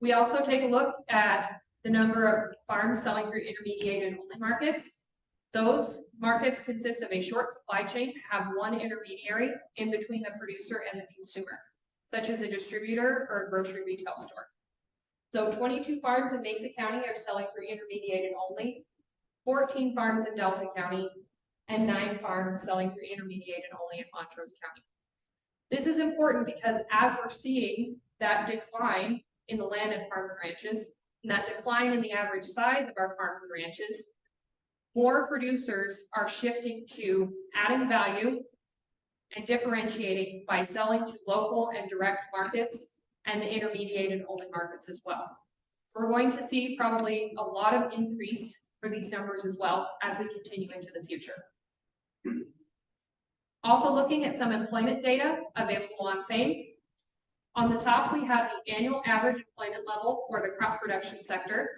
We also take a look at the number of farms selling through intermediated only markets. Those markets consist of a short supply chain, have one intermediary in between the producer and the consumer, such as a distributor or a grocery retail store. So 22 farms in Mesa County are selling through intermediated only, 14 farms in Delta County, and 9 farms selling through intermediated only in Montrose County. This is important because as we're seeing that decline in the land and farm and ranches, and that decline in the average size of our farms and ranches, more producers are shifting to adding value and differentiating by selling to local and direct markets and the intermediated only markets as well. So we're going to see probably a lot of increase for these numbers as well as we continue into the future. Also looking at some employment data available on FAME. On the top, we have the annual average employment level for the crop production sector.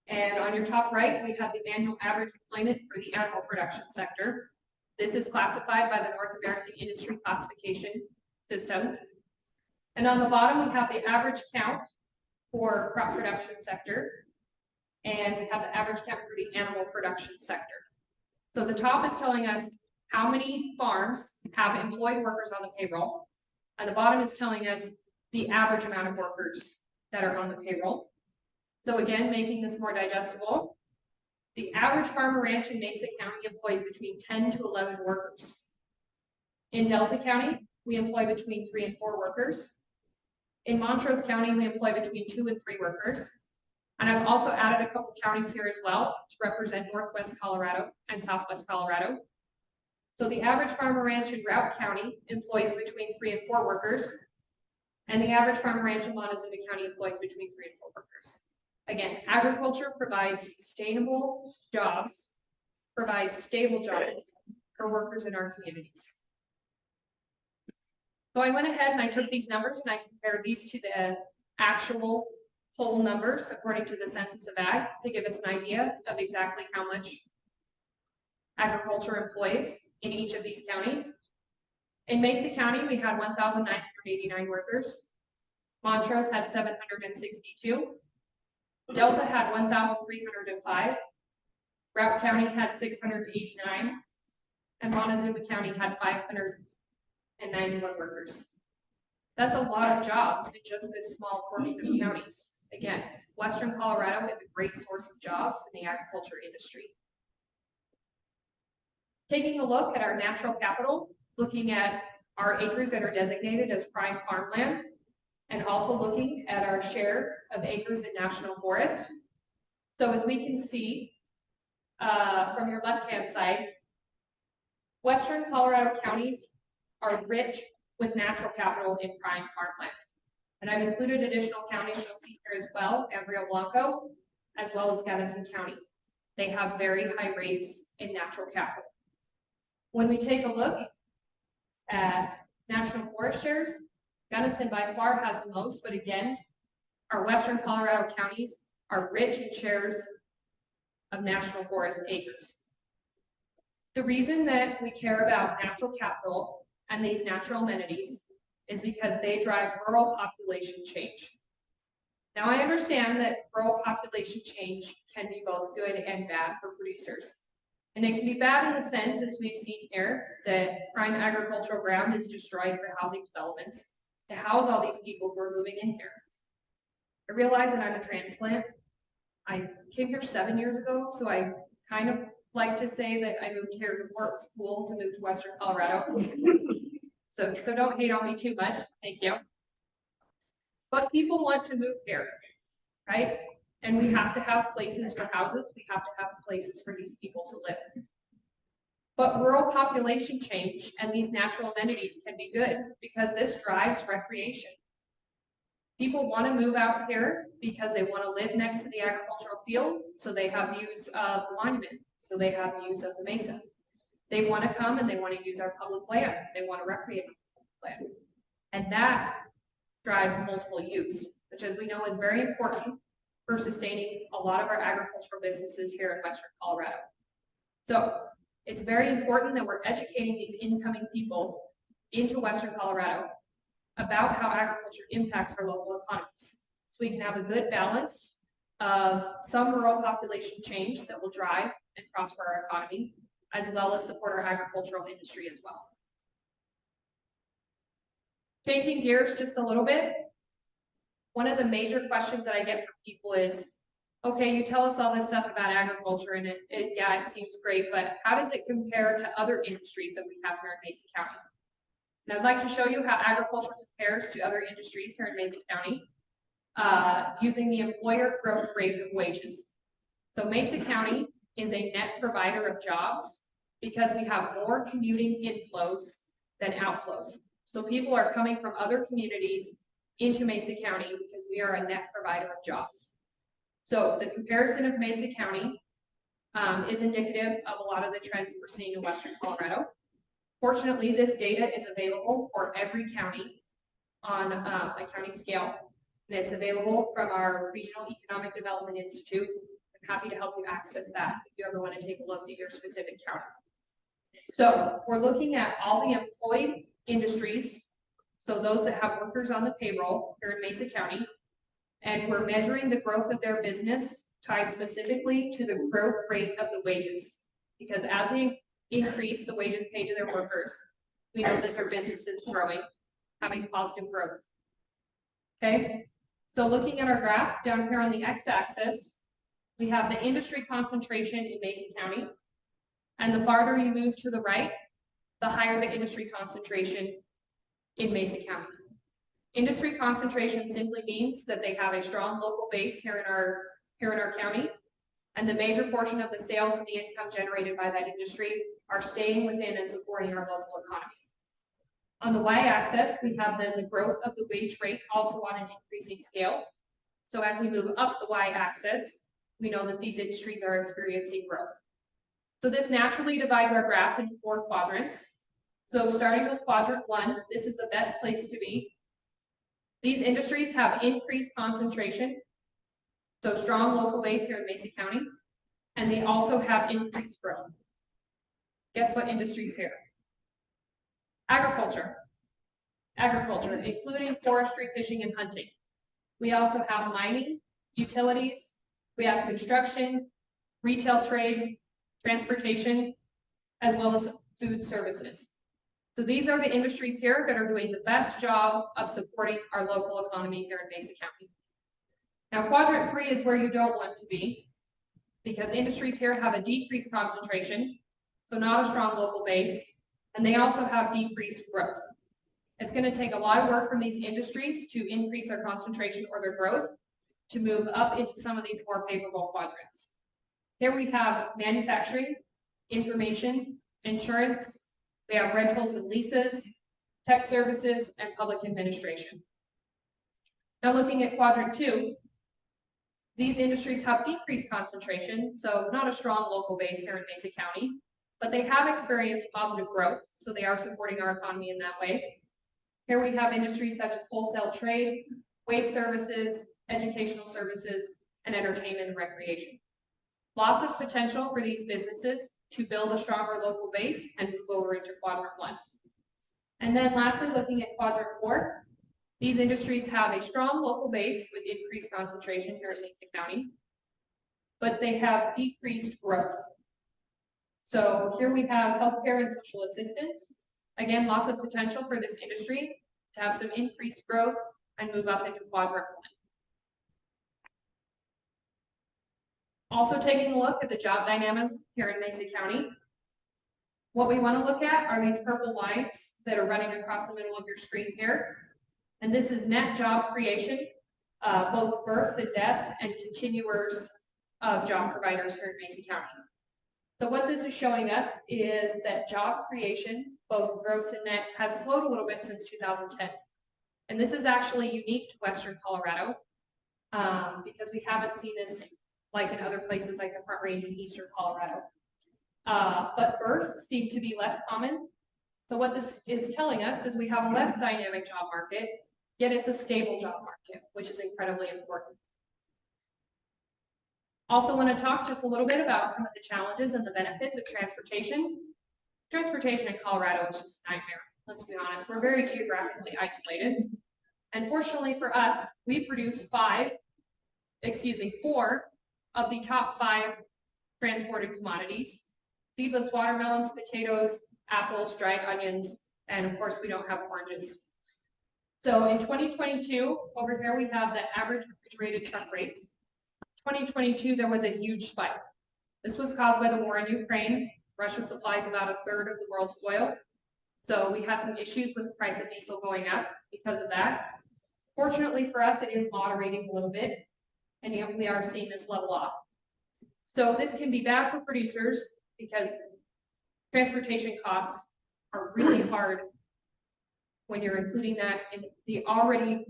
And on your top right, we have the annual average employment for the animal production sector. This is classified by the North American Industry Classification System. And on the bottom, we have the average count for crop production sector. And we have the average count for the animal production sector. So the top is telling us how many farms have employed workers on the payroll. And the bottom is telling us the average amount of workers that are on the payroll. So again, making this more digestible, the average farm or ranch in Mesa County employs between 10 to 11 workers. In Delta County, we employ between 3 and 4 workers. In Montrose County, we employ between 2 and 3 workers. And I've also added a couple counties here as well to represent Northwest Colorado and Southwest Colorado. So the average farm or ranch in Routt County employs between 3 and 4 workers. And the average farm or ranch in Montezuma County employs between 3 and 4 workers. Again, agriculture provides sustainable jobs, provides stable jobs for workers in our communities. So I went ahead and I took these numbers and I compared these to the actual whole numbers according to the Census of Ag to give us an idea of exactly how much agriculture employs in each of these counties. In Mesa County, we had 1,989 workers. Montrose had 762. Delta had 1,305. Routt County had 689. And Montezuma County had 591 workers. That's a lot of jobs in just this small portion of counties. Again, Western Colorado is a great source of jobs in the agriculture industry. Taking a look at our natural capital, looking at our acres that are designated as prime farmland, and also looking at our share of acres in national forest. So as we can see from your left-hand side, Western Colorado counties are rich with natural capital in prime farmland. And I've included additional counties you'll see here as well, Rio Blanco, as well as Gunnison County. They have very high rates in natural capital. When we take a look at national forest shares, Gunnison by far has the most, but again, our Western Colorado counties are rich in shares of national forest acres. The reason that we care about natural capital and these natural amenities is because they drive rural population change. Now, I understand that rural population change can be both good and bad for producers. And it can be bad in the sense, as we've seen here, that prime agricultural ground is destroyed for housing developments to house all these people who are moving in here. I realize that I'm a transplant. I came here 7 years ago, so I kind of like to say that I moved here before it was cool to move to Western Colorado. So don't hate on me too much, thank you. But people want to move here, right? And we have to have places for houses, we have to have places for these people to live. But rural population change and these natural amenities can be good because this drives recreation. People want to move out here because they want to live next to the agricultural field, so they have views of the monument, so they have views of the mesa. They want to come and they want to use our public land, they want to recreate on public land. And that drives multiple use, which, as we know, is very important for sustaining a lot of our agricultural businesses here in Western Colorado. So it's very important that we're educating these incoming people into Western Colorado about how agriculture impacts our local economies. So we can have a good balance of some rural population change that will drive and prosper our economy, as well as support our agricultural industry as well. Changing gears just a little bit, one of the major questions that I get from people is, okay, you tell us all this stuff about agriculture and yeah, it seems great, but how does it compare to other industries that we have here in Mason County? And I'd like to show you how agriculture compares to other industries here in Mason County using the employer growth rate of wages. So Mason County is a net provider of jobs because we have more commuting inflows than outflows. So people are coming from other communities into Mesa County because we are a net provider of jobs. So the comparison of Mesa County is indicative of a lot of the trends we're seeing in Western Colorado. Fortunately, this data is available for every county on a county scale, and it's available from our Regional Economic Development Institute. I'm happy to help you access that if you ever want to take a look at your specific county. So we're looking at all the employed industries, so those that have workers on the payroll here in Mesa County, and we're measuring the growth of their business tied specifically to the growth rate of the wages, because as they increase the wages paid to their workers, we know that their business is growing, having positive growth. Okay, so looking at our graph down here on the x-axis, we have the industry concentration in Mason County, and the farther you move to the right, the higher the industry concentration in Mesa County. Industry concentration simply means that they have a strong local base here in our county, and the major portion of the sales and the income generated by that industry are staying within and supporting our local economy. On the y-axis, we have then the growth of the wage rate also on an increasing scale. So as we move up the y-axis, we know that these industries are experiencing growth. So this naturally divides our graph into 4 quadrants. So starting with quadrant 1, this is the best place to be. These industries have increased concentration, so strong local base here in Mesa County, and they also have increased growth. Guess what industries here? Agriculture. Agriculture, including forestry, fishing, and hunting. We also have mining, utilities, we have construction, retail trade, transportation, as well as food services. So these are the industries here that are doing the best job of supporting our local economy here in Mesa County. Now, quadrant 3 is where you don't want to be, because industries here have a decreased concentration, so not a strong local base, and they also have decreased growth. It's going to take a lot of work from these industries to increase their concentration or their growth to move up into some of these more favorable quadrants. Here we have manufacturing, information, insurance, we have rentals and leases, tech services, and public administration. Now looking at quadrant 2, these industries have decreased concentration, so not a strong local base here in Mesa County, but they have experienced positive growth, so they are supporting our economy in that way. Here we have industries such as wholesale trade, wage services, educational services, and entertainment and recreation. Lots of potential for these businesses to build a stronger local base and move over into quadrant 1. And then lastly, looking at quadrant 4, these industries have a strong local base with increased concentration here in Vincent County, but they have decreased growth. So here we have healthcare and social assistance. Again, lots of potential for this industry to have some increased growth and move up into quadrant 1. Also taking a look at the job dynamics here in Mesa County. What we want to look at are these purple lines that are running across the middle of your screen here. And this is net job creation, both births and deaths and continuers of job providers here in Mesa County. So what this is showing us is that job creation, both gross and net, has slowed a little bit since 2010. And this is actually unique to Western Colorado because we haven't seen this like in other places like the Front Range in Eastern Colorado. But births seem to be less common. So what this is telling us is we have a less dynamic job market, yet it's a stable job market, which is incredibly important. Also want to talk just a little bit about some of the challenges and the benefits of transportation. Transportation in Colorado is just a nightmare. Let's be honest, we're very geographically isolated. And fortunately for us, we produce 4 of the top 5 transported commodities: seedless watermelons, potatoes, apples, dried onions, and of course we don't have oranges. So in 2022, over here we have the average refrigerated truck rates. 2022, there was a huge spike. This was caused by the war in Ukraine. Russia supplies about 1/3 of the world's oil. So we had some issues with the price of diesel going up because of that. Fortunately for us, it is moderating a little bit, and we are seeing this level off. So this can be bad for producers because transportation costs are really hard when you're including that in the already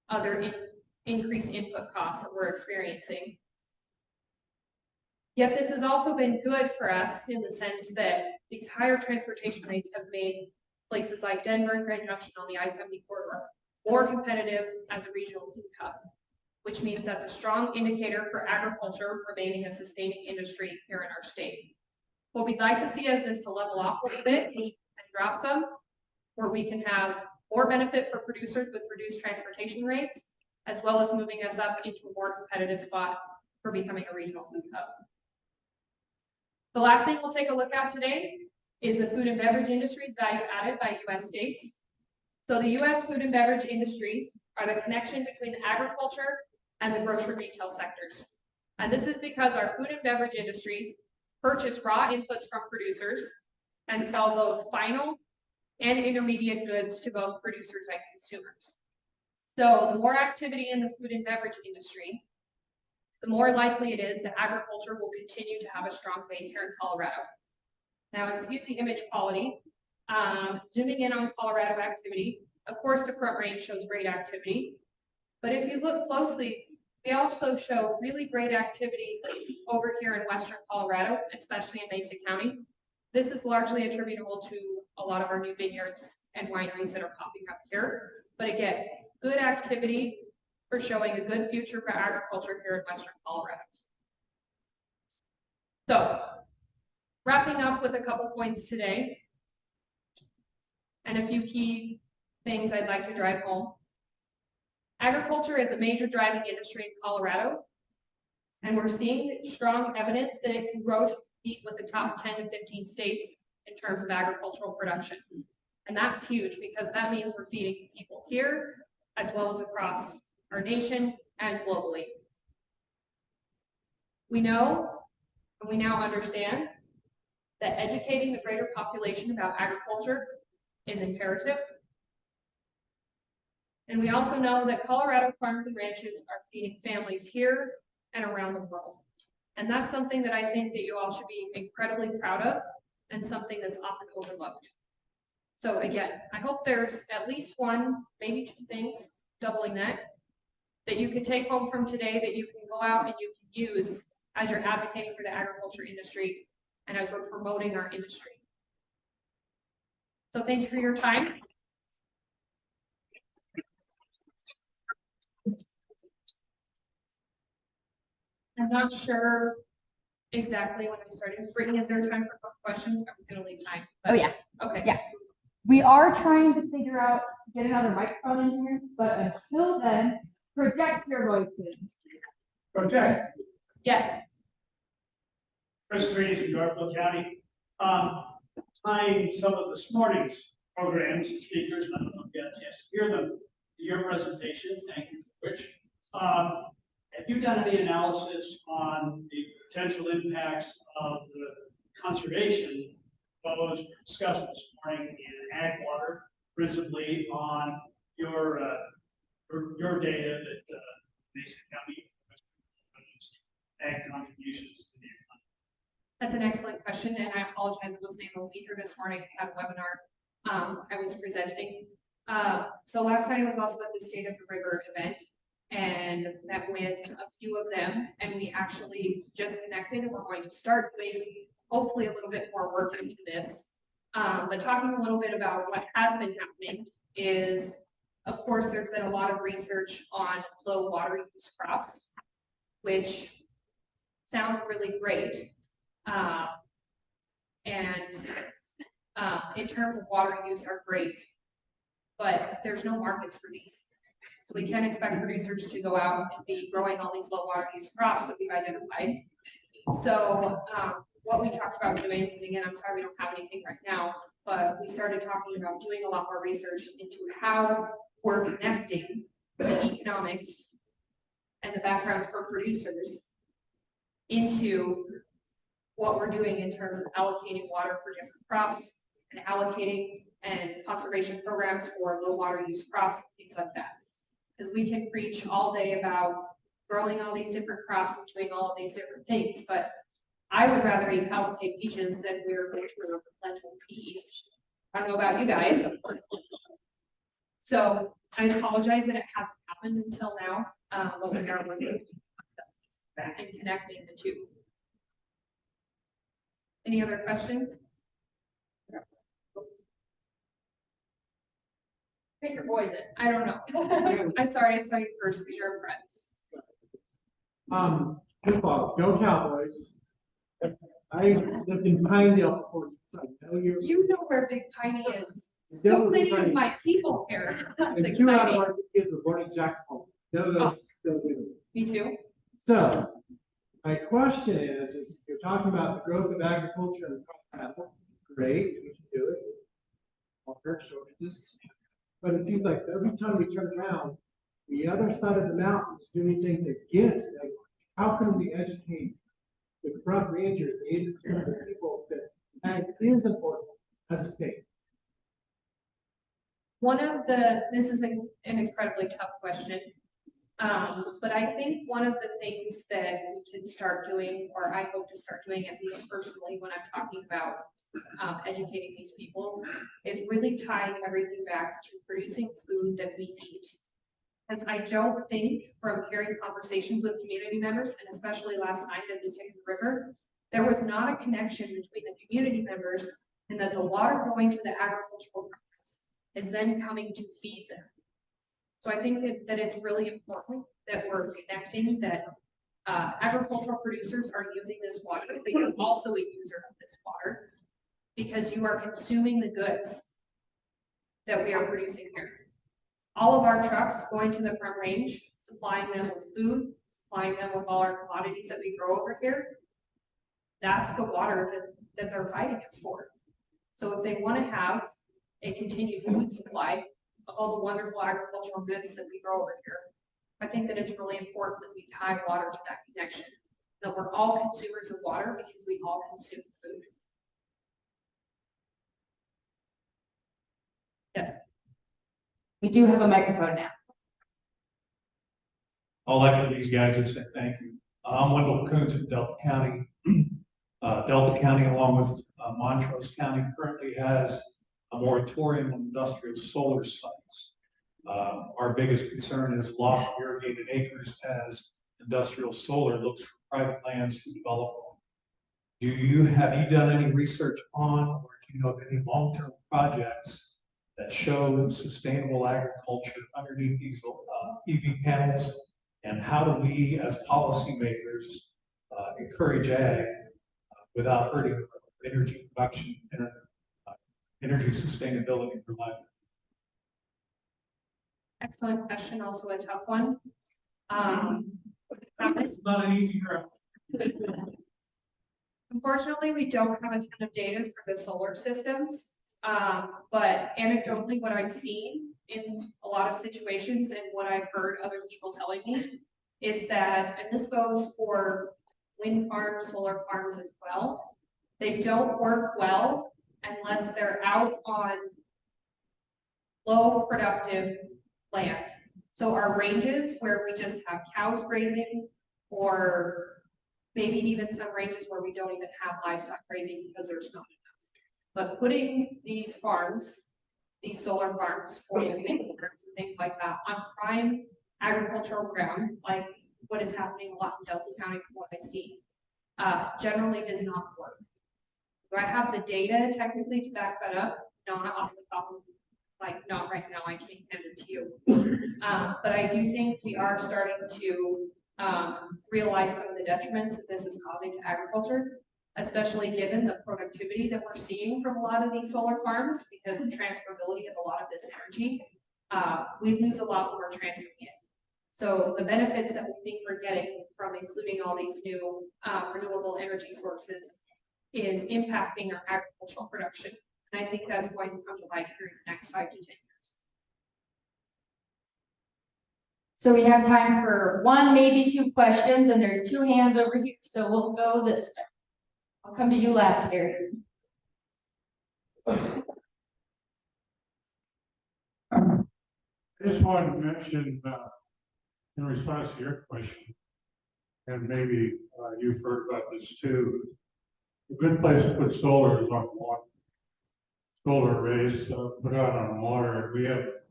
other increased input costs that we're experiencing. Yet this has also been good for us in the sense that these higher transportation rates have made places like Denver and Grand Junction on the I-70 corridor more competitive as a regional food hub, which means that's a strong indicator for agriculture remaining a sustaining industry here in our state. What we'd like to see is this to level off a little bit and drop some, where we can have more benefit for producers with reduced transportation rates, as well as moving us up into a more competitive spot for becoming a regional food hub. The last thing we'll take a look at today is the food and beverage industries value added by U.S. states. So the U.S. food and beverage industries are the connection between the agriculture and the grocery retail sectors. And this is because our food and beverage industries purchase raw inputs from producers and sell both final and intermediate goods to both producers and consumers. So the more activity in the food and beverage industry, the more likely it is that agriculture will continue to have a strong base here in Colorado. Now, excuse the image quality. Zooming in on Colorado activity, of course, the Front Range shows great activity. But if you look closely, we also show really great activity over here in Western Colorado, especially in Mesa County. This is largely attributable to a lot of our new vineyards and wineries that are popping up here. But again, good activity for showing a good future for agriculture here in Western Colorado. So, wrapping up with a couple points today, and a few key things I'd like to drive home. Agriculture is a major driving industry in Colorado, and we're seeing strong evidence that it can grow to compete with the top 10 to 15 states in terms of agricultural production. And that's huge because that means we're feeding people here as well as across our nation and globally. We know, and we now understand, that educating the greater population about agriculture is imperative. And we also know that Colorado farms and ranches are feeding families here and around the world. And that's something that I think that you all should be incredibly proud of and something that's often overlooked. So again, I hope there's at least one, maybe two things, doubling that you can take home from today that you can go out and you can use as you're advocating for the agriculture industry and as we're promoting our industry. So thank you for your time. I'm not sure exactly when I'm starting. Brittany, is there time for questions? I was gonna leave time. but-
Oh, yeah.
Okay.
Yeah. We are trying to figure out, get another microphone in here, but until then, project your voices.
Project.
Yes.
Chris Trees in Garfield County. Tying some of this morning's programs and speakers, and I don't know if you had a chance to hear them, to your presentation, thank you for which. Have you done any analysis on the potential impacts of the conservation proposed discussed this morning in ag water, principally on your data that Mason County ag contributions to the economy?
That's an excellent question, and I apologize, I wasn't able to be here this morning at a webinar. I was presenting. So last night I was also at the State of the River event and met with a few of them, and we actually just connected, and we're going to start doing hopefully a little bit more work into this. But talking a little bit about what has been happening is, of course, there's been a lot of research on low water use crops, which sounds really great. In terms of water use are great, but there's no markets for these. So we can't expect producers to go out and be growing all these low water use crops that we've identified. So what we talked about doing, and again, I'm sorry we don't have anything right now, but we started talking about doing a lot more research into how we're connecting the economics and the backgrounds for producers into what we're doing in terms of allocating water for different crops and allocating and conservation programs for low water use crops, things like that. Because we can preach all day about growing all these different crops and doing all of these different things, but I would rather eat Palisade peaches than we're going to grow lentil peas. I don't know about you guys. So I apologize that it hasn't happened until now, but we are working and connecting the two. Any other questions? Pick your poison. I don't know. I'm sorry, I saw you first because you're a friend.
Football, go Cowboys. I lived in Pinedale before, so I know you're.
You know where Big Piney is. So many of my people here.
And 2 out of our kids were born in Jacksonville. Know those.
Me too.
So, my question is you're talking about the growth of agriculture and cattle. Great, we can do it. Water shortages. But it seems like every time we turn around, the other side of the mountain is doing things against agriculture. How can we educate the front rangers, the 80% of the people that ag is important as a state?
This is an incredibly tough question. But I think one of the things that we can start doing, or I hope to start doing, at least personally, when I'm talking about educating these people, is really tying everything back to producing food that we eat. Because I don't think, from hearing conversations with community members, and especially last night at the Sacred River, there was not a connection between the community members and that the water going to the agricultural products is then coming to feed them. So I think that it's really important that we're connecting that agricultural producers are using this water, but you're also a user of this water because you are consuming the goods that we are producing here. All of our trucks going to the Front Range, supplying them with food, supplying them with all our commodities that we grow over here, that's the water that they're fighting us for. So if they want to have a continued food supply of all the wonderful agricultural goods that we grow over here, I think that it's really important that we tie water to that connection, that we're all consumers of water because we all consume food. Yes.
We do have a microphone now.
I'll echo these guys and say thank you. I'm Wendell Coons in Delta County. Delta County, along with Montrose County, currently has a moratorium on industrial solar sites. Our biggest concern is loss of irrigated acres as industrial solar looks for private lands to develop on. Have you done any research on, or do you know of any long-term projects that show sustainable agriculture underneath these PV panels? And how do we as policymakers encourage ag without hurting energy production, energy sustainability and reliability?
Excellent question, also a tough one.
It's not an easy girl.
Unfortunately, we don't have a ton of data for the solar systems. But anecdotally, what I've seen in a lot of situations and what I've heard other people telling me is that, and this goes for wind farms, solar farms as well, they don't work well unless they're out on low productive land. So our ranges where we just have cows grazing, or maybe even some ranges where we don't even have livestock grazing because there's not enough. But putting these farms, these solar farms or wind farms and things like that on prime agricultural ground, like what is happening a lot in Delta County from what I see, generally does not work. Do I have the data technically to back that up? Not off the top of, like, not right now, I can't hand it to you. But I do think we are starting to realize some of the detriments that this is causing to agriculture, especially given the productivity that we're seeing from a lot of these solar farms, because the transferability of a lot of this energy, we lose a lot when we're transferring it. So the benefits that we think we're getting from including all these new renewable energy sources is impacting our agricultural production. And I think that's going to come to light here in the next 5 to 10 years.
So we have time for 1, maybe 2 questions, and there's 2 hands over here, so we'll go this way. I'll come to you last, Gary.
I just wanted to mention, in response to your question, and maybe you've heard about this too, a good place to put solar is on water. Solar arrays put out on water. We have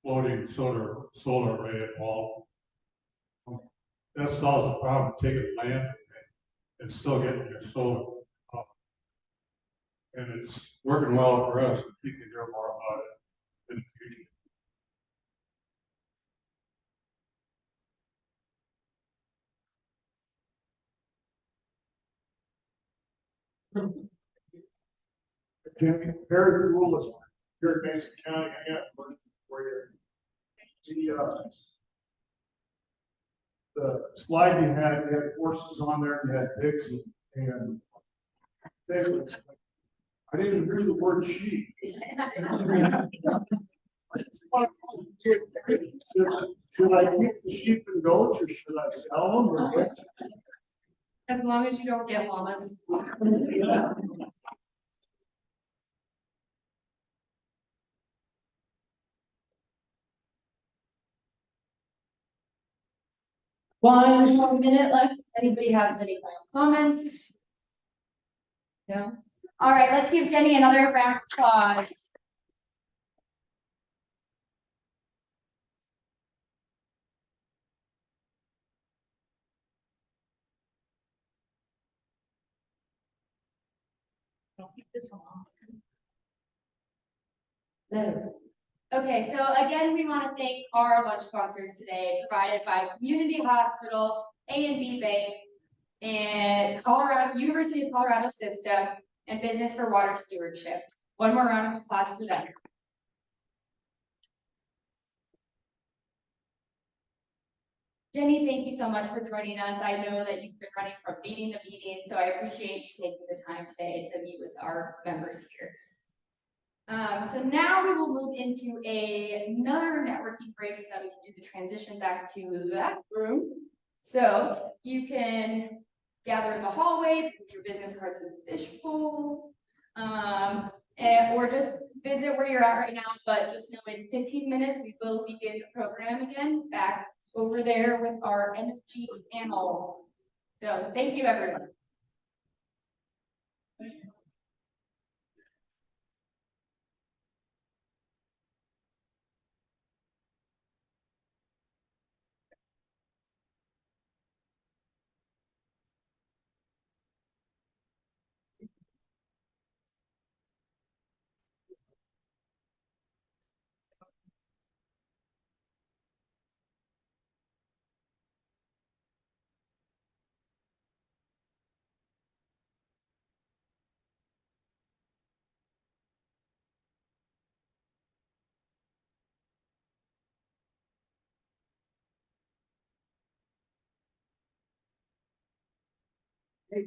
floating solar array at wall. That solves the problem of taking land and still getting your solar up. And it's working well for us. We can hear more about it in the future. Jimmy, very cool is here in Mason County. I got a question for you. The slide you had horses on there, you had pigs and piglets. I didn't hear the word sheep. Should I keep the sheep and goats, or should I sell them, or what?
As long as you don't get llamas.
One more minute left. If anybody has any final comments? No? All right, let's give Jenny another round of applause.
I'll keep this one on.
No. Okay, so again, we want to thank our lunch sponsors today, provided by Community Hospital, A&B Bank, and Colorado University of Colorado System, and Business for Water Stewardship. One more round of applause for them. Jenny, thank you so much for joining us. I know that you've been running from meeting to meeting, so I appreciate you taking the time today to meet with our members here. So now we will move into another networking break so that we can do the transition back to that room. So you can gather in the hallway, put your business cards in the fishbowl, or just visit where you're at right now. But just know in 15 minutes, we will begin the program again back over there with our energy panel. So thank you, everyone.
Thank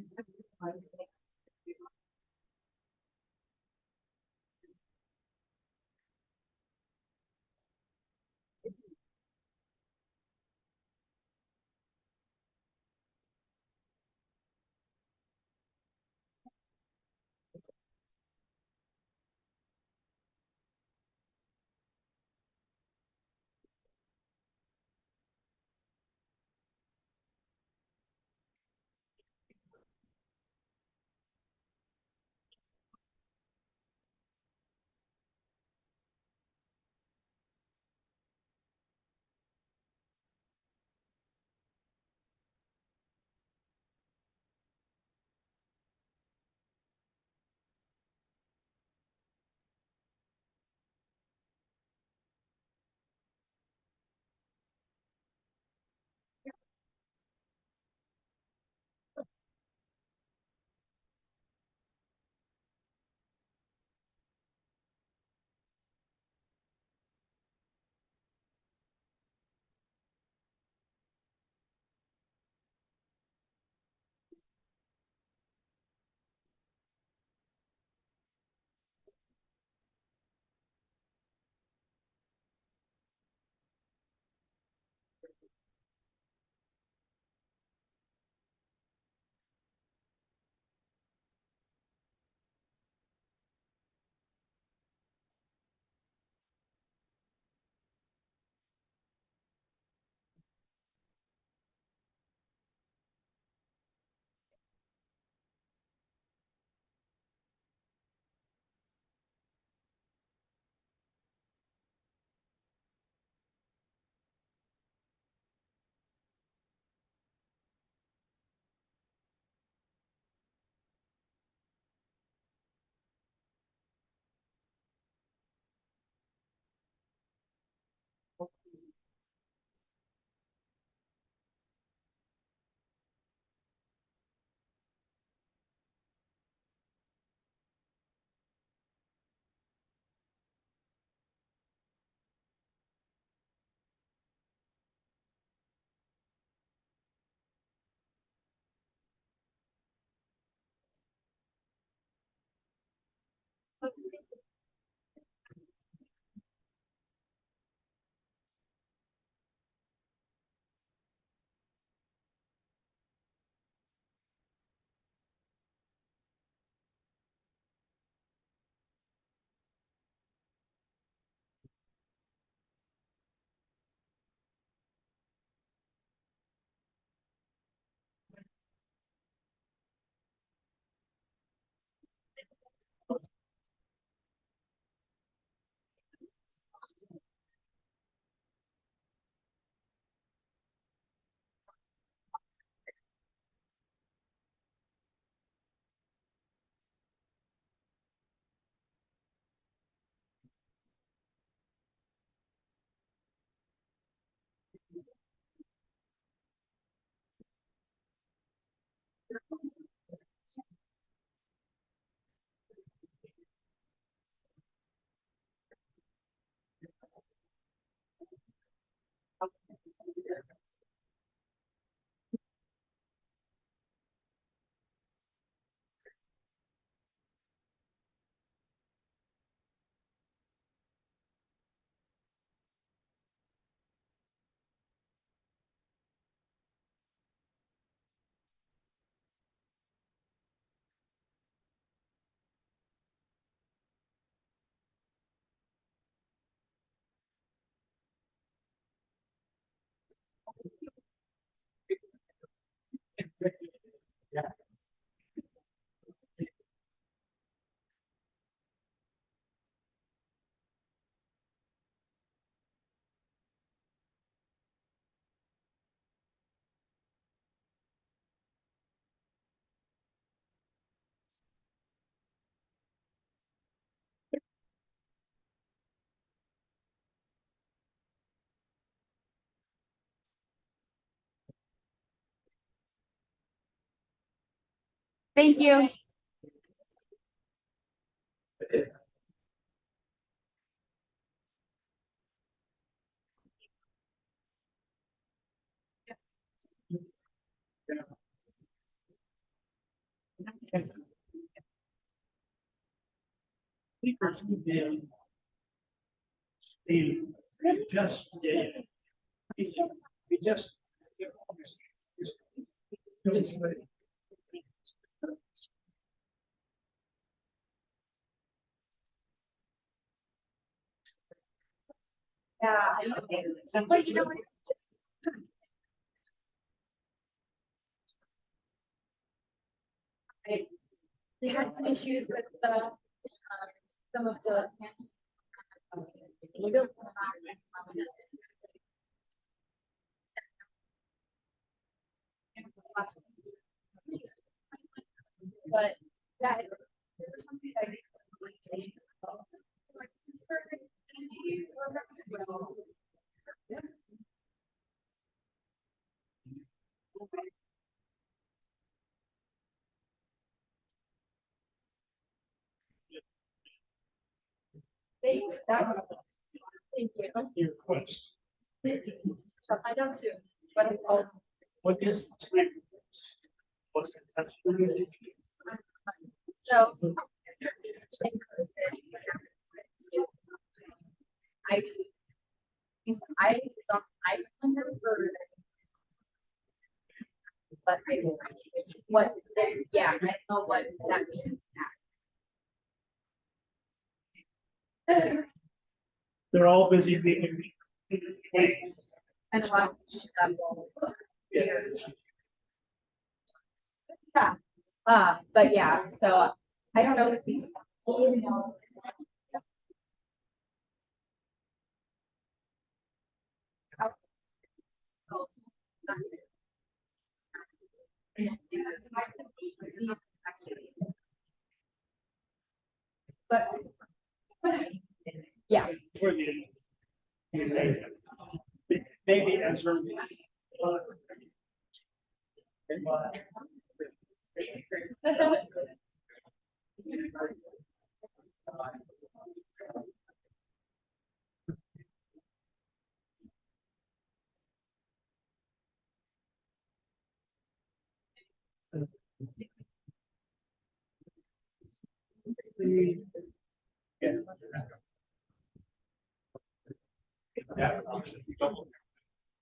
you.
Speakers who did. He just did. He just.
Yeah. But you know, they had some issues with the, some of the. But that. Thanks. Thank you.
Your request.
So I don't soon, but
What is the time? What's the time?
so. I was on my for. But I, what, yeah, I don't know what that means.
They're all busy making.
And a lot of stuff. Yeah, but yeah, so I don't know if these. But yeah.
Maybe answer.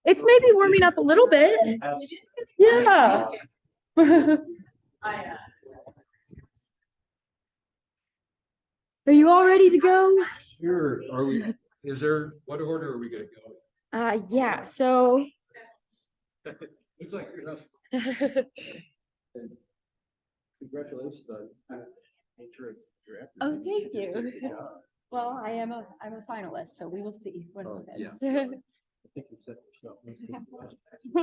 It's maybe warming up a little bit. Yeah. Are you all ready to go?
Sure. Are we, is there, what order are we gonna go?
Yeah, so.
Looks like you're enough. Congratulations on.
Oh, thank you. Well, I'm a finalist, so we will see what happens.
I think you set yourself.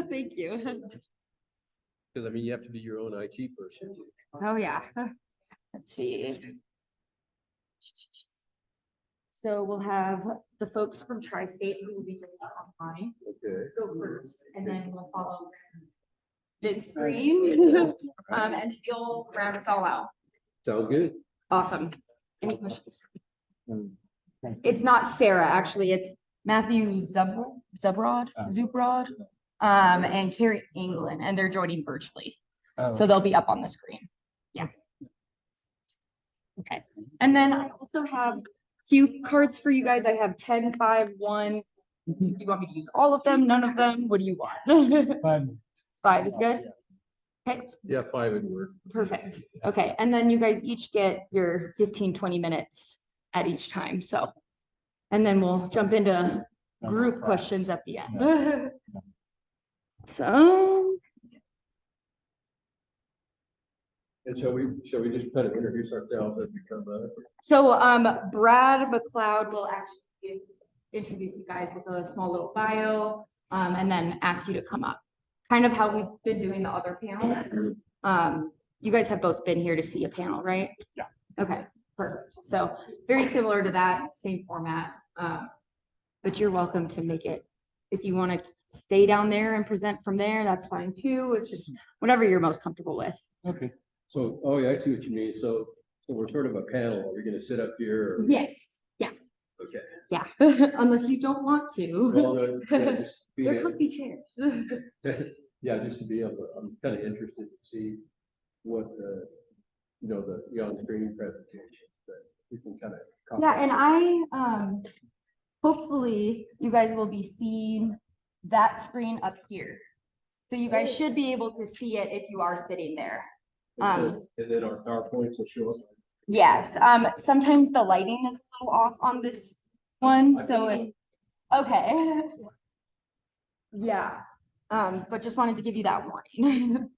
Thank you.
Because I mean, you have to be your own IT person.
Oh, yeah. Let's see. So we'll have the folks from Tri-State who will be online.
Okay.
Go first, and then we'll follow mid-screen. And you'll round us all out.
Sounds good.
Awesome. Any questions? It's not Sarah, actually. It's Matthew Zubord, and Kari Anglin, and they're joining virtually. So they'll be up on the screen. Yeah. Okay. And then I also have cue cards for you guys. I have 10, 5, 1. Do you want me to use all of them? None of them? What do you want?
5.
5 is good. Okay.
Yeah, 5 would work.
Perfect. Okay. And then you guys each get your 15, 20 minutes at each time. So, and then we'll jump into group questions at the end. So.
And shall we just kind of introduce ourselves as we come up?
So, Brad McLeod will actually introduce you guys with a small little bio, and then ask you to come up. Kind of how we've been doing the other panels. You guys have both been here to see a panel, right?
Yeah.
Okay, perfect. So very similar to that, same format. But you're welcome to make it. If you want to stay down there and present from there, that's fine too. It's just whatever you're most comfortable with.
Okay. So, oh yeah, I see what you mean. So we're sort of a panel. Are we going to sit up here? Or...
Yes. Yeah.
Okay.
Yeah. Unless you don't want to.
Well,
they're comfy chairs.
Yeah, just to be able to, I'm kind of interested to see what the on-screen presentation, but we can kind of.
Yeah, and hopefully you guys will be seeing that screen up here. So you guys should be able to see it if you are sitting there.
And then our PowerPoints will show us.
Yes, sometimes the lighting is a little off on this one, so okay. Yeah, but just wanted to give you that warning.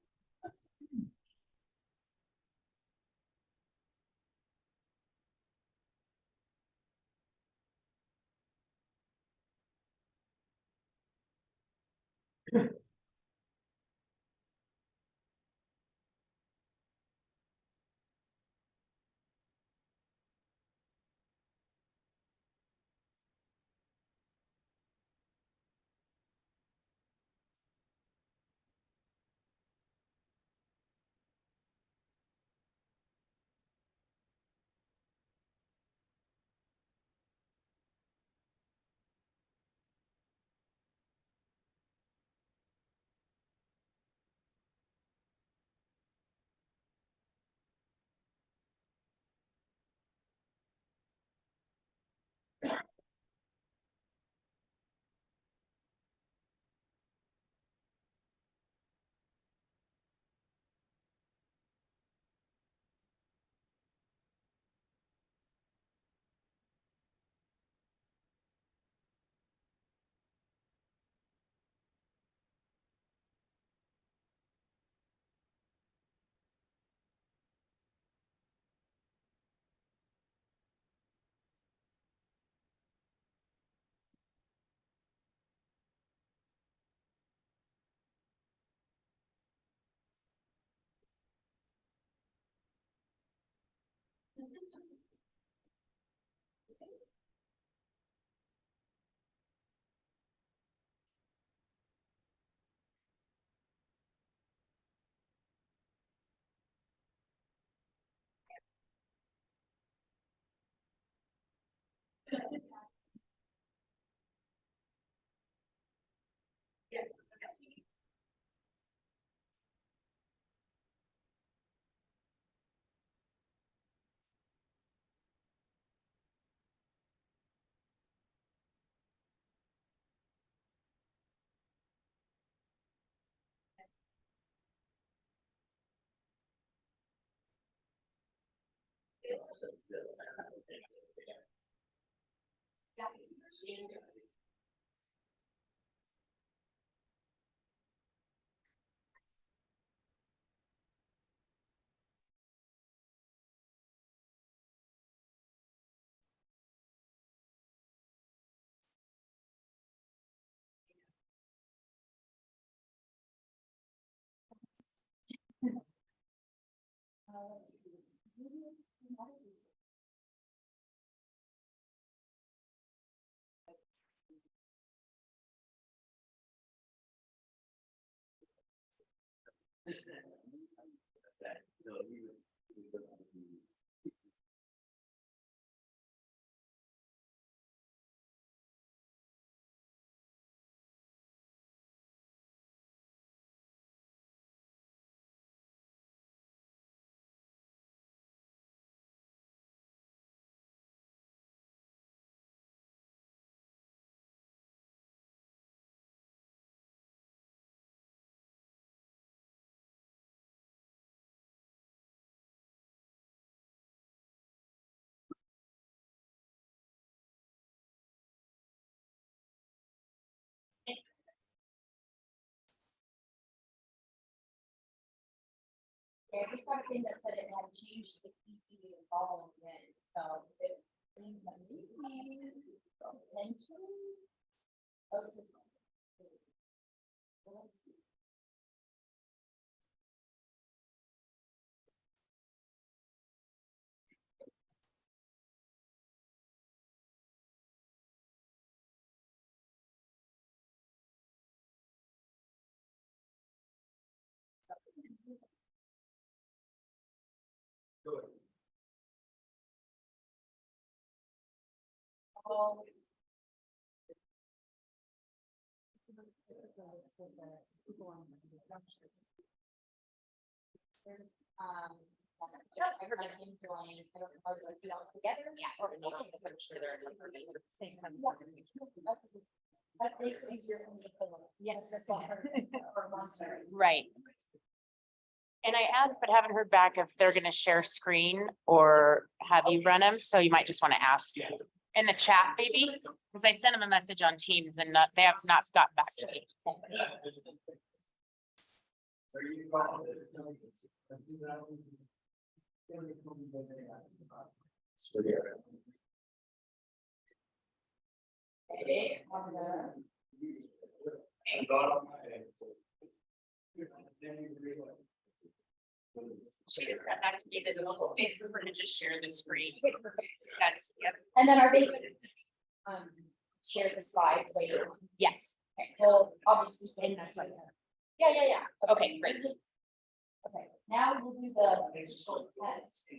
Yeah, I just got a thing that said it had changed the PP involvement, so it. Potentially. Oh, it's this one. Let's see. Everybody can join, I don't know, if we all together, yeah, or not, because I'm sure there are. That makes it easier for me to pull. Yes, that's why.
Right. And I asked, but haven't heard back if they're gonna share screen or have you run them, so you might just wanna ask in the chat maybe, because I sent them a message on Teams and they have not gotten back to me. She just got back to me that we're gonna just share the screen. That's, yep.
And then are they gonna, share the slides later?
Yes.
Okay, well, obviously, and that's right.
Yeah. Okay, great.
Okay, now we will do the visual test.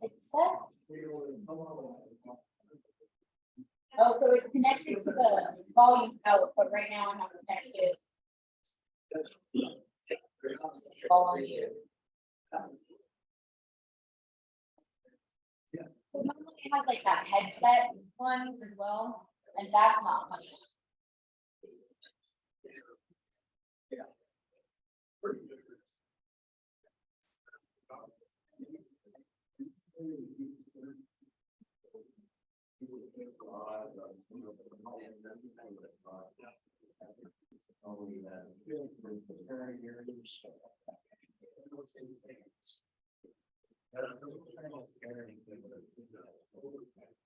It says. Oh, so it's connected to the volume out, but right now I'm not connected. Volume. It has like that headset one as well, and that's not funny.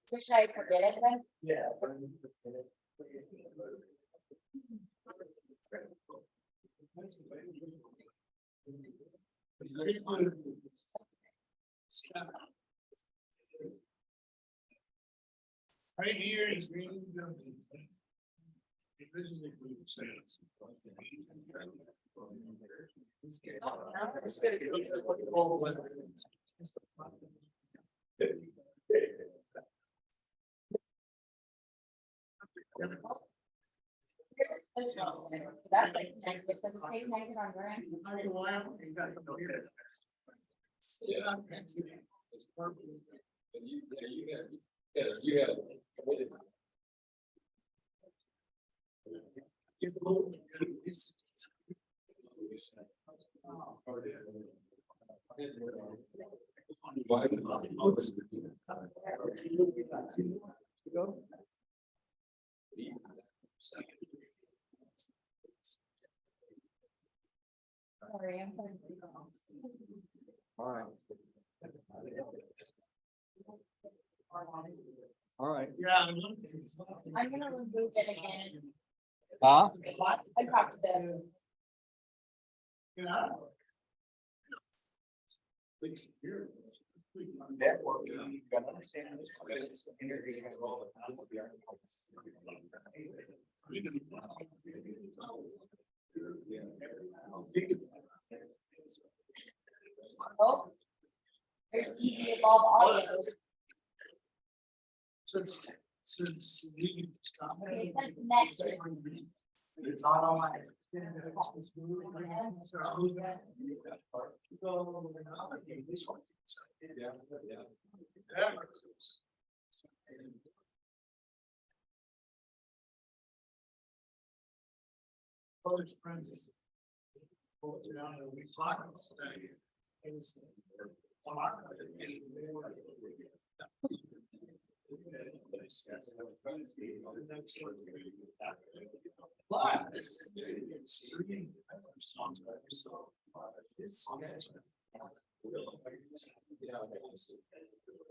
So should I forget it then?
Yeah.
Right here is green. Originally blue sands.
That's like, next, because it's saying negative on your end. Sorry, I'm sorry.
All right. All right.
Yeah.
I'm gonna remove it again.
Huh?
I talked to them.
Network, you gotta understand this. Interview, you're gonna roll it.
Oh, there's easy evolve audio.
Since leaving this company.
It says next.
It's not on my.
College friends. Pulled down and we talked today. It was. That's what. But it's extreme.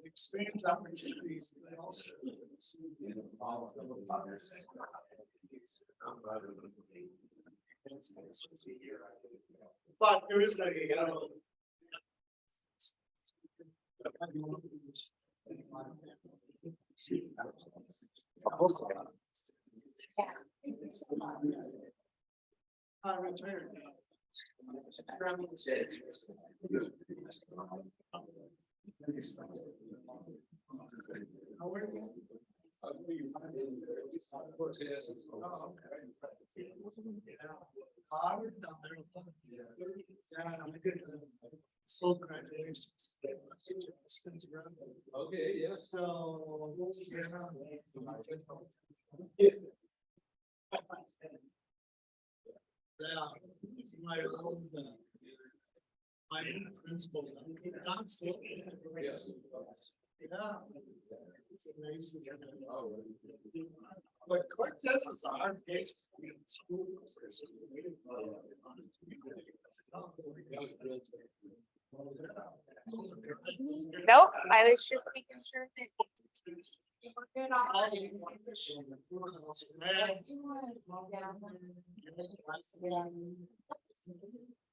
Expands opportunities. But also. But there is a. I retired now.
Okay, yeah.
So. Yeah, it's my old, my principal. Yeah. It's amazing. But Cortez was our case in school.
Nope, I was just making sure that.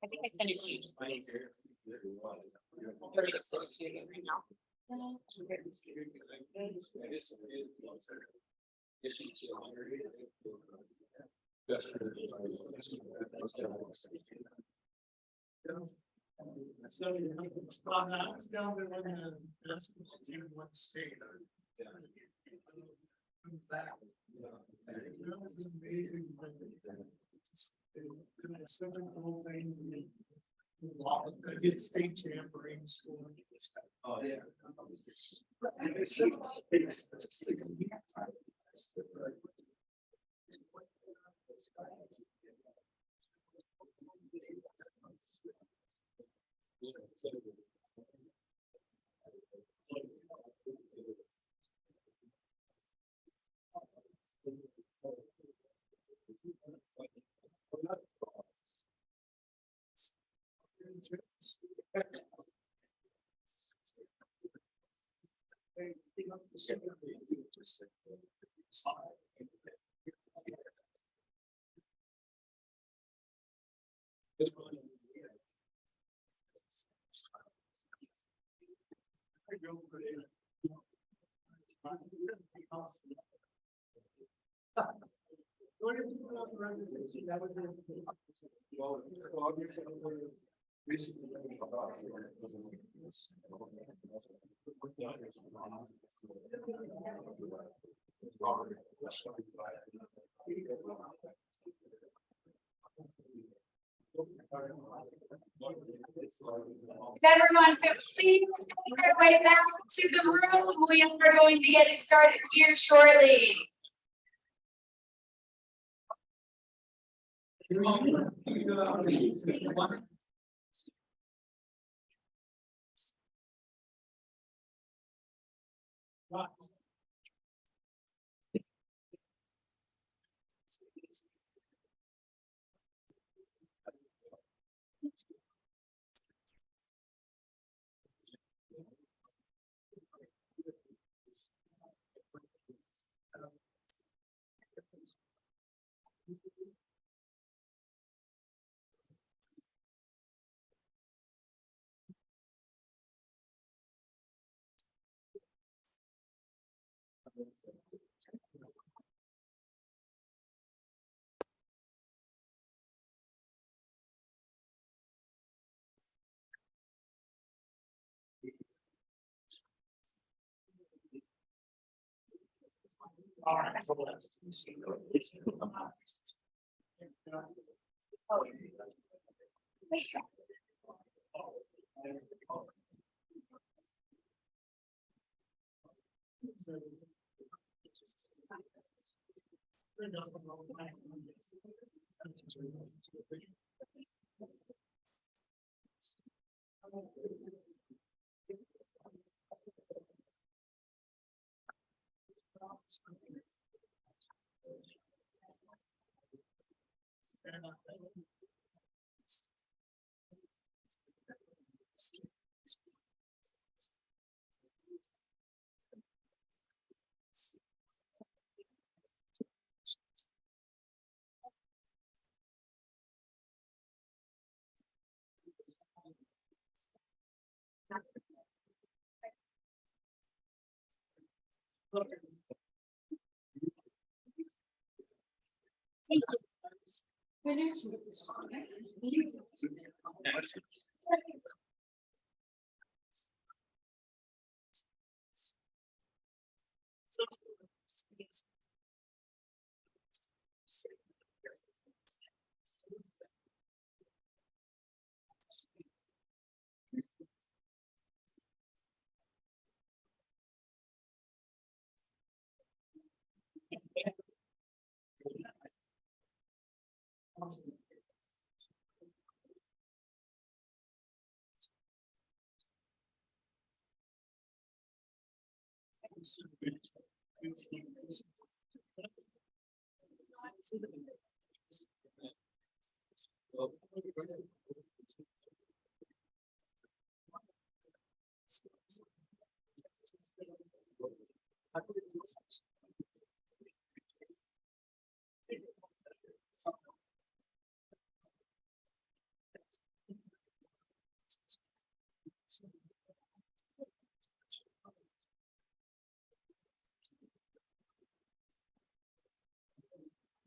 I think I sent it to you. Or just send it to you right now.
So, I was down there when the basketball team won state. Back. That was amazing. Just, such a cool thing. I did state jamborees for. Oh, yeah.
Everyone, please make their way back to the room. We are going to get started here shortly.
All right, so let's see.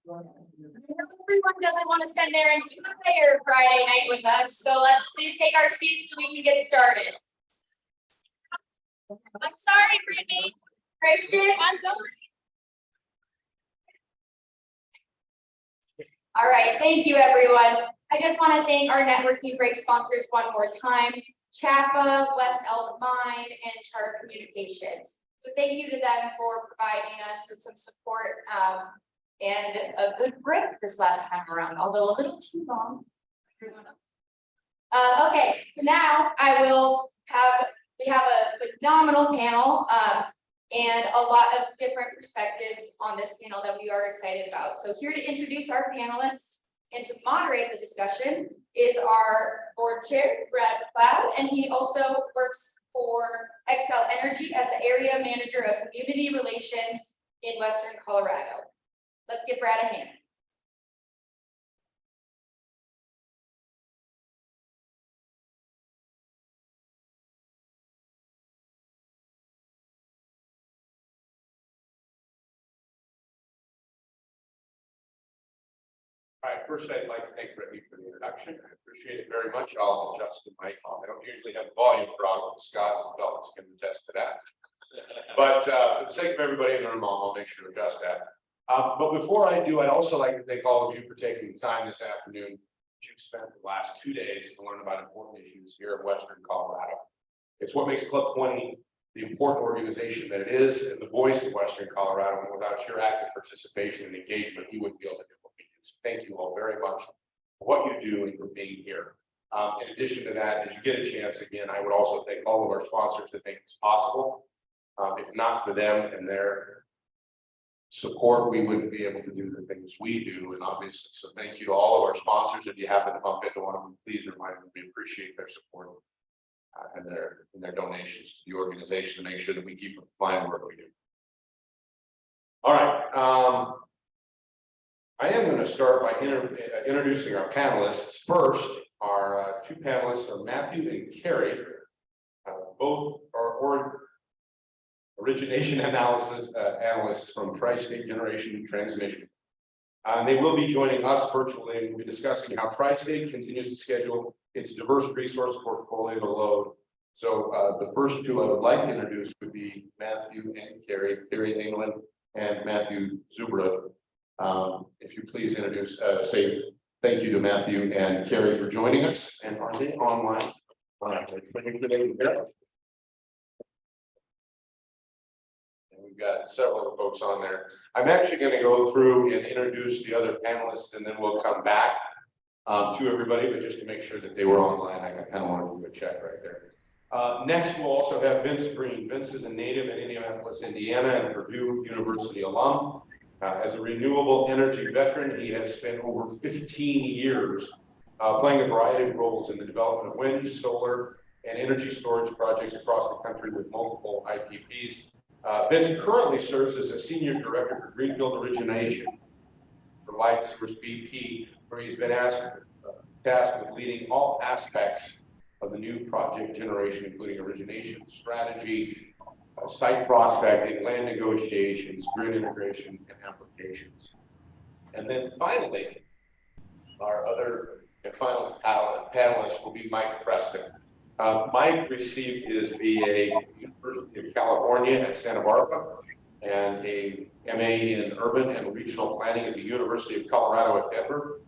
Everyone doesn't want to spend their entire Friday night with us, so let's please take our seats so we can get started. I'm sorry, Brittany. Christian, I'm going. All right, thank you, everyone. I just want to thank our networking break sponsors one more time, CHAPA, West Elk Mine, and Charter Communications. So thank you to them for providing us with some support and a good break this last time around, although a little too long. Okay, so now we have a phenomenal panel and a lot of different perspectives on this panel that we are excited about. So here to introduce our panelists and to moderate the discussion is our board chair, Brad McLeod, and he also works for Excel Energy as the area manager of community relations in Western Colorado. Let's give Brad a hand.
All right, first I'd like to thank Brittany for the introduction. I appreciate it very much. I'll adjust the mic. I don't usually have the volume problem. Scott and Phillips can attest to that. But for the sake of everybody in the room, I'll make sure to adjust that. But before I do, I'd also like to thank all of you for taking the time this afternoon to spend the last 2 days to learn about important issues here in Western Colorado. It's what makes Club 20 the important organization that it is and the voice of Western Colorado. And without your active participation and engagement, we wouldn't be able to do what we do. So thank you all very much for what you do and for being here. In addition to that, as you get a chance, again, I would also thank all of our sponsors that make this possible. If not for them and their support, we wouldn't be able to do the things we do. And obviously, so thank you to all of our sponsors. If you happen to bump into one of them, please remind them we appreciate their support and their donations to the organization to make sure that we keep the fine work we do. All right. I am going to start by introducing our panelists. First, our two panelists are Matthew and Kari. Both are origination analysis analysts from Tri-State Generation and Transmission. They will be joining us virtually and we'll be discussing how Tri-State continues to schedule its diverse resource portfolio to load. So the first two I would like to introduce would be Matthew and Kari Anglin and Matthew Zubord. If you please introduce, say thank you to Matthew and Kari for joining us. And are they online? We've got several folks on there. I'm actually going to go through and introduce the other panelists and then we'll come back to everybody, but just to make sure that they were online, I kind of want to do a check right there. Next, we'll also have Vince Green. Vince is a native in Indianapolis, Indiana, and Purdue University alum. As a renewable energy veteran, he has spent over 15 years playing a variety of roles in the development of wind, solar, and energy storage projects across the country with multiple IPPs. Vince currently serves as a senior director for Greenfield Origination for Lightsource BP, where he's been tasked with leading all aspects of the new project generation, including origination, strategy, site prospecting, land negotiations, grid integration, and applications. And then finally, our other and final panelist will be Mike Preston. Mike received his BA University of California at Santa Barbara and a MA in Urban and Regional Planning at the University of Colorado at Denver.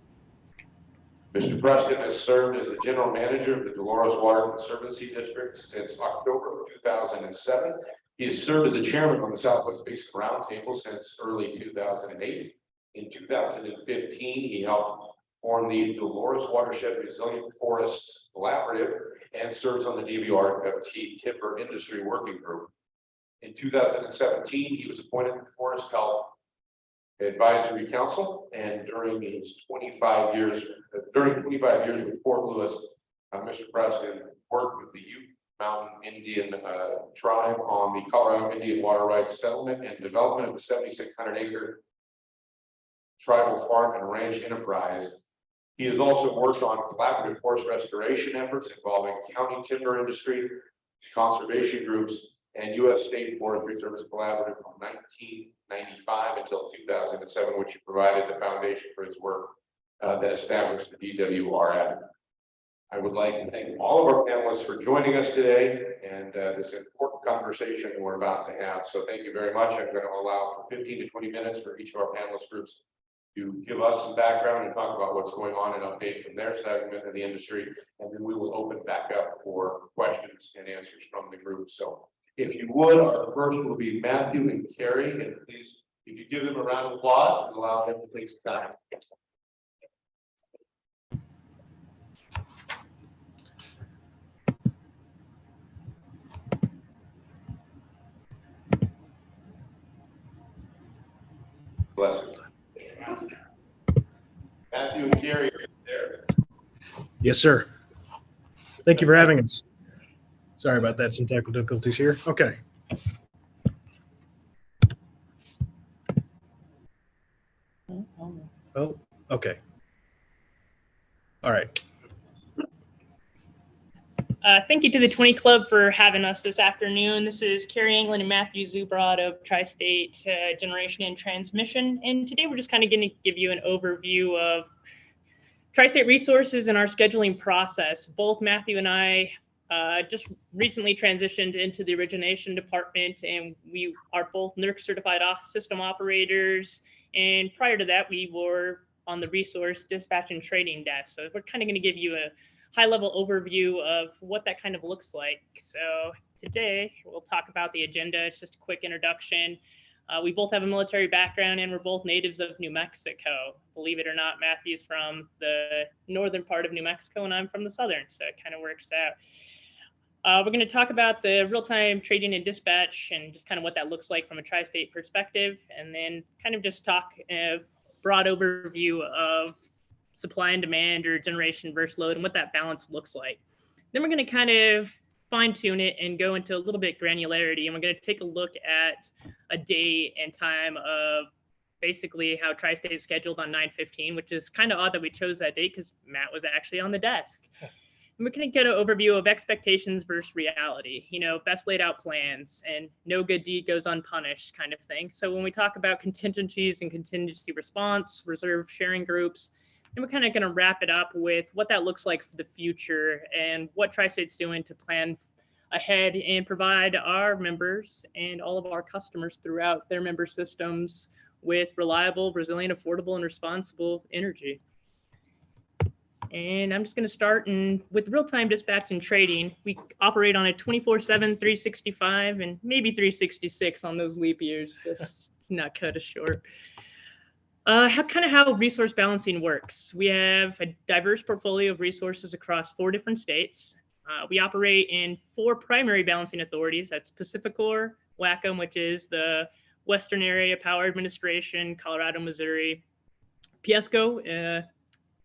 Mr. Preston has served as the general manager of the Dolores Water Conservancy District since October of 2007. He has served as a chairman on the Southwest Basin Roundtable since early 2008. In 2015, he helped form the Dolores Watershed Resilient Forests Collaborative and serves on the WRFT Timber Industry Working Group. In 2017, he was appointed to Forest Health Advisory Council, and during his 25 years with Fort Lewis, Mr. Preston worked with the Ute Mountain Indian tribe on the Colorado Indian water rights settlement and development of the 7,600-acre tribal farm and ranch enterprise. He has also worked on collaborative forest restoration efforts involving county timber industry, conservation groups, and U.S. State Forestry Service Collaborative from 1995 until 2007, which provided the foundation for his work that established the DWRF. I would like to thank all of our panelists for joining us today and this important conversation we're about to have. So thank you very much. I'm going to allow for 15 to 20 minutes for each of our panelist groups to give us some background and talk about what's going on and update from their segment of the industry. And then we will open back up for questions and answers from the group. So if you would, our first will be Matthew and Kari, and please, if you give them a round of applause and allow them to take some time. Bless you. Matthew and Kari are there.
Yes, sir. Thank you for having us. Sorry about that, some technical difficulties here. Okay. Oh, okay. All right.
Thank you to the 20 Club for having us this afternoon. This is Kari, Anglin, and Matthew Zubord of Tri-State Generation and Transmission. And today we're just kind of going to give you an overview of Tri-State resources and our scheduling process. Both Matthew and I just recently transitioned into the origination department, and we are both NERC certified system operators. And prior to that, we were on the resource dispatch and trading desk. So we're kind of going to give you a high-level overview of what that kind of looks like. So today we'll talk about the agenda. It's just a quick introduction. We both have a military background and we're both natives of New Mexico. Believe it or not, Matthew's from the northern part of New Mexico and I'm from the southern, so it kind of works out. We're going to talk about the real-time trading and dispatch and just kind of what that looks like from a tri-state perspective, and then kind of just talk a broad overview of supply and demand or generation versus load and what that balance looks like. Then we're going to kind of fine tune it and go into a little bit granularity, and we're going to take a look at a day and time of basically how Tri-State is scheduled on 9/15, which is kind of odd that we chose that date because Matt was actually on the desk. And we're going to get an overview of expectations versus reality, you know, best laid out plans and no good deed goes unpunished kind of thing. So when we talk about contingencies and contingency response, reserve sharing groups, and we're kind of going to wrap it up with what that looks like for the future and what Tri-State's doing to plan ahead and provide our members and all of our customers throughout their member systems with reliable, resilient, affordable, and responsible energy. And I'm just going to start with real-time dispatch and trading. We operate on a 24/7, 365, and maybe 366 on those leap years, just not cut us short. How resource balancing works. We have a diverse portfolio of resources across 4 different states. We operate in 4 primary balancing authorities. That's PacifiCorp, WACM, which is the Western Area Power Administration, Colorado, Missouri. PSCO,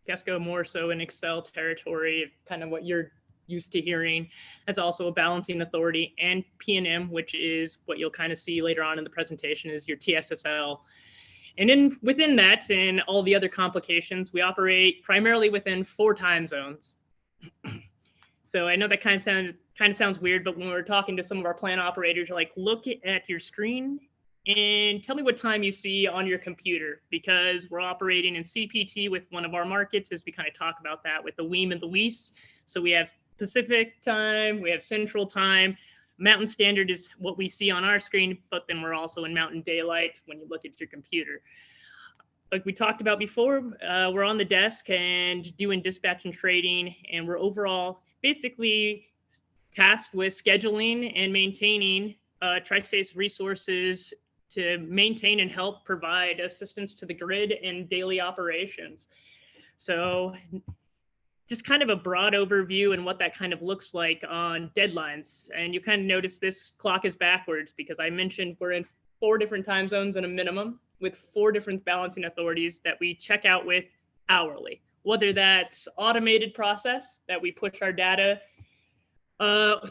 PSCO more so in Excel territory, kind of what you're used to hearing. That's also a balancing authority. And PNM, which is what you'll kind of see later on in the presentation, is your TSSL. And within that and all the other complications, we operate primarily within 4 time zones. So I know that kind of sounds weird, but when we're talking to some of our plant operators, like, look at your screen and tell me what time you see on your computer, because we're operating in CPT with one of our markets as we kind of talk about that with the WEAM and the WEAS. So we have Pacific time, we have Central time. Mountain Standard is what we see on our screen, but then we're also in Mountain Daylight when you look at your computer. Like we talked about before, we're on the desk and doing dispatch and trading, and we're overall basically tasked with scheduling and maintaining Tri-State's resources to maintain and help provide assistance to the grid and daily operations. So just kind of a broad overview and what that kind of looks like on deadlines. And you kind of notice this clock is backwards because I mentioned we're in 4 different time zones and a minimum with 4 different balancing authorities that we check out with hourly, whether that's automated process that we push our data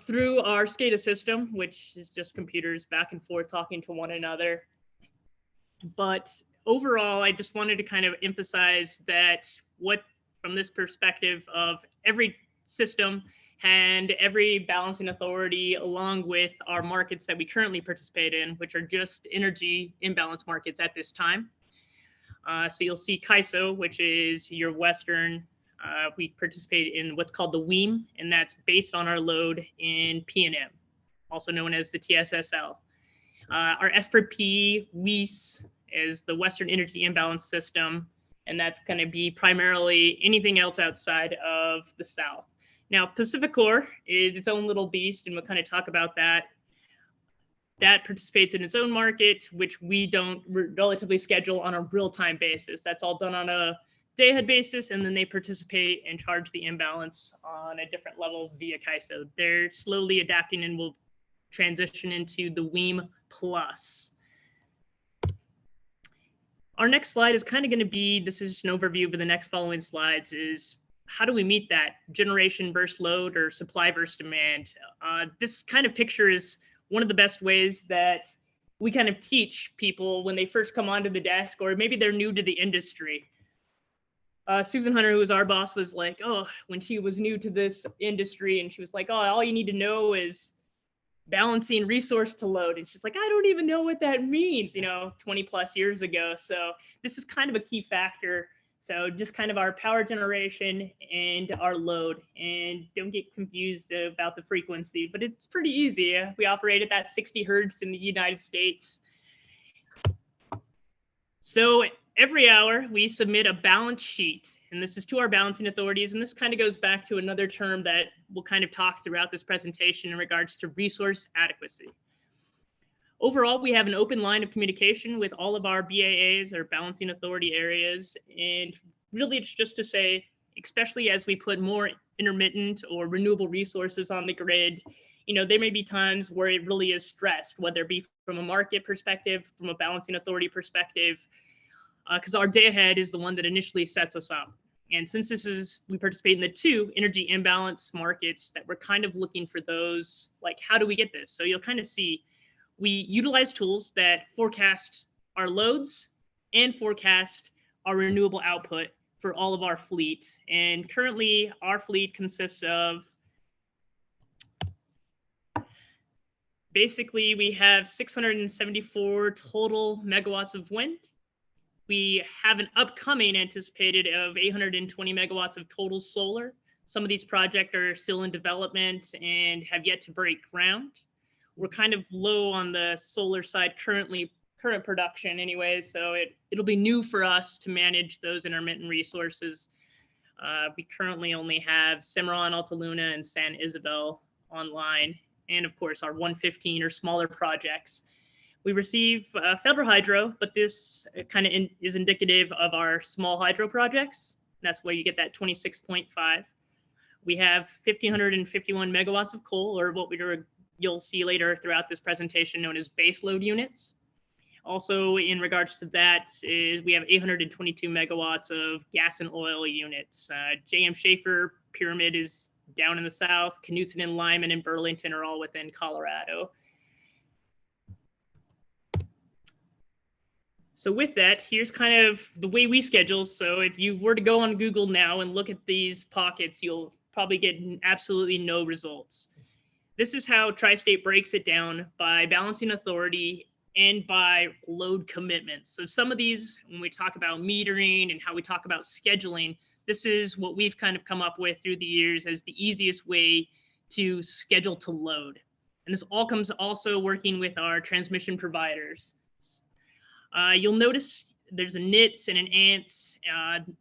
through our SCADA system, which is just computers back and forth talking to one another. But overall, I just wanted to kind of emphasize that from this perspective of every system and every balancing authority, along with our markets that we currently participate in, which are just energy imbalance markets at this time. So you'll see CAISO, which is your Western. We participate in what's called the WEAM, and that's based on our load in P&M, also known as the TSSL. Our SPP WEAS is the Western Energy Imbalance System, and that's going to be primarily anything else outside of the South. Now, Pacificor is its own little beast, and we'll kind of talk about that. That participates in its own market, which we don't relatively schedule on a real-time basis. That's all done on a day-ahead basis, and then they participate and charge the imbalance on a different level via CAISO. They're slowly adapting and will transition into the WEAM Plus. Our next slide is kind of going to be, this is an overview of the next following slides, is how do we meet that generation versus load or supply versus demand? This kind of picture is one of the best ways that we kind of teach people when they first come onto the desk, or maybe they're new to the industry. Susan Hunter, who was our boss, was like, oh, when she was new to this industry, and she was like, oh, all you need to know is balancing resource to load. And she's like, I don't even know what that means, 20 plus years ago. So this is kind of a key factor. So just kind of our power generation and our load, and don't get confused about the frequency, but it's pretty easy. We operate at that 60 hertz in the United States. So every hour we submit a balance sheet, and this is to our balancing authorities. And this kind of goes back to another term that we'll kind of talk throughout this presentation in regards to resource adequacy. Overall, we have an open line of communication with all of our BAAs or balancing authority areas. And really it's just to say, especially as we put more intermittent or renewable resources on the grid, there may be times where it really is stressed, whether it be from a market perspective, from a balancing authority perspective, because our day ahead is the one that initially sets us up. And since we participate in the 2 energy imbalance markets, that we're kind of looking for those, like, how do we get this? So you'll kind of see we utilize tools that forecast our loads and forecast our renewable output for all of our fleet. And currently our fleet consists of, basically we have 674 total megawatts of wind. We have an upcoming anticipated of 820 megawatts of total solar. Some of these projects are still in development and have yet to break ground. We're kind of low on the solar side current production anyway, so it'll be new for us to manage those intermittent resources. We currently only have Cimarron, Alta Luna, and San Isabel online, and of course our 115 or smaller projects. We receive federal hydro, but this kind of is indicative of our small hydro projects. That's where you get that 26.5. We have 1,551 megawatts of coal, or what you'll see later throughout this presentation, known as base load units. Also, in regards to that, we have 822 megawatts of gas and oil units. J.M. Schaefer Pyramid is down in the south. Knutson and Lyman and Burlington are all within Colorado. So with that, here's kind of the way we schedule. So if you were to go on Google now and look at these pockets, you'll probably get absolutely no results. This is how Tri-State breaks it down by balancing authority and by load commitments. So some of these, when we talk about metering and how we talk about scheduling, this is what we've kind of come up with through the years as the easiest way to schedule to load. And this all comes also working with our transmission providers. You'll notice there's a NITS and an ANTS.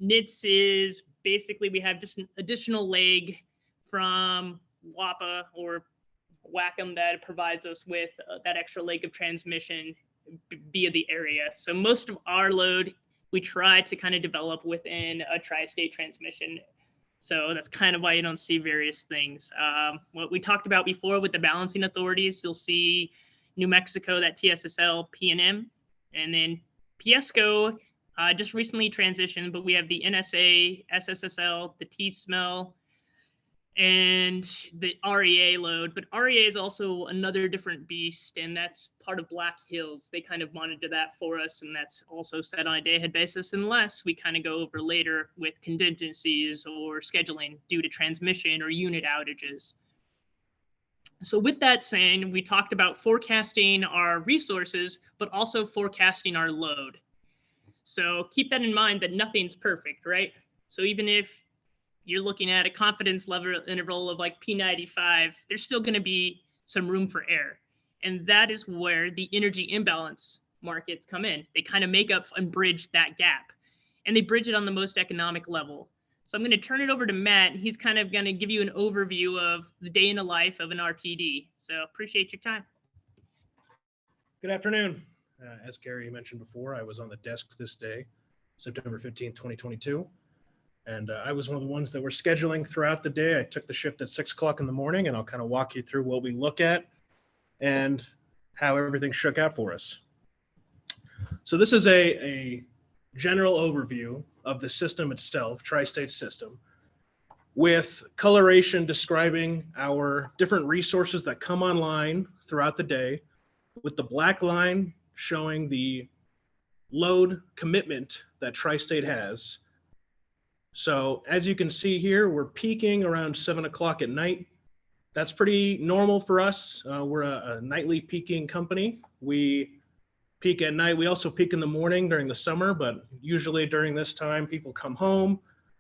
NITS is basically we have just an additional leg from WAPA or Wacom that provides us with that extra leg of transmission via the area. So most of our load we try to kind of develop within a tri-state transmission. So that's kind of why you don't see various things. What we talked about before with the balancing authorities, you'll see New Mexico, that TSSL, PNM, and then PSCO just recently transitioned, but we have the NSA, SSSL, the T-SMEL, and the REA load. But REA is also another different beast, and that's part of Black Hills. They kind of monitor that for us, and that's also set on a day-ahead basis unless we kind of go over later with contingencies or scheduling due to transmission or unit outages. So with that saying, we talked about forecasting our resources, but also forecasting our load. So keep that in mind that nothing's perfect, right? So even if you're looking at a confidence level interval of like P95, there's still going to be some room for error. And that is where the energy imbalance markets come in. They kind of make up and bridge that gap. And they bridge it on the most economic level. So I'm going to turn it over to Matt. He's kind of going to give you an overview of the day in the life of an RTD. So appreciate your time.
Good afternoon. As Kari mentioned before, I was on the desk this day, September 15th, 2022. And I was one of the ones that were scheduling throughout the day. I took the shift at 6 o'clock in the morning, and I'll kind of walk you through what we look at and how everything shook out for us. So this is a general overview of the system itself, tri-state system, with coloration describing our different resources that come online throughout the day, with the black line showing the load commitment that tri-state has. So as you can see here, we're peaking around 7 o'clock at night. That's pretty normal for us. We're a nightly peaking company. We peak at night. We also peak in the morning during the summer, but usually during this time, people come home,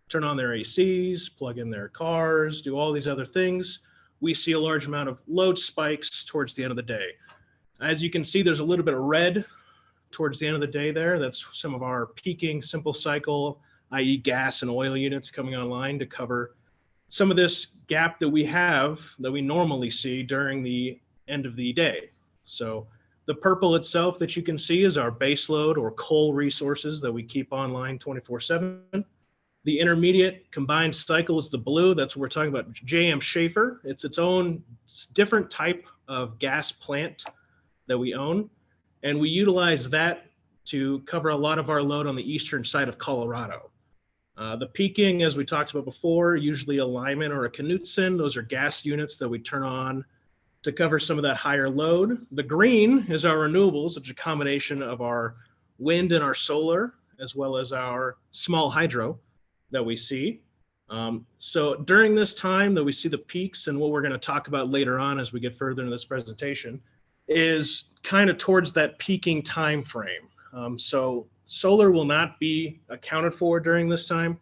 turn on their ACs, plug in their cars, do all these other things. We see a large amount of load spikes towards the end of the day. As you can see, there's a little bit of red towards the end of the day there. That's some of our peaking simple cycle, i.e. gas and oil units coming online to cover some of this gap that we have that we normally see during the end of the day. So the purple itself that you can see is our base load or coal resources that we keep online 24/7. The intermediate combined cycle is the blue. That's what we're talking about, J.M. Schaefer. It's its own different type of gas plant that we own. And we utilize that to cover a lot of our load on the eastern side of Colorado. The peaking, as we talked about before, usually a Lyman or a Knutson. Those are gas units that we turn on to cover some of that higher load. The green is our renewables, which is a combination of our wind and our solar, as well as our small hydro that we see. So during this time that we see the peaks, and what we're going to talk about later on as we get further into this presentation, is kind of towards that peaking time frame. So solar will not be accounted for during this time,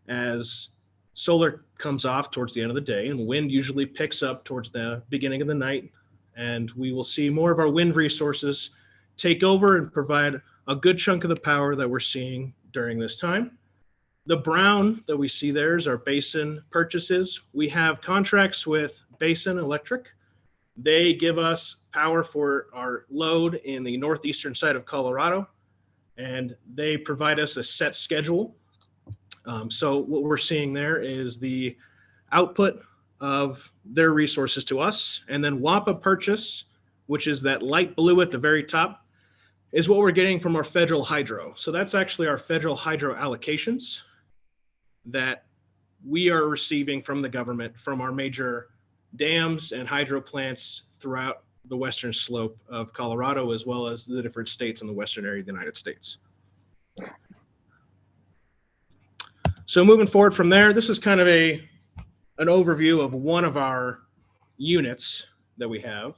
as solar comes off towards the end of the day, and wind usually picks up towards the beginning of the night. And we will see more of our wind resources take over and provide a good chunk of the power that we're seeing during this time. The brown that we see there is our basin purchases. We have contracts with Basin Electric. They give us power for our load in the northeastern side of Colorado, and they provide us a set schedule. So what we're seeing there is the output of their resources to us, and then WAPA purchase, which is that light blue at the very top, is what we're getting from our federal hydro. So that's actually our federal hydro allocations that we are receiving from the government, from our major dams and hydro plants throughout the western slope of Colorado, as well as the different states in the western area of the United States. So moving forward from there, this is kind of an overview of one of our units that we have.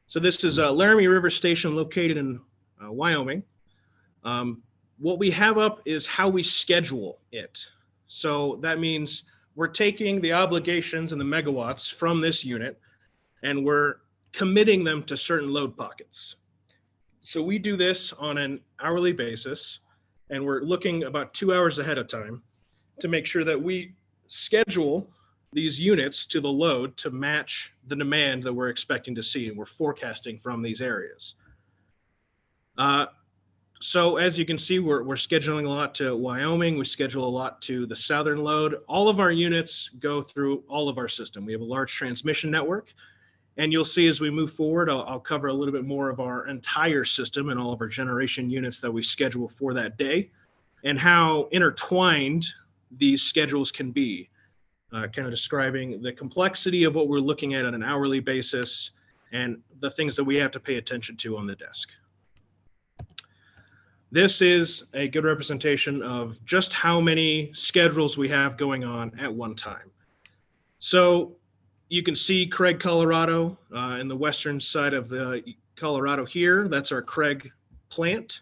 So this is Laramie River Station located in Wyoming. What we have up is how we schedule it. So that means we're taking the obligations and the megawatts from this unit and we're committing them to certain load pockets. So we do this on an hourly basis and we're looking about 2 hours ahead of time to make sure that we schedule these units to the load to match the demand that we're expecting to see and we're forecasting from these areas. So as you can see, we're scheduling a lot to Wyoming. We schedule a lot to the southern load. All of our units go through all of our system. We have a large transmission network. And you'll see as we move forward, I'll cover a little bit more of our entire system and all of our generation units that we schedule for that day and how intertwined these schedules can be. Kind of describing the complexity of what we're looking at on an hourly basis and the things that we have to pay attention to on the desk. This is a good representation of just how many schedules we have going on at one time. So you can see Craig, Colorado, in the western side of the Colorado here. That's our Craig plant.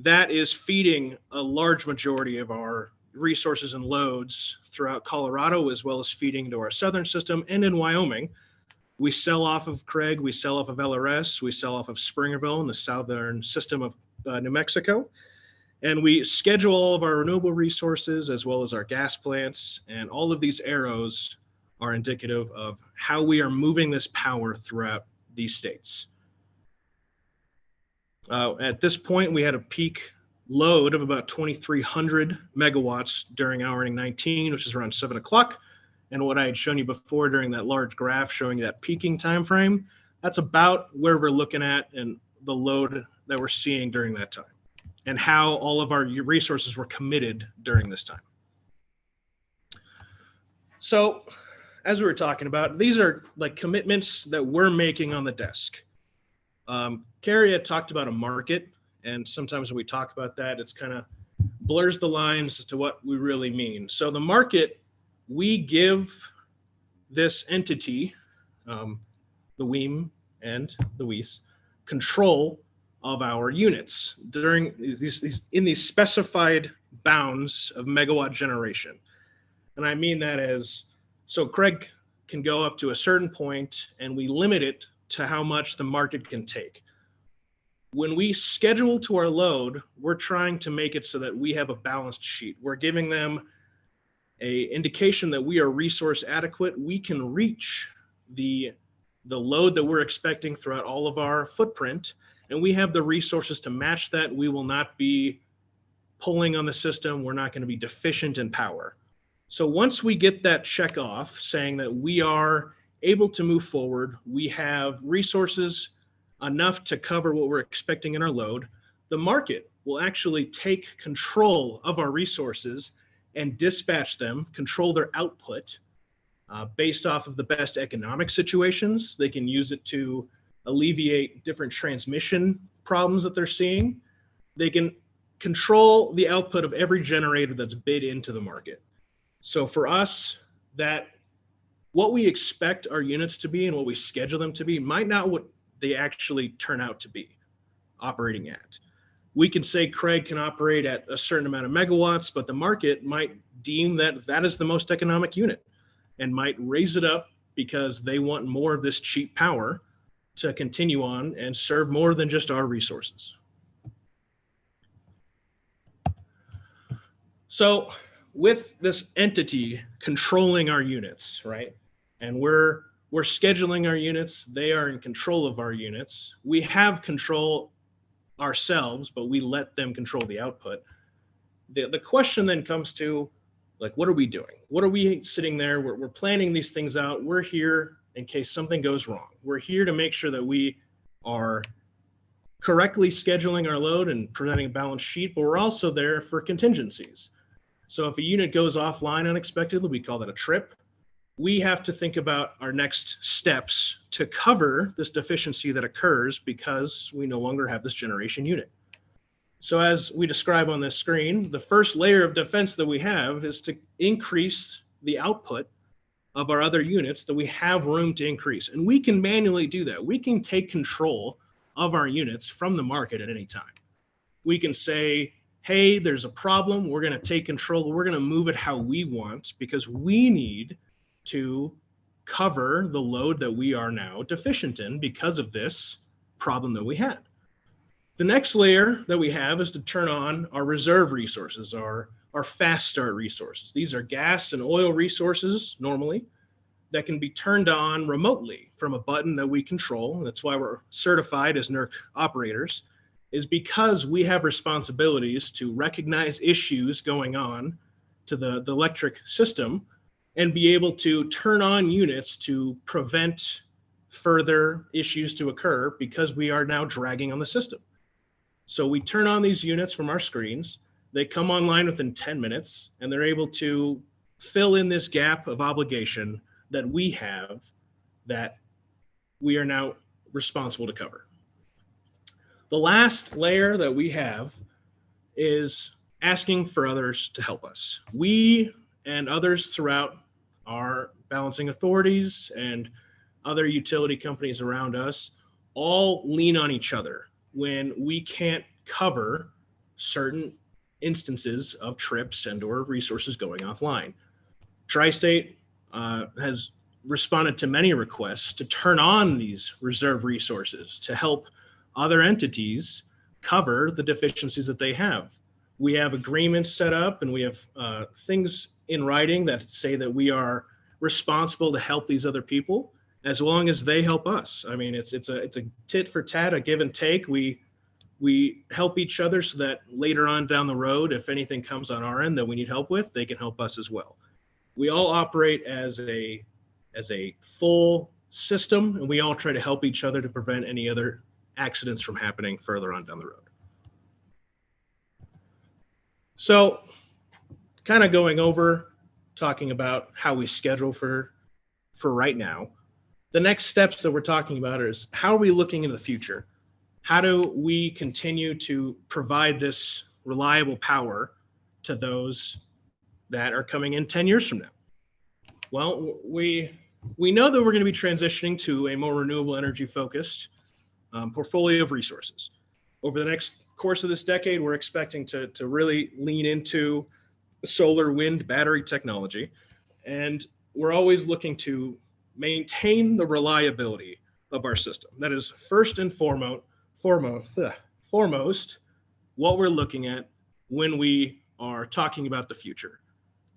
That is feeding a large majority of our resources and loads throughout Colorado, as well as feeding into our southern system and in Wyoming. We sell off of Craig, we sell off of LRS, we sell off of Springerville in the southern system of New Mexico. And we schedule all of our renewable resources as well as our gas plants. And all of these arrows are indicative of how we are moving this power throughout these states. At this point, we had a peak load of about 2,300 megawatts during hour 19, which is around 7 o'clock. And what I had shown you before during that large graph showing that peaking time frame, that's about where we're looking at and the load that we're seeing during that time and how all of our resources were committed during this time. So as we were talking about, these are like commitments that we're making on the desk. Kari had talked about a market, and sometimes when we talk about that, it's kind of blurs the lines as to what we really mean. So the market, we give this entity, the WEAM and the WEAS, control of our units during in these specified bounds of megawatt generation. And I mean that as, so Craig can go up to a certain point and we limit it to how much the market can take. When we schedule to our load, we're trying to make it so that we have a balanced sheet. We're giving them a indication that we are resource adequate. We can reach the load that we're expecting throughout all of our footprint, and we have the resources to match that. We will not be pulling on the system. We're not going to be deficient in power. So once we get that check off saying that we are able to move forward, we have resources enough to cover what we're expecting in our load, the market will actually take control of our resources and dispatch them, control their output based off of the best economic situations. They can use it to alleviate different transmission problems that they're seeing. They can control the output of every generator that's bid into the market. So for us, that what we expect our units to be and what we schedule them to be might not what they actually turn out to be operating at. We can say Craig can operate at a certain amount of megawatts, but the market might deem that that is the most economic unit and might raise it up because they want more of this cheap power to continue on and serve more than just our resources. So with this entity controlling our units, right? And we're scheduling our units, they are in control of our units. We have control ourselves, but we let them control the output. The question then comes to, like, what are we doing? What are we sitting there? We're planning these things out. We're here in case something goes wrong. We're here to make sure that we are correctly scheduling our load and presenting a balanced sheet, but we're also there for contingencies. So if a unit goes offline unexpectedly, we call that a trip. We have to think about our next steps to cover this deficiency that occurs because we no longer have this generation unit. So as we describe on this screen, the first layer of defense that we have is to increase the output of our other units that we have room to increase. And we can manually do that. We can take control of our units from the market at any time. We can say, hey, there's a problem. We're going to take control. We're going to move it how we want because we need to cover the load that we are now deficient in because of this problem that we had. The next layer that we have is to turn on our reserve resources, our fast start resources. These are gas and oil resources normally that can be turned on remotely from a button that we control. That's why we're certified as NERC operators, is because we have responsibilities to recognize issues going on to the electric system and be able to turn on units to prevent further issues to occur because we are now dragging on the system. So we turn on these units from our screens, they come online within 10 minutes, and they're able to fill in this gap of obligation that we have that we are now responsible to cover. The last layer that we have is asking for others to help us. We and others throughout our balancing authorities and other utility companies around us all lean on each other when we can't cover certain instances of trips and or resources going offline. Tri-State has responded to many requests to turn on these reserve resources to help other entities cover the deficiencies that they have. We have agreements set up and we have things in writing that say that we are responsible to help these other people as long as they help us. I mean, it's a tit for tat, a give and take. We help each other so that later on down the road, if anything comes on our end that we need help with, they can help us as well. We all operate as a full system, and we all try to help each other to prevent any other accidents from happening further on down the road. So kind of going over, talking about how we schedule for right now. The next steps that we're talking about is how are we looking in the future? How do we continue to provide this reliable power to those that are coming in 10 years from now? Well, we know that we're going to be transitioning to a more renewable energy focused portfolio of resources. Over the next course of this decade, we're expecting to really lean into solar, wind, battery technology. And we're always looking to maintain the reliability of our system. That is first and foremost what we're looking at when we are talking about the future.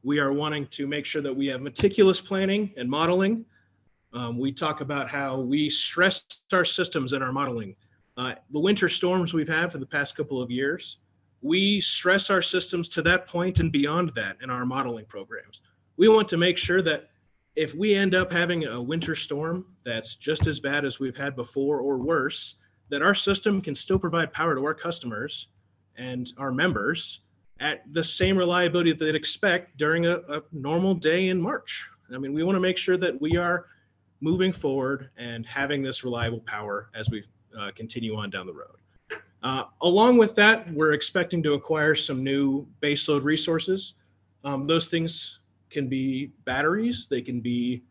We are wanting to make sure that we have meticulous planning and modeling. We talk about how we stress our systems in our modeling. The winter storms we've had for the past couple of years, we stress our systems to that point and beyond that in our modeling programs. We want to make sure that if we end up having a winter storm that's just as bad as we've had before or worse, that our system can still provide power to our customers and our members at the same reliability that they'd expect during a normal day in March. I mean, we want to make sure that we are moving forward and having this reliable power as we continue on down the road. Along with that, we're expecting to acquire some new baseload resources. Those things can be batteries, they can be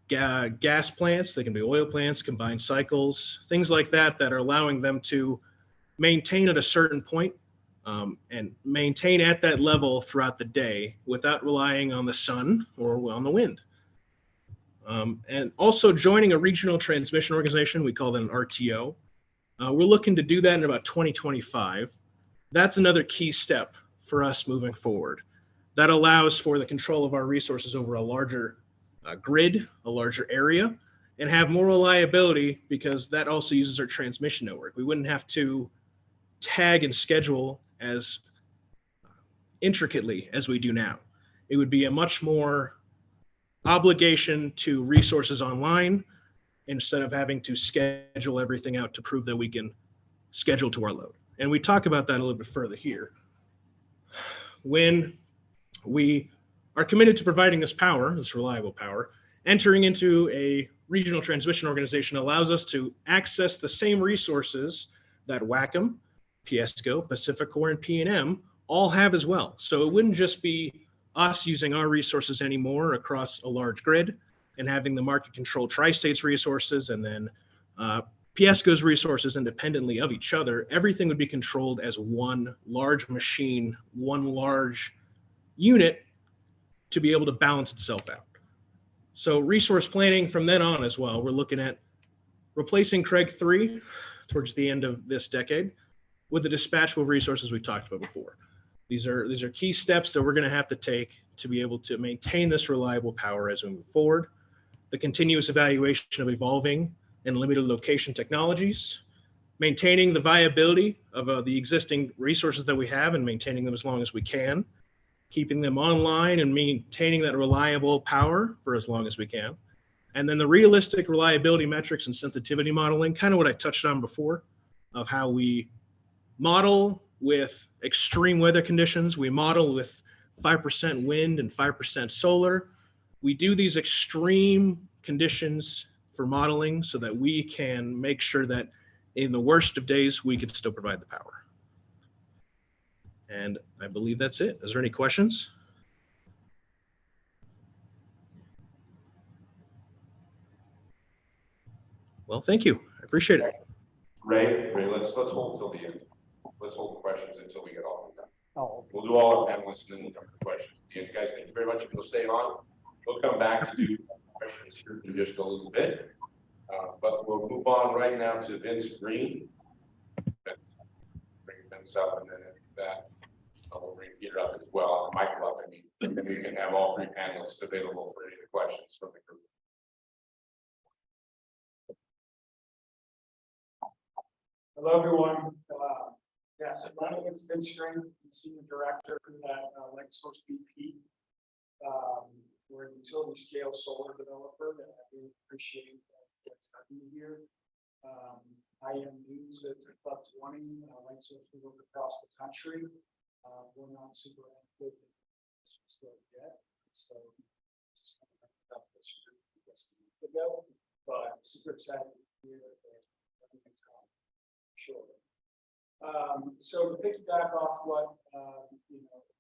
gas plants, they can be oil plants, combined cycles, things like that that are allowing them to maintain at a certain point and maintain at that level throughout the day without relying on the sun or on the wind. And also joining a regional transmission organization, we call that an RTO. We're looking to do that in about 2025. That's another key step for us moving forward. That allows for the control of our resources over a larger grid, a larger area, and have more reliability because that also uses our transmission network. We wouldn't have to tag and schedule as intricately as we do now. It would be a much more obligation to resources online instead of having to schedule everything out to prove that we can schedule to our load. And we talk about that a little bit further here. When we are committed to providing this power, this reliable power, entering into a regional transmission organization allows us to access the same resources that WACM, PSCO, Pacificor, and PNM all have as well. So it wouldn't just be us using our resources anymore across a large grid. and having the market control Tri-State's resources and then Piesco's resources independently of each other, everything would be controlled as one large machine, one large unit to be able to balance itself out. So resource planning from then on as well, we're looking at replacing Craig 3 towards the end of this decade with the dispatchable resources we talked about before. These are key steps that we're going to have to take to be able to maintain this reliable power as we move forward. The continuous evaluation of evolving and limited location technologies, maintaining the viability of the existing resources that we have and maintaining them as long as we can, keeping them online and maintaining that reliable power for as long as we can. And then the realistic reliability metrics and sensitivity modeling, kind of what I touched on before, of how we model with extreme weather conditions. We model with 5% wind and 5% solar. We do these extreme conditions for modeling so that we can make sure that in the worst of days, we can still provide the power. And I believe that's it. Is there any questions? Well, thank you. I appreciate it.
Ray, let's hold till the end. Let's hold questions until we get all of them. Oh. We'll do all our panelists and then we'll come to questions. Guys, thank you very much. If you'll stay on, we'll come back to do questions here in just a little bit. But we'll move on right now to Vince Green. Bring Vince up, and then after that, I'll bring Peter up as well, and Michael up, and then we can have all three panelists available for any of the questions from the group.
Hello, everyone. Yes, my name is Vince Green, Senior Director at Lightsource BP. We're a utility scale solar developer, and I really appreciate what's happening here. I am new to Club 20. Lightsource, we work across the country. We're not super active in this scope yet, so just kind of up this group ago, but super excited to be here. Sure. So to piggyback off what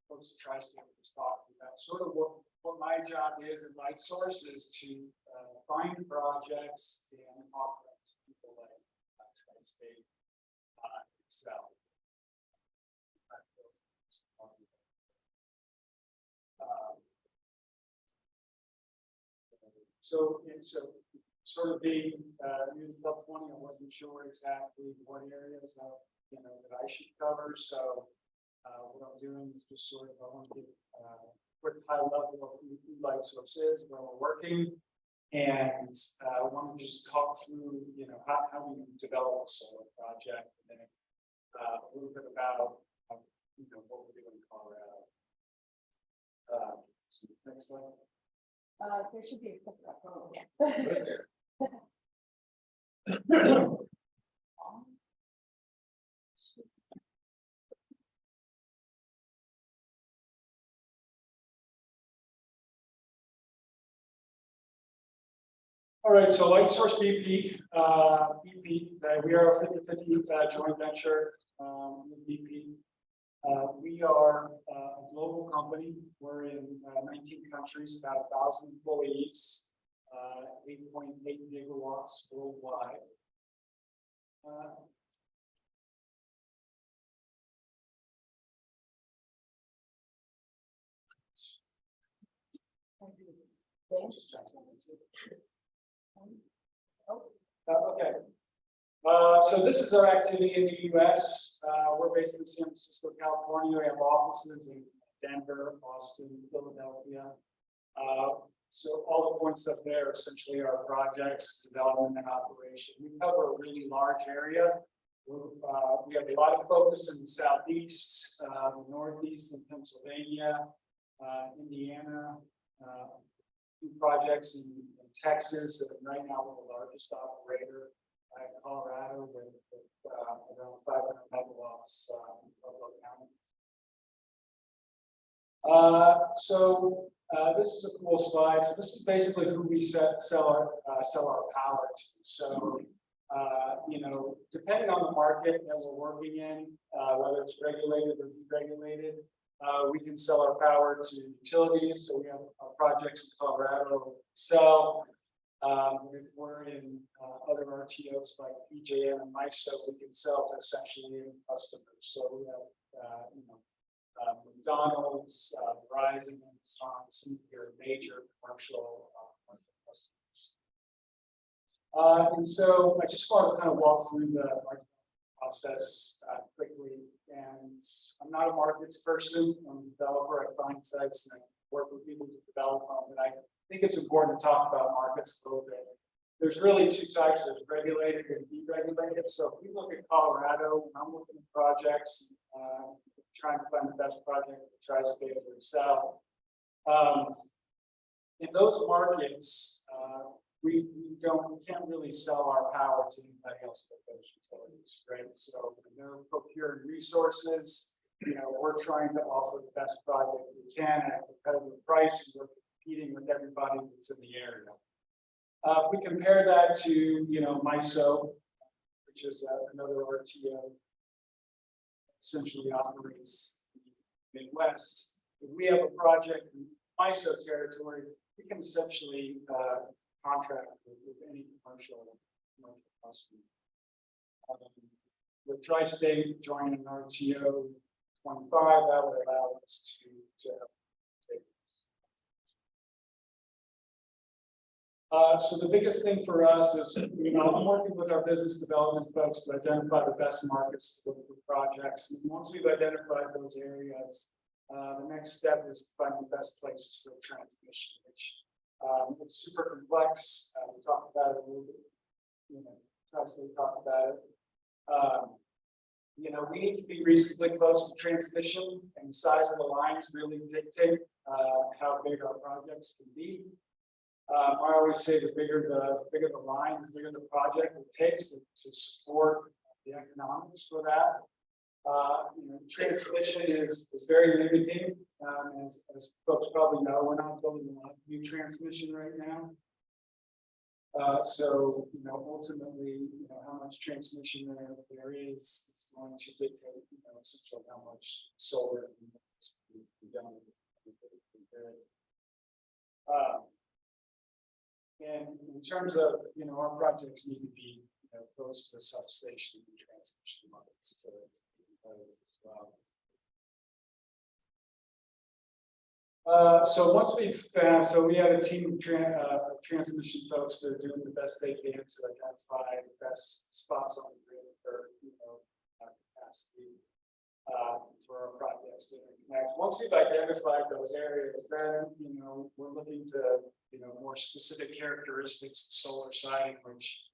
folks at Tri-State was talking about, sort of what my job is at Lightsource is to find projects and offer them to people like Tri-State Excel. So sort of being new to Club 20, I wasn't sure exactly what areas that I should cover. So what I'm doing is just sort of I want to give a quick high level of who Lightsource is, where we're working, and I want to just talk through how we develop a solar project, and then a little bit about what we're doing in Colorado. Next slide.
There should be a clip up.
Right there. All right, so Lightsource BP, we are a 50-50 joint venture with BP. We are a global company. We're in 19 countries, about 1,000 employees, 8.8 gigawatts worldwide. Okay. So this is our activity in the U.S. We're based in San Francisco, California. We have offices in Denver, Austin, Philadelphia. So all the points up there essentially are projects, development, and operation. We cover a really large area. We have a lot of focus in the Southeast, the Northeast, in Pennsylvania, Indiana, few projects in Texas, and right now we're the largest operator in Colorado with around 500 megawatts in Pueblo County. This is a cool slide. So this is basically who we sell our power to. So depending on the market that we're working in, whether it's regulated or deregulated, We can sell our power to utilities, so we have projects in Colorado sell. If we're in other RTOs like PJM and MISO, we can sell to essentially any customers. So we have, McDonald's, Verizon, and some of your major commercial customers. And so I just want to kind of walk through the process quickly. And I'm not a markets person. I'm a developer. I find sites and I work with people to develop them. And I think it's important to talk about markets a little bit. There's really two types: there's regulated and deregulated. So if we look at Colorado, when I'm looking at projects, trying to find the best project to try to stay over the south. In those markets, we can't really sell our power to anybody else but those utilities, right? So when they're procuring resources, we're trying to offer the best project we can at a competitive price, and we're competing with everybody that's in the area. If we compare that to, MISO, which is another RTO, essentially operates the Midwest. If we have a project in MISO territory, we can essentially contract with any commercial customer. With Tri-State joining an RTO 25, that would allow us to take. So the biggest thing for us is, I'm working with our business development folks to identify the best markets for projects. And once we've identified those areas, the next step is to find the best places for transmission, which it's super complex. We talked about it a little bit, Tri-State talked about it. We need to be reasonably close to transmission, and the size of the lines really dictate how big our projects can be. I always say the bigger the line, the bigger the project it takes to support the economics for that. Transmission is very limiting. As folks probably know, we're not building a lot of new transmission right now. So ultimately, how much transmission there is going to dictate, essentially how much solar is done. And in terms of, our projects need to be, close to the substation and transmission lines to be competitive as well. So once we've found, we have a team of transmission folks that are doing the best they can to identify the best spots on the grid for, capacity for our projects to interconnect. Once we've identified those areas, then, we're looking to, more specific characteristics of solar siting, which,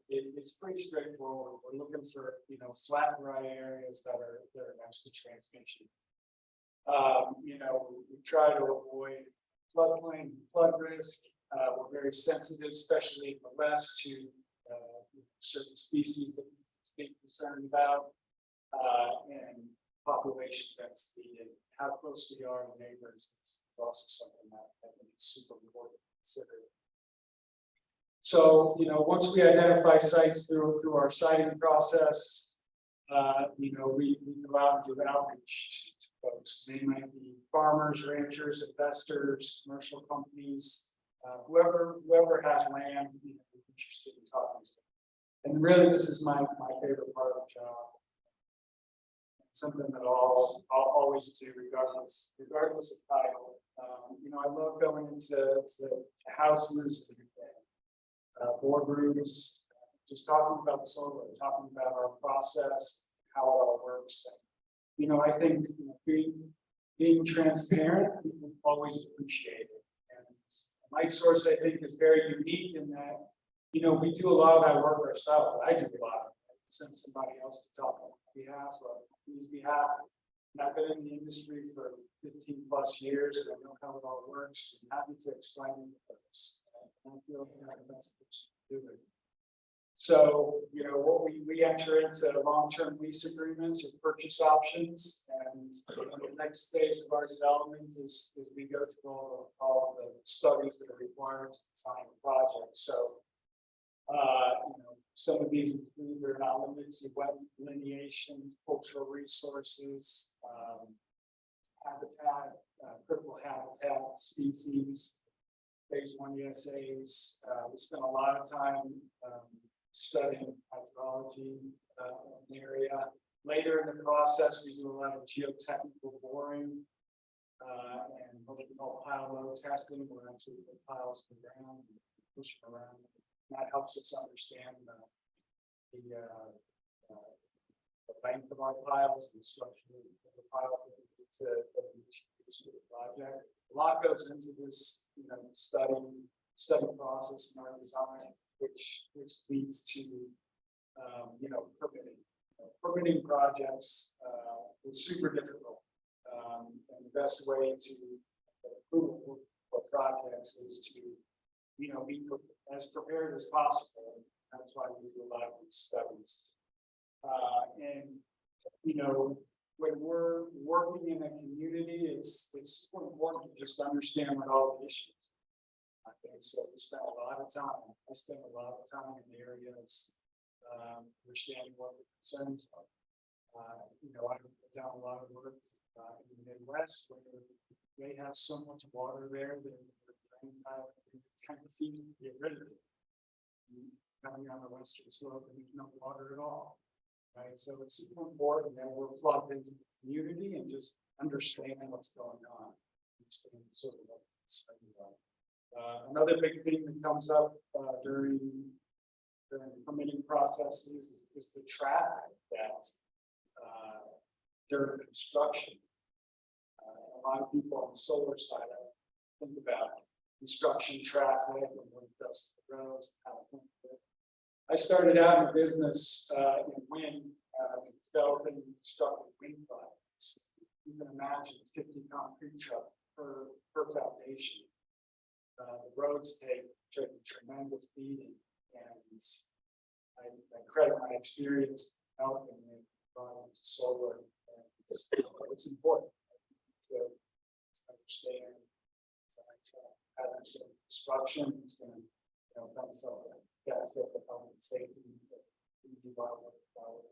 it's pretty straightforward. We're looking for, flat, dry areas that are next to transmission. We try to avoid floodplain, flood risk. We're very sensitive, especially in the West, to certain species that we're concerned about, and population density and how close we are to neighbors is also something that I think is super important to consider. So, once we identify sites through our siting process, we go out and do outreach to folks. They might be farmers, ranchers, investors, commercial companies, whoever has land, interested in talking to them. And really, this is my favorite part of the job. It's something that I'll always do, regardless of title. I love going into houses and boardrooms, just talking about solar, talking about our process, how it all works. And, I think being transparent, people always appreciate it. And my source, I think, is very unique in that, we do a lot of that work ourselves. I do a lot of it. Send somebody else to talk on behalf or on behalf. And I've been in the industry for 15 plus years, and I know how it all works. I'm happy to explain it to folks. I feel like I'm the best person to do it. So, what we enter into long-term lease agreements or purchase options, and the next phase of our development is we go through all the studies that are required to design the project. So, some of these include, they're not limited to wet delineation, cultural resources, habitat, critical habitat species, phase 1 ESAs. We spent a lot of time studying hydrology in the area. Later in the process, we do a lot of geotechnical boring and what we call pile load testing, where actually put piles in the ground and push them around. That helps us understand the length of our piles and the structure of the pile to use for the project. A lot goes into this, study process and our design, which leads to, permitting. Permitting projects is super difficult. And the best way to approve for projects is to, be as prepared as possible. That's why we do a lot of these studies. When we're working in a community, it's super important to just understand what all the issues. So we spend a lot of time. I spend a lot of time in the areas understanding what the concerns are. I've done a lot of work in the Midwest where they have so much water there that they're drain tile 10 feet to get rid of it. Coming on the western slope, and there's no water at all. Right, so it's super important that we're plugged into the community and just understanding what's going on. Understand sort of what's going on. Another big thing that comes up during the permitting processes is the traffic that during construction. A lot of people on the solar side think about construction traffic and what it does to the roads. I started out in the business in wind, developing and constructing wind projects. You can imagine 50 concrete truck per foundation. The roads take a tremendous beating, and I credit my experience helping me to solar. It's important to understand construction. It's going to benefit the health and safety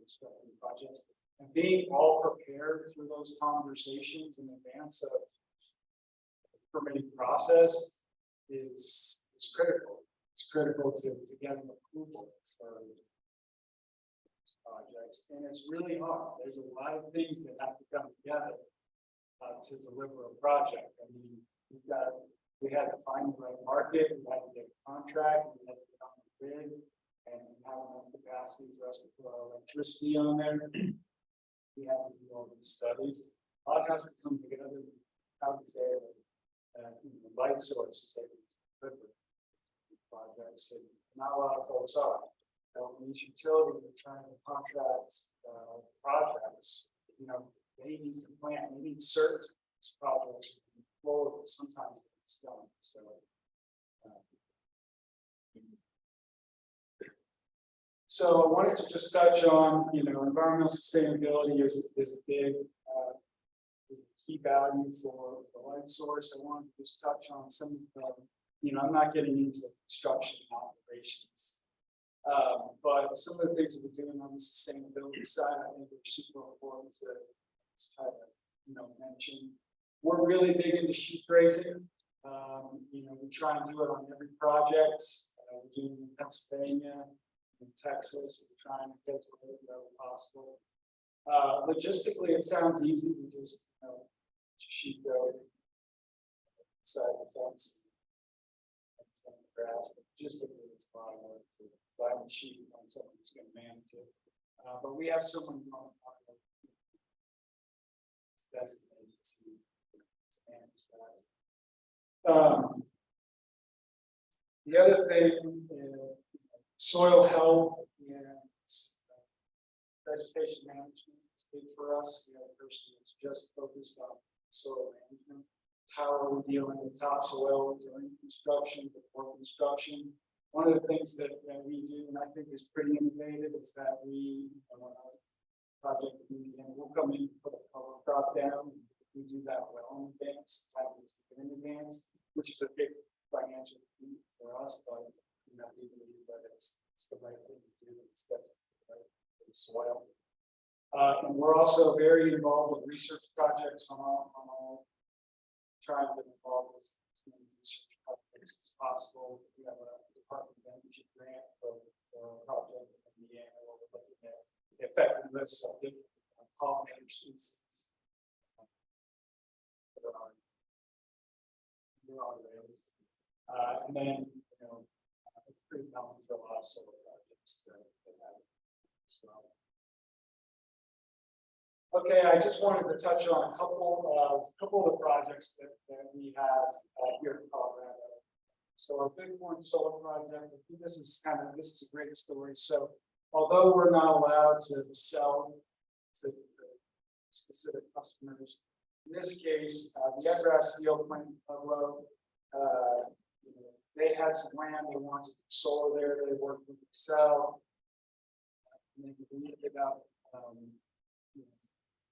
construction projects, and being all prepared for those conversations in advance of the permitting process is critical. It's critical to getting approval for projects, and it's really hard. There's a lot of things that have to come together to deliver a project. I mean, we had to find the right market, we had to get a contract, we had to get on the grid, and have enough capacity for us to put our electricity on there. We had to do all these studies. A lot has to come together. How to say light sources that deliver projects, and not a lot of folks are. These utilities are trying to contract projects. They need to plan. They need certain projects forward, but sometimes it's done. So I wanted to just touch on, environmental sustainability is a big is a key value for the light source. I wanted to just touch on some of the, I'm not getting into construction operations. But some of the things that we're doing on the sustainability side, I think are super important to try to, mention. We're really big into sheep grazing. We try and do it on every project. We're doing it in Pennsylvania, in Texas. We're trying to get to it wherever possible. Logistically, it sounds easy. We just, sheep go inside the fence. Grass, but logistically, it's a lot of work to buy the sheep on someone who's going to manage it. But we have someone designated to manage that. The other thing is soil health and vegetation management is big for us. We have a person that's just focused on soil management. How are we dealing with topsoil during construction, before construction? One of the things that we do, and I think is pretty innovative, is that we, project, we'll come in, put a cover crop down. We do that well in advance, in advance, which is a big financial fee for us, but we believe that it's the right thing to do. It's the right for the soil. And we're also very involved with research projects on all try and get involved with as many research projects as possible. We have a Department of Energy grant for a project in Indiana where we're looking at the effectiveness of different pollinator species. And then, it's pretty common for a lot of solar projects to have as well. Okay, I just wanted to touch on a couple of the projects that we have here in Colorado. So our Bighorn Solar Project, this is a great story. So although we're not allowed to sell to specific customers, in this case, the Evergrass Steel Plant in Pueblo, they had some land, they wanted to do solar there, they worked with Excel. And then they got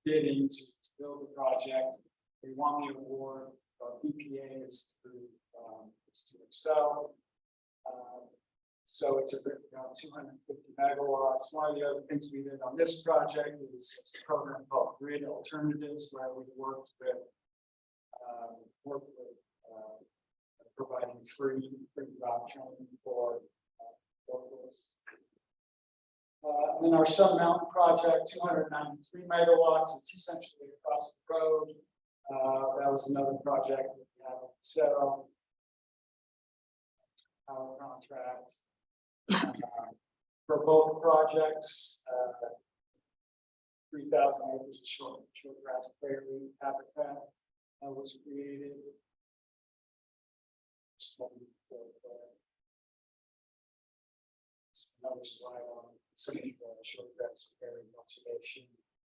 bidding to build the project. They won the award. BPA is through Excel. So it's around 250 megawatts. One of the other things we did on this project is a program called Grid Alternatives, where we worked with providing free route training for locals. And then our Sun Mountain project, 293 megawatts. It's essentially across the road. That was another project that we have set up. Power contract. For both projects, 3,000 acres of short grass prairie habitat was created. Another slide on some of the short grass prairie conservation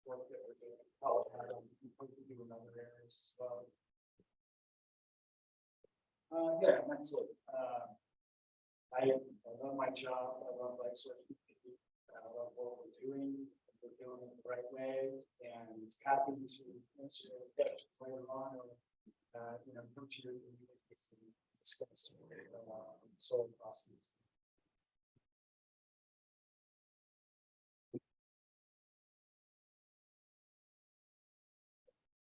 work that we're doing in Colorado. We do in other areas as well. Yeah, that's it. I love my job. I love I love what we're doing. We're doing it the right way, and it's happy to answer questions later on, or come to your meetings and discuss solar process.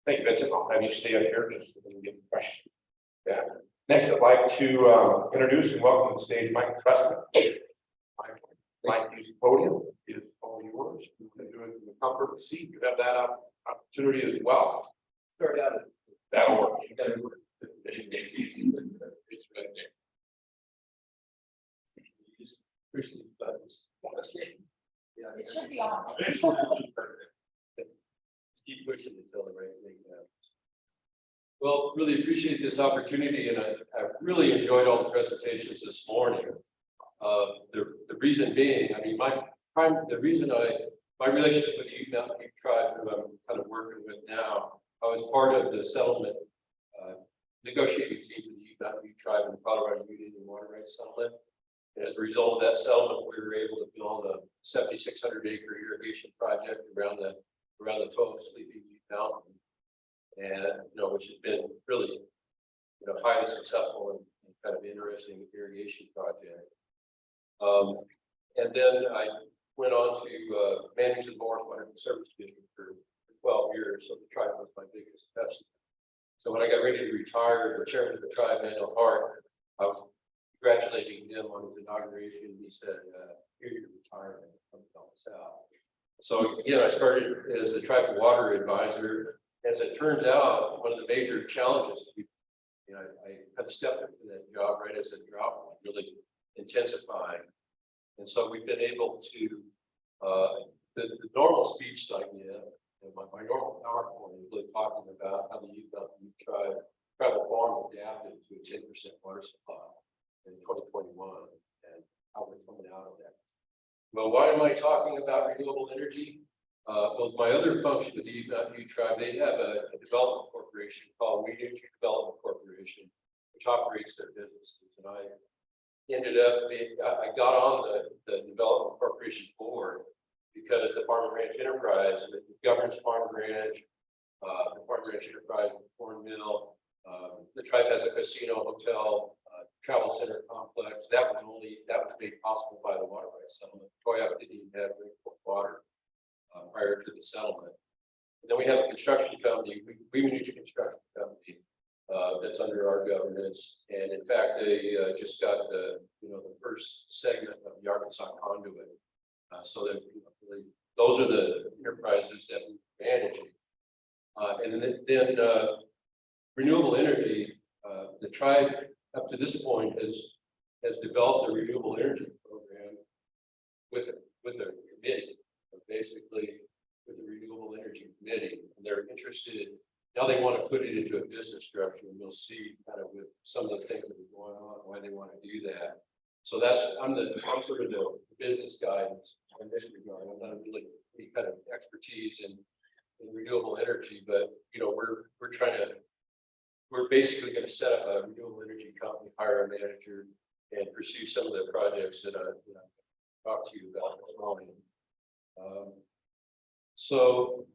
Thank you, Vincent. I'll have you stay up here just so we can get the question. Yeah. Next, I'd like to introduce and welcome to the stage Mike Preston. Mike, use the podium. It is all yours. You can do it in the comfort of the seat. You have that opportunity as well. That'll work. It's right there. Push these buttons.
It should be on.
Let's keep pushing until the right thing happens.
Well, really appreciate this opportunity, and I really enjoyed all the presentations this morning. The reason being, I mean, my relationship with the Ute Mountain Ute tribe, who I'm kind of working with now, I was part of the settlement negotiating team for the Ute Mountain Ute tribe in the Colorado Ute Indian Water Rights Settlement. And as a result of that settlement, we were able to build a 7,600 acre irrigation project around the 12 Sleeping Ute Mountain. And, which has been really, highly successful and kind of interesting irrigation project. And then I went on to manage the Morris Water Conservancy District for 12 years. So the tribe was my biggest investment. So when I got ready to retire, the chairman of the tribe, Manuel Hart, I was congratulating him on his inauguration. He said, "Here you're retiring, come help us out." So again, I started as the tribal water advisor. As it turns out, one of the major challenges, I kind of stepped into that job right as the drought was really intensifying. And so we've been able to, the normal speech idea, my normal PowerPoint is really talking about how the Ute Mountain tribal farm adapted to a 10% water supply in 2021 and how we're coming out of that. Well, why am I talking about renewable energy? Well, my other function with the Ute Mountain Ute tribe, they have a development corporation called Weed Energy Development Corporation, which operates their businesses. And I ended up I got on the development corporation board because the Farm and Ranch Enterprise that governs Farm and Ranch, the Farm and Ranch Enterprise, the corn mill, the tribe has a casino, hotel, travel center complex. That was made possible by the water rights settlement. Toyota didn't even have water prior to the settlement. And then we have a construction company, we manage a construction company that's under our governance. And in fact, they just got the first segment of the Arkansas conduit. So that really, those are the enterprises that we're managing. And then renewable energy, the tribe up to this point has developed a renewable energy program with a committee, basically with a renewable energy committee. And they're interested, now they want to put it into a business structure, and you'll see kind of with some of the things that are going on, why they want to do that. So I'm sort of the business guy in this regard. I'm not really any kind of expertise in renewable energy, but we're basically going to set up a renewable energy company, hire a manager, and pursue some of the projects that I talked to you about this morning. So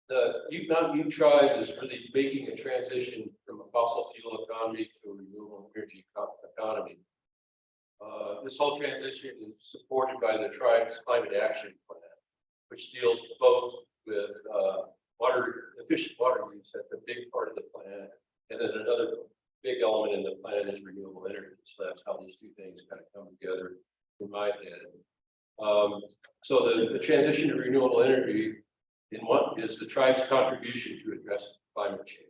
the Mountain Ute tribe is really making a transition from a fossil fuel economy to a renewable energy economy. This whole transition is supported by the tribe's climate action plan, which deals both with efficient water use. That's a big part of the plan. And then another big element in the plan is renewable energy. So that's how these two things kind of come together in my head. So the transition to renewable energy in what is the tribe's contribution to address climate change.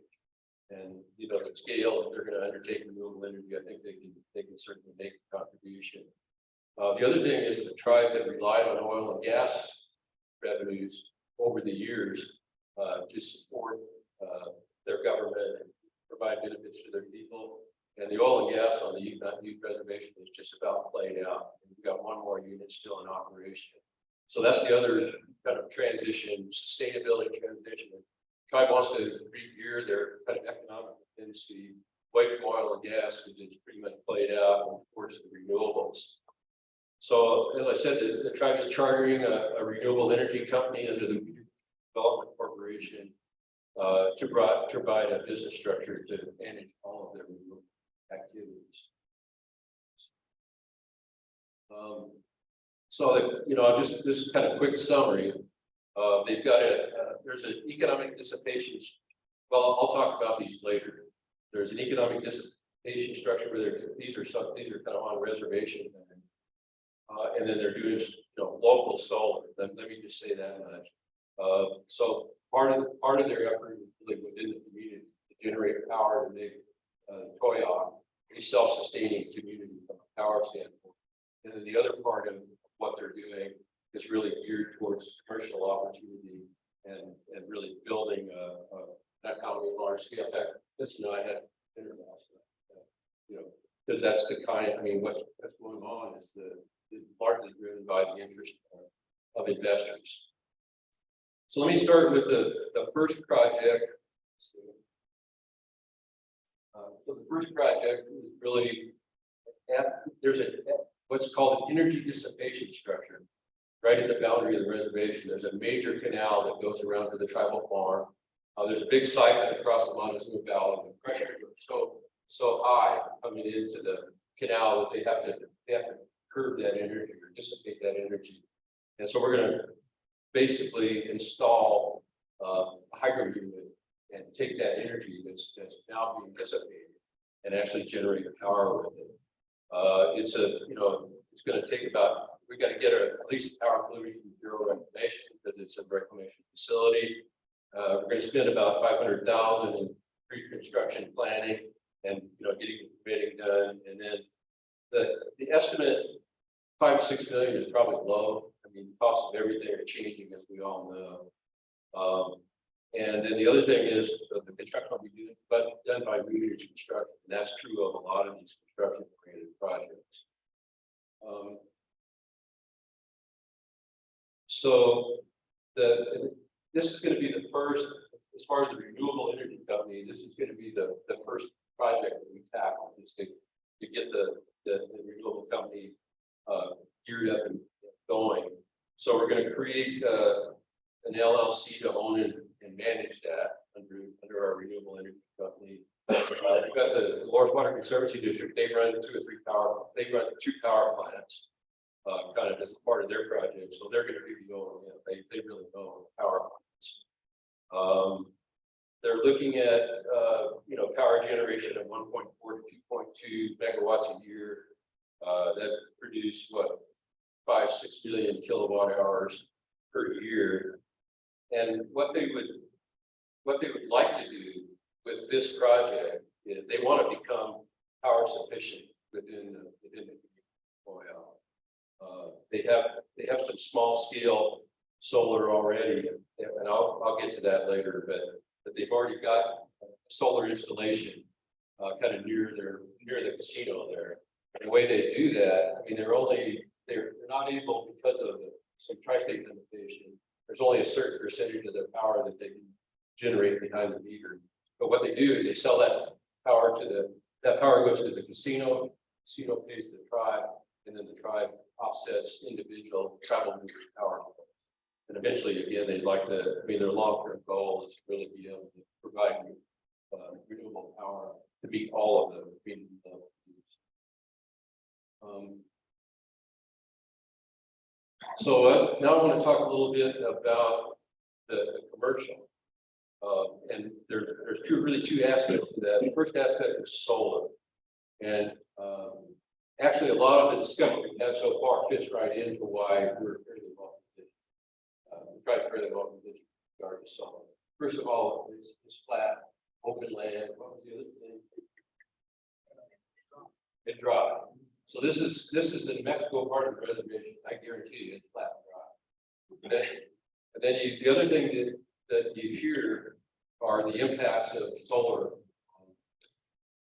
And the scale, if they're going to undertake renewable energy, I think they can certainly make a contribution. The other thing is the tribe that relied on oil and gas revenues over the years to support their government and provide benefits to their people. And the oil and gas on the Ute reservation is just about played out. We've got one more unit still in operation. So that's the other kind of transition, sustainability transition. The tribe wants to re-gear their kind of economic dependency away from oil and gas because it's pretty much played out and towards the renewables. So as I said, the tribe is chartering a renewable energy company under the Development Corporation to provide a business structure to manage all of their renewable activities. Just kind of quick summary. They've got there's an economic dissipation. Well, I'll talk about these later. There's an economic dissipation structure where these are kind of on reservation, and then they're doing local solar. Let me just say that much. So part of their effort is really within the community to generate power to make Toyah a self-sustaining community from a power standpoint. And then the other part of what they're doing is really geared towards commercial opportunity and really building an economy on a large scale. In fact, I had dinner last night, because that's the kind what's going on is largely driven by the interest of investors. So let me start with the first project. So the first project is really there's what's called an energy dissipation structure right at the boundary of the reservation. There's a major canal that goes around to the tribal farm. There's a big siphon across the Montezuma Valley. The pressure is so high coming into the canal that they have to curb that energy or dissipate that energy. And so we're going to basically install a hydro unit and take that energy that's now being dissipated and actually generate power with it. It's going to take we got to get at least power pollution from Bureau Reclamation because it's a reclamation facility. We're going to spend about $500,000 in pre-construction planning and getting the permitting done, and then the estimate $5 to $6 million is probably low. The costs of everything are changing, as we all know. And then the other thing is the construction will be done by Mueller's construction, and that's true of a lot of these construction-related projects. This is going to be the first, as far as the renewable energy company, this is going to be the first project that we tackle, is to get the renewable company geared up and going. So we're going to create an LLC to own and manage that under our renewable energy company. We've got the Lower Water Conservancy District. They run two power plants, kind of as part of their project. So they're going to be going. They really know power plants. they're looking at, power generation of 1.4 to 2.2 megawatts a year. That produce what, 5-6 billion kilowatt hours per year. And what they would like to do with this project is they want to become power sufficient within the oil. They have some small scale solar already, and I'll get to that later, but they've already got solar installation kind of near the casino there. And the way they do that, I mean, they're not able, because of some tri-state limitation, there's only a certain percentage of the power that they can generate behind the meter. But what they do is they sell that power that power goes to the casino pays the tribe, and then the tribe offsets individual travel meter power. And eventually, again, they'd like to, I mean, their long-term goal is to really be able to provide renewable power to meet all of the needs. So now I want to talk a little bit about the commercial. And there's two aspects to that. The first aspect is solar. And actually, a lot of the discussion we've had so far fits right into why we're fairly well positioned. We try to fairly well positioned with regard to solar. First of all, it's flat, open land. What was the other thing? It's dry. So this is the New Mexico part of the reservation. I guarantee you it's flat and dry. And then the other thing that you hear are the impacts of solar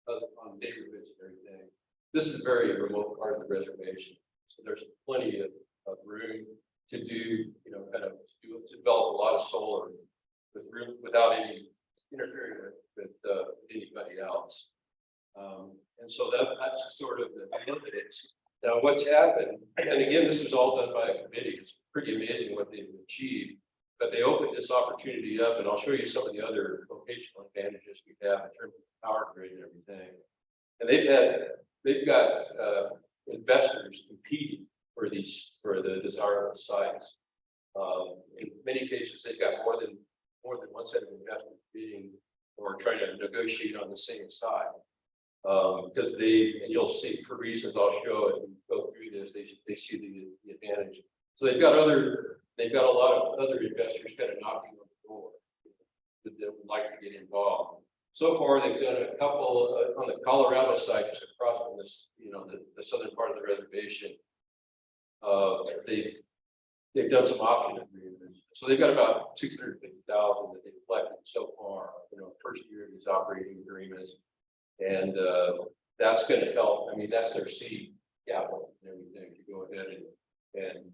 on neighborhoods and everything. This is a very remote part of the reservation, so there's plenty of room to do, to develop a lot of solar without any interfering with anybody else. And so that's sort of the benefits. Now, what's happened, and again, this was all done by a committee. It's pretty amazing what they've achieved. But they opened this opportunity up, and I'll show you some of the other locational advantages we have in terms of power grid and everything. And they've got investors competing for the desirable sites. In many cases, they've got more than one set of investors bidding or trying to negotiate on the same side. Because and you'll see for reasons I'll show it and go through this, they see the advantage. So they've got a lot of other investors kind of knocking on the door that would like to get involved. So far, they've done a couple on the Colorado side, just across from this, the southern part of the reservation. They've done some option agreements. So they've got about 650,000 that they've collected so far, first year of these operating agreements. And that's going to help. I mean, that's their seed capital and everything to go ahead and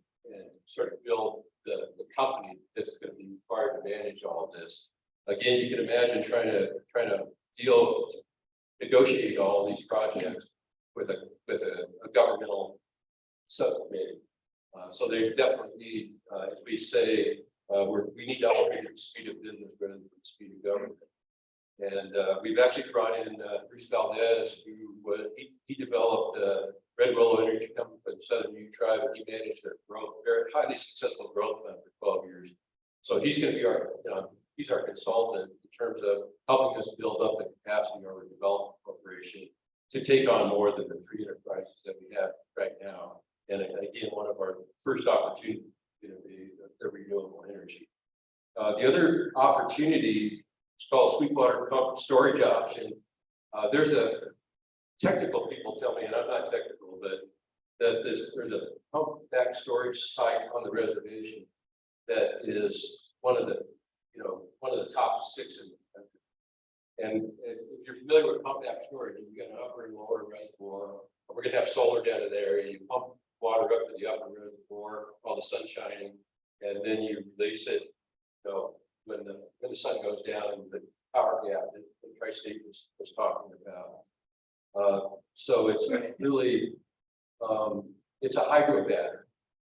sort of build the company that's going to be required to manage all of this. Again, you can imagine trying to negotiate all these projects with a governmental subcommittee. So they definitely need, as we say, we need to operate at the speed of business rather than the speed of government. And we've actually brought in Bruce Valdez, who he developed Red Willow Energy Company for the Southern Ute Tribe, and he managed their growth, very highly successful growth plan for 12 years. So he's going to be he's our consultant in terms of helping us build up the capacity of our development corporation to take on more than the 3 enterprises that we have right now. And again, one of our first opportunities is going to be the renewable energy. The other opportunity is called Sweetwater Pump Storage Option. There's technical people tell me, and I'm not technical, but that there's a pump back storage site on the reservation that is one of the top 6 in the country. And if you're familiar with pump back storage, you've got an upper and lower reservoir. We're going to have solar down in there. You pump water up to the upper reservoir while the sun's shining, and then you release it. When the sun goes down and the power gap that the Tri-State was talking about. So it's really it's a hydro battery.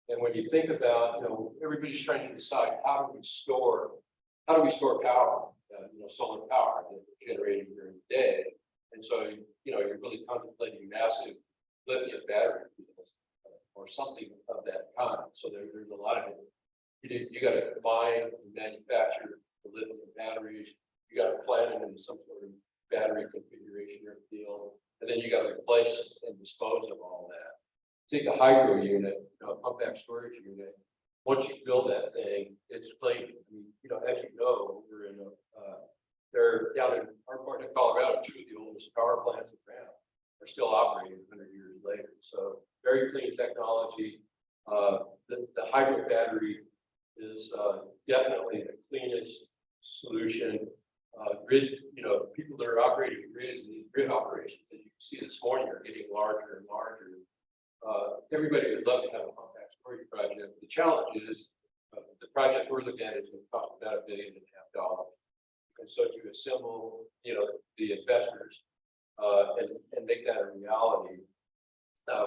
And when you think about, everybody's trying to decide how do we store power, solar power that we're generating during the day. And so, you're really contemplating massive lithium battery or something of that kind. So there's a lot of it. You got to mine and manufacture the lithium batteries. you got to plant it into some sort of battery configuration or field, and then you got to replace and dispose of all that. Take a hydro unit, pump back storage unit. Once you build that thing, it's clean. I mean, as you know, we're in they're down in our part of Colorado, 2 of the oldest power plants around are still operating 100 years later. So very clean technology. The hydro battery is definitely the cleanest solution. Grid, people that are operating grids and these grid operations, as you can see this morning, are getting larger and larger. Everybody would love to have a compact storage project. The challenge is the project we're looking at is going to cost about $1.5 billion. And so to assemble, the investors and make that a reality,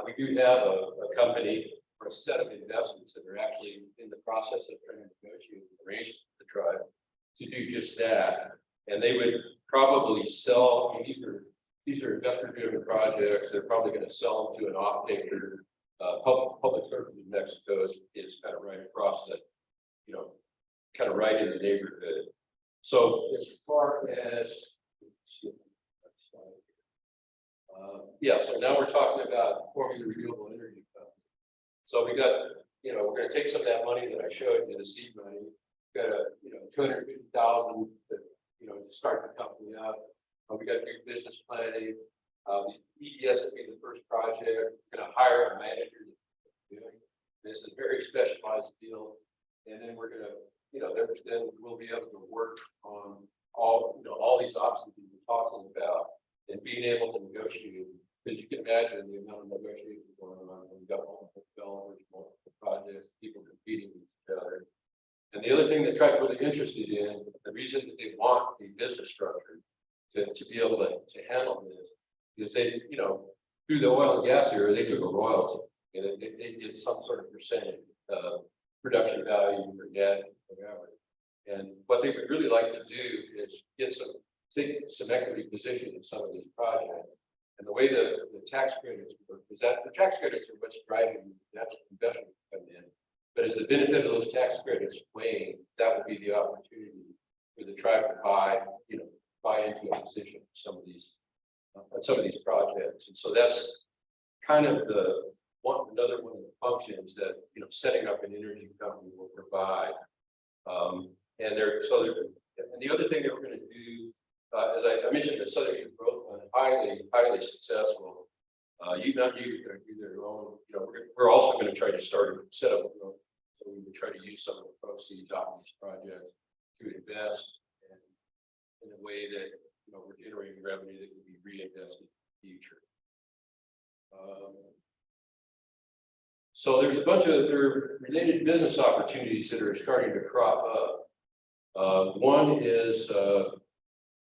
we do have a company or a set of investments that are actually in the process of trying to negotiate an arrangement with the tribe to do just that. And they would probably sell. I mean, these are investor-driven projects. They're probably going to sell them to an off-taker. Public service in Mexico is kind of right across the, kind of right in the neighborhood. So as far as, so now we're talking about forming a renewable energy company. So we got, we're going to take some of that money that I showed you, the seed money, got a, $250,000 to, to start the company up. We got to do business planning. The EDS will be the first project. We're going to hire a manager. This is a very specialized deal. And then we're going to, then we'll be able to work on all these options that we're talking about and being able to negotiate. Because you can imagine the amount of negotiating going on. We've got multiple developers, multiple projects, people competing with each other. And the other thing that Tribe really interested in, the reason that they want the business structure to be able to handle this, is they, through the oil and gas era, they took a royalty and they did some sort of percentage production value or debt, whatever. And what they would really like to do is take some equity position in some of these projects. And the way the tax credits work is that the tax credits are what's driving that investment to come in. But as the benefit of those tax credits wane, that would be the opportunity for the tribe to buy into a position for some of these projects. And so that's kind of another one of the functions that setting up an energy company will provide. And the other thing that we're going to do, as I mentioned, the Southern Youth Growth Fund, highly successful. Youth are going to do their own. We're also going to try to set up. So we would try to use some of the proceeds off of these projects to invest in a way that we're generating revenue that can be reinvested in the future. So there's a bunch of related business opportunities that are starting to crop up. One is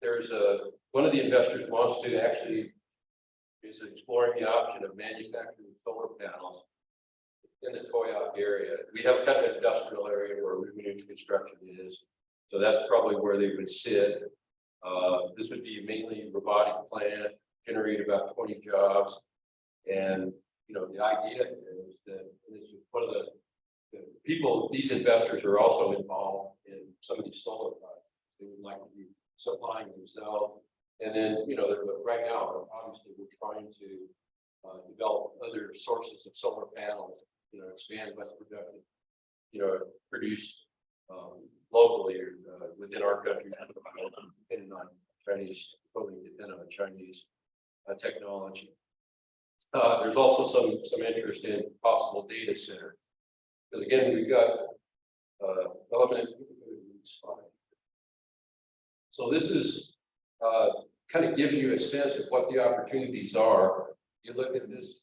there's one of the investors wants to actually is exploring the option of manufacturing solar panels in the Toyoak area. We have kind of an industrial area where renewable construction is, so that's probably where they would sit. This would be mainly robotic plant, generate about 20 jobs, and the idea is that this is one of the people. These investors are also involved in some of these solar projects. They would like to be supplying themselves, and then right now, obviously, we're trying to develop other sources of solar panels. Expand West production. Produced locally or within our country, depending on Chinese, totally dependent on Chinese technology. There's also some interest in possible data center. Because again, we've got element. So this is kind of gives you a sense of what the opportunities are. You look at this,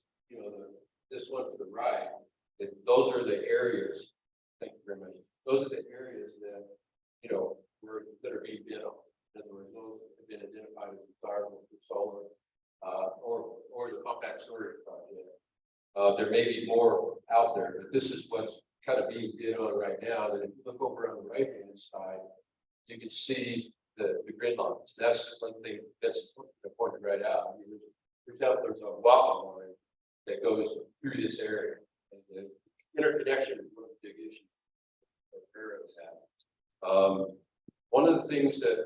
this one to the right. Those are the areas. Thank you very much. Those are the areas that that are being bid on. In other words, those have been identified as desirable for solar or the compact storage project. There may be more out there, but this is what's kind of being bid on right now. And if you look over on the right hand side, you can see the grid lines. That's one thing that's pointed right out. There's a WAPA line that goes through this area. And the interconnection is one of the big issues that railroads have. One of the things that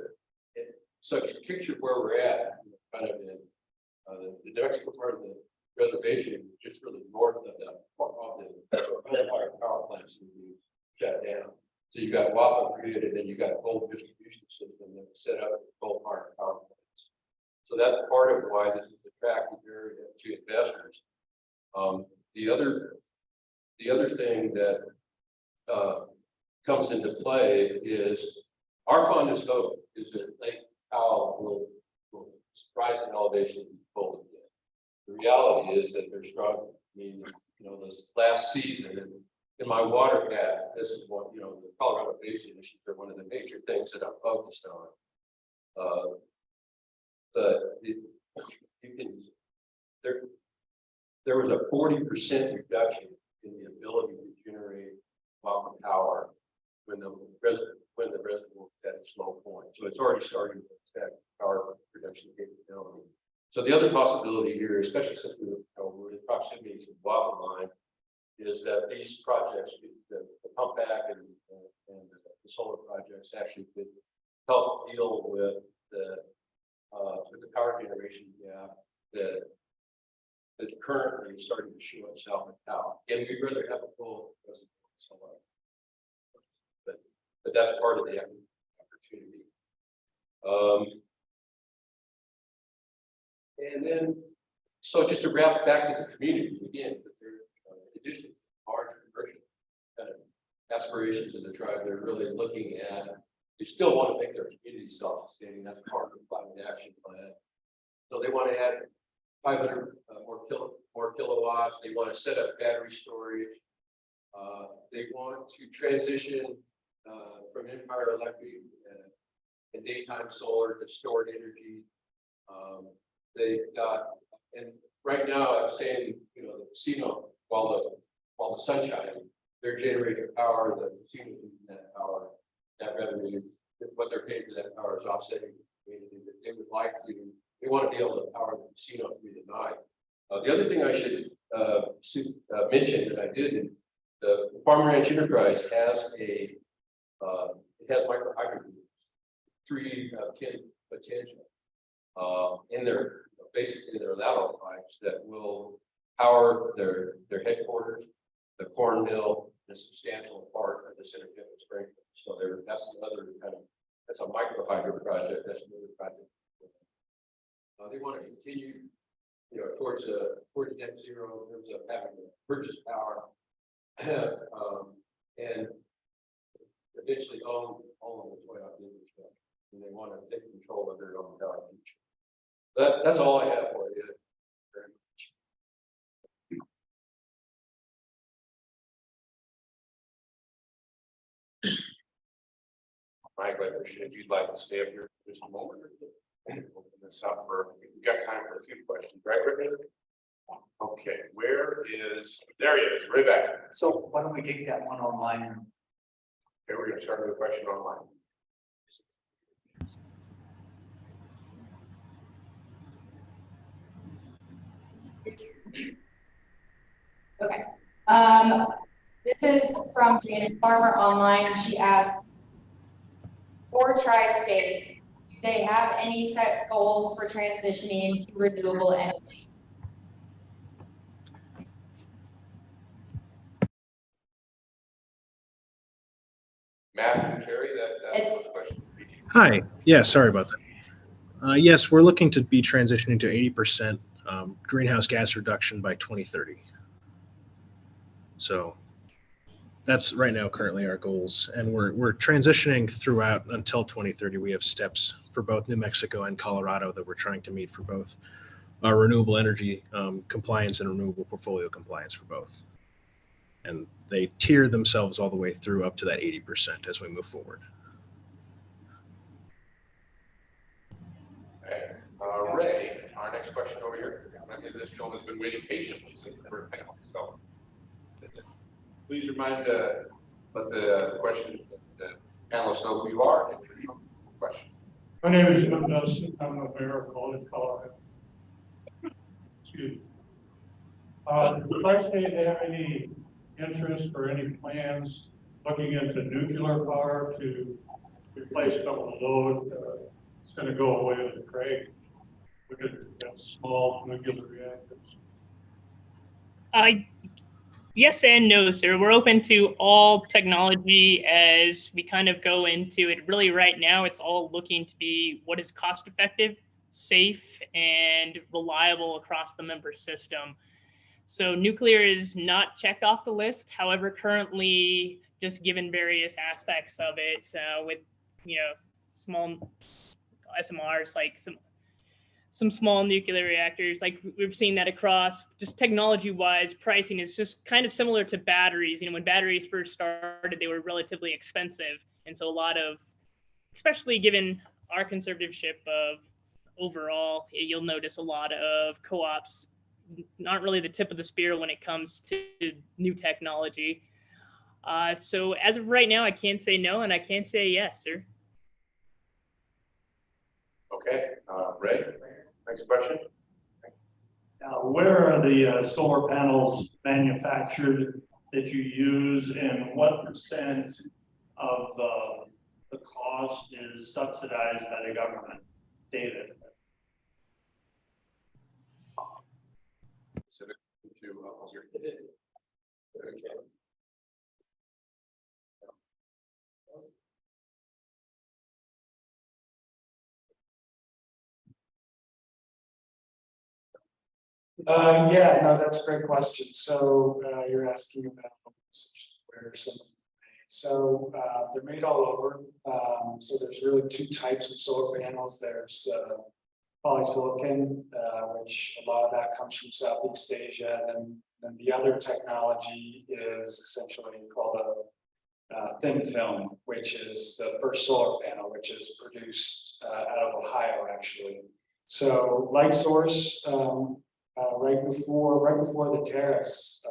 So if you picture where we're at, kind of in the New Mexico part of the reservation, just really north of the Empire power plants that we shut down. So you got Wappa grid, and then you got a coal distribution system that was set up with coal power plants. So that's part of why this is attractive area to investors. The other thing that comes into play is our fondest hope is that Lake Powell will rise in elevation and be full again. The reality is that they're struggling. I mean, you know, this last season in my water path, this is what, you know, the Colorado Basin issues are one of the major things that I'm focused on. There was a 40% reduction in the ability to generate Wappa power when the reservoir was at its low point. So it's already starting to affect power production capability. So the other possibility here, especially since we're in proximity to the Wappa line, is that these projects, the pump back and the solar projects actually could help deal with the power generation gap that currently is starting to show itself in power. And we'd rather have a full solar. But that's part of the opportunity. And then, so just to wrap back to the community again, in addition to large commercial kind of aspirations of the tribe, they're really looking at, they still want to make their community self-sustaining. That's part of the climate action plan. So they want to add 500 more kilowatts. They want to set up battery storage. They want to transition from Empire Electric and daytime solar to stored energy. They've got, and right now I'm saying, you know, the casino, while the sun's shining, they're generating power, the casino using that power, that revenue, what they're paying for that power is offsetting the community. They would like to, they want to be able to power the casino through the night. The other thing I should mention that I did, the Farm Ranch Enterprise has it has micro hydro 310 potential in their basically their lateral pipes that will power their headquarters, the corn mill, a substantial part of the center of Springfield. So that's another kind of, that's a micro hydro project. That's another project. They want to continue, you know, towards net zero in terms of having to purchase power and eventually own all of the way out the infrastructure. And they want to take control of their own power future. That's all I have for you. Very much.
Michael, I appreciate if you'd like to stay up here for just a moment. Open this up for, we've got time for a few questions, right, Retta? Okay, there he is, Rebecca.
So why don't we take that one online?
Okay, we're gonna start with a question online.
Okay. This is from Janet Farmer online. She asks, for Tri-State, do they have any set goals for transitioning to renewable energy?
Matthew and Kari, that's a question.
Hi, yeah, sorry about that. Yes, we're looking to be transitioning to 80% greenhouse gas reduction by 2030. So that's right now currently our goals, and we're transitioning throughout until 2030. We have steps for both New Mexico and Colorado that we're trying to meet for both our renewable energy compliance and renewable portfolio compliance for both. And they tier themselves all the way through up to that 80% as we move forward.
Okay. Ray, our next question over here. I think this gentleman's been waiting patiently since the first panel. So please remind, let the question, the panelists know who you are and your question.
My name is Jim Dustin. I'm a mayor of Golden, Colorado. Excuse me. Would like to say they have any interest or any plans looking into nuclear power to replace some of the load it's gonna go away with the Craig. Look at small nuclear reactors.
Yes and no, sir. We're open to all technology as we kind of go into it. Really, right now, it's all looking to be what is cost effective, safe, and reliable across the member system. So nuclear is not checked off the list. However, currently, just given various aspects of it, with small SMRs, like some small nuclear reactors, like we've seen that across, just technology wise, pricing is just kind of similar to batteries. When batteries first started, they were relatively expensive. And so a lot of, especially given our conservatorship of overall, you'll notice a lot of co-ops, not really the tip of the spear when it comes to new technology. So as of right now, I can't say no, and I can't say yes, sir.
Okay, Ray, next question.
Now, where are the solar panels manufactured that you use, and what percent of the cost is subsidized by the government? David.
Specific to, okay.
Yeah, no, that's a great question. So you're asking about where some. So they're made all over. So there's really two types of solar panels. There's polysilicon, which a lot of that comes from Southeast Asia, and then the other technology is essentially called a thin film, which is the first solar panel, which is produced out of Ohio, actually. So light source. Right before the tariffs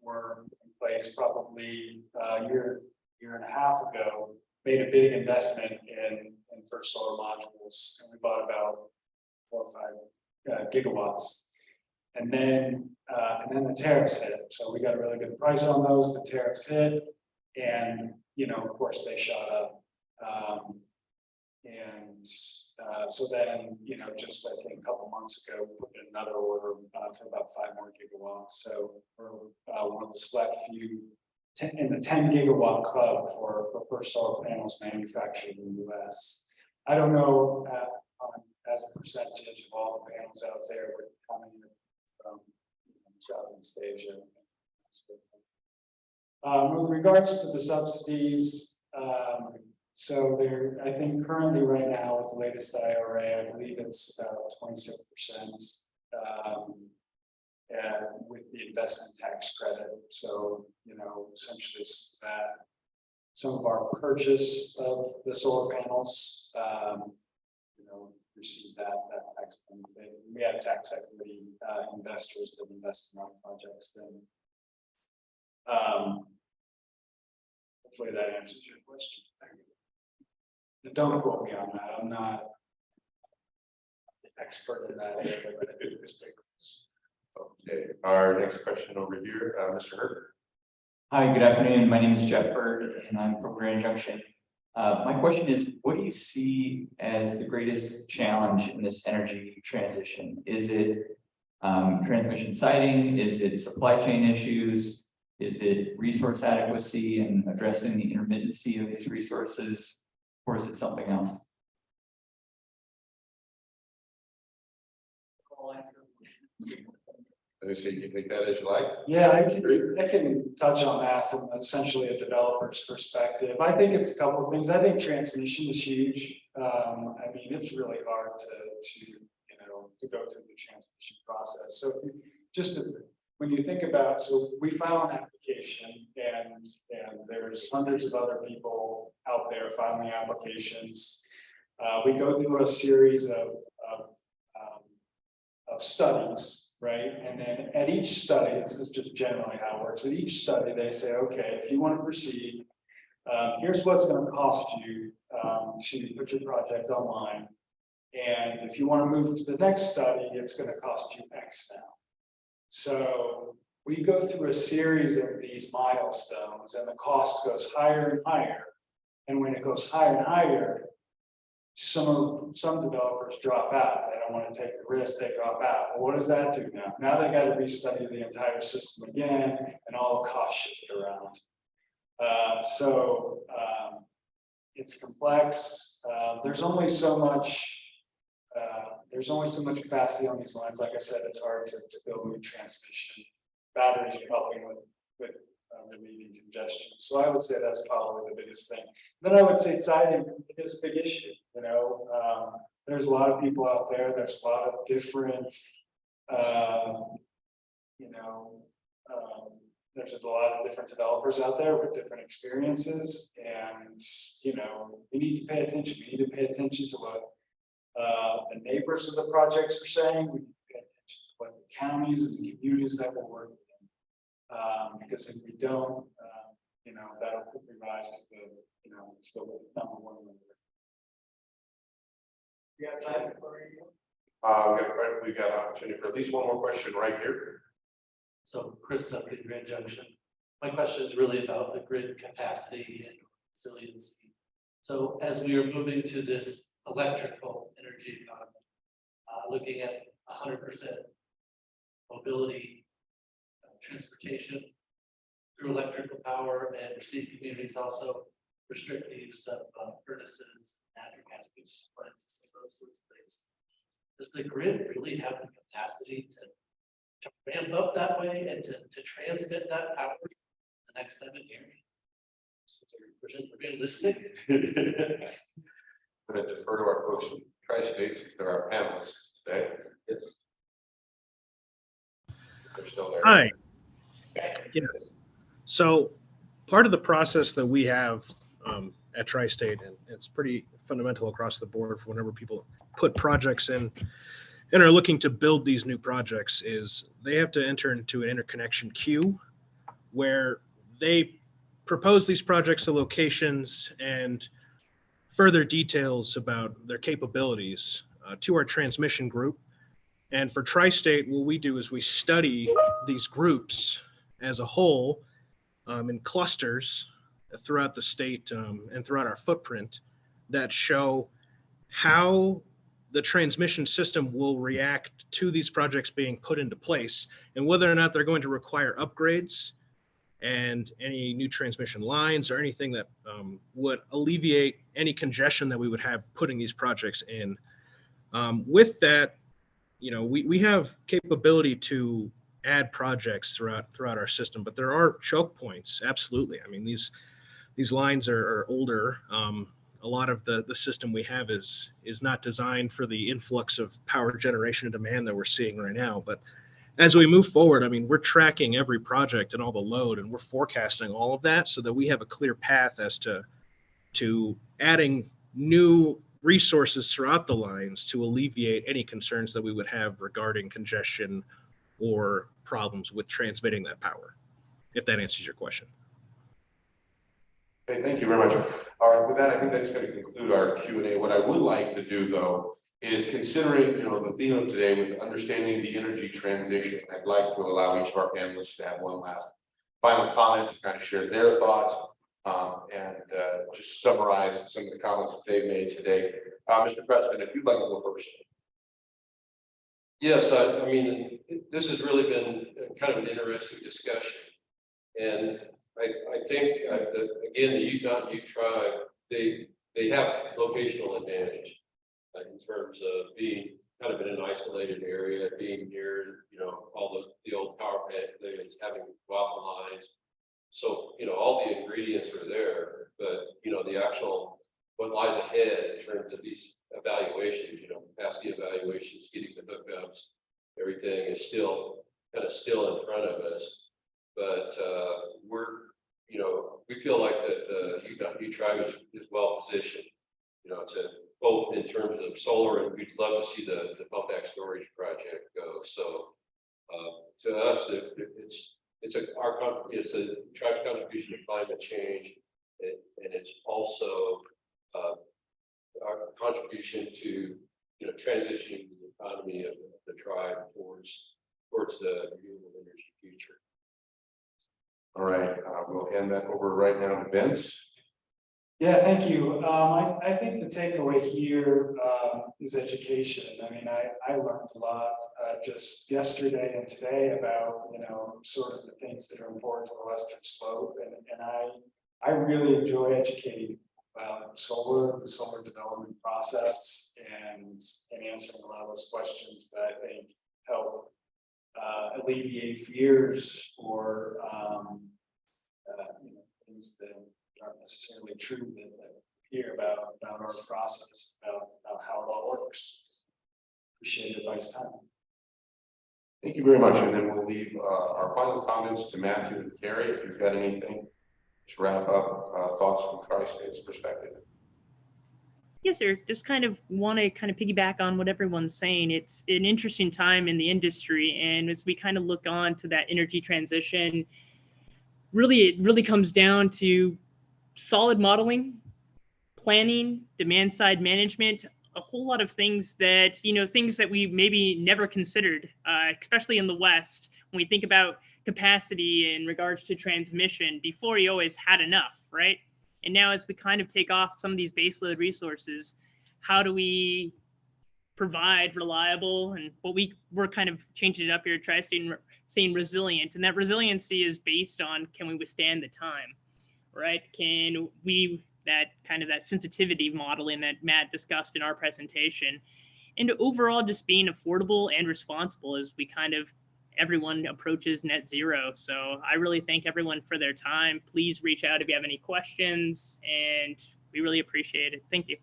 were in place, probably a year and a half ago, made a big investment in first solar modules, and we bought about 4 or 5 gigawatts. And then the tariffs hit, so we got a really good price on those. The tariffs hit, and of course they shot up. So then, just I think a couple months ago, we put in another order for about 5 more gigawatts. So we're one of the select few in the 10 gigawatt club for first solar panels manufactured in the US. I don't know as a percentage of all the panels out there coming from Southeast Asia. With regards to the subsidies, so I think currently right now with the latest IRA, I believe it's about 26%, and with the investment tax credit. So, essentially that some of our purchase of the solar panels, receive that tax benefit. We have tax equity investors that invest in our projects then. Hopefully that answers your question. Don't quote me on that. I'm not the expert in that area, but I do this big.
Okay, our next question over here, Mr. Herbert.
Hi, good afternoon. My name is Jeff Bird, and I'm from Grand Junction. My question is, what do you see as the greatest challenge in this energy transition? Is it transmission siting? Is it supply chain issues? Is it resource adequacy and addressing the intermittency of these resources? Or is it something else?
So you can take that as you like.
Yeah, I can touch on that from essentially a developer's perspective. I think it's a couple of things. I think transmission is huge. I mean, it's really hard to go through the transmission process. So when you think about, so we file an application and there's hundreds of other people out there filing applications. We go through a series of studies, right? And then at each study, this is just generally how it works. At each study, they say, okay, if you want to proceed, here's what's going to cost you to put your project online. And if you want to move to the next study, it's going to cost you X now. So we go through a series of these milestones and the cost goes higher and higher. And when it goes higher and higher, some developers drop out, they don't want to take the risk, they drop out. Well, what does that do now? Now they got to restudy the entire system again and all the costs shifted around. It's complex. There's only so much capacity on these lines. Like I said, it's hard to build new transmission. Batteries are helping with relieving congestion. So I would say that's probably the biggest thing. Then I would say siding is a big issue. You know, there's a lot of people out there. There's a lot of different, there's a lot of different developers out there with different experiences, and you know, we need to pay attention. We need to pay attention to what the neighbors of the projects are saying. We need to pay attention to what the counties and the communities that we're working in, because if we don't, that'll put me rise to the, to the number one number.
You got time for you?
We've got opportunity for at least one more question right here.
So Chris up in Grand Junction. My question is really about the grid capacity and resiliency. So as we are moving to this electrical energy economy, looking at 100% mobility, transportation through electrical power, and see communities also restrict the use of furnaces, natural gas based plants, those sorts of things. Does the grid really have the capacity to ramp up that way and to transmit that power for the next 7 years? So realistic.
I'm going to defer to our folks from Tri-State since they're our panelists today. They're still there.
Hi. Yeah. So part of the process that we have at Tri-State, and it's pretty fundamental across the board for whenever people put projects in and are looking to build these new projects, is they have to enter into an interconnection queue where they propose these projects to locations and further details about their capabilities to our transmission group. And for Tri-State, what we do is we study these groups as a whole in clusters throughout the state and throughout our footprint that show how the transmission system will react to these projects being put into place and whether or not they're going to require upgrades and any new transmission lines or anything that would alleviate any congestion that we would have putting these projects in. With that, we have capability to add projects throughout our system, but there are choke points. Absolutely. I mean, these lines are older. A lot of the system we have is not designed for the influx of power generation and demand that we're seeing right now. But as we move forward, I mean, we're tracking every project and all the load, and we're forecasting all of that so that we have a clear path as to adding new resources throughout the lines to alleviate any concerns that we would have regarding congestion or problems with transmitting that power, if that answers your question.
Okay, thank you very much. All right, with that, I think that's going to conclude our Q&A. What I would like to do, though, is considering, the theme of today with understanding the energy transition, I'd like to allow each of our panelists to have one last final comment to kind of share their thoughts and just summarize some of the comments that they've made today. Mr. Preston, if you'd like to go first.
Yes, I mean, this has really been kind of an interesting discussion. And I think that, again, the Utah tribe, they have locational advantage in terms of being kind of in an isolated area, being near, all the old power plants, having waffle lines. So, all the ingredients are there, but, the actual, what lies ahead in terms of these evaluations, capacity evaluations, getting the hookups, everything is still in front of us. But we feel like that the Utah tribe is well positioned, to both in terms of solar, and we'd love to see the pump back storage project go. So to us, it's a tribe's contribution to climate change, and it's also our contribution to transitioning the economy of the tribe towards the renewable energy future.
All right, we'll hand that over right now to Vince.
Yeah, thank you. I think the takeaway here, is education. I mean, I learned a lot, just yesterday and today about, sort of the things that are important to the Western Slope. And I really enjoy educating about solar, the solar development process and answering a lot of those questions that I think help alleviate fears or, things that aren't necessarily true that hear about our process, about how it all works. Appreciate your advice, time.
Thank you very much, and then we'll leave our final comments to Matthew and Kari, if you've got anything to wrap up, thoughts from Tri-State's perspective.
Yes, sir. Just kind of want to piggyback on what everyone's saying. It's an interesting time in the industry, and as we kind of look on to that energy transition, it really comes down to solid modeling, planning, demand side management, a whole lot of things that, things that we maybe never considered, especially in the West, when we think about capacity in regards to transmission. Before, you always had enough, right? And now as we kind of take off some of these baseload resources, how do we provide reliable, and what we're kind of changing it up here at Tri-State and saying resilient, and that resiliency is based on, can we withstand the time, right? Can we, that sensitivity modeling that Matt discussed in our presentation, and overall just being affordable and responsible as we everyone approaches net zero. So I really thank everyone for their time. Please reach out if you have any questions, and we really appreciate it. Thank you.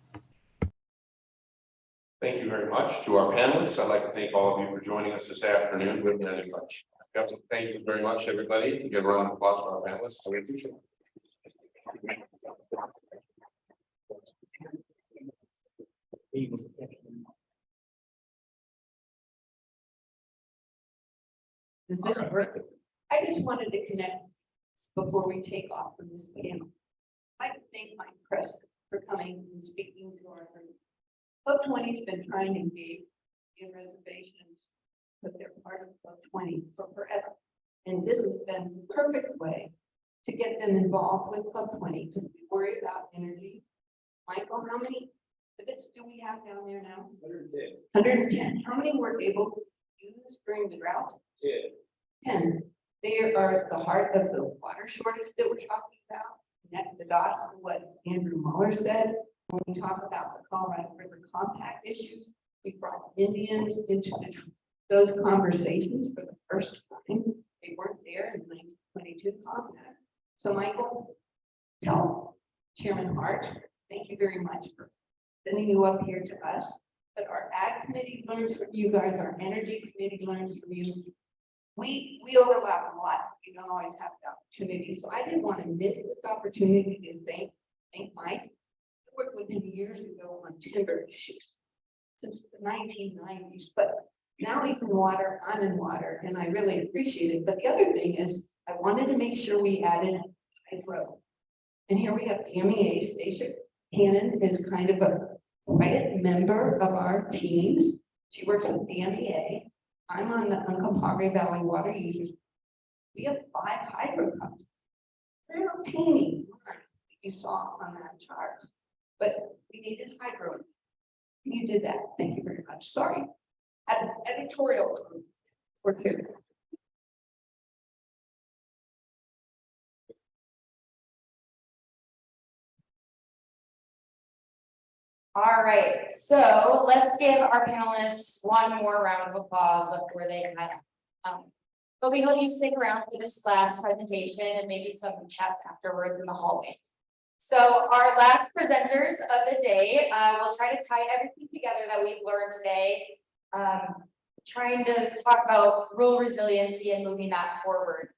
Thank you very much to our panelists. I'd like to thank all of you for joining us this afternoon. Thank you very much, everybody. Give a round of applause for our panelists. We appreciate it.
Is this work? I just wanted to connect before we take off from this panel. I'd like to thank Mike Preston for coming and speaking to our group. Club 20's been trying to engage in reservations because they're part of Club 20 for forever. And this has been the perfect way to get them involved with Club 20 because we worry about energy. Michael, how many pivots do we have down there now? 110. 110. How many were able to use during the drought? 10. They are the heart of the water shortage that we're talking about. Connect the dots to what Andrew Mueller said. When we talk about the Colorado River compact issues, we brought Indians into those conversations for the first time. They weren't there in the 1922 compact. So Michael, tell Chairman Hart, thank you very much for sending you up here to us. But our Ag Committee learns from you guys, our Energy Committee learns from you. We overlap a lot. We don't always have the opportunity. So I didn't want to miss this opportunity to thank Mike. I worked with him years ago on timber issues since the 1990s, but now he's in water, I'm in water, and I really appreciate it. But the other thing is I wanted to make sure we added hydro. And here we have DMEA. Stacia Cannon is kind of a quiet member of our teams. She works with DMEA. I'm on the Uncompahgre Valley Water Users. We have 5 hydro projects. They're not teeny that you saw on that chart, but we needed hydro. You did that. Thank you very much. Sorry. Editorial. We're here.
All right, so let's give our panelists one more round of applause before they head out. But we hope you stick around for this last presentation and maybe some chats afterwards in the hallway. So our last presenters of the day will try to tie everything together that we've learned today, trying to talk about rural resiliency and moving that forward.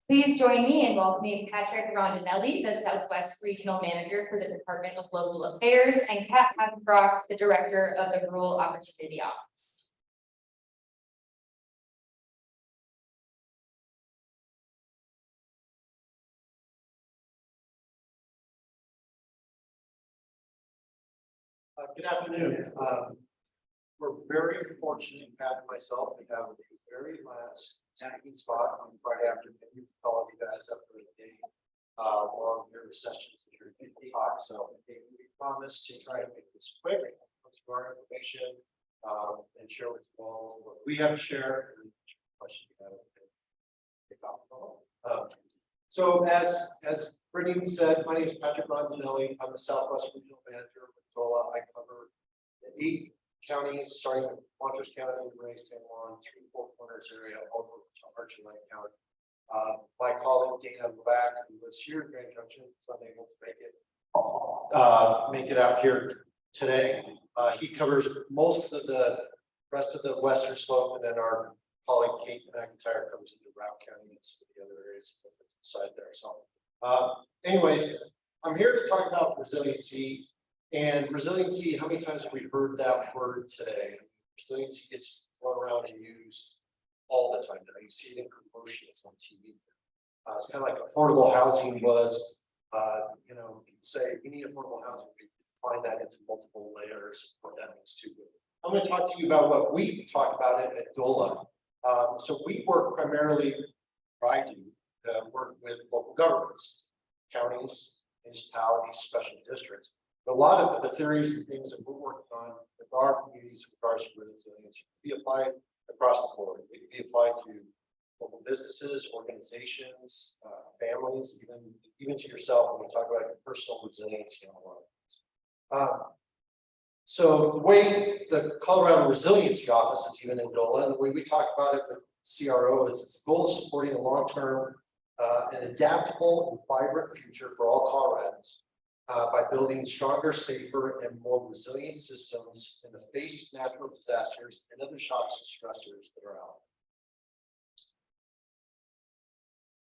Please join me in welcoming Patrick Rondinelli, the Southwest Regional Manager for the Department of Local Affairs, and Kat Papenbrock, the Director of the Rural Opportunity Office.
Good afternoon. We're very fortunate, Pat and myself, to have the very last acting spot on Friday afternoon. All of you guys up for the day, long your sessions that you're
talk, so we promise to try to make this quick, put some more information, and share with you all what we have to share. And question you have to pick up. So as Brittany said, my name is Patrick Rondinelli. I'm the Southwest Regional Manager with DOLA. I cover the 8 counties, starting with Montrose County, Ray, San Juan, 3 Four Corners area, all over to Archer Lake County. My colleague Dana Back, who lives here in Grand Junction, is unable to make it out here today. He covers most of the rest of the western slope, and then our colleague Kate McIntyre covers into Route County and some of the other areas inside there. So, anyways, I'm here to talk about resiliency. And resiliency, how many times have we heard that word today? Resiliency gets thrown around and used all the time now. You see it in commercials on TV. It's kind of like affordable housing was, you know, people say we need affordable housing. We find that into multiple layers, what that means too. I'm going to talk to you about what we talk about it at DOLA. So we work primarily, or I do, work with local governments, counties, municipalities, special districts. But a lot of the theories and things that we're working on with our communities in regards to resiliency can be applied across the board. It can be applied to local businesses, organizations, families, even to yourself when we talk about your personal resiliency on a lot of things. So the way the Colorado Resiliency Office is even in DOLA, and the way we talk about it with CRO is its goal of supporting a long-term and adaptable and vibrant future for all Coloradans by building stronger, safer, and more resilient systems in the face of natural disasters and other shocks and stressors that are out.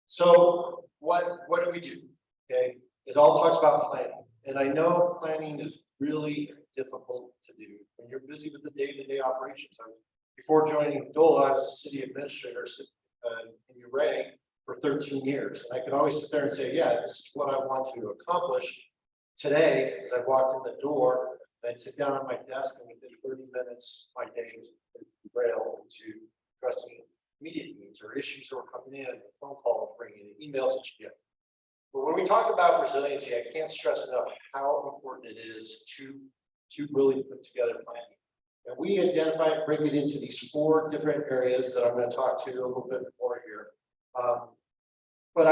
So what do we do? Okay, it all talks about planning, and I know planning is really difficult to do when you're busy with the day-to-day operations. Before joining DOLA, I was a city administrator in Uray for 13 years, and I could always sit there and say, yeah, this is what I want to accomplish. Today, as I walked in the door, I'd sit down at my desk, and within 30 minutes, my day was derailed into addressing immediate needs or issues that were coming in, phone calls, bringing in, emails that you get. But when we talk about resiliency, I can't stress enough how important it is to really put together planning. And we identify it, break it into these 4 different areas that I'm going to talk to you a little bit more here. But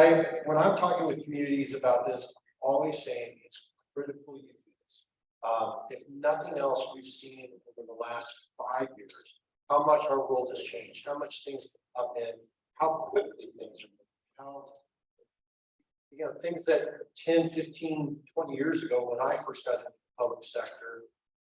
when I'm talking with communities about this, I'm always saying it's critical you do this. If nothing else, we've seen over the last 5 years how much our world has changed, how much things up in, how quickly things are moving, how, you know, things that 10, 15, 20 years ago when I first got into the public sector,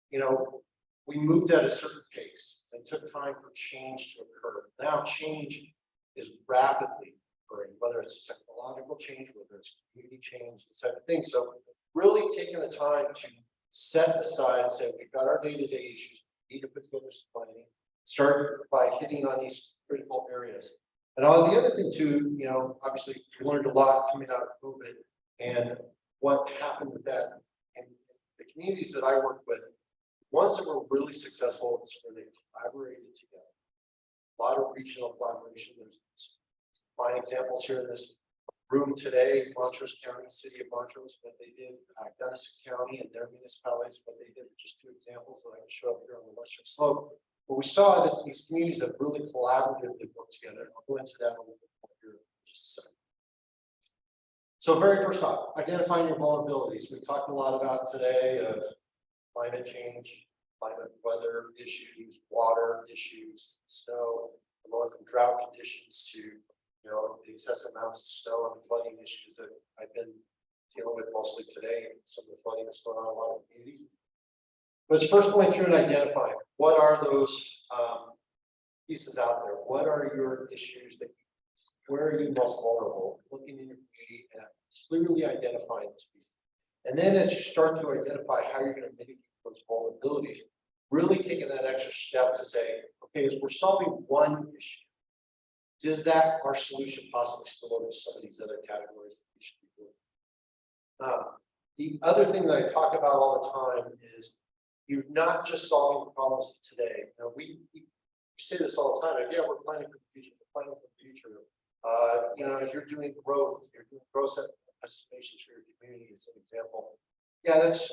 you know, we moved at a certain pace and took time for change to occur. Now change is rapidly occurring, whether it's technological change, whether it's community change, this type of thing. So really taking the time to set aside and say, we've got our day-to-day issues, we need to put together some planning, start by hitting on these critical areas. And all the other thing too, you know, obviously we learned a lot coming out of COVID and what happened with that. And the communities that I work with, ones that were really successful is where they collaborated together. A lot of regional collaboration. There's fine examples here in this room today, Montrose County, City of Montrose, what they did, Gunnison County and their municipalities, what they did, just 2 examples that I can show up here on the western slope. But we saw that these communities have really collaboratively worked together. I'll go into that a little bit more here in just a second. So very first off, identifying your vulnerabilities. We've talked a lot about today of climate change, climate weather issues, water issues, snow, going from drought conditions to, you know, the excessive amounts of snow and flooding issues that I've been dealing with mostly today, and some of the flooding that's going on in a lot of communities. But it's first going through and identifying what are those pieces out there. What are your issues that, where are you most vulnerable? Looking in your community and clearly identifying those pieces. And then as you start to identify how you're going to mitigate those vulnerabilities, really taking that extra step to say, okay, as we're solving one issue, does that our solution possibly spill over to some of these other categories that we should be doing? The other thing that I talk about all the time is you're not just solving the problems of today. You know, we say this all the time. Like, yeah, we're planning for the future. We're planning for the future. You know, you're doing growth estimations for your community. community as an example. Yeah, that's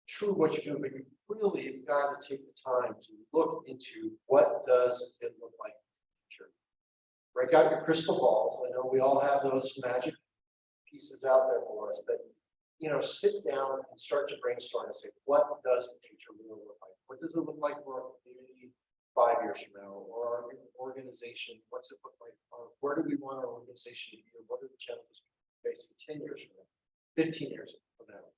true what you do, but you really have got to take the time to look into what does it look like in the future. Break out your crystal balls. I know we all have those magic pieces out there for us, but you know, sit down and start to brainstorm and say, what does the future really look like? What does it look like for our community 5 years from now, or our organization? What's it look like? Or where do we want our organization to be? Or what are the challenges we're facing 10 years from now, 15 years from now,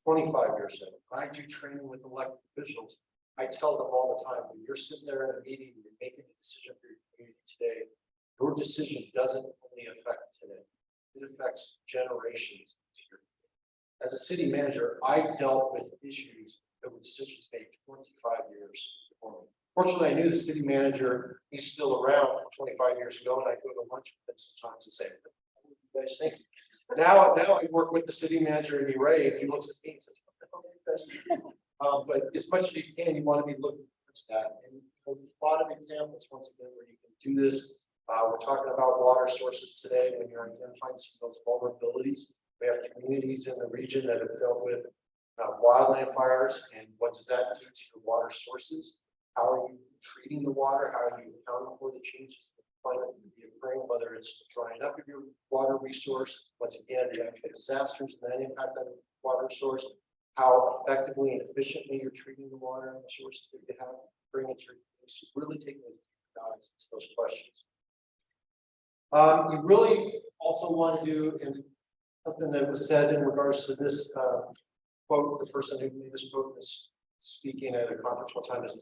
25 years from now? I do training with elected officials. I tell them all the time, when you're sitting there in a meeting, you're making a decision for your community today, your decision doesn't only affect today, it affects generations to your. As a city manager, I dealt with issues that were decisions made 25 years before me. Fortunately, I knew the city manager, he's still around from 25 years ago, and I go to lunch with him sometimes and say, what do you guys think? Now I work with the city manager in Ray, if he looks at me and says, what the hell do you guys think? But as much as you can, you want to be looking at that. And there's a lot of examples, once again, where you can do this. We're talking about water sources today when you're identifying some of those vulnerabilities. We have communities in the region that have dealt with wildland fires, and what does that do to your water sources? How are you treating the water? How are you accounting for the changes in the climate that be occurring, whether it's drying up of your water resource, once again, the actual disasters and that impact on the water source, how effectively and efficiently you're treating the water and the sources that you have, bring it to your community. Really taking those questions. You really also want to do, and something that was said in regards to this quote, the person who made this quote was speaking at a conference one time, is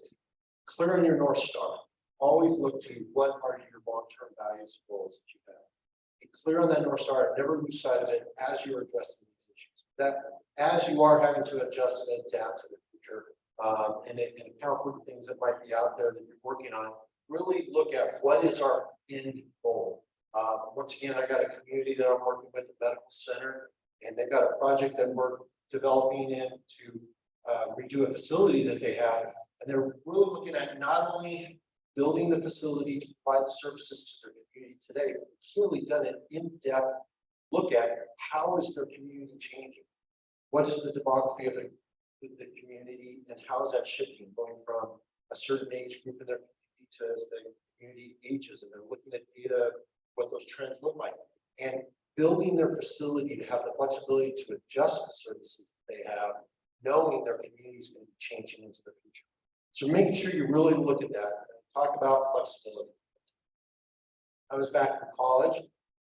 clear on your North Star. Always look to what are your long-term values and goals that you have. Be clear on that North Star, never lose sight of it as you're addressing these issues. That as you are having to adjust and adapt to the future, and account for the things that might be out there that you're working on, really look at what is our end goal. Once again, I got a community that I'm working with, a medical center, and they've got a project that we're developing in to redo a facility that they have. And they're really looking at not only building the facility to provide the services to their community today, but it's really done an in-depth look at how is their community changing? What is the demography of the community, and how is that shifting, going from a certain age group in their community to as the community ages, and they're looking at data, what those trends look like, and building their facility to have the flexibility to adjust the services that they have, knowing their community is going to be changing into the future. So making sure you really look at that and talk about flexibility. I was back in college.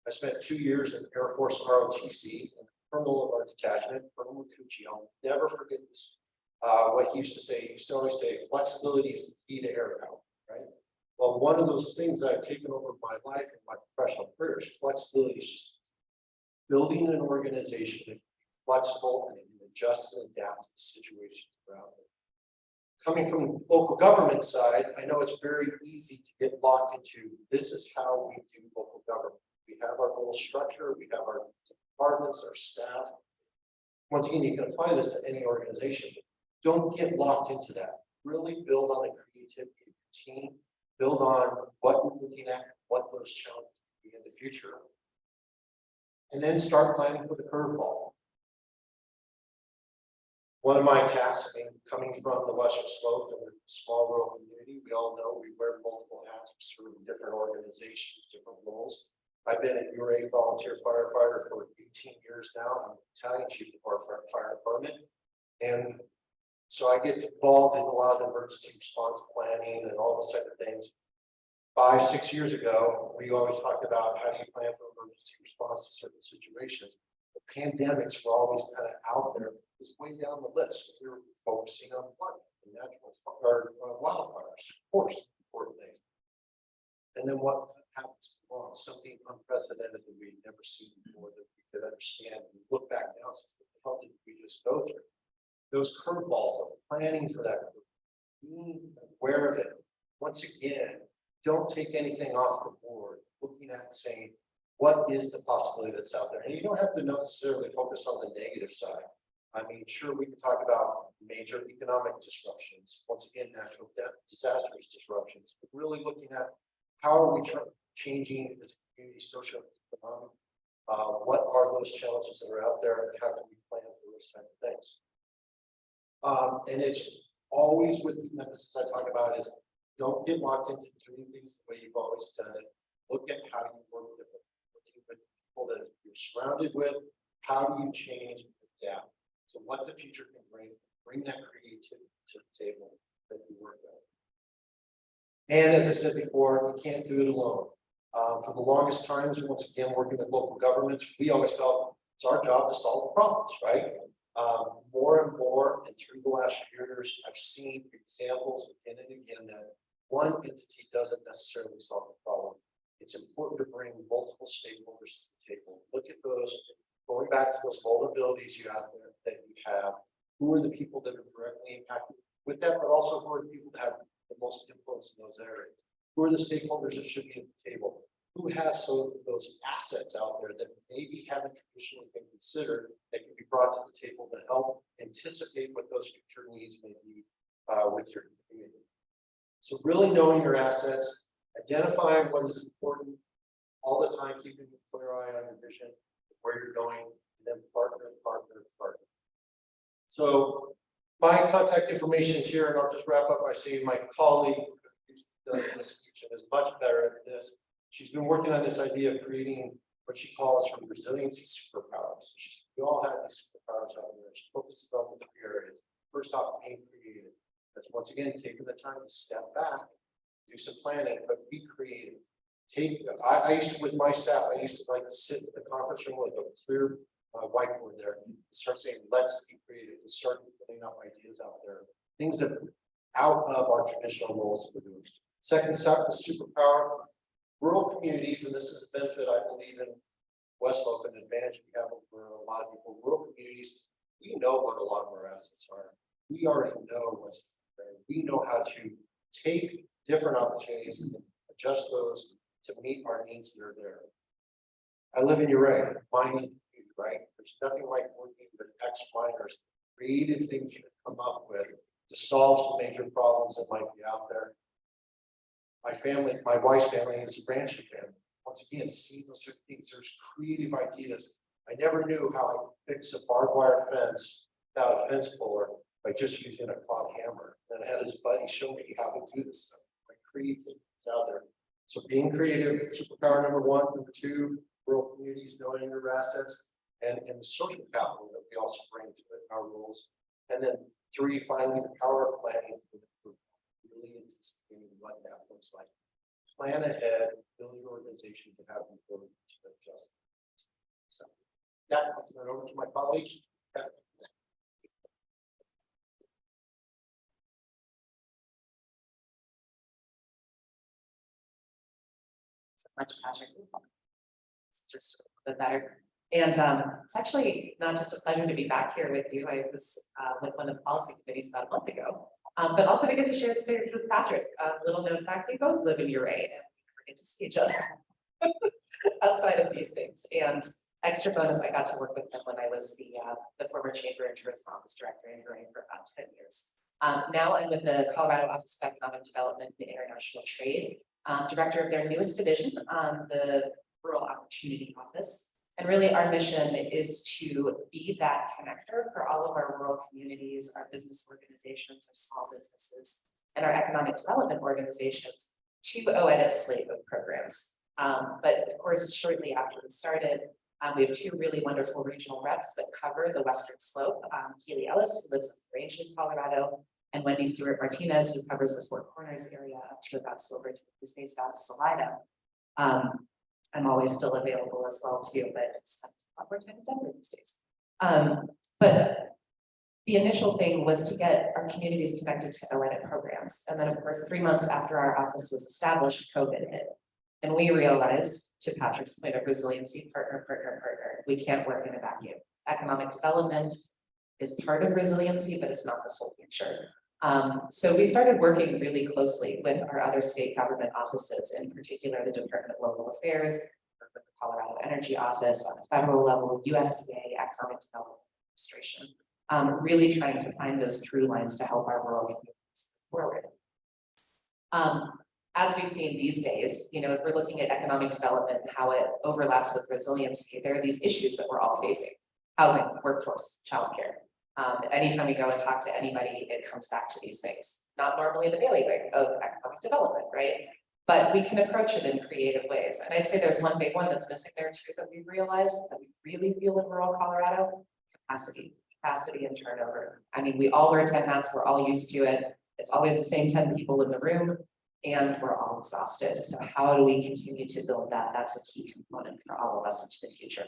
I spent 2 years in Air Force ROTC, in the Colonel of our detachment, Colonel Macucci. I'll never forget this. What he used to say, he used to always say, flexibility is the key to air power, right? Well, one of those things that I've taken over my life and my professional career is flexibility. Is just building an organization that can be flexible and can adjust and adapt to the situations around it. Coming from the local government side, I know it's very easy to get locked into this is how we do local government. We have our goal structure, we have our departments, our staff. Once again, you can apply this to any organization. Don't get locked into that. Really build on the creativity of your team. Build on what you're looking at, what those challenges will be in the future. And then start planning for the curveball. One of my tasks, I mean, coming from the Western Slope and a small rural community, we all know we wear multiple hats, we serve different organizations, different roles. I've been a URA volunteer firefighter for 18 years now. I'm battalion chief of our fire department. And so I get involved in a lot of emergency response planning and all those type of things. 5, 6 years ago, we always talked about how do you plan for emergency response to certain situations. The pandemics were always kind of out there. It was way down the list. We were focusing on flooding, natural fire, wildfires, of course, important things. And then what happens wrong? Something unprecedented that we've never seen before that we could understand. We look back now, since the hell did we just go through? Those curveballs of planning for that, being aware of it. Once again, don't take anything off the board. Looking at saying, what is the possibility that's out there? And you don't have to necessarily focus on the negative side. I mean, sure, we can talk about major economic disruptions, once again, natural disasters disruptions, but really looking at how are we changing as a community, social, economic, What are those challenges that are out there and how can we plan for those type of things? And it's always with the emphasis I talk about is don't get locked into doing things the way you've always done it. Look at how you work differently, working with people that you're surrounded with. How do you change and adapt to what the future can bring that creativity to the table that you work with. And as I said before, we can't do it alone. For the longest times, once again, working with local governments, we always felt it's our job to solve the problems, right? More and more, and through the last years, I've seen examples again and again that one entity doesn't necessarily solve the problem. It's important to bring multiple stakeholders to the table. Look at those, going back to those vulnerabilities you have there that you have. Who are the people that are directly impacted with that, but also who are the people that have the most influence in those areas? Who are the stakeholders that should be at the table? Who has some of those assets out there that maybe haven't traditionally been considered that can be brought to the table to help anticipate what those future needs may be with your community? So really knowing your assets, identifying what is important all the time, keeping a clear eye on your vision, where you're going, and then partner. So my contact information is here, and I'll just wrap up by saying my colleague who does this speech and is much better at this. She's been working on this idea of creating what she calls her resiliency superpowers. We all have these superpowers out there. She focuses on the three areas. First off, being creative. That's once again taking the time to step back, do some planning, but be creative. I used to, with my staff, I used to like to sit in the conference room with a clear whiteboard there and start saying, let's be creative and start putting up ideas out there. Things that are out of our traditional roles that we're doing. Second step, the superpower. Rural communities, and this is a benefit I believe in West Slope, an advantage we have over a lot of people. Rural communities, we know what a lot of our assets are. We already know what's there. We know how to take different opportunities and adjust those to meet our needs that are there. I live in Uray, mining, right? There's nothing like working with ex-miners, creative things you can come up with to solve some major problems that might be out there. My family, my wife's family is a ranching family. Once again, seeing those certain things, there's creative ideas. I never knew how I could fix a barbed wire fence without a fence puller by just using a cloth hammer. Then I had his buddy show me how to do this stuff. My creativity is out there. So being creative, superpower number one. Number two, rural communities, knowing your assets, and the social capital that we also bring to our rules. And then three, finally, the power of planning for really anticipating what that looks like. Plan ahead, build your organization to have the ability to adjust. So that, I'll turn it over to my colleague.
So much, Patrick. It's just a little bit better. And it's actually not just a pleasure to be back here with you. I was with one of the policy committees about a month ago, but also to get to share the stage with Patrick. Little known fact, we both live in Uray and we get to see each other outside of these things. And extra bonus, I got to work with him when I was the former Chamber and Tourism Office Director in Uray for about 10 years. Now I'm with the Colorado Office of Economic Development and International Trade, Director of their newest division, the Rural Opportunity Office. And really our mission is to be that connector for all of our rural communities, our business organizations, our small businesses, and our economic development organizations to OEDIT's slate of programs. But of course, shortly after we started, we have two really wonderful regional reps that cover the Western Slope. Keely Ellis, who lives in Rangeley, Colorado, and Wendy Stewart Martinez, who covers the Four Corners area up to about Silverton, who's based out of Salida. I'm always still available as well too, but it's a lot more time in Denver these days. But the initial thing was to get our communities connected to OEDIT programs. And then of course, 3 months after our office was established, COVID hit. And we realized, to Patrick's point of resiliency, partner, we can't work in a vacuum. Economic development is part of resiliency, but it's not the full picture. So we started working really closely with our other state government offices, in particular the Department of Local Affairs, the Colorado Energy Office on the federal level, USDA, Economic Development Administration, really trying to find those through lines to help our rural communities forward. as we've seen these days, you know, if we're looking at economic development and how it overlaps with resiliency, there are these issues that we're all facing. Housing, workforce, childcare. Anytime we go and talk to anybody, it comes back to these things. Not normally the bailiwick of economic development, right? But we can approach it in creative ways. And I'd say there's one big one that's missing there too that we've realized that we really feel in rural Colorado: capacity and turnover. I mean, we all wear 10 hats, we're all used to it. It's always the same 10 people in the room and we're all exhausted. So how do we continue to build that? That's a key component for all of us into the future.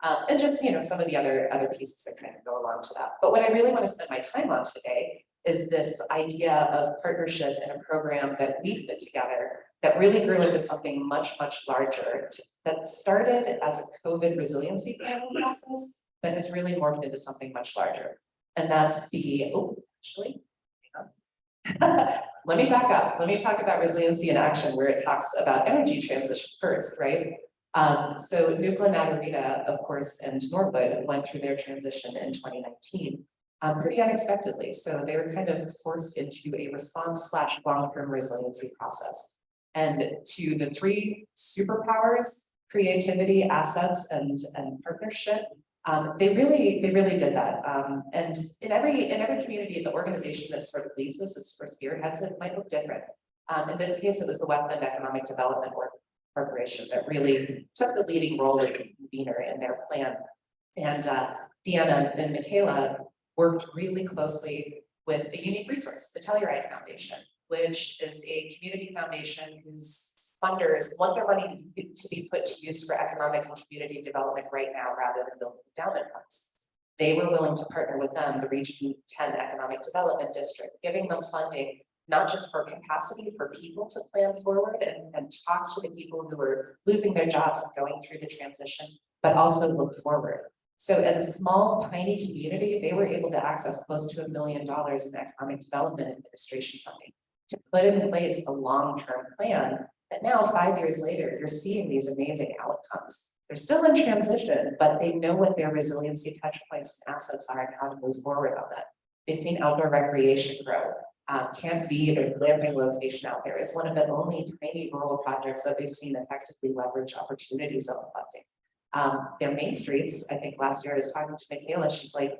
And just, you know, some of the other pieces that kind of go along to that. But what I really want to spend my time on today is this idea of partnership and a program that we put together that really grew into something much larger, that started as a COVID resiliency planning process, that has really morphed into something much larger. And that's the, let me back up. Let me talk about resiliency in action, where it talks about energy transition first, right? So New Glenn, Retta, of course, and Norwood went through their transition in 2019, pretty unexpectedly. So they were kind of forced into a response / long-term resiliency process. And to the three superpowers, creativity, assets, and partnership, they really did that. And in every community, the organization that sort of leads this is or spearheads it might look different. In this case, it was the Westland Economic Development Corporation that really took the leading role as a convener in their plan. And Deanna and Michaela worked really closely with a unique resource, the Telluride Foundation, which is a community foundation whose funders want their money to be put to use for economic and community development right now rather than building endowment funds. They were willing to partner with them, the Region 10 Economic Development District, giving them funding not just for capacity for people to plan forward and talk to the people who are losing their jobs and going through the transition, but also look forward. So as a small, tiny community, they were able to access close to $1 million in Economic Development Administration funding to put in place a long-term plan that now 5 years later, you're seeing these amazing outcomes. They're still in transition, but they know what their resiliency touch points and assets are and how to move forward on that. They've seen outdoor recreation grow. Camp V, their glamping location out there, is one of the only tiny rural projects that we've seen effectively leverage opportunity zone funding. Their main streets, I think last year I was talking to Michaela, she's like,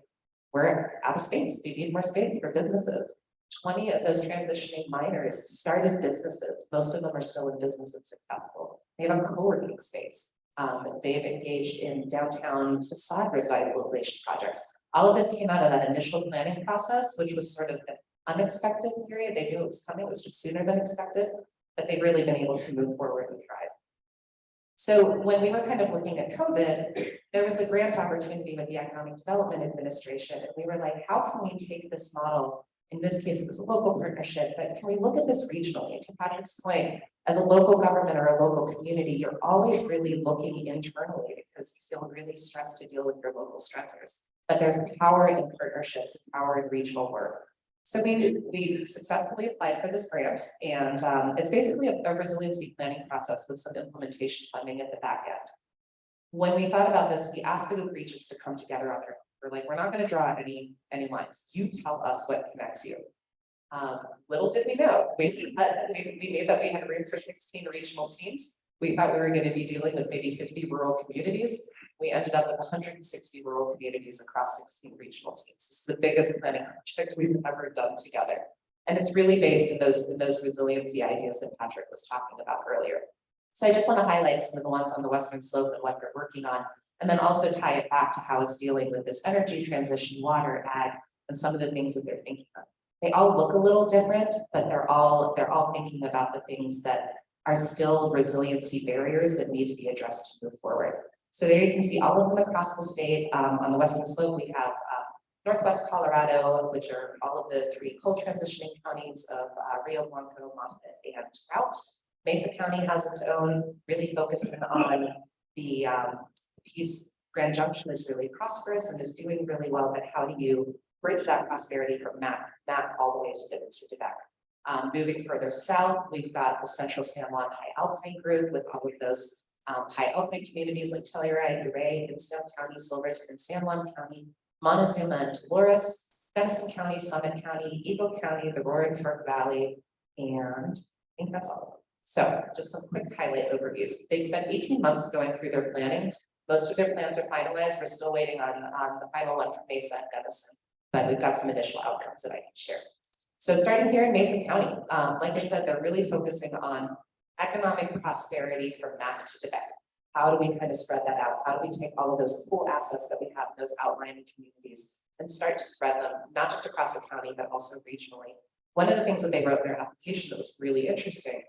we're out of space. We need more space for businesses. 20 of those transitioning miners started businesses. Most of them are still in business and successful. They have a co-working space. They've engaged in downtown facade revitalization projects. All of this came out of that initial planning process, which was sort of an unexpected period. They knew it was coming. It was just sooner than expected, but they've really been able to move forward and thrive. So when we were kind of looking at COVID, there was a grant opportunity with the Economic Development Administration. And we were like, how can we take this model? In this case, it was a local partnership, but can we look at this regionally? To Patrick's point, as a local government or a local community, you're always really looking internally because you feel really stressed to deal with your local stressors. But there's power in partnerships, power in regional work. So we successfully applied for this grant, and it's basically a resiliency planning process with some implementation funding at the back end. When we thought about this, we asked the regions to come together on their own. We're like, we're not going to draw any lines. You tell us what connects you. Little did we know, we knew that we had room for 16 regional teams. We thought we were going to be dealing with maybe 50 rural communities. We ended up with 160 rural communities across 16 regional teams. This is the biggest planning project we've ever done together. And it's really based in those resiliency ideas that Patrick was talking about earlier. So I just want to highlight some of the ones on the Western Slope and what they're working on, and then also tie it back to how it's dealing with this energy transition, water, ag, and some of the things that they're thinking of. They all look a little different, but they're all thinking about the things that are still resiliency barriers that need to be addressed to move forward. So there you can see all of them across the state. On the Western Slope, we have Northwest Colorado, which are all of the 3 coal transitioning counties of Rio Blanco, Moffett, and Trout. Mesa County has its own, really focusing on the piece. Grand Junction is really prosperous and is doing really well, but how do you bridge that prosperity from map all the way to Quebec? Moving further south, we've got the Central San Juan High Alpine group with all of those high alpine communities like Telluride, Uray, Hinsdale County, Silverton, and San Juan County, Montezuma and Dolores, Denison County, Summit County, Eagle County, the Roaring Fork Valley, and I think that's all of them. So just some quick highlight overviews. They've spent 18 months going through their planning. Most of their plans are finalized. We're still waiting on the final one from Mesa and Denison, but we've got some initial outcomes that I can share. So starting here in Mason County, like I said, they're really focusing on economic prosperity from Mac to Tibet. How do we kind of spread that out? How do we take all of those cool assets that we have in those outlying communities and start to spread them, not just across the county, but also regionally? One of the things that they wrote in their application that was really interesting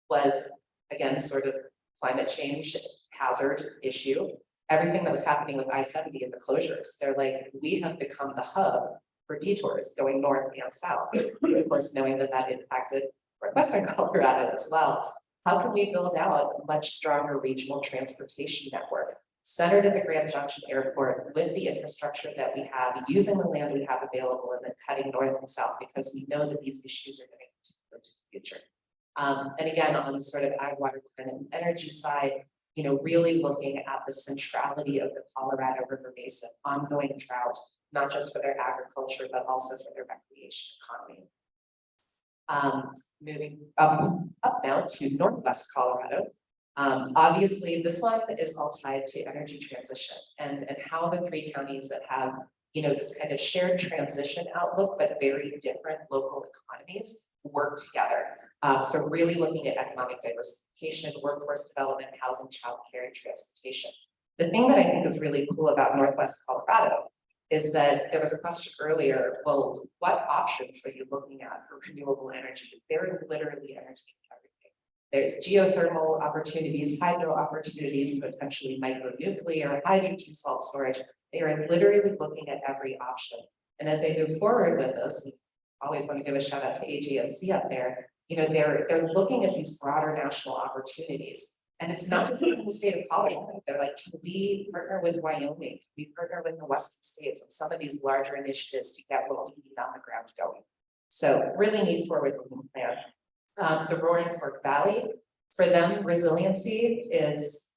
was, again, sort of climate change hazard issue. Everything that was happening with I-70 and the closures, they're like, we have become the hub for detours going north and south. Of course, knowing that that impacted Western Colorado as well. How can we build out a much stronger regional transportation network centered at the Grand Junction Airport with the infrastructure that we have, using the land we have available, and then cutting north and south, because we know that these issues are going to continue into the future. And again, on the sort of ag, water, climate, and energy side, you know, really looking at the centrality of the Colorado River Basin, ongoing drought, not just for their agriculture, but also for their recreation economy. Moving up now to Northwest Colorado. Obviously, this one is all tied to energy transition and how the three counties that have, you know, this kind of shared transition outlook, but very different local economies work together. So really looking at economic diversification, workforce development, housing, childcare, and transportation. The thing that I think is really cool about Northwest Colorado is that there was a question earlier, well, what options are you looking at for renewable energy? They're literally entertaining everything. There's geothermal opportunities, hydro opportunities, potentially micronuclear, hydrogen salt storage. They are literally looking at every option. And as they move forward with this, I always want to give a shout out to AGNC up there. You know, they're looking at these broader national opportunities. And it's not just in the state of Colorado. They're like, can we partner with Wyoming? Can we partner with the Western states and some of these larger initiatives to get what we need on the ground going? So really neat forward-looking plan. The Roaring Fork Valley, for them, resiliency is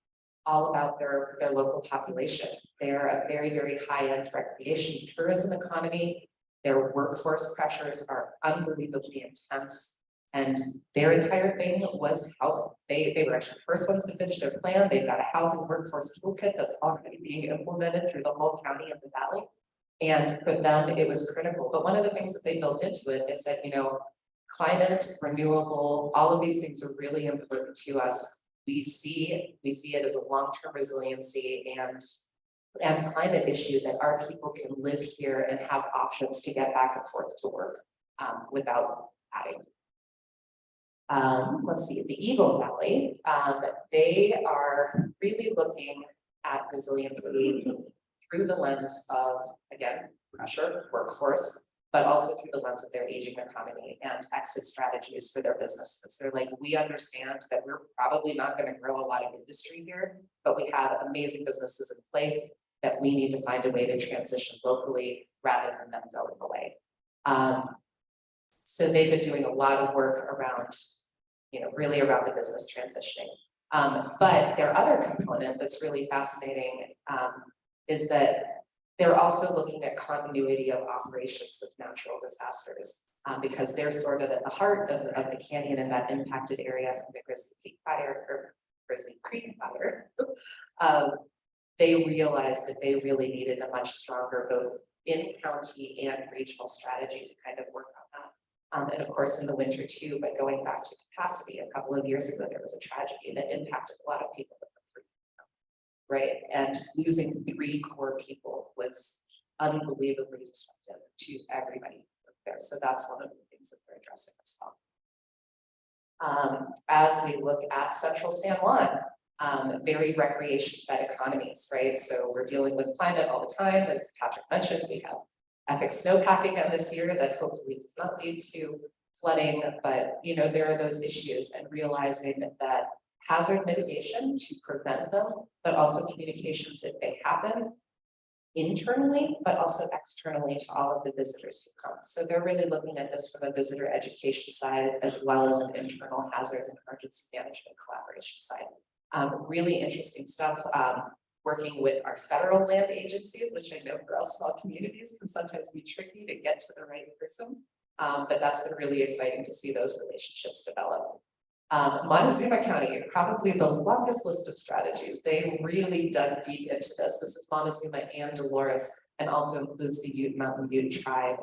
all about their local population. They're a very, very high-end recreation tourism economy. Their workforce pressures are unbelievably intense. And their entire thing was housing. They were actually the first ones to finish their plan. They've got a housing workforce toolkit that's already being implemented through the whole county and the valley. And for them, it was critical. But one of the things that they built into it is that, you know, climate, renewable, all of these things are really important to us. We see it as a long-term resiliency and climate issue that our people can live here and have options to get back and forth to work without adding. Let's see, the Eagle Valley, they are really looking at resiliency through the lens of, again, pressure, workforce, but also through the lens of their aging economy and exit strategies for their businesses. They're like, we understand that we're probably not going to grow a lot of industry here, but we have amazing businesses in place that we need to find a way to transition locally rather than them going away. So they've been doing a lot of work around, you know, really around the business transitioning. But their other component that's really fascinating is that they're also looking at continuity of operations with natural disasters because they're sort of at the heart of the canyon in that impacted area from the Grizzly Creek fire. They realized that they really needed a much stronger both in-county and regional strategy to kind of work on that. And of course, in the winter too, but going back to capacity, a couple of years ago, there was a tragedy that impacted a lot of people. Right, and losing 3 core people was unbelievably disruptive to everybody there. So that's one of the things that they're addressing as well. As we look at Central San Juan, very recreation-fed economies, right? So we're dealing with climate all the time, as Patrick mentioned. We have epic snowpacking this year that hopefully does not lead to flooding, but you know there are those issues, and realizing that hazard mitigation to prevent them, but also communications if they happen internally, but also externally to all of the visitors who come. So they're really looking at this from a visitor education side, as well as an internal hazard and emergency management collaboration side. Really interesting stuff. Working with our federal land agencies, which I know for us small communities can sometimes be tricky to get to the right person. But that's been really exciting to see those relationships develop. Montezuma County, probably the longest list of strategies. They really dug deep into this. This is Montezuma and Dolores, and also includes the Ute Mountain Ute tribe.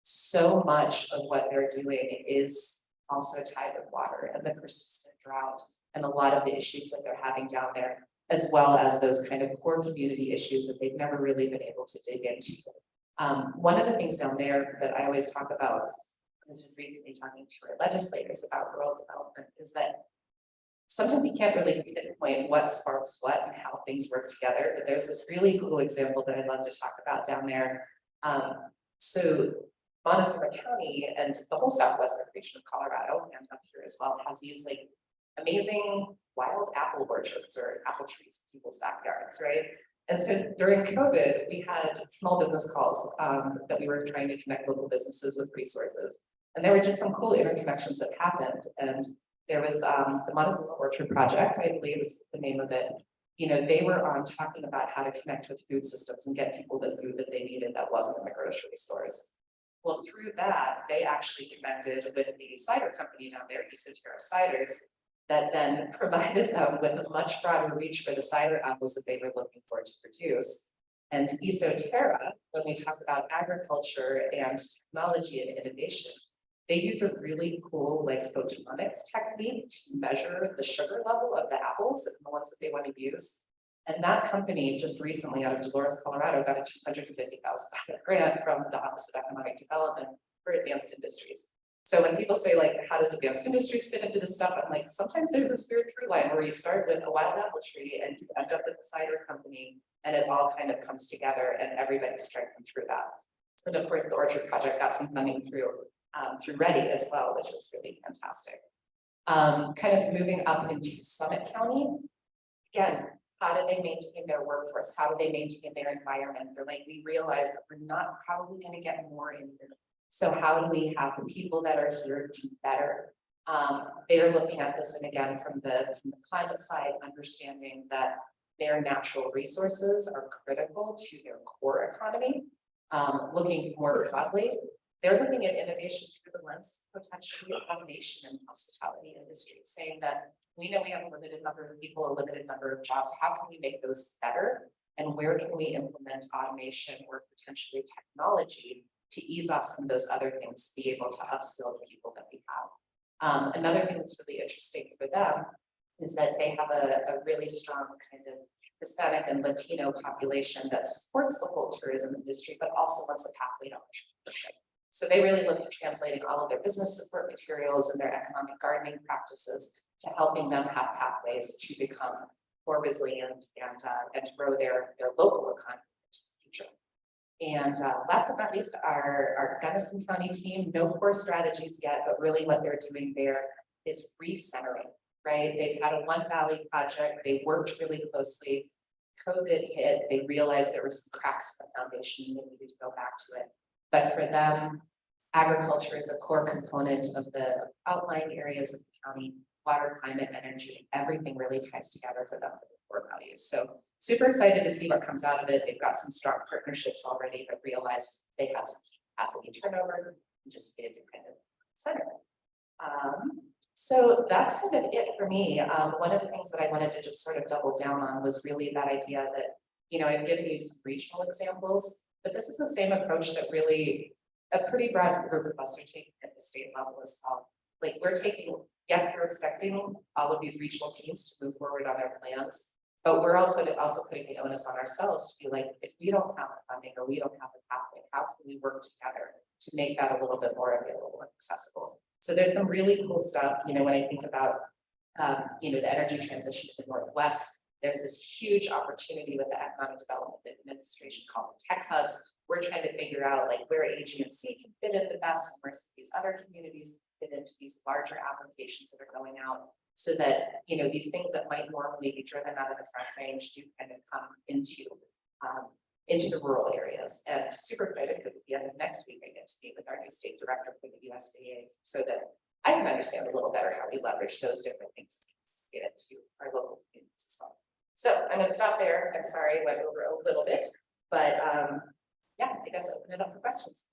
So much of what they're doing is also tied with water and the persistent drought and a lot of the issues that they're having down there, as well as those kind of core community issues that they've never really been able to dig into. One of the things down there that I always talk about, I was just recently talking to our legislators about rural development, is that sometimes you can't really pinpoint what sparks what and how things work together. But there's this really cool example that I love to talk about down there. So Montezuma County and the whole southwestern region of Colorado and up here as well has these like amazing wild apple orchards or apple trees in people's backyards, right? And so during COVID, we had small business calls that we were trying to connect local businesses with resources. And there were just some cool interconnections that happened. And there was the Montezuma Orchard Project, I believe is the name of it. You know, they were on talking about how to connect with food systems and get people the food that they needed that wasn't in the grocery stores. Well, through that, they actually connected with the cider company down there, Esoterra Ciders, that then provided them with a much broader reach for the cider apples that they were looking for to produce. And Esoterra, when we talk about agriculture and technology and innovation, they use a really cool like photonics technique to measure the sugar level of the apples and the ones that they want to use. And that company just recently out of Dolores, Colorado, got a $250,000 grant from the Office of Economic Development for advanced industries. So when people say like, how does advanced industries fit into this stuff? I'm like, sometimes there's a spirit through line where you start with a wild apple tree and you end up with a cider company and it all kind of comes together and everybody's strengthened through that. And of course, the Orchard Project got some funding through Retta as well, which was really fantastic. Kind of moving up into Summit County. Again, how do they maintain their workforce? How do they maintain their environment? They're like, we realize that we're not probably going to get more in here. So how do we have the people that are here do better? They're looking at this, and again, from the climate side, understanding that their natural resources are critical to their core economy. Looking more broadly, they're looking at innovation through the lens of potentially automation and hospitality industry, saying that we know we have a limited number of people, a limited number of jobs. How can we make those better? And where can we implement automation or potentially technology to ease off some of those other things, to be able to upskill the people that we have? Another thing that's really interesting for them is that they have a really strong kind of Hispanic and Latino population that supports the whole tourism industry, but also wants a pathway to entrepreneurship. So they really look at translating all of their business support materials and their economic gardening practices to helping them have pathways to become more resilient and to grow their local economy into the future. And last but not least, our Gunnison County team, no core strategies yet, but really what they're doing there is recentering, right? They've had a One Valley project. They worked really closely. COVID hit. They realized there were some cracks in the foundation and they needed to go back to it. But for them, agriculture is a core component of the outlying areas of the county. Water, climate, energy, everything really ties together for them for the core values. So super excited to see what comes out of it. They've got some strong partnerships already, but realized they have some capacity turnover and just needed to kind of center. So that's kind of it for me. One of the things that I wanted to just sort of double down on was really that idea that, you know, I've given you some regional examples, but this is the same approach that really a pretty broad group of us are taking at the state level as well. Like we're taking, yes, we're expecting all of these regional teams to move forward on their plans, but we're also putting the onus on ourselves to be like, if we don't have the funding or we don't have the pathway, how can we work together to make that a little bit more available and accessible? So there's some really cool stuff, you know, when I think about, you know, the energy transition in the Northwest, there's this huge opportunity with the Economic Development Administration called tech hubs. We're trying to figure out like where AG&C can fit in the best, and where these other communities fit into these larger applications that are going out, so that, you know, these things that might normally be driven out of the Front Range do kind of come into the rural areas. And super excited because at the end of next week, I get to meet with our new state director for the USDA so that I can understand a little better how we leverage those different things to get into our local communities as well. So I'm going to stop there. I'm sorry I went over a little bit, but yeah, I guess I'll open it up for questions.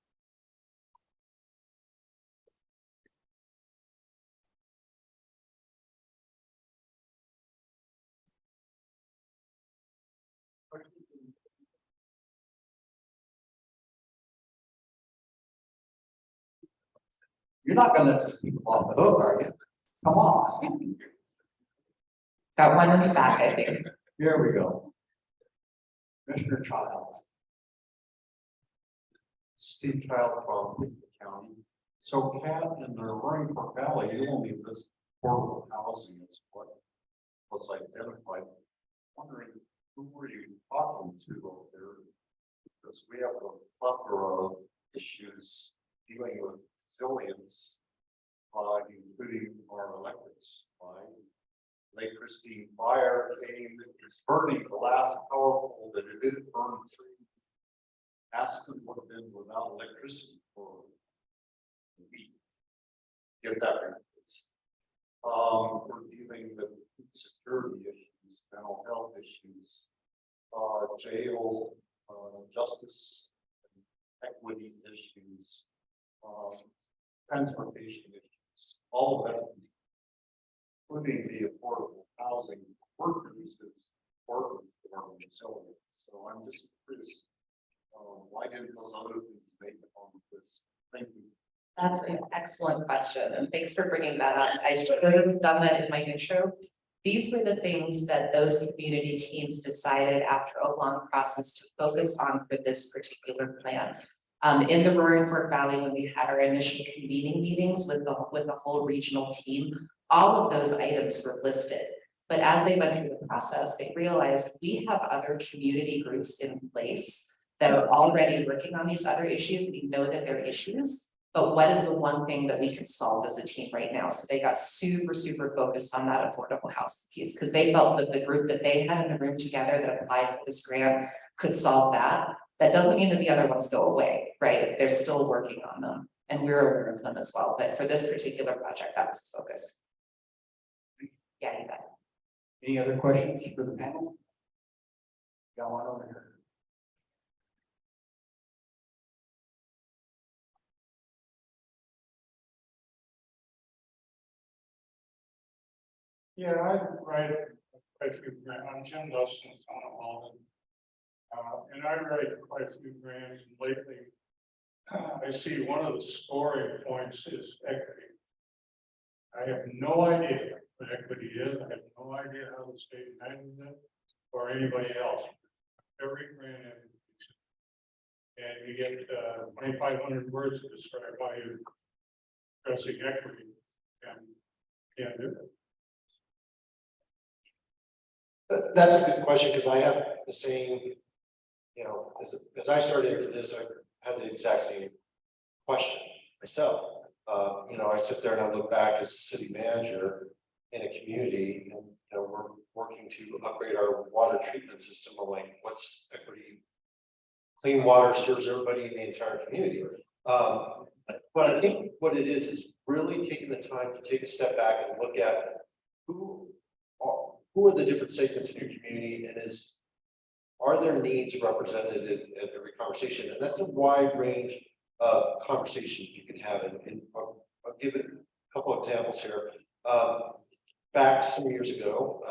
You're not gonna let these people off the hook, are you? Come on.
Got one in the back, I think.
Here we go. Commissioner Childs.
Steve Child from the county. So Cat in the Roaring Fork Valley, you only this affordable housing is what was identified. Wondering who were you talking to over there? Because we have a plethora of issues dealing with resilience, including our electric supply. Lake Christine fire came, it was burning the last power pole that it didn't burn through. Aspen would have been without electricity for a week. Get that replaced. We're dealing with security issues, mental health issues, jail, justice, equity issues, transportation issues, all of that, including the affordable housing workers is important for resilience. So I'm just curious, why didn't those other things make it on this? Thank you.
That's an excellent question, and thanks for bringing that up. I should have done that in my intro. These were the things that those community teams decided after a long process to focus on for this particular plan. In the Roaring Fork Valley, when we had our initial convening meetings with the whole regional team, all of those items were listed. But as they went through the process, they realized we have other community groups in place that are already working on these other issues. We know that they're issues, but what is the one thing that we can solve as a team right now? So they got super focused on that affordable housing piece because they felt that the group that they had in the room together that applied for this grant could solve that. That doesn't mean that the other ones go away, right? They're still working on them and we're aware of them as well. But for this particular project, that was the focus. Yeah, you bet.
Any other questions for the panel? Got one over here.
Yeah, I write quite a few grants. I'm Jim Dustin, town of Alden. And I write quite a few grants, and lately I see one of the scoring points is equity. I have no idea what equity is. I have no idea how the state manages it or anybody else. Every grant application. And you get 2,500 words to describe how you're addressing equity and can't do it.
That's a good question, because I have the same, as I started into this, I had the exact same question myself. I sit there and I look back as a city manager in a community, and we're working to upgrade our water treatment system. I'm like, what's equity? Clean water serves everybody in the entire community. But I think what it is really taking the time to take a step back and look at who are the different segments in your community, and are their needs represented in every conversation? And that's a wide range of conversations you can have. And I'll give it a couple of examples here. Back some years ago,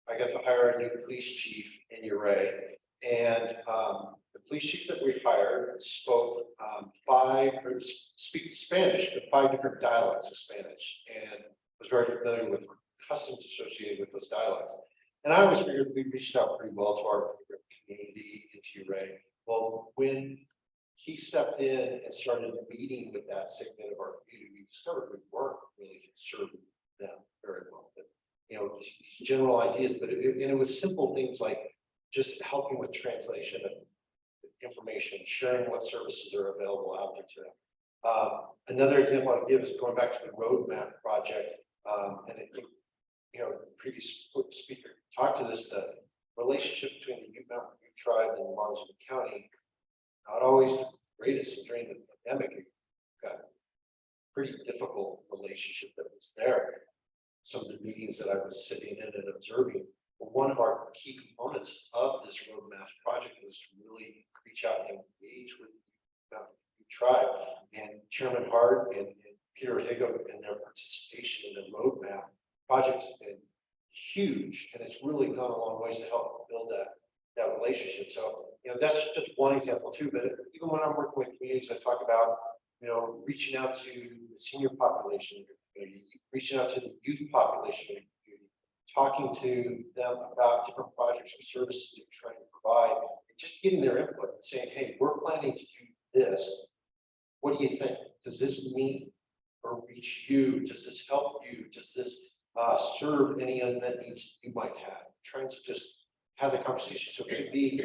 I got to hire a new police chief in Uray, and the police chief that we hired spoke speak Spanish, but 5 different dialects of Spanish, and was very familiar with customs associated with those dialects. And I always figured we reached out pretty well to our community in Uray. Well, when he stepped in and started meeting with that segment of our community, we discovered we weren't really serving them very well. But, these general ideas, but it was simple things like just helping with translation of information, sharing what services are available out there to them. Another example I'll give is going back to the roadmap project. And I think, the previous speaker talked to this, the relationship between the Ute Mountain Ute tribe and Montezuma County, not always the greatest. During the pandemic, it got a pretty difficult relationship that was there. Some of the meetings that I was sitting in and observing, but one of our key components of this roadmap project was to really reach out and engage with the Ute tribe. And Chairman Hart and Peter Higo and their participation in the roadmap project has been huge, and it's really gone a long ways to help build that relationship. So, that's just one example too, but even when I'm working with communities, I talk about, reaching out to the senior population in your community, reaching out to the youth population in your community, talking to them about different projects or services that you're trying to provide, and just getting their input and saying, hey, we're planning to do this. What do you think? Does this meet or reach you? Does this help you? Does this serve any unmet needs you might have? Trying to just have the conversation. So it could be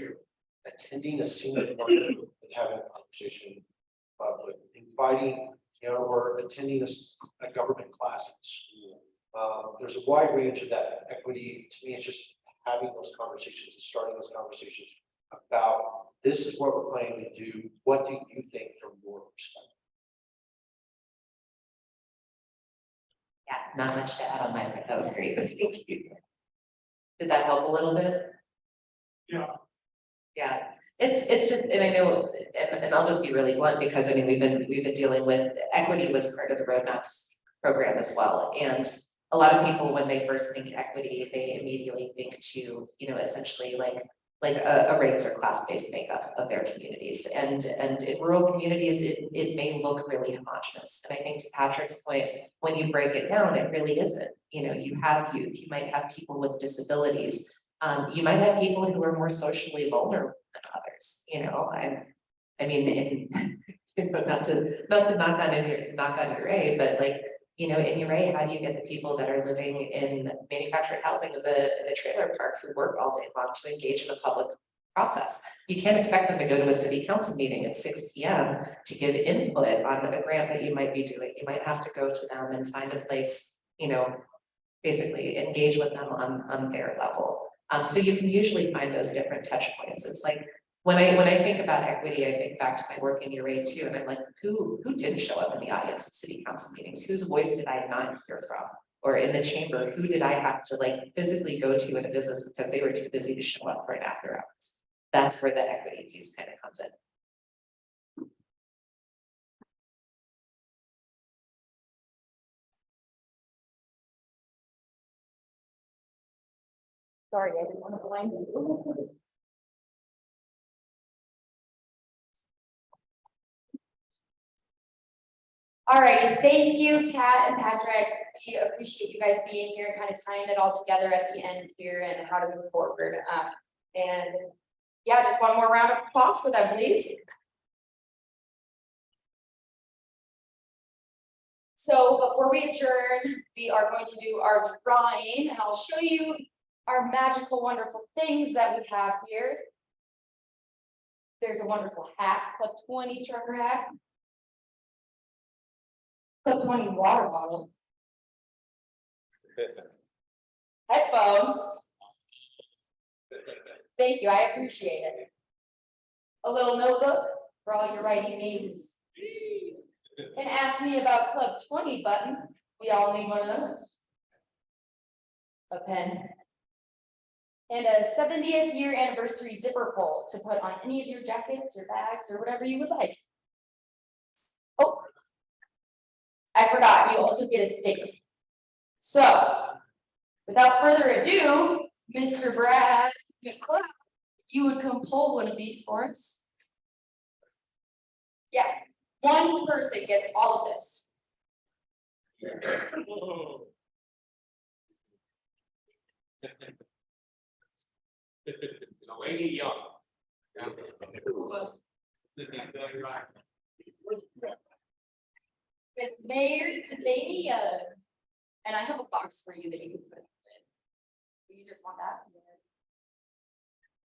attending a senior function and having a conversation with inviting, or attending a government class at school. There's a wide range of that equity. To me, it's just having those conversations and starting those conversations about this is what we're planning to do. What do you think from your perspective?
Yeah, not much to add on my part. That was great. Thank you. Did that help a little bit?
Yeah.
Yeah, it's just, and I know, and I'll just be really blunt because I mean, we've been dealing with equity was part of the roadmaps program as well. And a lot of people, when they first think equity, they immediately think to, essentially like a race or class-based makeup of their communities. And in rural communities, it may look really homogenous. And I think to Patrick's point, when you break it down, it really isn't. You have youth, you might have people with disabilities. You might have people who are more socially vulnerable than others, I mean, not to knock on your A, but in your A, how do you get the people that are living in manufactured housing in a trailer park who work all day long to engage in a public process? You can't expect them to go to a city council meeting at 6 p.m. to give input on a grant that you might be doing. You might have to go to them and find a place, basically engage with them on their level. So you can usually find those different touch points. It's like when I think about equity, I think back to my work in your A too, and I'm like, who didn't show up in the audience at city council meetings? Whose voice did I not hear from? Or in the chamber, who did I have to physically go to in a business because they were too busy to show up right after hours? That's where the equity piece kind of comes in.
Sorry, I didn't want to blind you. All righty, thank you, Kat and Patrick. We appreciate you guys being here, kind of tying it all together at the end here and how to move forward. And yeah, just one more round of applause for them, please. So before we adjourn, we are going to do our drawing, and I'll show you our magical, wonderful things that we have here. There's a wonderful hat, Club 20 trucker hat. Club 20 water bottle. Headphones. Thank you, I appreciate it. A little notebook for all your writing needs. And ask me about Club 20 button. We all need one of those. A pen. And a 70th year anniversary zipper pull to put on any of your jackets or bags or whatever you would like. Oh, I forgot, you also get a sticker. So, without further ado, Mr. Brad McCloud, you would come pull one of these for us. Yeah, one person gets all of this.
The lady young.
Miss Mayor, Lady, and I have a box for you that you can put in. You just want that?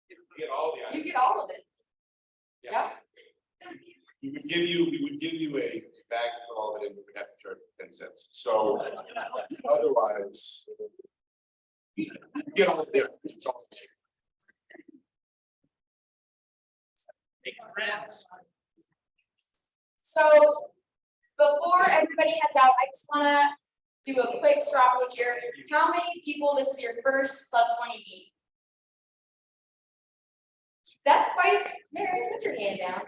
You get all the
You
items.
get all of it.
Yeah.
Yep.
We would give you a bag to put all of it in, we would have to charge 10 cents. So otherwise. You get all of it. It's all there.
So before everybody heads out, I just wanna do a quick straw poll here. How many people, this is your first Club 20 meeting? That's quite, Mary, put your hand down.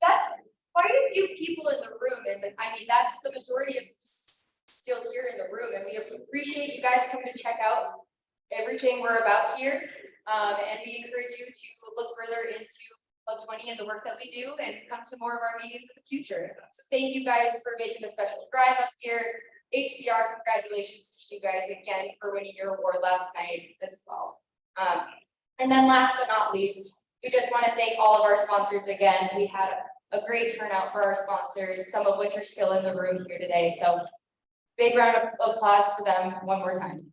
That's quite a few people in the room, and I mean, that's the majority of who's still here in the room, and we appreciate you guys coming to check out everything we're about here.
And we encourage you to look further into Club 20 and the work that we do and come to more of our meetings in the future. So thank you guys for making the special drive up here. HDR, congratulations to you guys again for winning your award last night as well. And then last but not least, we just want to thank all of our sponsors again. We had a great turnout for our sponsors, some of which are still in the room here today. So big round of applause for them one more time.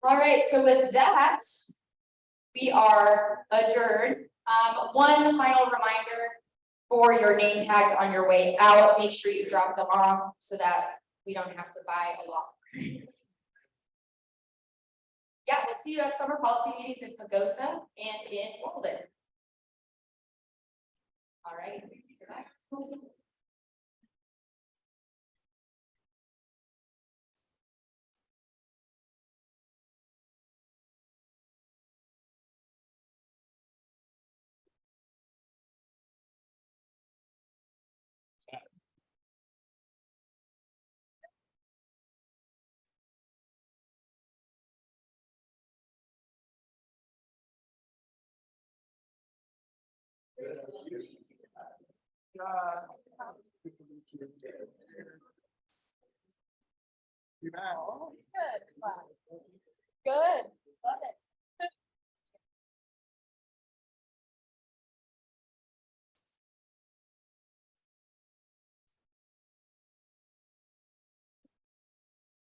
All right, so with that, we are adjourned. One final reminder for your name tags on your way out, make sure you drop them off so that we don't have to buy a lot. Yeah, we'll see you at summer policy meetings in Pagosa and in Walden. All right. Good.